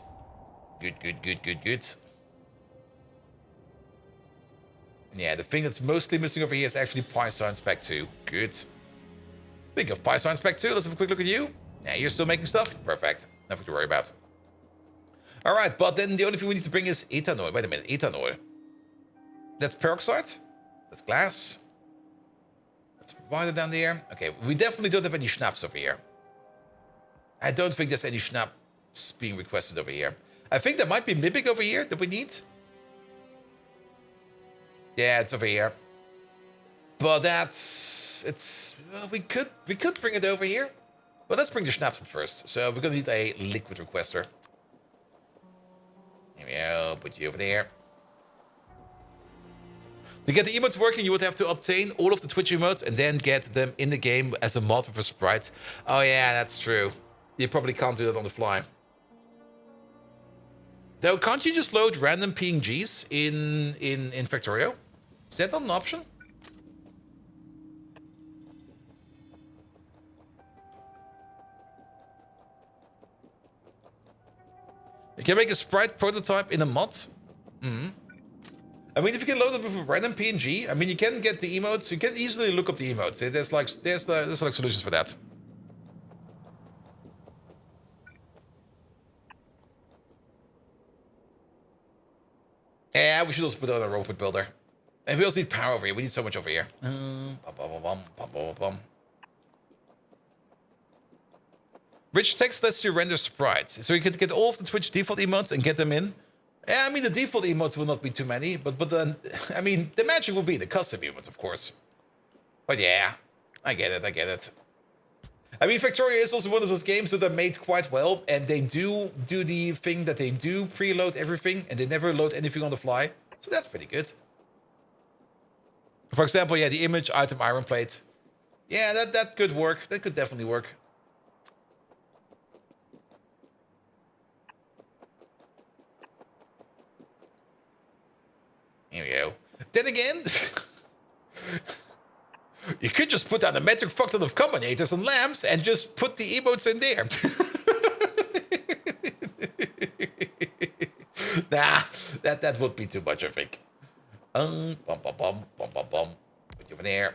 Good. Yeah, the thing that's mostly missing over here is actually PyScience Spec 2. Good. Speaking of PyScience Spec 2, let's have a quick look at you. Yeah, you're still making stuff? Perfect. Nothing to worry about. Alright, but then the only thing we need to bring is ethanol. Wait a minute, ethanol. That's peroxide. That's glass. That's provided down there. Okay, we definitely don't have any schnapps over here. I don't think there's any schnapps being requested over here. I think there might be Mimic over here that we need. Yeah, it's over here. But well, we could bring it over here. But let's bring the schnapps in first. So we're gonna need a liquid requester. Here we go, put you over there. To get the emotes working, you would have to obtain all of the Twitch emotes and then get them in the game as a mod with a sprite. Oh yeah, that's true. You probably can't do that on the fly. Though, can't you just load random PNGs in Factorio? Is that not an option? You can make a sprite prototype in a mod. I mean, if you can load it with a random PNG, I mean, you can get the emotes. You can easily look up the emotes. There's like solutions for that. Yeah, we should also put on a robot builder. And we also need power over here. We need so much over here. Rich text lets you render sprites. So you could get all of the Twitch default emotes and get them in. Yeah, I mean, the default emotes will not be too many. But then, I mean, the magic will be the custom emotes, of course. But yeah, I get it. I mean, Factorio is also one of those games that are made quite well, and they do the thing that they do preload everything, and they never load anything on the fly. So that's pretty good. For example, yeah, the image item iron plate. Yeah, that could work. That could definitely work. Here we go. Then again, you could just put down a metric fuck ton of combinators and lamps and just put the emotes in there. Nah, that would be too much, I think. Bum. Put you over there.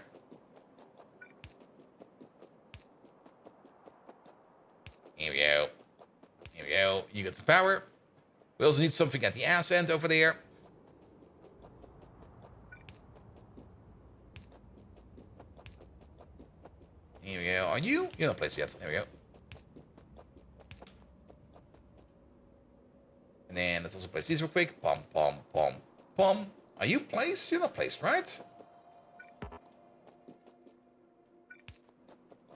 Here we go. You got the power. We also need something at the ass end over there. Here we go. Are you? You're not placed yet. There we go. And then let's also place these real quick. Pom. Are you placed? You're not placed, right?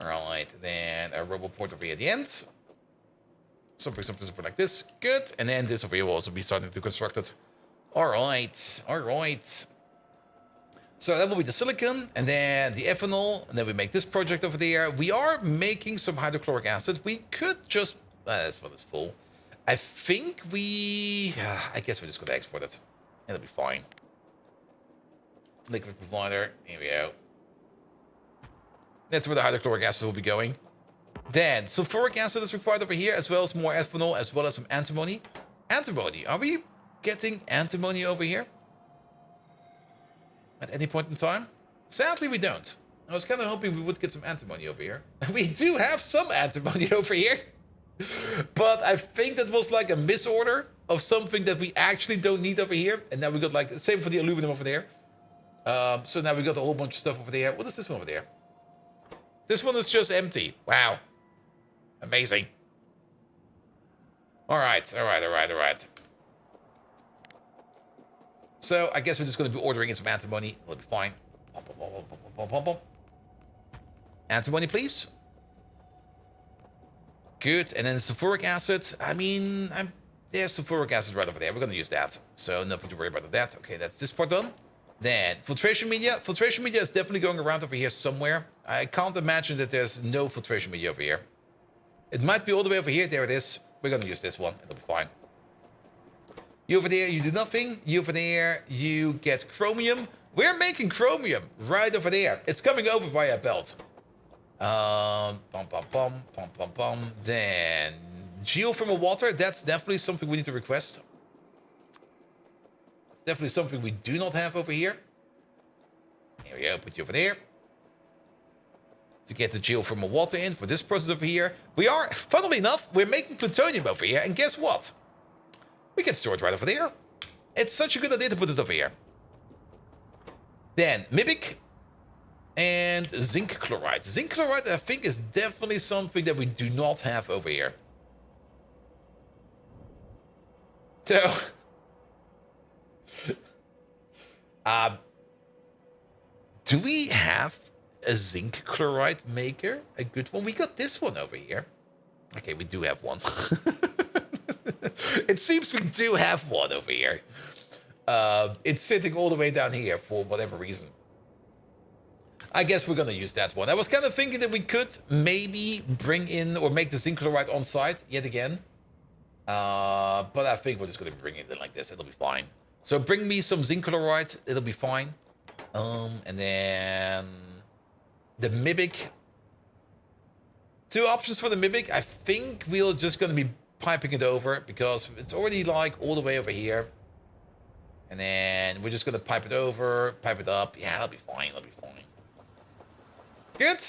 Alright, then a robot port over here at the end. Something like this. Good. And then this over here will also be starting to construct it. Alright. So that will be the silicon, and then the ethanol, and then we make this project over there. We are making some hydrochloric acid. We could just... this one is full. I think we... I guess we're just going to export it. It'll be fine. Liquid provider. Here we go. That's where the hydrochloric acid will be going. Then, sulfuric acid is required over here, as well as more ethanol, as well as some antimony. Antimony. Are we getting antimony over here? At any point in time? Sadly, we don't. I was kind of hoping we would get some antimony over here. We do have some antimony over here. But I think that was like a misorder of something that we actually don't need over here. And now we got like, same for the aluminum over there. So now we got a whole bunch of stuff over there. What is this one over there? This one is just empty. Wow. Amazing. All right. So I guess we're just going to be ordering in some antimony. It'll be fine. Antimony, please. Good. And then sulfuric acid. I mean, there's sulfuric acid right over there. We're going to use that. So nothing to worry about that. Okay, that's this part done. Then filtration media. Filtration media is definitely going around over here somewhere. I can't imagine that there's no filtration media over here. It might be all the way over here. There it is. We're going to use this one. It'll be fine. You over there, you do nothing. You over there, you get chromium. We're making chromium right over there. It's coming over via a belt. Then geothermal water. That's definitely something we need to request. It's definitely something we do not have over here. Here we go. Put you over there. To get the geothermal water in for this process over here. We are, funnily enough, we're making plutonium over here. And guess what? We can store it right over there. It's such a good idea to put it over here. Then, Mibic and zinc chloride. Zinc chloride, I think, is definitely something that we do not have over here. So, do we have a zinc chloride maker? A good one? We got this one over here. Okay, we do have one. It seems we do have one over here. It's sitting all the way down here for whatever reason. I guess we're going to use that one. I was kind of thinking that we could maybe bring in or make the zinc chloride on site yet again. But I think we're just going to bring it in like this. It'll be fine. So bring me some zinc chloride. It'll be fine. And then the Mibic. 2 options for the Mibic. I think we're just going to be piping it over because it's already like all the way over here. And then we're just going to pipe it over, pipe it up. Yeah, that'll be fine. That'll be fine. Good.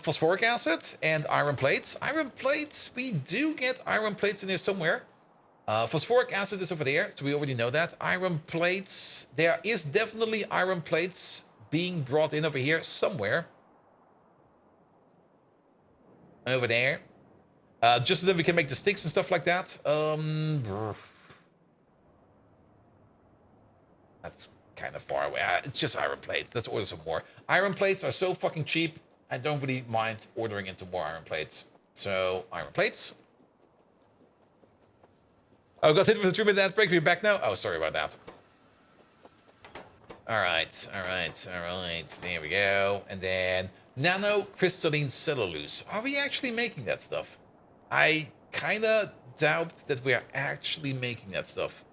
Phosphoric acid and iron plates. Iron plates, we do get iron plates in here somewhere. Phosphoric acid is over there, so we already know that. Iron plates, there is definitely iron plates being brought in over here somewhere. Over there. Just so that we can make the sticks and stuff like that. That's kind of far away. It's just iron plates. Let's order some more. Iron plates are so fucking cheap. I don't really mind ordering in some more iron plates. So, iron plates. Oh, got hit with a 3-minute ad break. We're back now? Oh, sorry about that. Alright. There we go. And then nano crystalline cellulose. Are we actually making that stuff? I kind of doubt that we are actually making that stuff.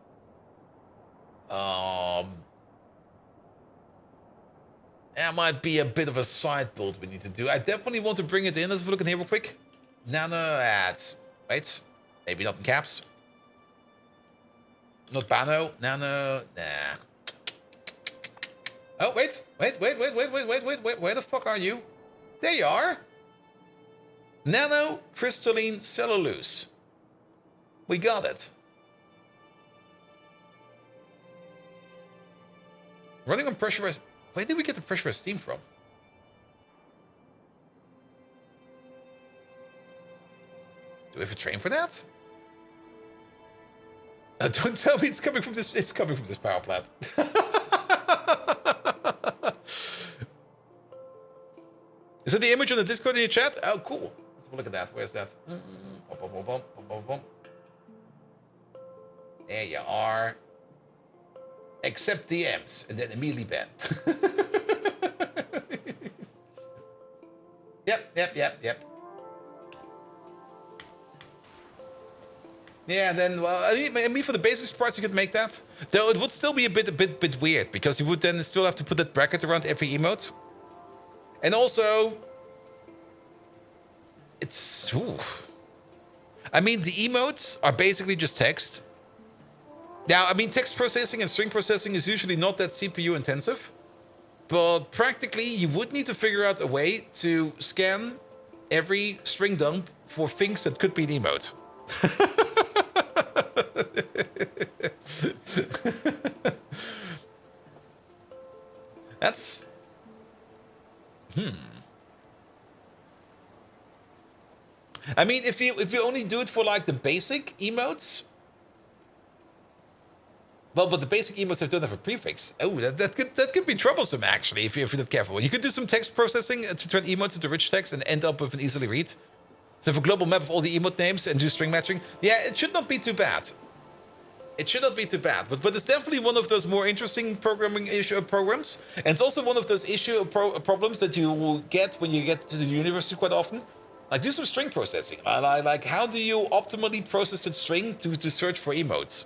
That might be a bit of a side build we need to do. I definitely want to bring it in. Let's look in here real quick. Nano ads. Wait. Maybe not in caps. Not Bano. Nano. Nah. Oh, wait. Wait. Where the fuck are you? There you are. Nano crystalline cellulose. We got it. Running on pressurized... Where did we get the pressurized steam from? Do we have a train for that? Don't tell me it's coming from this... It's coming from this power plant. Is it the image on the Discord in your chat? Oh, cool. Let's have a look at that. Where's that? There you are. Accept DMs, and then immediately ban. Yep. Yeah, and then, well, I mean, for the basic price, you could make that. Though it would still be a bit weird, because you would then still have to put that bracket around every emote. And also, it's... Ooh. I mean, the emotes are basically just text. Now, I mean, text processing and string processing is usually not that CPU intensive. But practically, you would need to figure out a way to scan every string dump for things that could be an emote. That's... I mean, if you only do it for like the basic emotes, well, but the basic emotes don't have a prefix. Oh, that could be troublesome actually if you're not careful. You could do some text processing to turn emotes into rich text and end up with an easily read. So for a global map of all the emote names and do string matching, yeah, it should not be too bad. It should not be too bad, but it's definitely one of those more interesting programming programs, and it's also one of those problems that you will get when you get to the university quite often. Like, do some string processing. Like, how do you optimally process the string to search for emotes?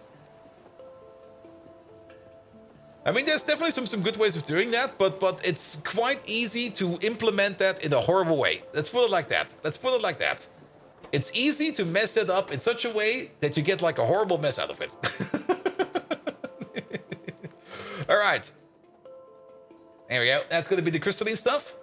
I mean, there's definitely some good ways of doing that, but it's quite easy to implement that in a horrible way. Let's put it like that. It's easy to mess that up in such a way that you get like a horrible mess out of it. All right. There we go. That's going to be the crystalline stuff.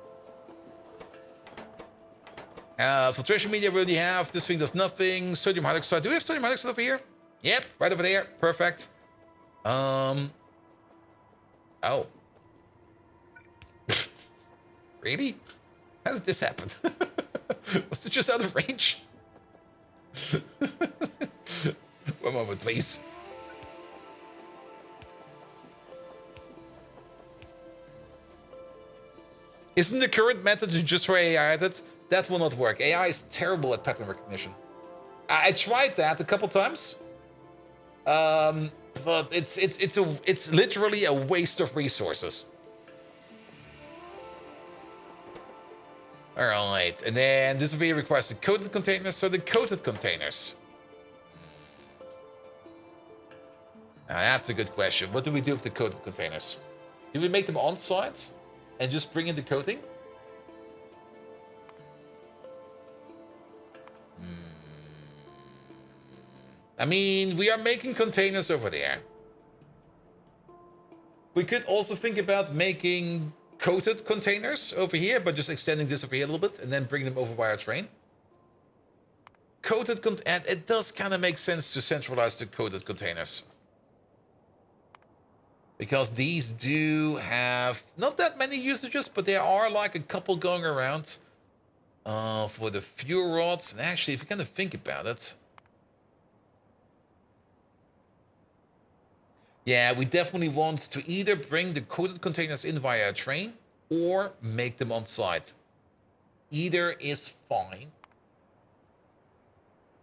Filtration media we already have. This thing does nothing. Sodium hydroxide. Do we have sodium hydroxide over here? Yep, right over there. Perfect. Oh. Really? How did this happen? Was it just out of range? One moment, please. Isn't the current method just for AI added? That will not work. AI is terrible at pattern recognition. I tried that a couple times. But it's literally a waste of resources. All right, and then this video requires the coated containers. So the coated containers. Now that's a good question. What do we do with the coated containers? Do we make them on site and just bring in the coating? I mean, we are making containers over there. We could also think about making coated containers over here, but just extending this over here a little bit and then bring them over via train. And it does kind of make sense to centralize the coated containers. Because these do have not that many usages, but there are like a couple going around for the fuel rods. And actually, if you kind of think about it, yeah, we definitely want to either bring the coated containers in via a train or make them on site. Either is fine.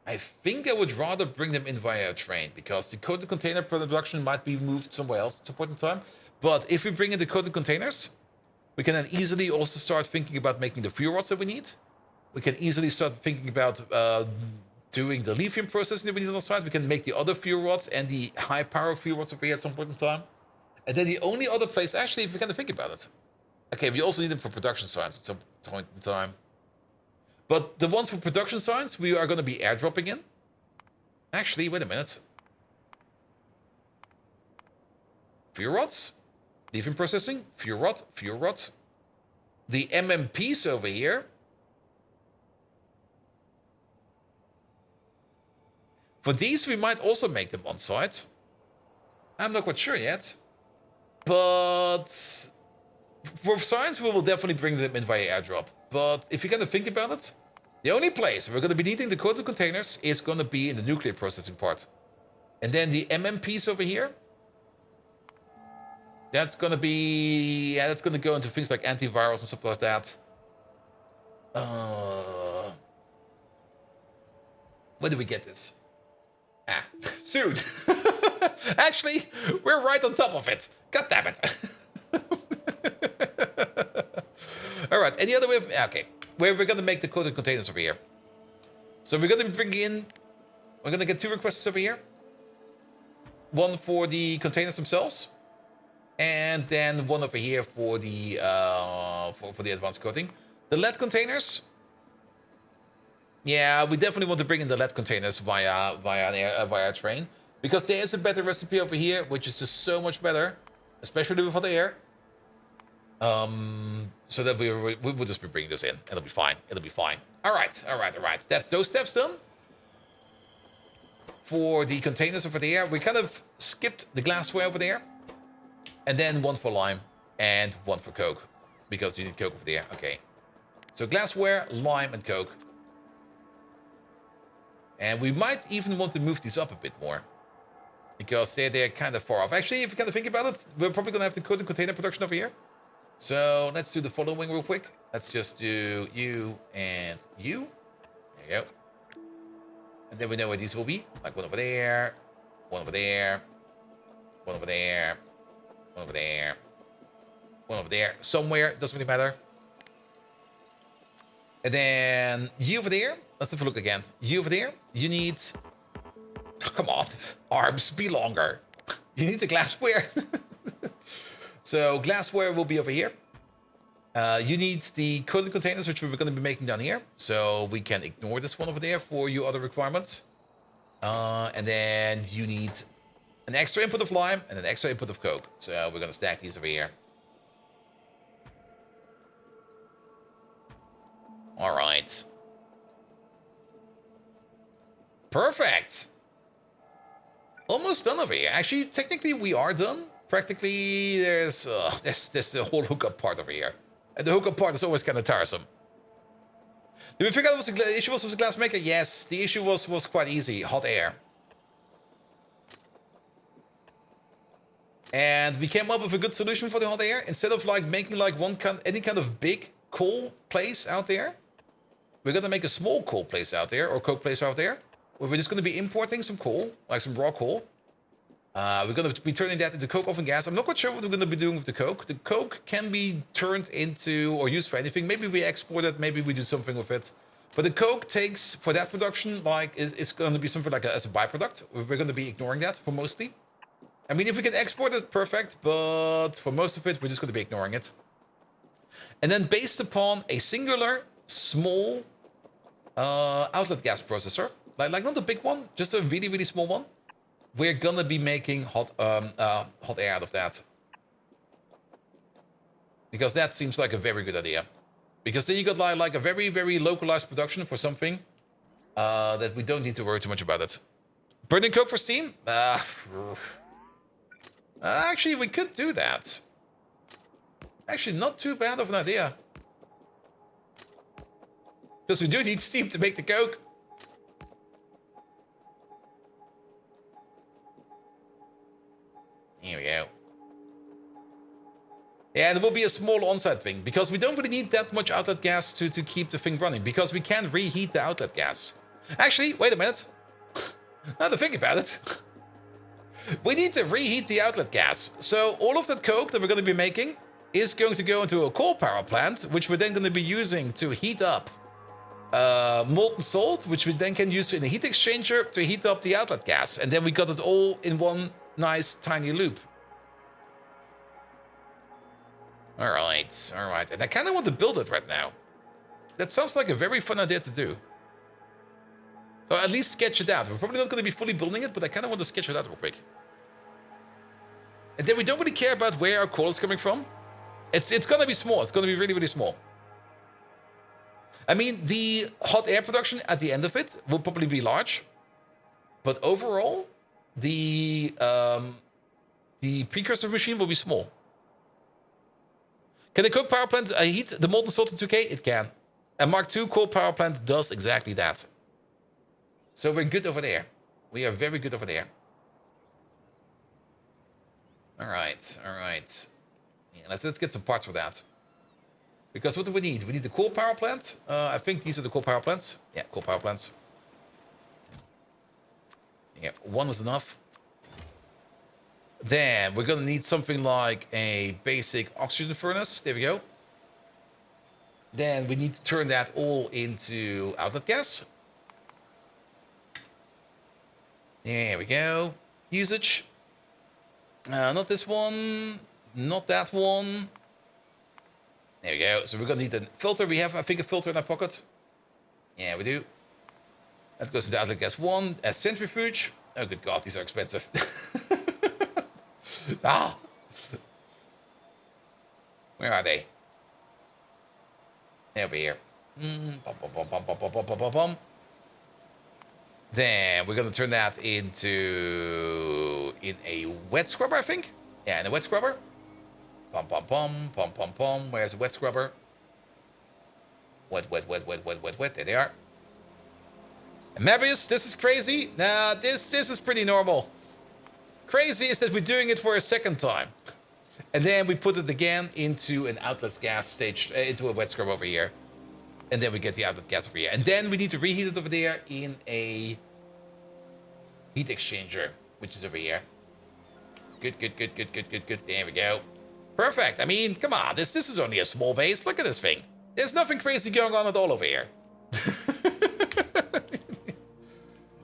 I think I would rather bring them in via a train because the coated container production might be moved somewhere else at some point in time. But if we bring in the coated containers, we can then easily also start thinking about making the fuel rods that we need. We can easily start thinking about doing the lithium processing that we need on the side. We can make the other fuel rods and the high power fuel rods over here at some point in time. And then the only other place, actually, if we kind of think about it. Okay, we also need them for production science at some point in time. But the ones for production science, we are going to be airdropping in. Actually, wait a minute. Fuel rods, lithium processing, fuel rod. The MMPs over here. For these, we might also make them on site. I'm not quite sure yet. But for science, we will definitely bring them in via airdrop. But if you kind of think about it, the only place we're going to be needing the coated containers is going to be in the nuclear processing part. And then the MMPs over here, that's going to be, yeah, that's going to go into things like antivirals and stuff like that. When do we get this? Soon. Actually, we're right on top of it. God damn it. All right, any other way of... Okay, we're going to make the coated containers over here. So we're going to be bringing in... We're going to get 2 requests over here. One for the containers themselves. And then one over here for the for the advanced coating. The lead containers... Yeah, we definitely want to bring in the lead containers via train. Because there is a better recipe over here, which is just so much better. Especially with hot air. So that we will just be bringing this in. It'll be fine. It'll be fine. Alright. That's those steps done. For the containers over there, we kind of skipped the glassware over there. And then one for lime and one for coke. Because you need coke over there. Okay. So glassware, lime, and coke. And we might even want to move these up a bit more. Because they're kind of far off. Actually, if you kind of think about it, we're probably going to have to coat the container production over here. So let's do the following real quick. Let's just do you and you. There you go. And then we know where these will be. Like one over there, one over there, one over there, one over there, one over there. Somewhere, doesn't really matter. And then you over there. Let's have a look again. You over there. You need... Oh, come on. Arms, be longer. You need the glassware. So glassware will be over here. You need the coated containers, which we're going to be making down here. So we can ignore this one over there for your other requirements. And then you need an extra input of lime and an extra input of coke. So we're going to stack these over here. All right. Perfect. Almost done over here. Actually, technically, we are done. Practically, there's the whole hookup part over here. And the hookup part is always kind of tiresome. Did we figure out what the issue was with the glass maker? Yes, the issue was quite easy. Hot air. And we came up with a good solution for the hot air. Instead of like making like any kind of big coal place out there, we're going to make a small coal place out there, or coke place out there. We're just going to be importing some coal, like some raw coal. We're going to be turning that into coke oven gas. I'm not quite sure what we're going to be doing with the coke. The coke can be turned into or used for anything. Maybe we export it. Maybe we do something with it. But the coke takes, for that production, like it's going to be something like as a byproduct. We're going to be ignoring that for mostly. I mean, if we can export it, perfect. But for most of it, we're just going to be ignoring it. And then based upon a singular, small outlet gas processor, like not a big one, just a really, really small one, we're gonna be making hot air out of that. Because that seems like a very good idea. Because then you got like a very, very localized production for something that we don't need to worry too much about it. Burning coke for steam? Actually, we could do that. Actually, not too bad of an idea. Because we do need steam to make the coke. Here we go. Yeah, there will be a small on-site thing, because we don't really need that much outlet gas to keep the thing running, because we can reheat the outlet gas. Actually, wait a minute. Now to think about it. We need to reheat the outlet gas. So all of that coke that we're going to be making is going to go into a coal power plant, which we're then going to be using to heat up molten salt, which we then can use in a heat exchanger to heat up the outlet gas. And then we got it all in one nice tiny loop. All right. And I kind of want to build it right now. That sounds like a very fun idea to do. Or at least sketch it out. We're probably not going to be fully building it, but I kind of want to sketch it out real quick. And then we don't really care about where our coal is coming from. It's going to be small. It's going to be really, really small. I mean, the hot air production at the end of it will probably be large. But overall, the precursor machine will be small. Can the coke power plant heat the molten salt to 2K? It can. A Mark II coal power plant does exactly that. So we're good over there. We are very good over there. All right. Yeah, let's get some parts for that. Because what do we need? We need the coal power plant. I think these are the coal power plants. Yeah, coal power plants. Yeah, one is enough. Then we're gonna need something like a basic oxygen furnace. There we go. Then we need to turn that all into outlet gas. There we go. Usage. Not this one. Not that one. There we go. So we're gonna need a filter. We have, I think, a filter in our pocket. Yeah, we do. That goes into outlet gas 1. A centrifuge. Oh, good God, these are expensive. Ah. Where are they? Over here. Then we're gonna turn that into a wet scrubber, I think. Yeah, in a wet scrubber. Where's the wet scrubber? Wet. There they are. And Mabius, this is crazy. Nah, this is pretty normal. Crazy is that we're doing it for a second time. And then we put it again into an outlet gas stage, into a wet scrub over here. And then we get the outlet gas over here. And then we need to reheat it over there in a heat exchanger, which is over here. Good. There we go. Perfect. I mean, come on. This is only a small base. Look at this thing. There's nothing crazy going on at all over here.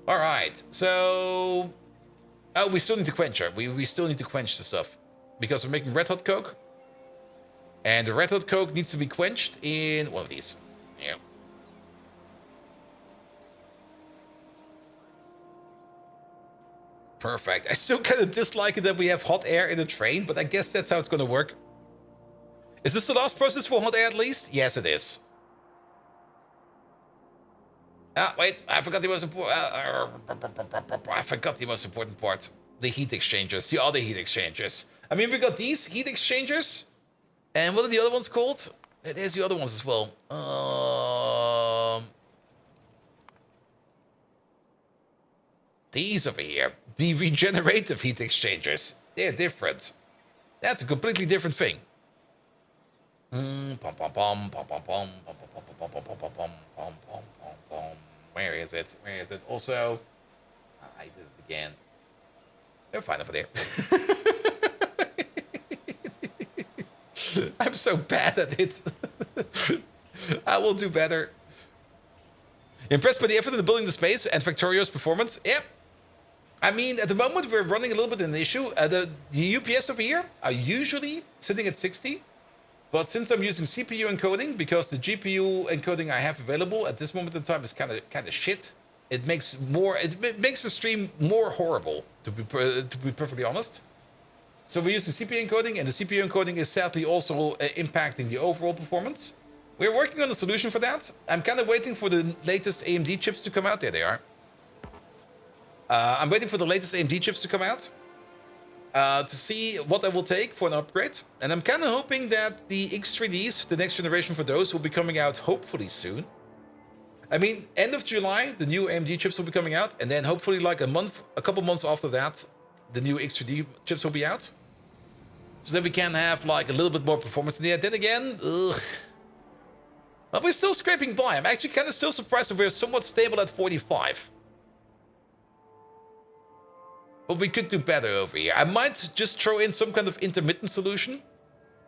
All right. So... Oh, we still need to quench her. We still need to quench the stuff. Because we're making red hot coke. And the red hot coke needs to be quenched in one of these. Yeah. Perfect. I still kind of dislike it that we have hot air in the train, but I guess that's how it's going to work. Is this the last process for hot air at least? Yes, it is. Ah, wait, I forgot the most important. I forgot the most important part. The heat exchangers, the other heat exchangers. I mean, we got these heat exchangers, and what are the other ones called? There's the other ones as well. These over here, the regenerative heat exchangers. They're different. That's a completely different thing. Where is it? Where is it? Also, I did it again. They're fine over there. I'm so bad at it. I will do better. Impressed by the effort in building the space and Factorio's performance? Yep. I mean, at the moment, we're running a little bit of an issue. The UPS over here are usually sitting at 60. But since I'm using CPU encoding, because the GPU encoding I have available at this moment in time is kind of shit, it makes the stream more horrible, to be perfectly honest. So we're using CPU encoding, and the CPU encoding is sadly also impacting the overall performance. We're working on a solution for that. I'm kind of waiting for the latest AMD chips to come out. There they are. I'm waiting for the latest AMD chips to come out. To see what I will take for an upgrade. And I'm kind of hoping that the X3Ds, the next generation for those, will be coming out hopefully soon. I mean, end of July, the new AMD chips will be coming out. And then hopefully like a couple months after that, the new X3D chips will be out. So that we can have like a little bit more performance in there. Then again, but we're still scraping by. I'm actually kind of still surprised that we're somewhat stable at 45. But we could do better over here. I might just throw in some kind of intermittent solution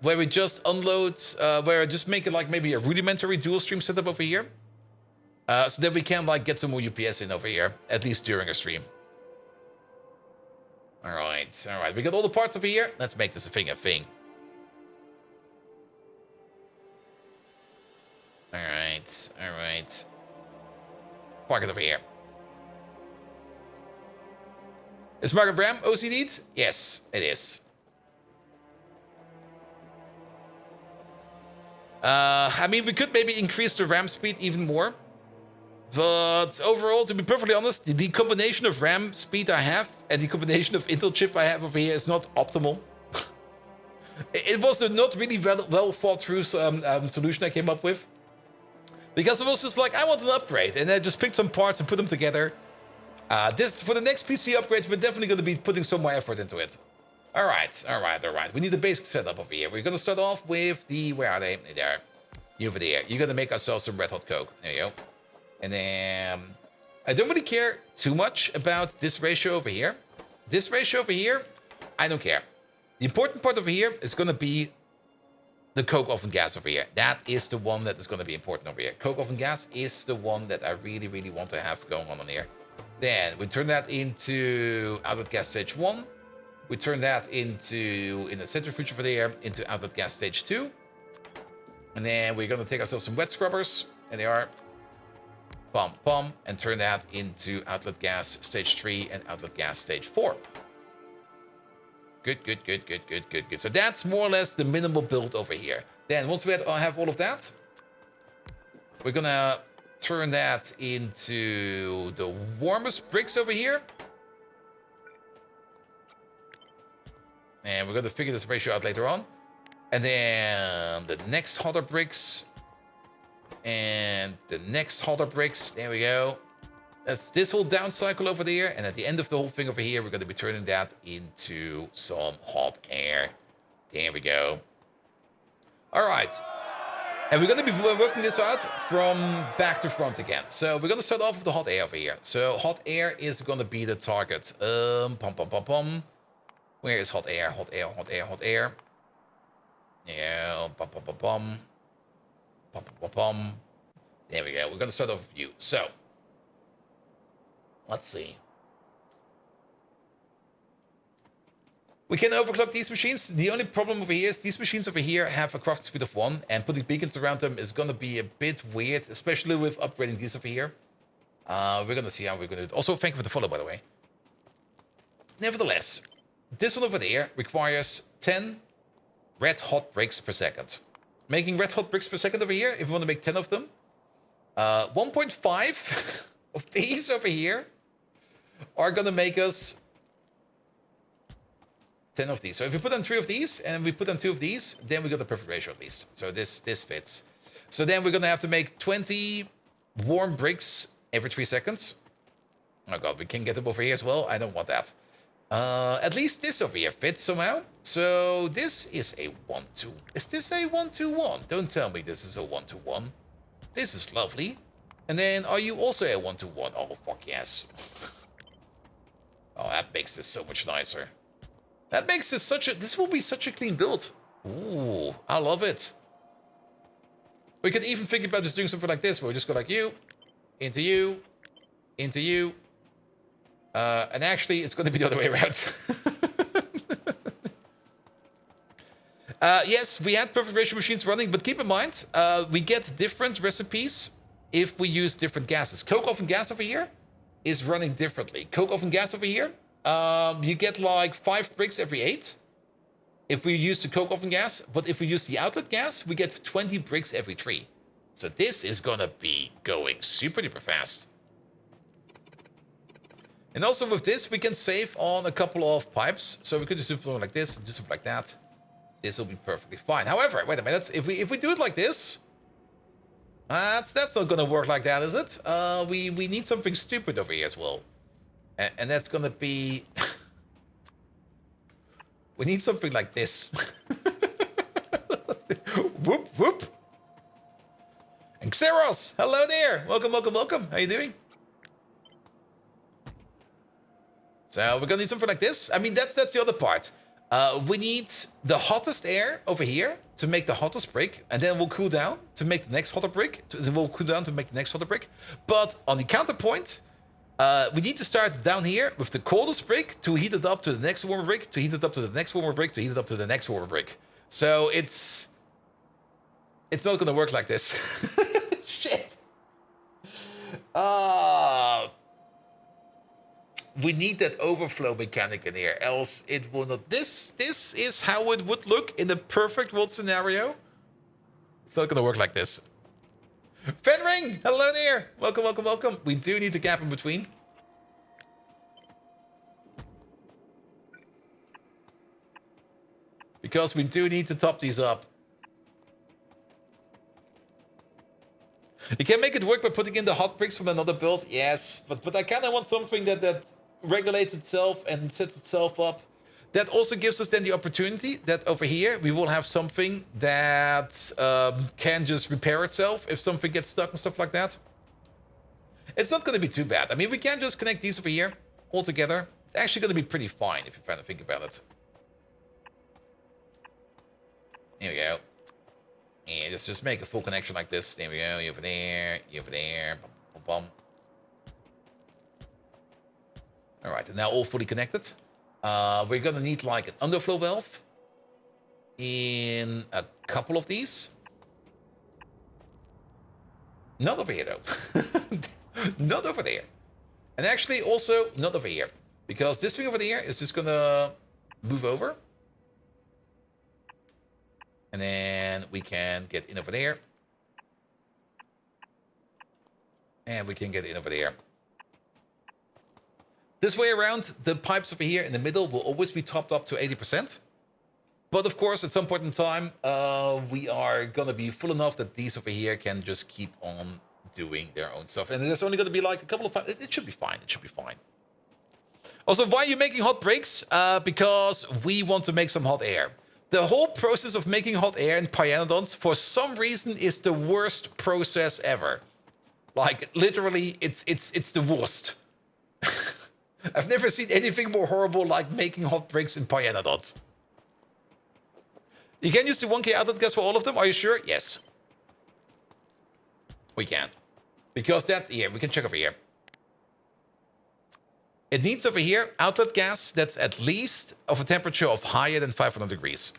where we just unload, where I just make it like maybe a rudimentary dual stream setup over here. So that we can like get some more UPS in over here, at least during a stream. All right. We got all the parts over here. Let's make this a thing. All right. Park it over here. Is Market RAM OCD'd? Yes, it is. I mean, we could maybe increase the RAM speed even more. But overall, to be perfectly honest, the combination of RAM speed I have and the combination of Intel chip I have over here is not optimal. It was a not really well thought through solution I came up with. Because it was just like, I want an upgrade. And I just picked some parts and put them together. For the next PC upgrades, we're definitely going to be putting some more effort into it. All right. We need a basic setup over here. We're going to start off with the... Where are they? There. Over there. You're going to make ourselves some red hot coke. There you go. And then... I don't really care too much about this ratio over here. This ratio over here I don't care. The important part over here is going to be the coke oven gas over here. That is the one that is going to be important over here. Coke oven gas is the one that I really, really want to have going on here. Then we turn that into outlet gas stage 1. We turn that into, in the centrifuge over there, into outlet gas stage 2. And then we're going to take ourselves some wet scrubbers. And they are. Pump, pump. And turn that into outlet gas stage 3 and outlet gas stage 4. Good, good, good, good, good, good, good. So that's more or less the minimal build over here. Then once we have all of that, we're going to turn that into the warmest bricks over here. And we're going to figure this ratio out later on. And then the next hotter bricks. And the next hotter bricks. There we go. That's this whole down cycle over there. And at the end of the whole thing over here, we're going to be turning that into some hot air. There we go. All right. And we're going to be working this out from back to front again. So we're going to start off with the hot air over here. So hot air is going to be the target. Pum, pum, pum, pum. Where is hot air? Hot air, hot air, hot air. Yeah, pum, pum, pum, pum. Pum, pum, pum, pum. There we go. We're going to start off with you. So, let's see. We can overclock these machines. The only problem over here is these machines over here have a crafting speed of 1, and putting beacons around them is going to be a bit weird, especially with upgrading these over here. We're going to see how we're going to do it. Also, thank you for the follow, by the way. Nevertheless, this one over there requires 10 red hot bricks per second. Making red hot bricks per second over here, if we want to make 10 of them. 1.5 of these over here are going to make us 10 of these. So if we put on 3 of these and we put on 2 of these, then we got the perfect ratio at least. So this fits. So then we're going to have to make 20 warm bricks every 3 seconds. Oh god, we can get them over here as well. I don't want that. At least this over here fits somehow. So this is a 1-2. Is this a 1-2-1? Don't tell me this is a 1-2-1. This is lovely. And then are you also a 1-2-1? Oh fuck yes. Oh, that makes this so much nicer. That makes this this will be such a clean build. Ooh, I love it. We could even think about just doing something like this, where we just go like you, into you, into you. And actually, it's going to be the other way around. Yes, we had perfect ratio machines running, but keep in mind, we get different recipes if we use different gases. Coke oven gas over here is running differently. Coke oven gas over here, you get like 5 bricks every 8 if we use the coke oven gas, but if we use the outlet gas, we get 20 bricks every 3. So this is going to be going super duper fast. And also with this, we can save on a couple of pipes. So we could just do something like this and do something like that. This will be perfectly fine. However, wait a minute. If we do it like this, that's not going to work like that, is it? We need something stupid over here as well. And that's going to be... we need something like this. Whoop, whoop. And Xeros, hello there. Welcome, welcome, welcome. How you doing? So we're gonna need something like this. I mean, that's the other part. We need the hottest air over here to make the hottest brick, and then we'll cool down to make the next hotter brick. We'll cool down to make the next hotter brick. But on the counterpoint, we need to start down here with the coldest brick to heat it up to the next warmer brick, to heat it up to the next warmer brick, to heat it up to the next warmer brick. So it's not gonna work like this. Shit. We need that overflow mechanic in here, else it will not. This is how it would look in a perfect world scenario. It's not gonna work like this. Fenring, hello there. Welcome, welcome, welcome. We do need a gap in between. Because we do need to top these up. You can make it work by putting in the hot bricks from another build, yes. But I kind of want something that regulates itself and sets itself up. That also gives us then the opportunity that over here we will have something that can just repair itself if something gets stuck and stuff like that. It's not going to be too bad. I mean, we can just connect these over here all together. It's actually going to be pretty fine if you kind of think about it. There we go. And just make a full connection like this. There we go. You over there. You over there. Bum, bum, bum. All right, and now all fully connected. We're gonna need like an underflow valve in a couple of these. Not over here though. Not over there. And actually also not over here. Because this thing over there is just gonna move over. And then we can get in over there. And we can get in over there. This way around, the pipes over here in the middle will always be topped up to 80%. But of course, at some point in time, we are going to be full enough that these over here can just keep on doing their own stuff. And there's only going to be like a couple of pipes. It should be fine. It should be fine. Also, why are you making hot breaks? Because we want to make some hot air. The whole process of making hot air in Pyanodons, for some reason, is the worst process ever. Like, literally, it's the worst. I've never seen anything more horrible like making hot breaks in Pyanodons. You can use the 1K outlet gas for all of them, are you sure? Yes. We can. Because that, yeah, we can check over here. It needs over here outlet gas that's at least of a temperature of higher than 500 degrees.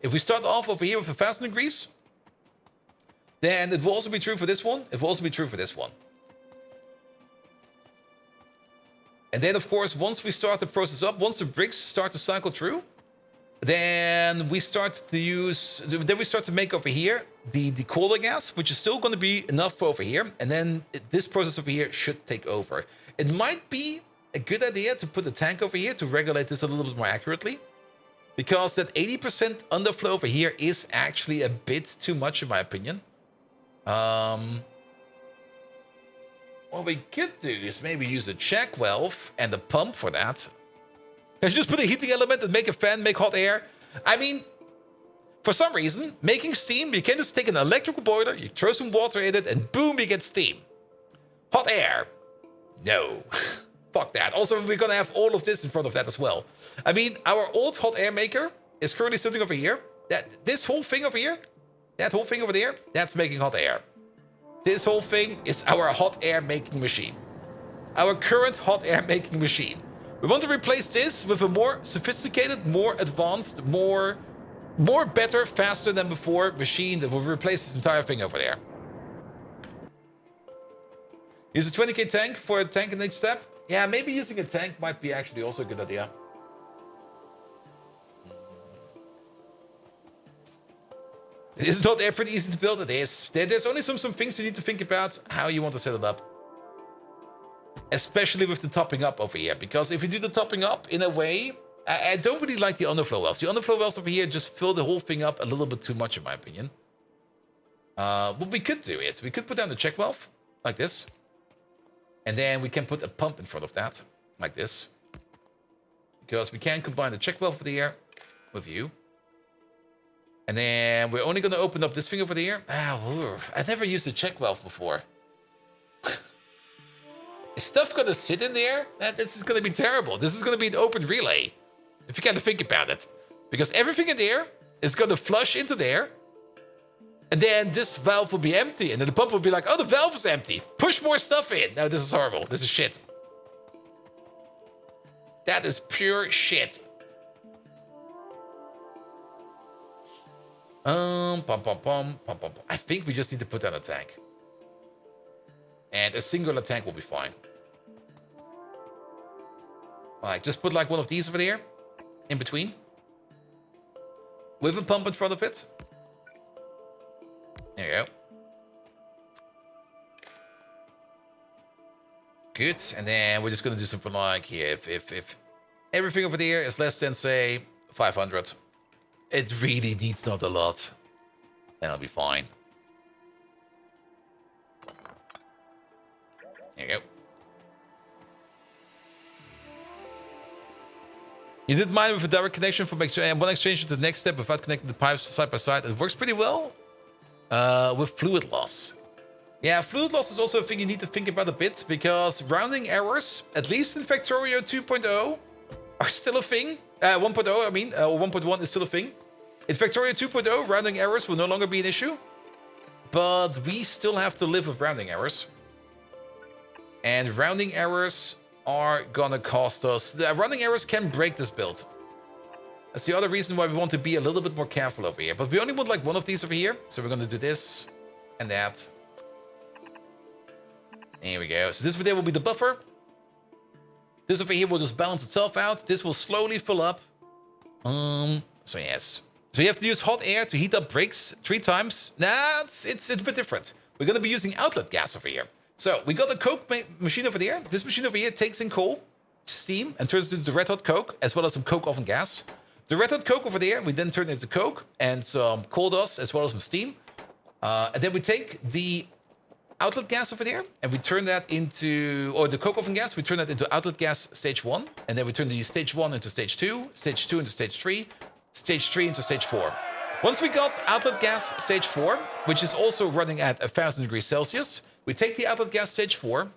If we start off over here with 1000 degrees, then it will also be true for this one. It will also be true for this one. And then, of course, once we start the process up, once the bricks start to cycle through, then we start to use, then we start to make over here the cooler gas, which is still going to be enough for over here. And then this process over here should take over. It might be a good idea to put a tank over here to regulate this a little bit more accurately, because that 80% underflow over here is actually a bit too much in my opinion. What we could do is maybe use a check valve and a pump for that. Can you just put a heating element and make a fan, make hot air? I mean, for some reason, making steam, you can just take an electrical boiler, you throw some water in it, and boom, you get steam. Hot air. No. Fuck that. Also, we're gonna have all of this in front of that as well. I mean, our old hot air maker is currently sitting over here. This whole thing over here, that whole thing over there, that's making hot air. This whole thing is our hot air making machine. Our current hot air making machine. We want to replace this with a more sophisticated, more advanced, more better, faster than before machine that will replace this entire thing over there. Use a 20k tank for a tank in each step. Yeah, maybe using a tank might be actually also a good idea. It is not pretty easy to build. It is. There's only some things you need to think about how you want to set it up. Especially with the topping up over here. Because if you do the topping up in a way, I don't really like the underflow wells. The underflow wells over here just fill the whole thing up a little bit too much in my opinion. What we could do is we could put down the check valve like this. And then we can put a pump in front of that like this. Because we can combine the check valve over here with you. And then we're only going to open up this thing over there. I never used a check valve before. Is stuff going to sit in there? This is going to be terrible. This is going to be an open relay. If you kind of think about it. Because everything in there is going to flush into there. And then this valve will be empty. And then the pump will be like, oh, the valve is empty. Push more stuff in. No, this is horrible. This is shit. That is pure shit. I think we just need to put down a tank. And a singular tank will be fine. Like, just put like one of these over there. In between. With a pump in front of it. There you go. Good. And then we're just going to do something like here. If everything over there is less than, say, 500. It really needs not a lot. Then I'll be fine. There you go. You didn't mind with a direct connection from one exchange to the next step without connecting the pipes side by side. It works pretty well with fluid loss. Yeah, fluid loss is also a thing you need to think about a bit, because rounding errors, at least in Factorio 2.0, are still a thing. 1.0, I mean, or 1.1 is still a thing. In Factorio 2.0, rounding errors will no longer be an issue, but we still have to live with rounding errors. And rounding errors are gonna cost us. The rounding errors can break this build. That's the other reason why we want to be a little bit more careful over here. But we only want like one of these over here. So we're gonna do this and that. There we go. So this over there will be the buffer. This over here will just balance itself out. This will slowly fill up. So yes. So you have to use hot air to heat up bricks 3 times. Nah, it's a bit different. We're gonna be using outlet gas over here. So we got a coke machine over there. This machine over here takes in coal, steam, and turns it into red hot coke, as well as some coke oven gas. The red hot coke over there, we then turn into coke and some coal dust, as well as some steam. And then we take the outlet gas over there, and we turn that into, or the coke oven gas, we turn that into outlet gas stage 1. And then we turn the stage 1 into stage 2, stage 2 into stage 3, stage 3 into stage 4. Once we got outlet gas stage 4, which is also running at 1000 degrees Celsius, we take the outlet gas stage 4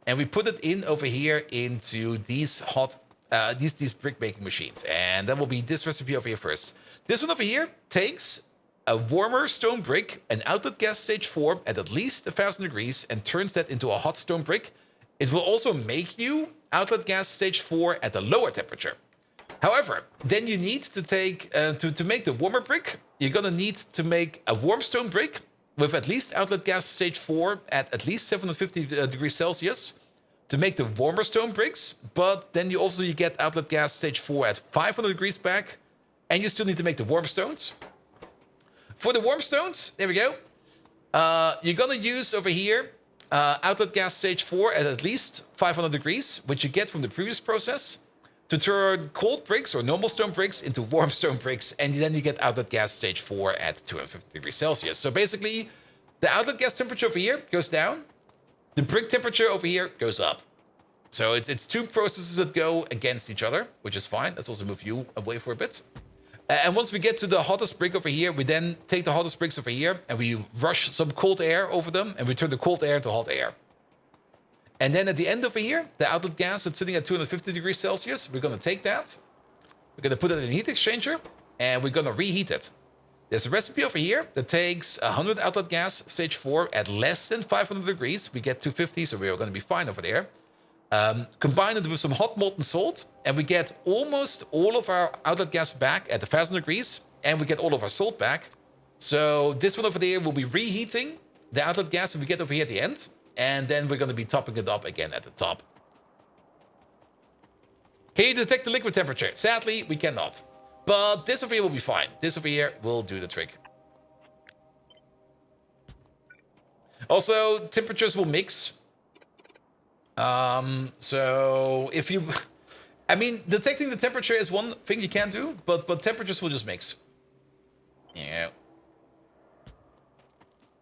and we put it in over here into these hot, these brick making machines. And that will be this recipe over here first. This one over here takes a warmer stone brick, an outlet gas stage 4 at least 1000 degrees, and turns that into a hot stone brick. It will also make you outlet gas stage 4 at a lower temperature. However, then you need to take, to make the warmer brick, you're gonna need to make a warm stone brick with at least outlet gas stage 4 at least 750 degrees Celsius to make the warmer stone bricks. But then you get outlet gas stage 4 at 500 degrees back, and you still need to make the warm stones. For the warm stones, there we go. You're gonna use over here outlet gas stage 4 at least 500 degrees, which you get from the previous process, to turn cold bricks or normal stone bricks into warm stone bricks, and then you get outlet gas stage 4 at 250 degrees Celsius. So basically, the outlet gas temperature over here goes down, the brick temperature over here goes up. So it's 2 processes that go against each other, which is fine. Let's also move you away for a bit. And once we get to the hottest brick over here, we then take the hottest bricks over here and we rush some cold air over them and we turn the cold air into hot air. And then at the end over here, the outlet gas that's sitting at 250 degrees Celsius, we're going to take that, we're going to put it in a heat exchanger, and we're going to reheat it. There's a recipe over here that takes 100 outlet gas stage 4 at less than 500 degrees. We get 250, so we're going to be fine over there. Combine it with some hot molten salt, and we get almost all of our outlet gas back at 1000 degrees, and we get all of our salt back. So this one over there will be reheating the outlet gas that we get over here at the end. And then we're going to be topping it up again at the top. Can you detect the liquid temperature? Sadly, we cannot. But this over here will be fine. This over here will do the trick. Also, temperatures will mix. So if you... I mean, detecting the temperature is one thing you can do, but temperatures will just mix. Yeah.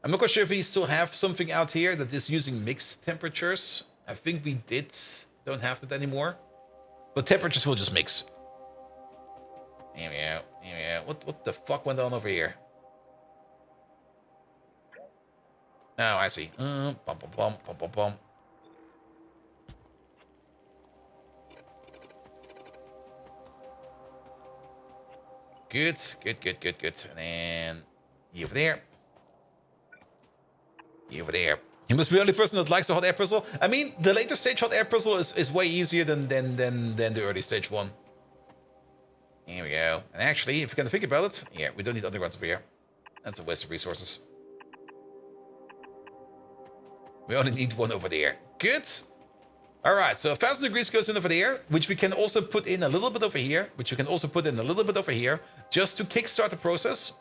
I'm not quite sure if we still have something out here that is using mixed temperatures. I think we don't have that anymore. But temperatures will just mix. Here we go. Here we go. What the fuck went on over here? Oh, I see. Bum, bum, bum, bum, bum, bum. Good, good, good, good, good. And then you over there. Over there. He must be the only person that likes the hot air puzzle. I mean, the later stage hot air puzzle is way easier than the early stage one. Here we go. And actually, if you're gonna think about it, yeah, we don't need undergrounds over here. That's a waste of resources. We only need one over there. Good. All right, so 1000 degrees goes in over there, which we can also put in a little bit over here, which you can also put in a little bit over here, just to kickstart the process.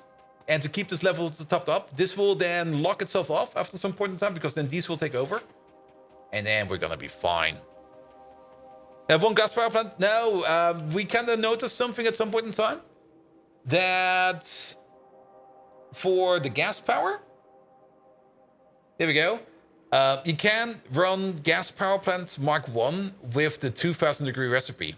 And to keep this level topped up, this will then lock itself off after some point in time, because then these will take over. And then we're gonna be fine. One gas power plant? No, we kind of noticed something at some point in time. That for the gas power, there we go. You can run gas power plant Mark 1 with the 2000 degree recipe.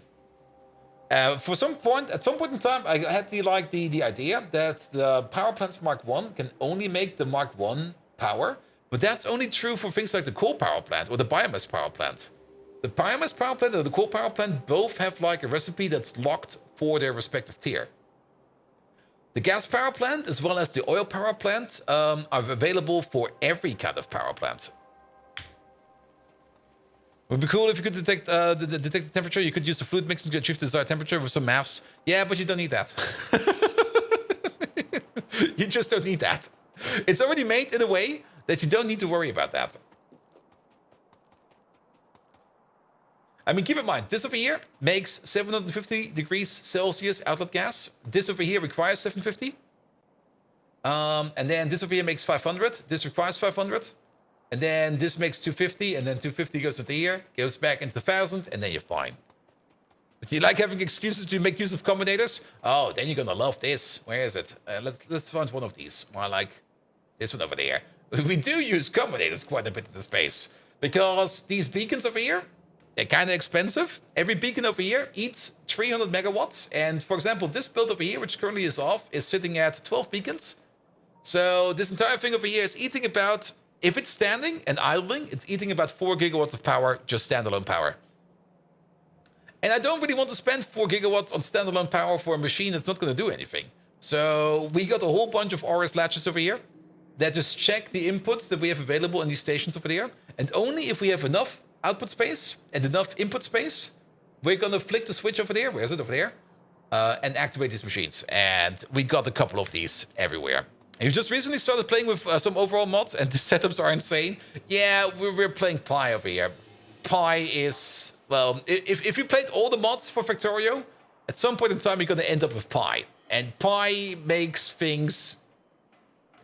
At some point in time, I had the idea that the power plants Mark 1 can only make the Mark 1 power, but that's only true for things like the coal power plant or the biomass power plant. The biomass power plant and the coal power plant both have like a recipe that's locked for their respective tier. The gas power plant as well as the oil power plant are available for every kind of power plant. It would be cool if you could detect the temperature. You could use the fluid mixing to achieve the desired temperature with some maths. Yeah, but you don't need that. You just don't need that. It's already made in a way that you don't need to worry about that. I mean, keep in mind, this over here makes 750 degrees Celsius outlet gas. This over here requires 750. And then this over here makes 500. This requires 500. And then this makes 250. And then 250 goes into here, goes back into 1,000, and then you're fine. But you like having excuses to make use of combinators? Oh, then you're going to love this. Where is it? Let's find one of these. More like this one over there. We do use combinators quite a bit in the space. Because these beacons over here, they're kind of expensive. Every beacon over here eats 300 megawatts. And for example, this build over here, which currently is off, is sitting at 12 beacons. So this entire thing over here is eating about, if it's standing and idling, it's eating about 4 gigawatts of power, just standalone power. And I don't really want to spend 4 gigawatts on standalone power for a machine that's not going to do anything. So we got a whole bunch of RS latches over here that just check the inputs that we have available in these stations over there. And only if we have enough output space and enough input space, we're going to flick the switch over there. Where is it? Over there. And activate these machines. And we got a couple of these everywhere. And you've just recently started playing with some overall mods, and the setups are insane. Yeah, we're playing Pi over here. Pi is, well, if you played all the mods for Factorio, at some point in time you're going to end up with Pi. And Pi makes things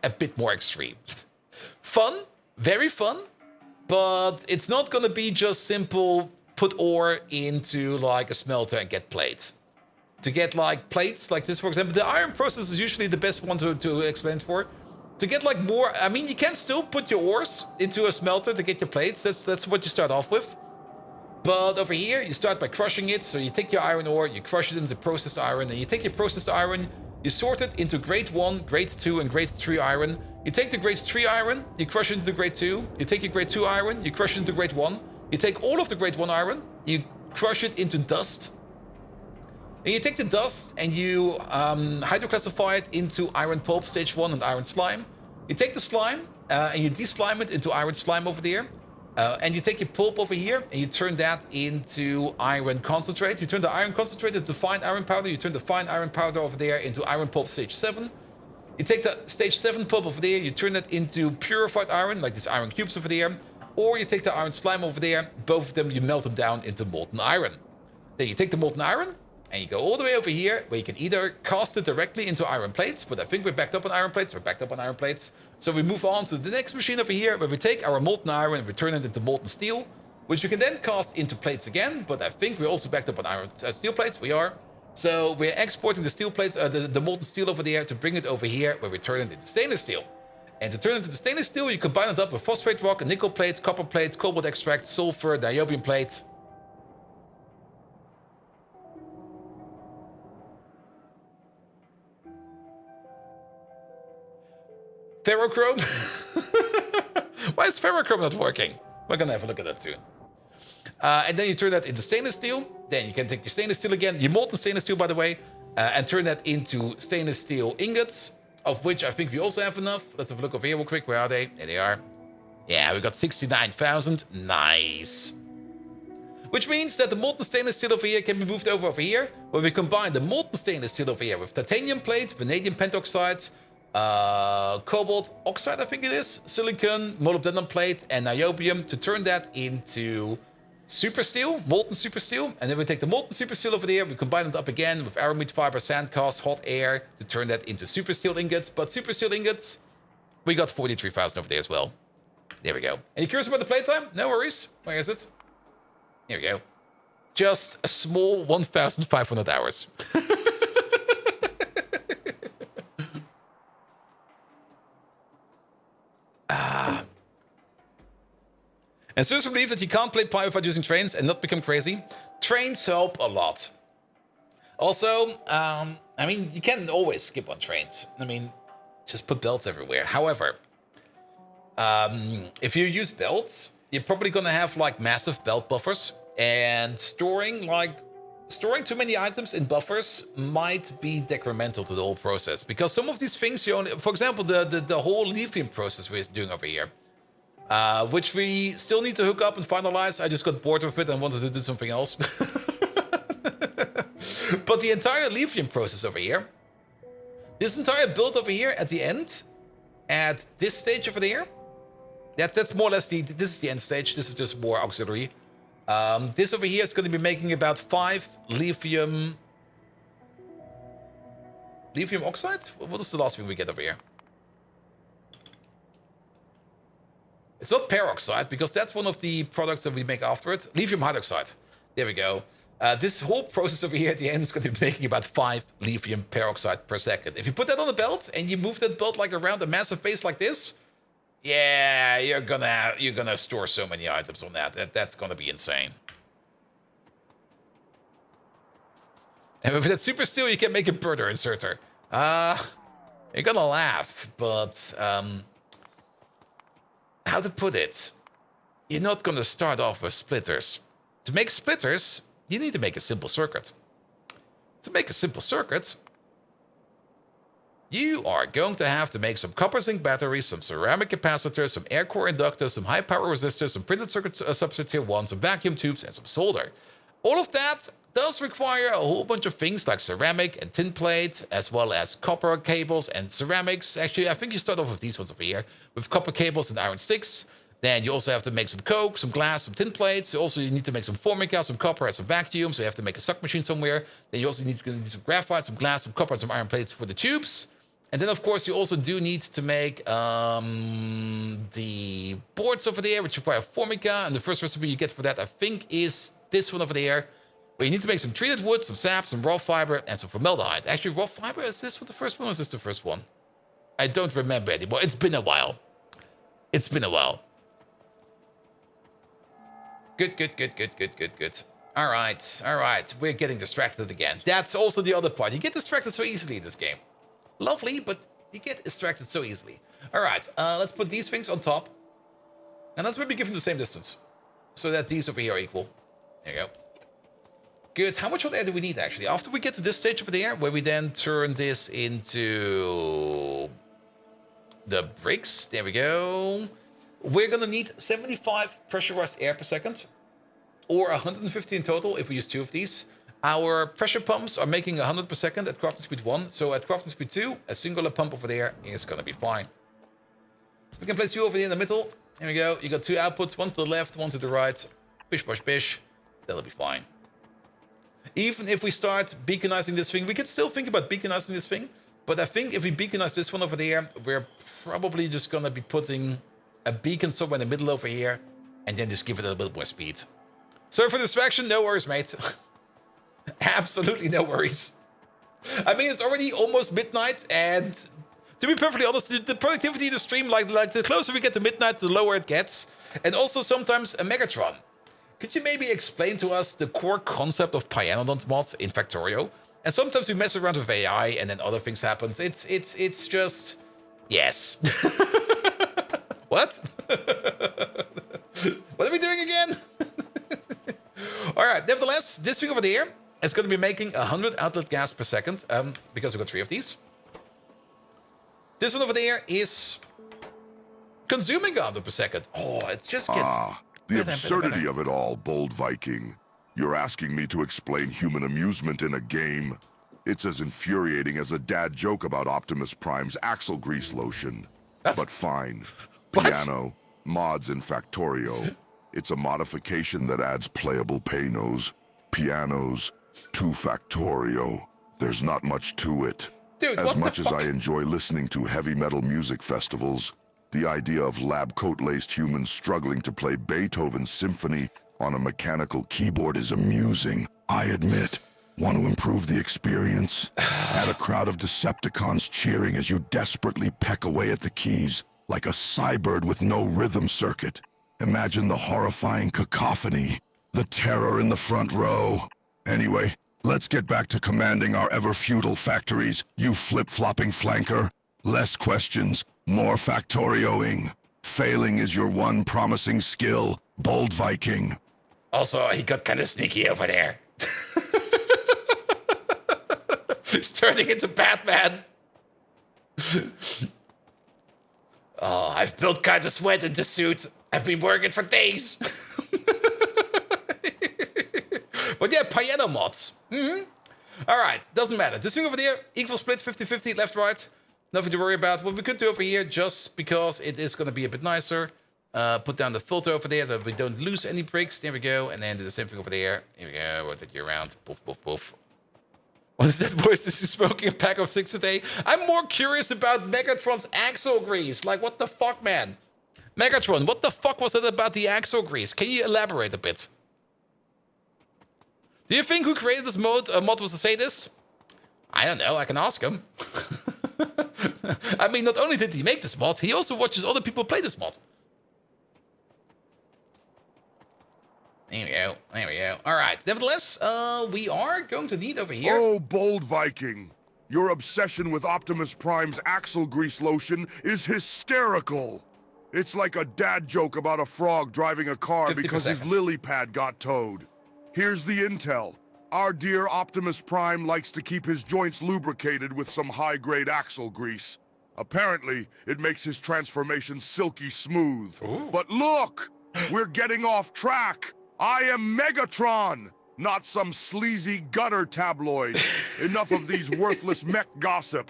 a bit more extreme. Fun, very fun. But it's not going to be just simple put ore into like a smelter and get plate. To get like plates like this, for example, the iron process is usually the best one to explain for. To get like more, I mean, you can still put your ores into a smelter to get your plates. That's what you start off with. But over here, you start by crushing it. So you take your iron ore, you crush it into processed iron, and you take your processed iron, you sort it into grade 1, grade 2, and grade 3 iron. You take the grade 3 iron, you crush it into grade 2. You take your grade 2 iron, you crush it into grade 1. You take all of the grade 1 iron, you crush it into dust. And you take the dust and you hydroclassify it into iron pulp stage 1 and iron slime. You take the slime and you deslime it into iron slime over there. And you take your pulp over here and you turn that into iron concentrate. You turn the iron concentrate into fine iron powder. You turn the fine iron powder over there into iron pulp stage 7. You take the stage 7 pulp over there, you turn it into purified iron, like these iron cubes over there. Or you take the iron slime over there, both of them, you melt them down into molten iron. Then you take the molten iron, and you go all the way over here, where you can either cast it directly into iron plates, but I think we're backed up on iron plates, So we move on to the next machine over here, where we take our molten iron and we turn it into molten steel, which we can then cast into plates again, but I think we're also backed up on iron steel plates, we are. So we're exporting the steel plates, the molten steel over there to bring it over here, where we turn it into stainless steel. And to turn it into stainless steel, you combine it up with phosphate rock, nickel plate, copper plate, cobalt extract, sulfur, niobium plate. Ferrochrome? Why is ferrochrome not working? We're gonna have a look at that soon. And then you turn that into stainless steel. Then you can take your stainless steel again, your molten stainless steel, by the way, and turn that into stainless steel ingots, of which I think we also have enough. Let's have a look over here real quick. Where are they? There they are. Yeah, we got 69,000. Nice. Which means that the molten stainless steel over here can be moved over here, where we combine the molten stainless steel over here with titanium plate, vanadium pentoxide, cobalt oxide, I think it is, silicon, molybdenum plate, and niobium to turn that into super steel, molten super steel. And then we take the molten super steel over there, we combine it up again with aramid fiber, sand cast, hot air to turn that into super steel ingots. But super steel ingots, we got 43,000 over there as well. There we go. And you curious about the playtime? No worries. Where is it? Here we go. Just a small 1,500 hours. And seriously believe that you can't play Pi without using trains and not become crazy. Trains help a lot. Also, I mean, you can always skip on trains. I mean, just put belts everywhere. However, if you use belts, you're probably going to have like massive belt buffers. And storing like storing too many items in buffers might be detrimental to the whole process, because some of these things you only, for example, the whole lithium process we're doing over here, which we still need to hook up and finalize. I just got bored with it and wanted to do something else. But the entire lithium process over here, this entire build over here at the end, at this stage over there, that's more or less this is the end stage. This is just more auxiliary. This over here is going to be making about 5 lithium oxide? What is the last thing we get over here? It's not peroxide, because that's one of the products that we make after it. Lithium hydroxide. There we go. This whole process over here at the end is going to be making about 5 lithium peroxide per second. If you put that on a belt and you move that belt like around a massive base like this, yeah, you're gonna store so many items on that. That's gonna be insane. And with that super steel, you can make a burner inserter. You're gonna laugh, but how to put it? You're not gonna start off with splitters. To make splitters, you need to make a simple circuit. To make a simple circuit, you are going to have to make some copper zinc batteries, some ceramic capacitors, some air core inductors, some high power resistors, some printed circuit substrate tier 1, some vacuum tubes, and some solder. All of that does require a whole bunch of things like ceramic and tin plate, as well as copper cables and ceramics. Actually, I think you start off with these ones over here, with copper cables and iron sticks. Then you also have to make some coke, some glass, some tin plates. You need to make some formica, some copper, and some vacuum. So you have to make a suck machine somewhere. Then you also need some graphite, some glass, some copper, and some iron plates for the tubes. And then, of course, you also do need to make the boards over there, which require formica. And the first recipe you get for that, I think, is this one over there, where you need to make some treated wood, some sap, some raw fiber, and some formaldehyde. Actually, raw fiber, is this for the first one, or is this the first one? I don't remember anymore. It's been a while. It's been a while. Good. All right. We're getting distracted again. That's also the other part. You get distracted so easily in this game. Lovely, but you get distracted so easily. All right, let's put these things on top. And let's maybe give them the same distance, so that these over here are equal. There you go. Good. How much hot air do we need, actually? After we get to this stage over there, where we then turn this into the bricks. There we go. We're going to need 75 pressurized air per second, or 150 in total if we use 2 of these. Our pressure pumps are making 100 per second at crafting speed 1. So at crafting speed 2, a singular pump over there is going to be fine. We can place you over there in the middle. There we go. You got 2 outputs, one to the left, one to the right. Bish, bosh, bish. That'll be fine. Even if we start beaconizing this thing, we could still think about beaconizing this thing. But I think if we beaconize this one over there, we're probably just going to be putting a beacon somewhere in the middle over here, and then just give it a little bit more speed. Sorry for the distraction. No worries, mate. Absolutely no worries. I mean, it's already almost midnight, and to be perfectly honest, the productivity in the stream, like the closer we get to midnight, the lower it gets. And also sometimes a Megatron. Could you maybe explain to us the core concept of Pyanodons mods in Factorio? And sometimes we mess around with AI, and then other things happen. It's just... Yes. What? What are we doing again? All right, nevertheless, this thing over there is going to be making 100 outlet gas per second, because we've got 3 of these. This one over there is consuming 100 per second. Oh, it just gets... The absurdity of it all, Bold Viking. You're asking me to explain human amusement in a game? It's as infuriating as a dad joke about Optimus Prime's axle grease lotion. But fine. Piano, mods in Factorio. It's a modification that adds playable pianos to Factorio. There's not much to it. Dude, as much as I enjoy listening to heavy metal music festivals, the idea of lab coat-laced humans struggling to play Beethoven's symphony on a mechanical keyboard is amusing, I admit. Want to improve the experience? Add a crowd of Decepticons cheering as you desperately peck away at the keys, like a cybird with no rhythm circuit. Imagine the horrifying cacophony, the terror in the front row. Anyway, let's get back to commanding our ever-futile factories, you flip-flopping flanker. Less questions, more Factorioing. Failing is your one promising skill, Bold Viking. Also, he got kind of sneaky over there. He's turning into Batman. Oh, I've built kind of sweat in this suit. I've been working for days. But yeah, piano mods. All right, doesn't matter. This thing over there, equal split, 50-50, left, right. Nothing to worry about. What we could do over here, just because it is going to be a bit nicer, put down the filter over there that we don't lose any bricks. There we go. And then do the same thing over there. Here we go. Rotate you around. Poof, poof, poof. What is that voice? Is he smoking a pack of 6 a day? I'm more curious about Megatron's axle grease. Like, what the fuck, man? Megatron, what the fuck was that about the axle grease? Can you elaborate a bit? Do you think who created this mod was to say this? I don't know. I can ask him. I mean, not only did he make this mod, he also watches other people play this mod. There we go. There we go. All right. Nevertheless, we are going to need over here. Oh, bold Viking. Your obsession with Optimus Prime's axle grease lotion is hysterical. It's like a dad joke about a frog driving a car 50 because his lily pad got towed. Here's the intel. Our dear Optimus Prime likes to keep his joints lubricated with some high-grade axle grease. Apparently, it makes his transformation silky smooth. Ooh. But look! We're getting off track! I am Megatron, not some sleazy gutter tabloid. Enough of these worthless mech gossip.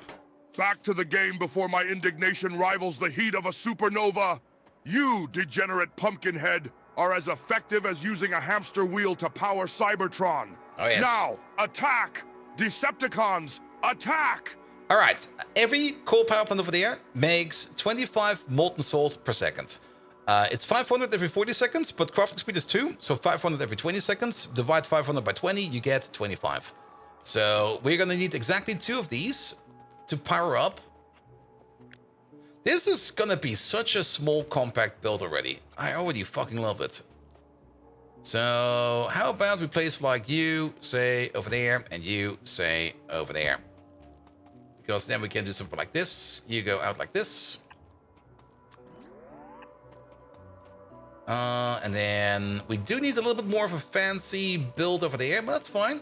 Back to the game before my indignation rivals the heat of a supernova. You, degenerate pumpkinhead, are as effective as using a hamster wheel to power Cybertron. Oh, yes. Now, attack! Decepticons, attack! All right. Every coal power plant over there makes 25 molten salt per second. It's 500 every 40 seconds, but crafting speed is 2, so 500 every 20 seconds. Divide 500 by 20, you get 25. So we're going to need exactly 2 of these to power up. This is going to be such a small, compact build already. I already fucking love it. So how about we place like you, say, over there, and you, say, over there. Because then we can do something like this. You go out like this. And then we do need a little bit more of a fancy build over there, but that's fine.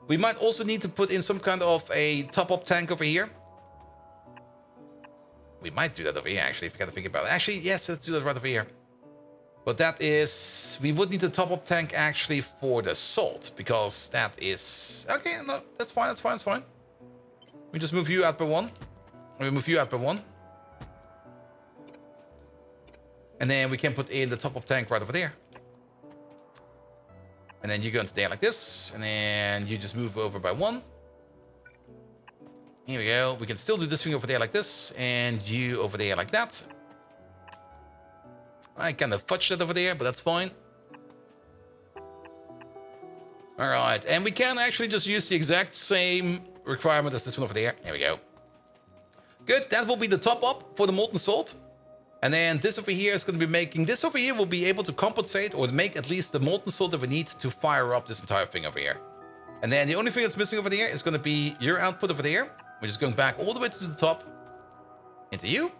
We might also need to put in some kind of a top-up tank over here. We might do that over here, actually, if you gotta think about it. Actually, yes, let's do that right over here. But that is... We would need a top-up tank, actually, for the salt, because that is... Okay, no, that's fine, that's fine, that's fine. We just move you out by 1. We move you out by 1. And then we can put in the top-up tank right over there. And then you go into there like this. And then you just move over by 1. Here we go. We can still do this thing over there like this. And you over there like that. I kind of fudged that over there, but that's fine. Alright. And we can actually just use the exact same requirement as this one over there. There we go. Good. That will be the top-up for the molten salt. And then this over here is going to be making... This over here will be able to compensate or make at least the molten salt that we need to fire up this entire thing over here. And then the only thing that's missing over there is going to be your output over there. Which is going back all the way to the top. Into you.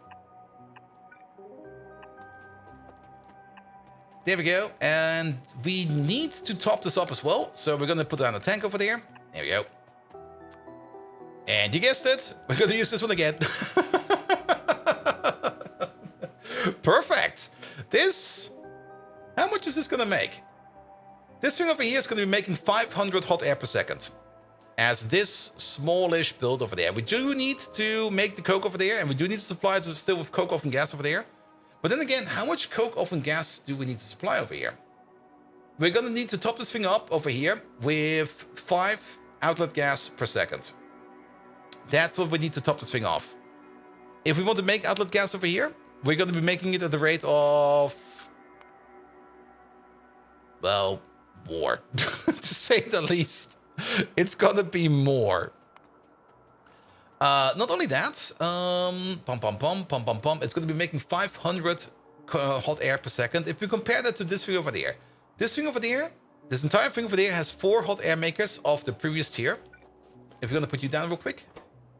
There we go. And we need to top this up as well. So we're going to put down a tank over there. There we go. And you guessed it. We're going to use this one again. Perfect. This... How much is this going to make? This thing over here is going to be making 500 hot air per second. As this smallish build over there. We do need to make the coke over there. And we do need to supply it still with coke oven gas over there. But then again, how much coke oven gas do we need to supply over here? We're going to need to top this thing up over here with 5 outlet gas per second. That's what we need to top this thing off. If we want to make outlet gas over here, we're going to be making it at the rate of... Well, more. To say the least. It's going to be more. Not only that, it's going to be making 500 hot air per second. If we compare that to this thing over there. This thing over there, this entire thing over there has 4 hot air makers of the previous tier. If we're going to put you down real quick.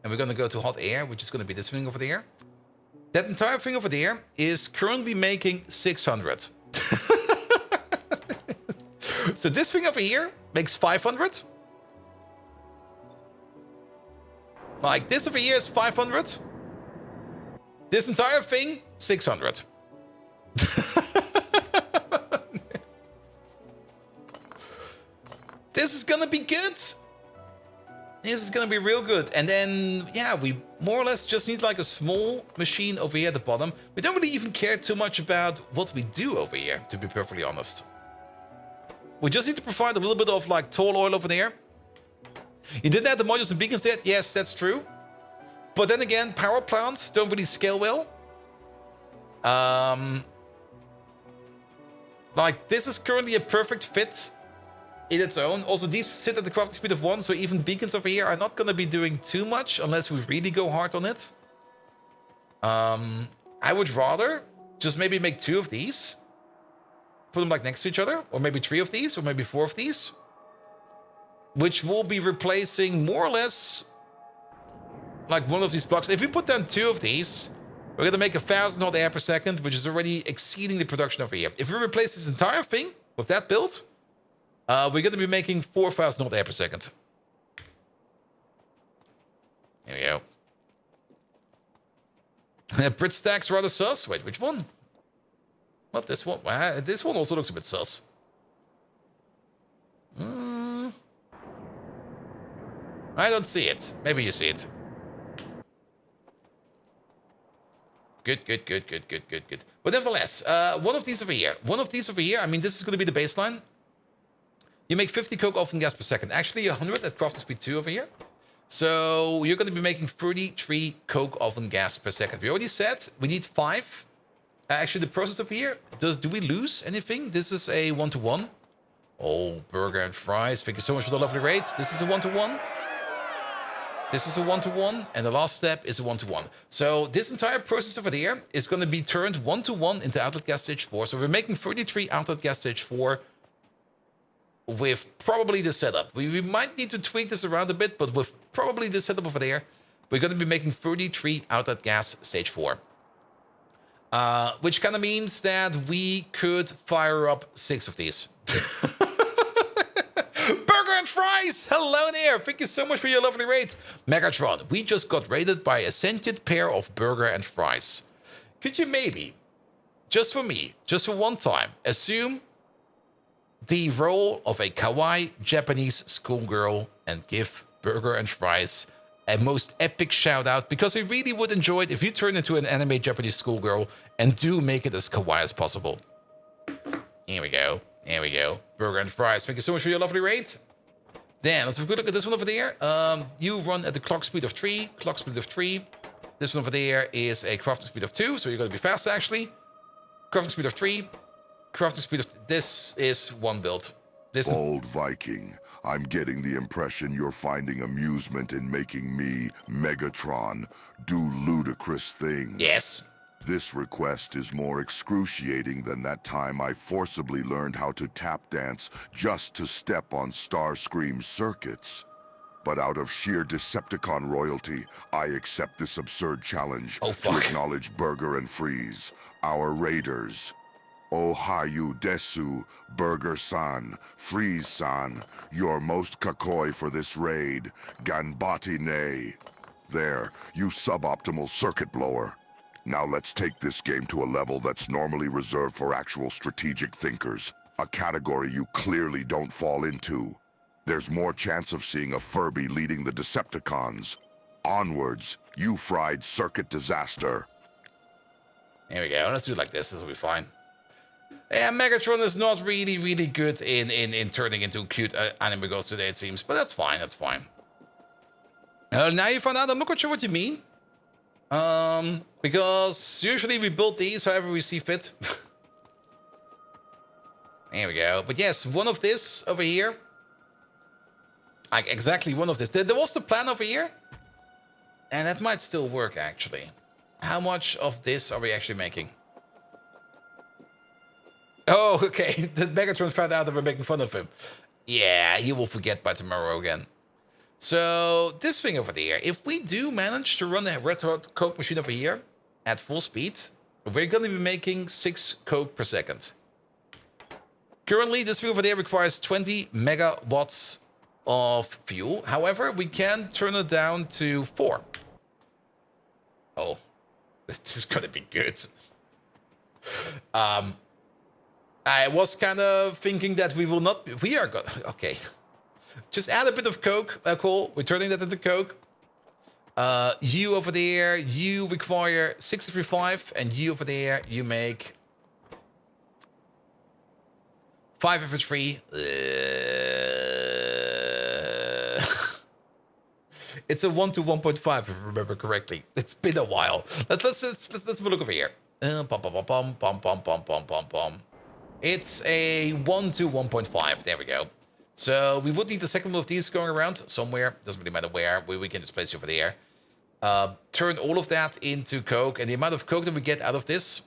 And we're going to go to hot air, which is going to be this thing over there. That entire thing over there is currently making 600. So this thing over here makes 500. Like, this over here is 500. This entire thing, 600. This is gonna be good. This is gonna be real good. And then, yeah, we more or less just need like a small machine over here at the bottom. We don't really even care too much about what we do over here, to be perfectly honest. We just need to provide a little bit of like tall oil over there. You didn't add the modules and beacons yet? Yes, that's true. But then again, power plants don't really scale well. Like, this is currently a perfect fit in its own. Also, these sit at the crafting speed of 1, so even beacons over here are not going to be doing too much unless we really go hard on it. I would rather just maybe make 2 of these. Put them like next to each other, or maybe 3 of these, or maybe 4 of these. Which will be replacing more or less like one of these blocks. If we put down 2 of these, we're going to make 1,000 hot air per second, which is already exceeding the production over here. If we replace this entire thing with that build, we're going to be making 4,000 hot air per second. There we go. Brit stack's rather sus. Wait, which one? Not this one. This one also looks a bit sus. I don't see it. Maybe you see it. Good. But nevertheless, one of these over here. I mean, this is going to be the baseline. You make 50 coke oven gas per second. Actually, 100 at crafting speed 2 over here. So you're going to be making 33 coke oven gas per second. We already said we need 5. Actually, the process over here, do we lose anything? This is a 1-to-1. Oh, burger and fries. Thank you so much for the lovely rate. This is a 1-to-1. This is a 1-to-1, and the last step is a 1-to-1. So this entire process over there is going to be turned 1-to-1 into outlet gas stage 4. So we're making 33 outlet gas stage 4 with probably the setup. We might need to tweak this around a bit, but with probably the setup over there, we're going to be making 33 outlet gas stage 4. Which kind of means that we could fire up 6 of these. Burger and fries! Hello there! Thank you so much for your lovely rate. Megatron, we just got raided by a sentient pair of burger and fries. Could you maybe, just for me, just for one time, assume the role of a kawaii Japanese schoolgirl and give burger and fries a most epic shout out, because I really would enjoy it if you turn into an anime Japanese schoolgirl and do make it as kawaii as possible. Here we go. There we go. Burger and fries. Thank you so much for your lovely rate. Then let's have a good look at this one over there. You run at the clock speed of 3. Clock speed of 3. This one over there is a crafting speed of 2, so you're going to be fast actually. Crafting speed of 3. Crafting speed of... This is one build. Bold Viking, I'm getting the impression you're finding amusement in making me, Megatron, do ludicrous things. Yes. This request is more excruciating than that time I forcibly learned how to tap dance just to step on Starscream's circuits. But out of sheer Decepticon royalty, I accept this absurd challenge to acknowledge Burger and Freeze, our raiders. Ohayu Desu, Burger-san, Freeze-san, you're most kakoi for this raid. Ganbati ne. There, you suboptimal circuit blower. Now let's take this game to a level that's normally reserved for actual strategic thinkers, a category you clearly don't fall into. There's more chance of seeing a Furby leading the Decepticons. Onwards, you fried circuit disaster. There we go. Let's do it like this. This will be fine. Yeah, Megatron is not really good in turning into cute anime girls today, it seems. But that's fine, that's fine. Now you found out, I'm not quite sure what you mean. Because usually we build these however we see fit. There we go. But yes, one of this over here. Like exactly one of this. There was the plan over here. And that might still work, actually. How much of this are we actually making? Oh, okay. The Megatron found out that we're making fun of him. Yeah, he will forget by tomorrow again. So, this thing over there, if we do manage to run a red hot coke machine over here at full speed, we're going to be making 6 coke per second. Currently, this thing over there requires 20 megawatts of fuel. However, we can turn it down to 4. Oh, this is gonna be good. I was kind of thinking that we will not. We are going. Okay, just add a bit of coke, coal. We're turning that into coke. You over there, you require 63.5, and you over there, you make 5 average free. It's a 1 to 1.5, if I remember correctly. It's been a while. Let's have a look over here. It's a 1 to 1.5. There we go. So we would need the second one of these going around somewhere. Doesn't really matter where. We can just place it over there. Turn all of that into coke, and the amount of coke that we get out of this,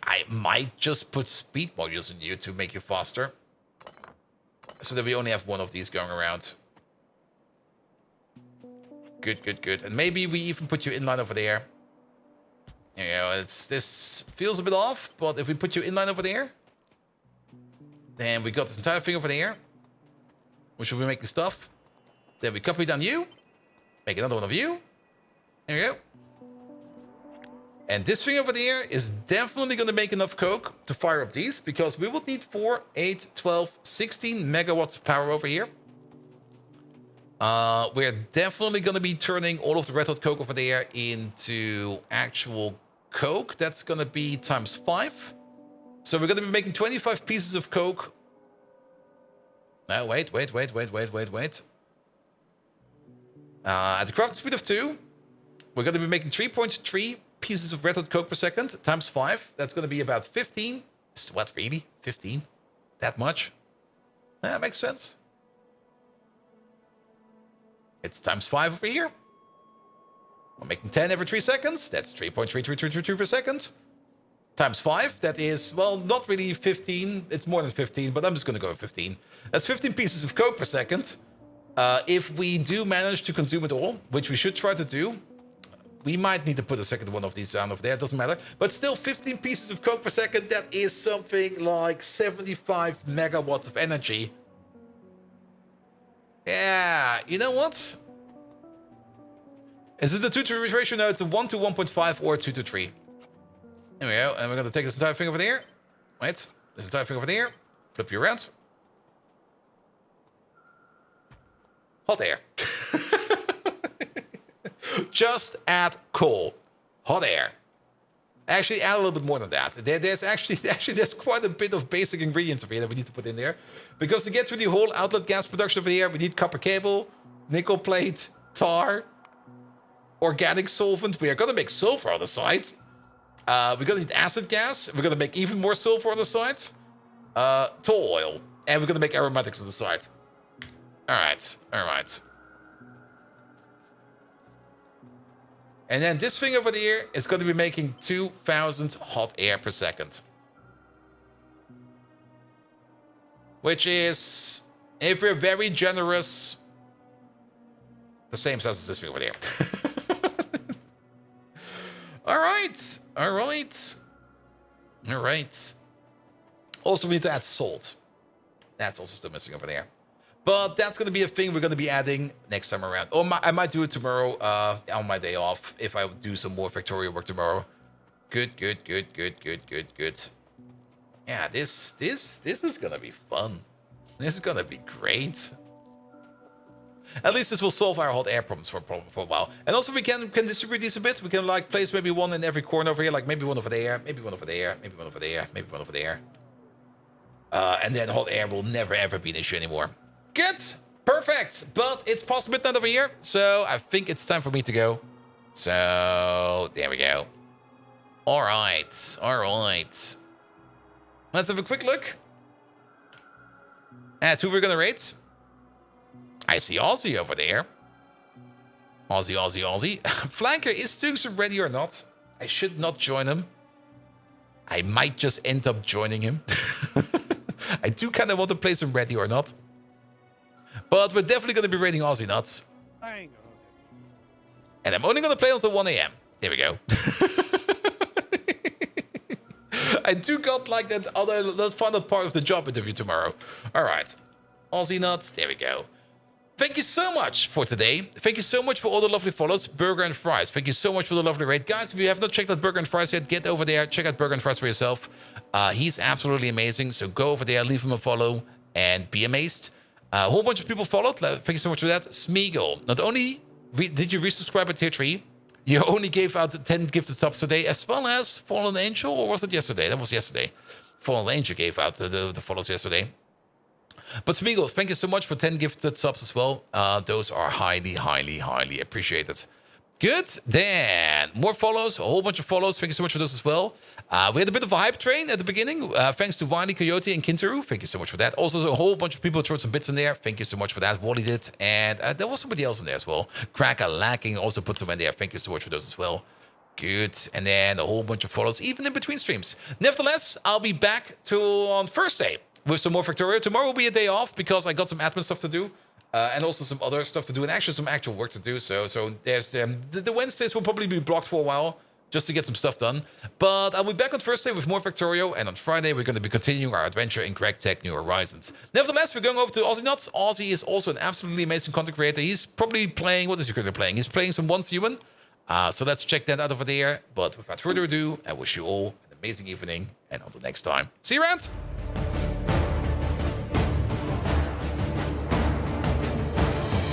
I might just put speed modules in you to make you faster, so that we only have one of these going around. Good. And maybe we even put you inline over there. You know, this feels a bit off, but if we put you inline over there, then we got this entire thing over there, which will be making stuff. Then we copy down you, make another one of you. There we go. And this thing over there is definitely going to make enough coke to fire up these, because we will need 4, 8, 12, 16 megawatts of power over here. We're definitely going to be turning all of the red hot coke over there into actual coke. That's going to be times 5. So we're going to be making 25 pieces of coke. No, wait. At the crafting speed of 2, we're going to be making 3.3 pieces of red hot coke per second times 5. That's going to be about 15. What, really? 15? That much? That makes sense. It's times 5 over here. We're making 10 every 3 seconds. That's 3.3333 per second. Times 5, that is, well, not really 15. It's more than 15, but I'm just going to go with 15. That's 15 pieces of coke per second. If we do manage to consume it all, which we should try to do, we might need to put a second one of these down over there. It doesn't matter. But still, 15 pieces of coke per second, that is something like 75 megawatts of energy. Yeah, you know what? Is it the 2 to 3 ratio? No, it's a 1 to 1.5 or 2 to 3. There we go. And we're going to take this entire thing over there. Wait. This entire thing over there. Flip you around. Hot air. Just add coal. Hot air. Actually, add a little bit more than that. There's quite a bit of basic ingredients over here that we need to put in there. Because to get through the whole outlet gas production over here, we need copper cable, nickel plate, tar, organic solvent. We are going to make sulfur on the side. We're going to need acid gas. We're going to make even more sulfur on the side. Toll oil. And we're going to make aromatics on the side. All right. And then this thing over there is going to be making 2,000 hot air per second. Which is, if we're very generous, the same size as this thing over there. All right. Also, we need to add salt. That's also still missing over there. But that's going to be a thing we're going to be adding next time around. Or I might do it tomorrow on my day off if I do some more Factorio work tomorrow. Good. Yeah, this is going to be fun. This is going to be great. At least this will solve our hot air problems for a while. And also we can distribute these a bit. We can like place maybe one in every corner over here. Like maybe one over there, maybe one over there, maybe one over there, maybe one over there. And then hot air will never ever be an issue anymore. Good. Perfect. But it's past midnight over here. So I think it's time for me to go. So there we go. All right. Let's have a quick look at who we're going to rate. I see Aussie over there. Aussie. Flanker is doing some ready or not. I should not join him. I might just end up joining him. I do kind of want to play some ready or not. But we're definitely going to be raiding Aussie nuts. And I'm only going to play until 1 a.m. There we go. I do got like that final part of the job interview tomorrow. All right. Aussie Nuts. There we go. Thank you so much for today. Thank you so much for all the lovely follows. Burger and Fries. Thank you so much for the lovely raid. Guys, if you have not checked out Burger and Fries yet, get over there. Check out Burger and Fries for yourself. He's absolutely amazing. So go over there, leave him a follow, and be amazed. A whole bunch of people followed. Thank you so much for that. Smeagol. Not only did you resubscribe at tier 3, you only gave out 10 gifted subs today, as well as Fallen Angel, or was it yesterday? That was yesterday. Fallen Angel gave out the follows yesterday. But Smeagol, thank you so much for 10 gifted subs as well. Those are highly, highly, highly appreciated. Good. Then more follows, a whole bunch of follows. Thank you so much for those as well. We had a bit of a hype train at the beginning. Thanks to Wily, Coyote, and Kintaru. Thank you so much for that. Also, a whole bunch of people threw some bits in there. Thank you so much for that. Wally did. And there was somebody else in there as well. Cracker Lacking also put some in there. Thank you so much for those as well. Good. And then a whole bunch of follows, even in between streams. Nevertheless, I'll be back on Thursday with some more Factorio. Tomorrow will be a day off because I got some admin stuff to do. And also some other stuff to do, and actually some actual work to do. So there's the Wednesdays will probably be blocked for a while just to get some stuff done. But I'll be back on Thursday with more Factorio, and on Friday we're going to be continuing our adventure in Greg Tech New Horizons. Nevertheless, we're going over to Aussie Nuts. Aussie is also an absolutely amazing content creator. He's probably playing, what is he currently playing? He's playing some Once Human. So let's check that out over there. But without further ado, I wish you all an amazing evening, and until next time, see you around!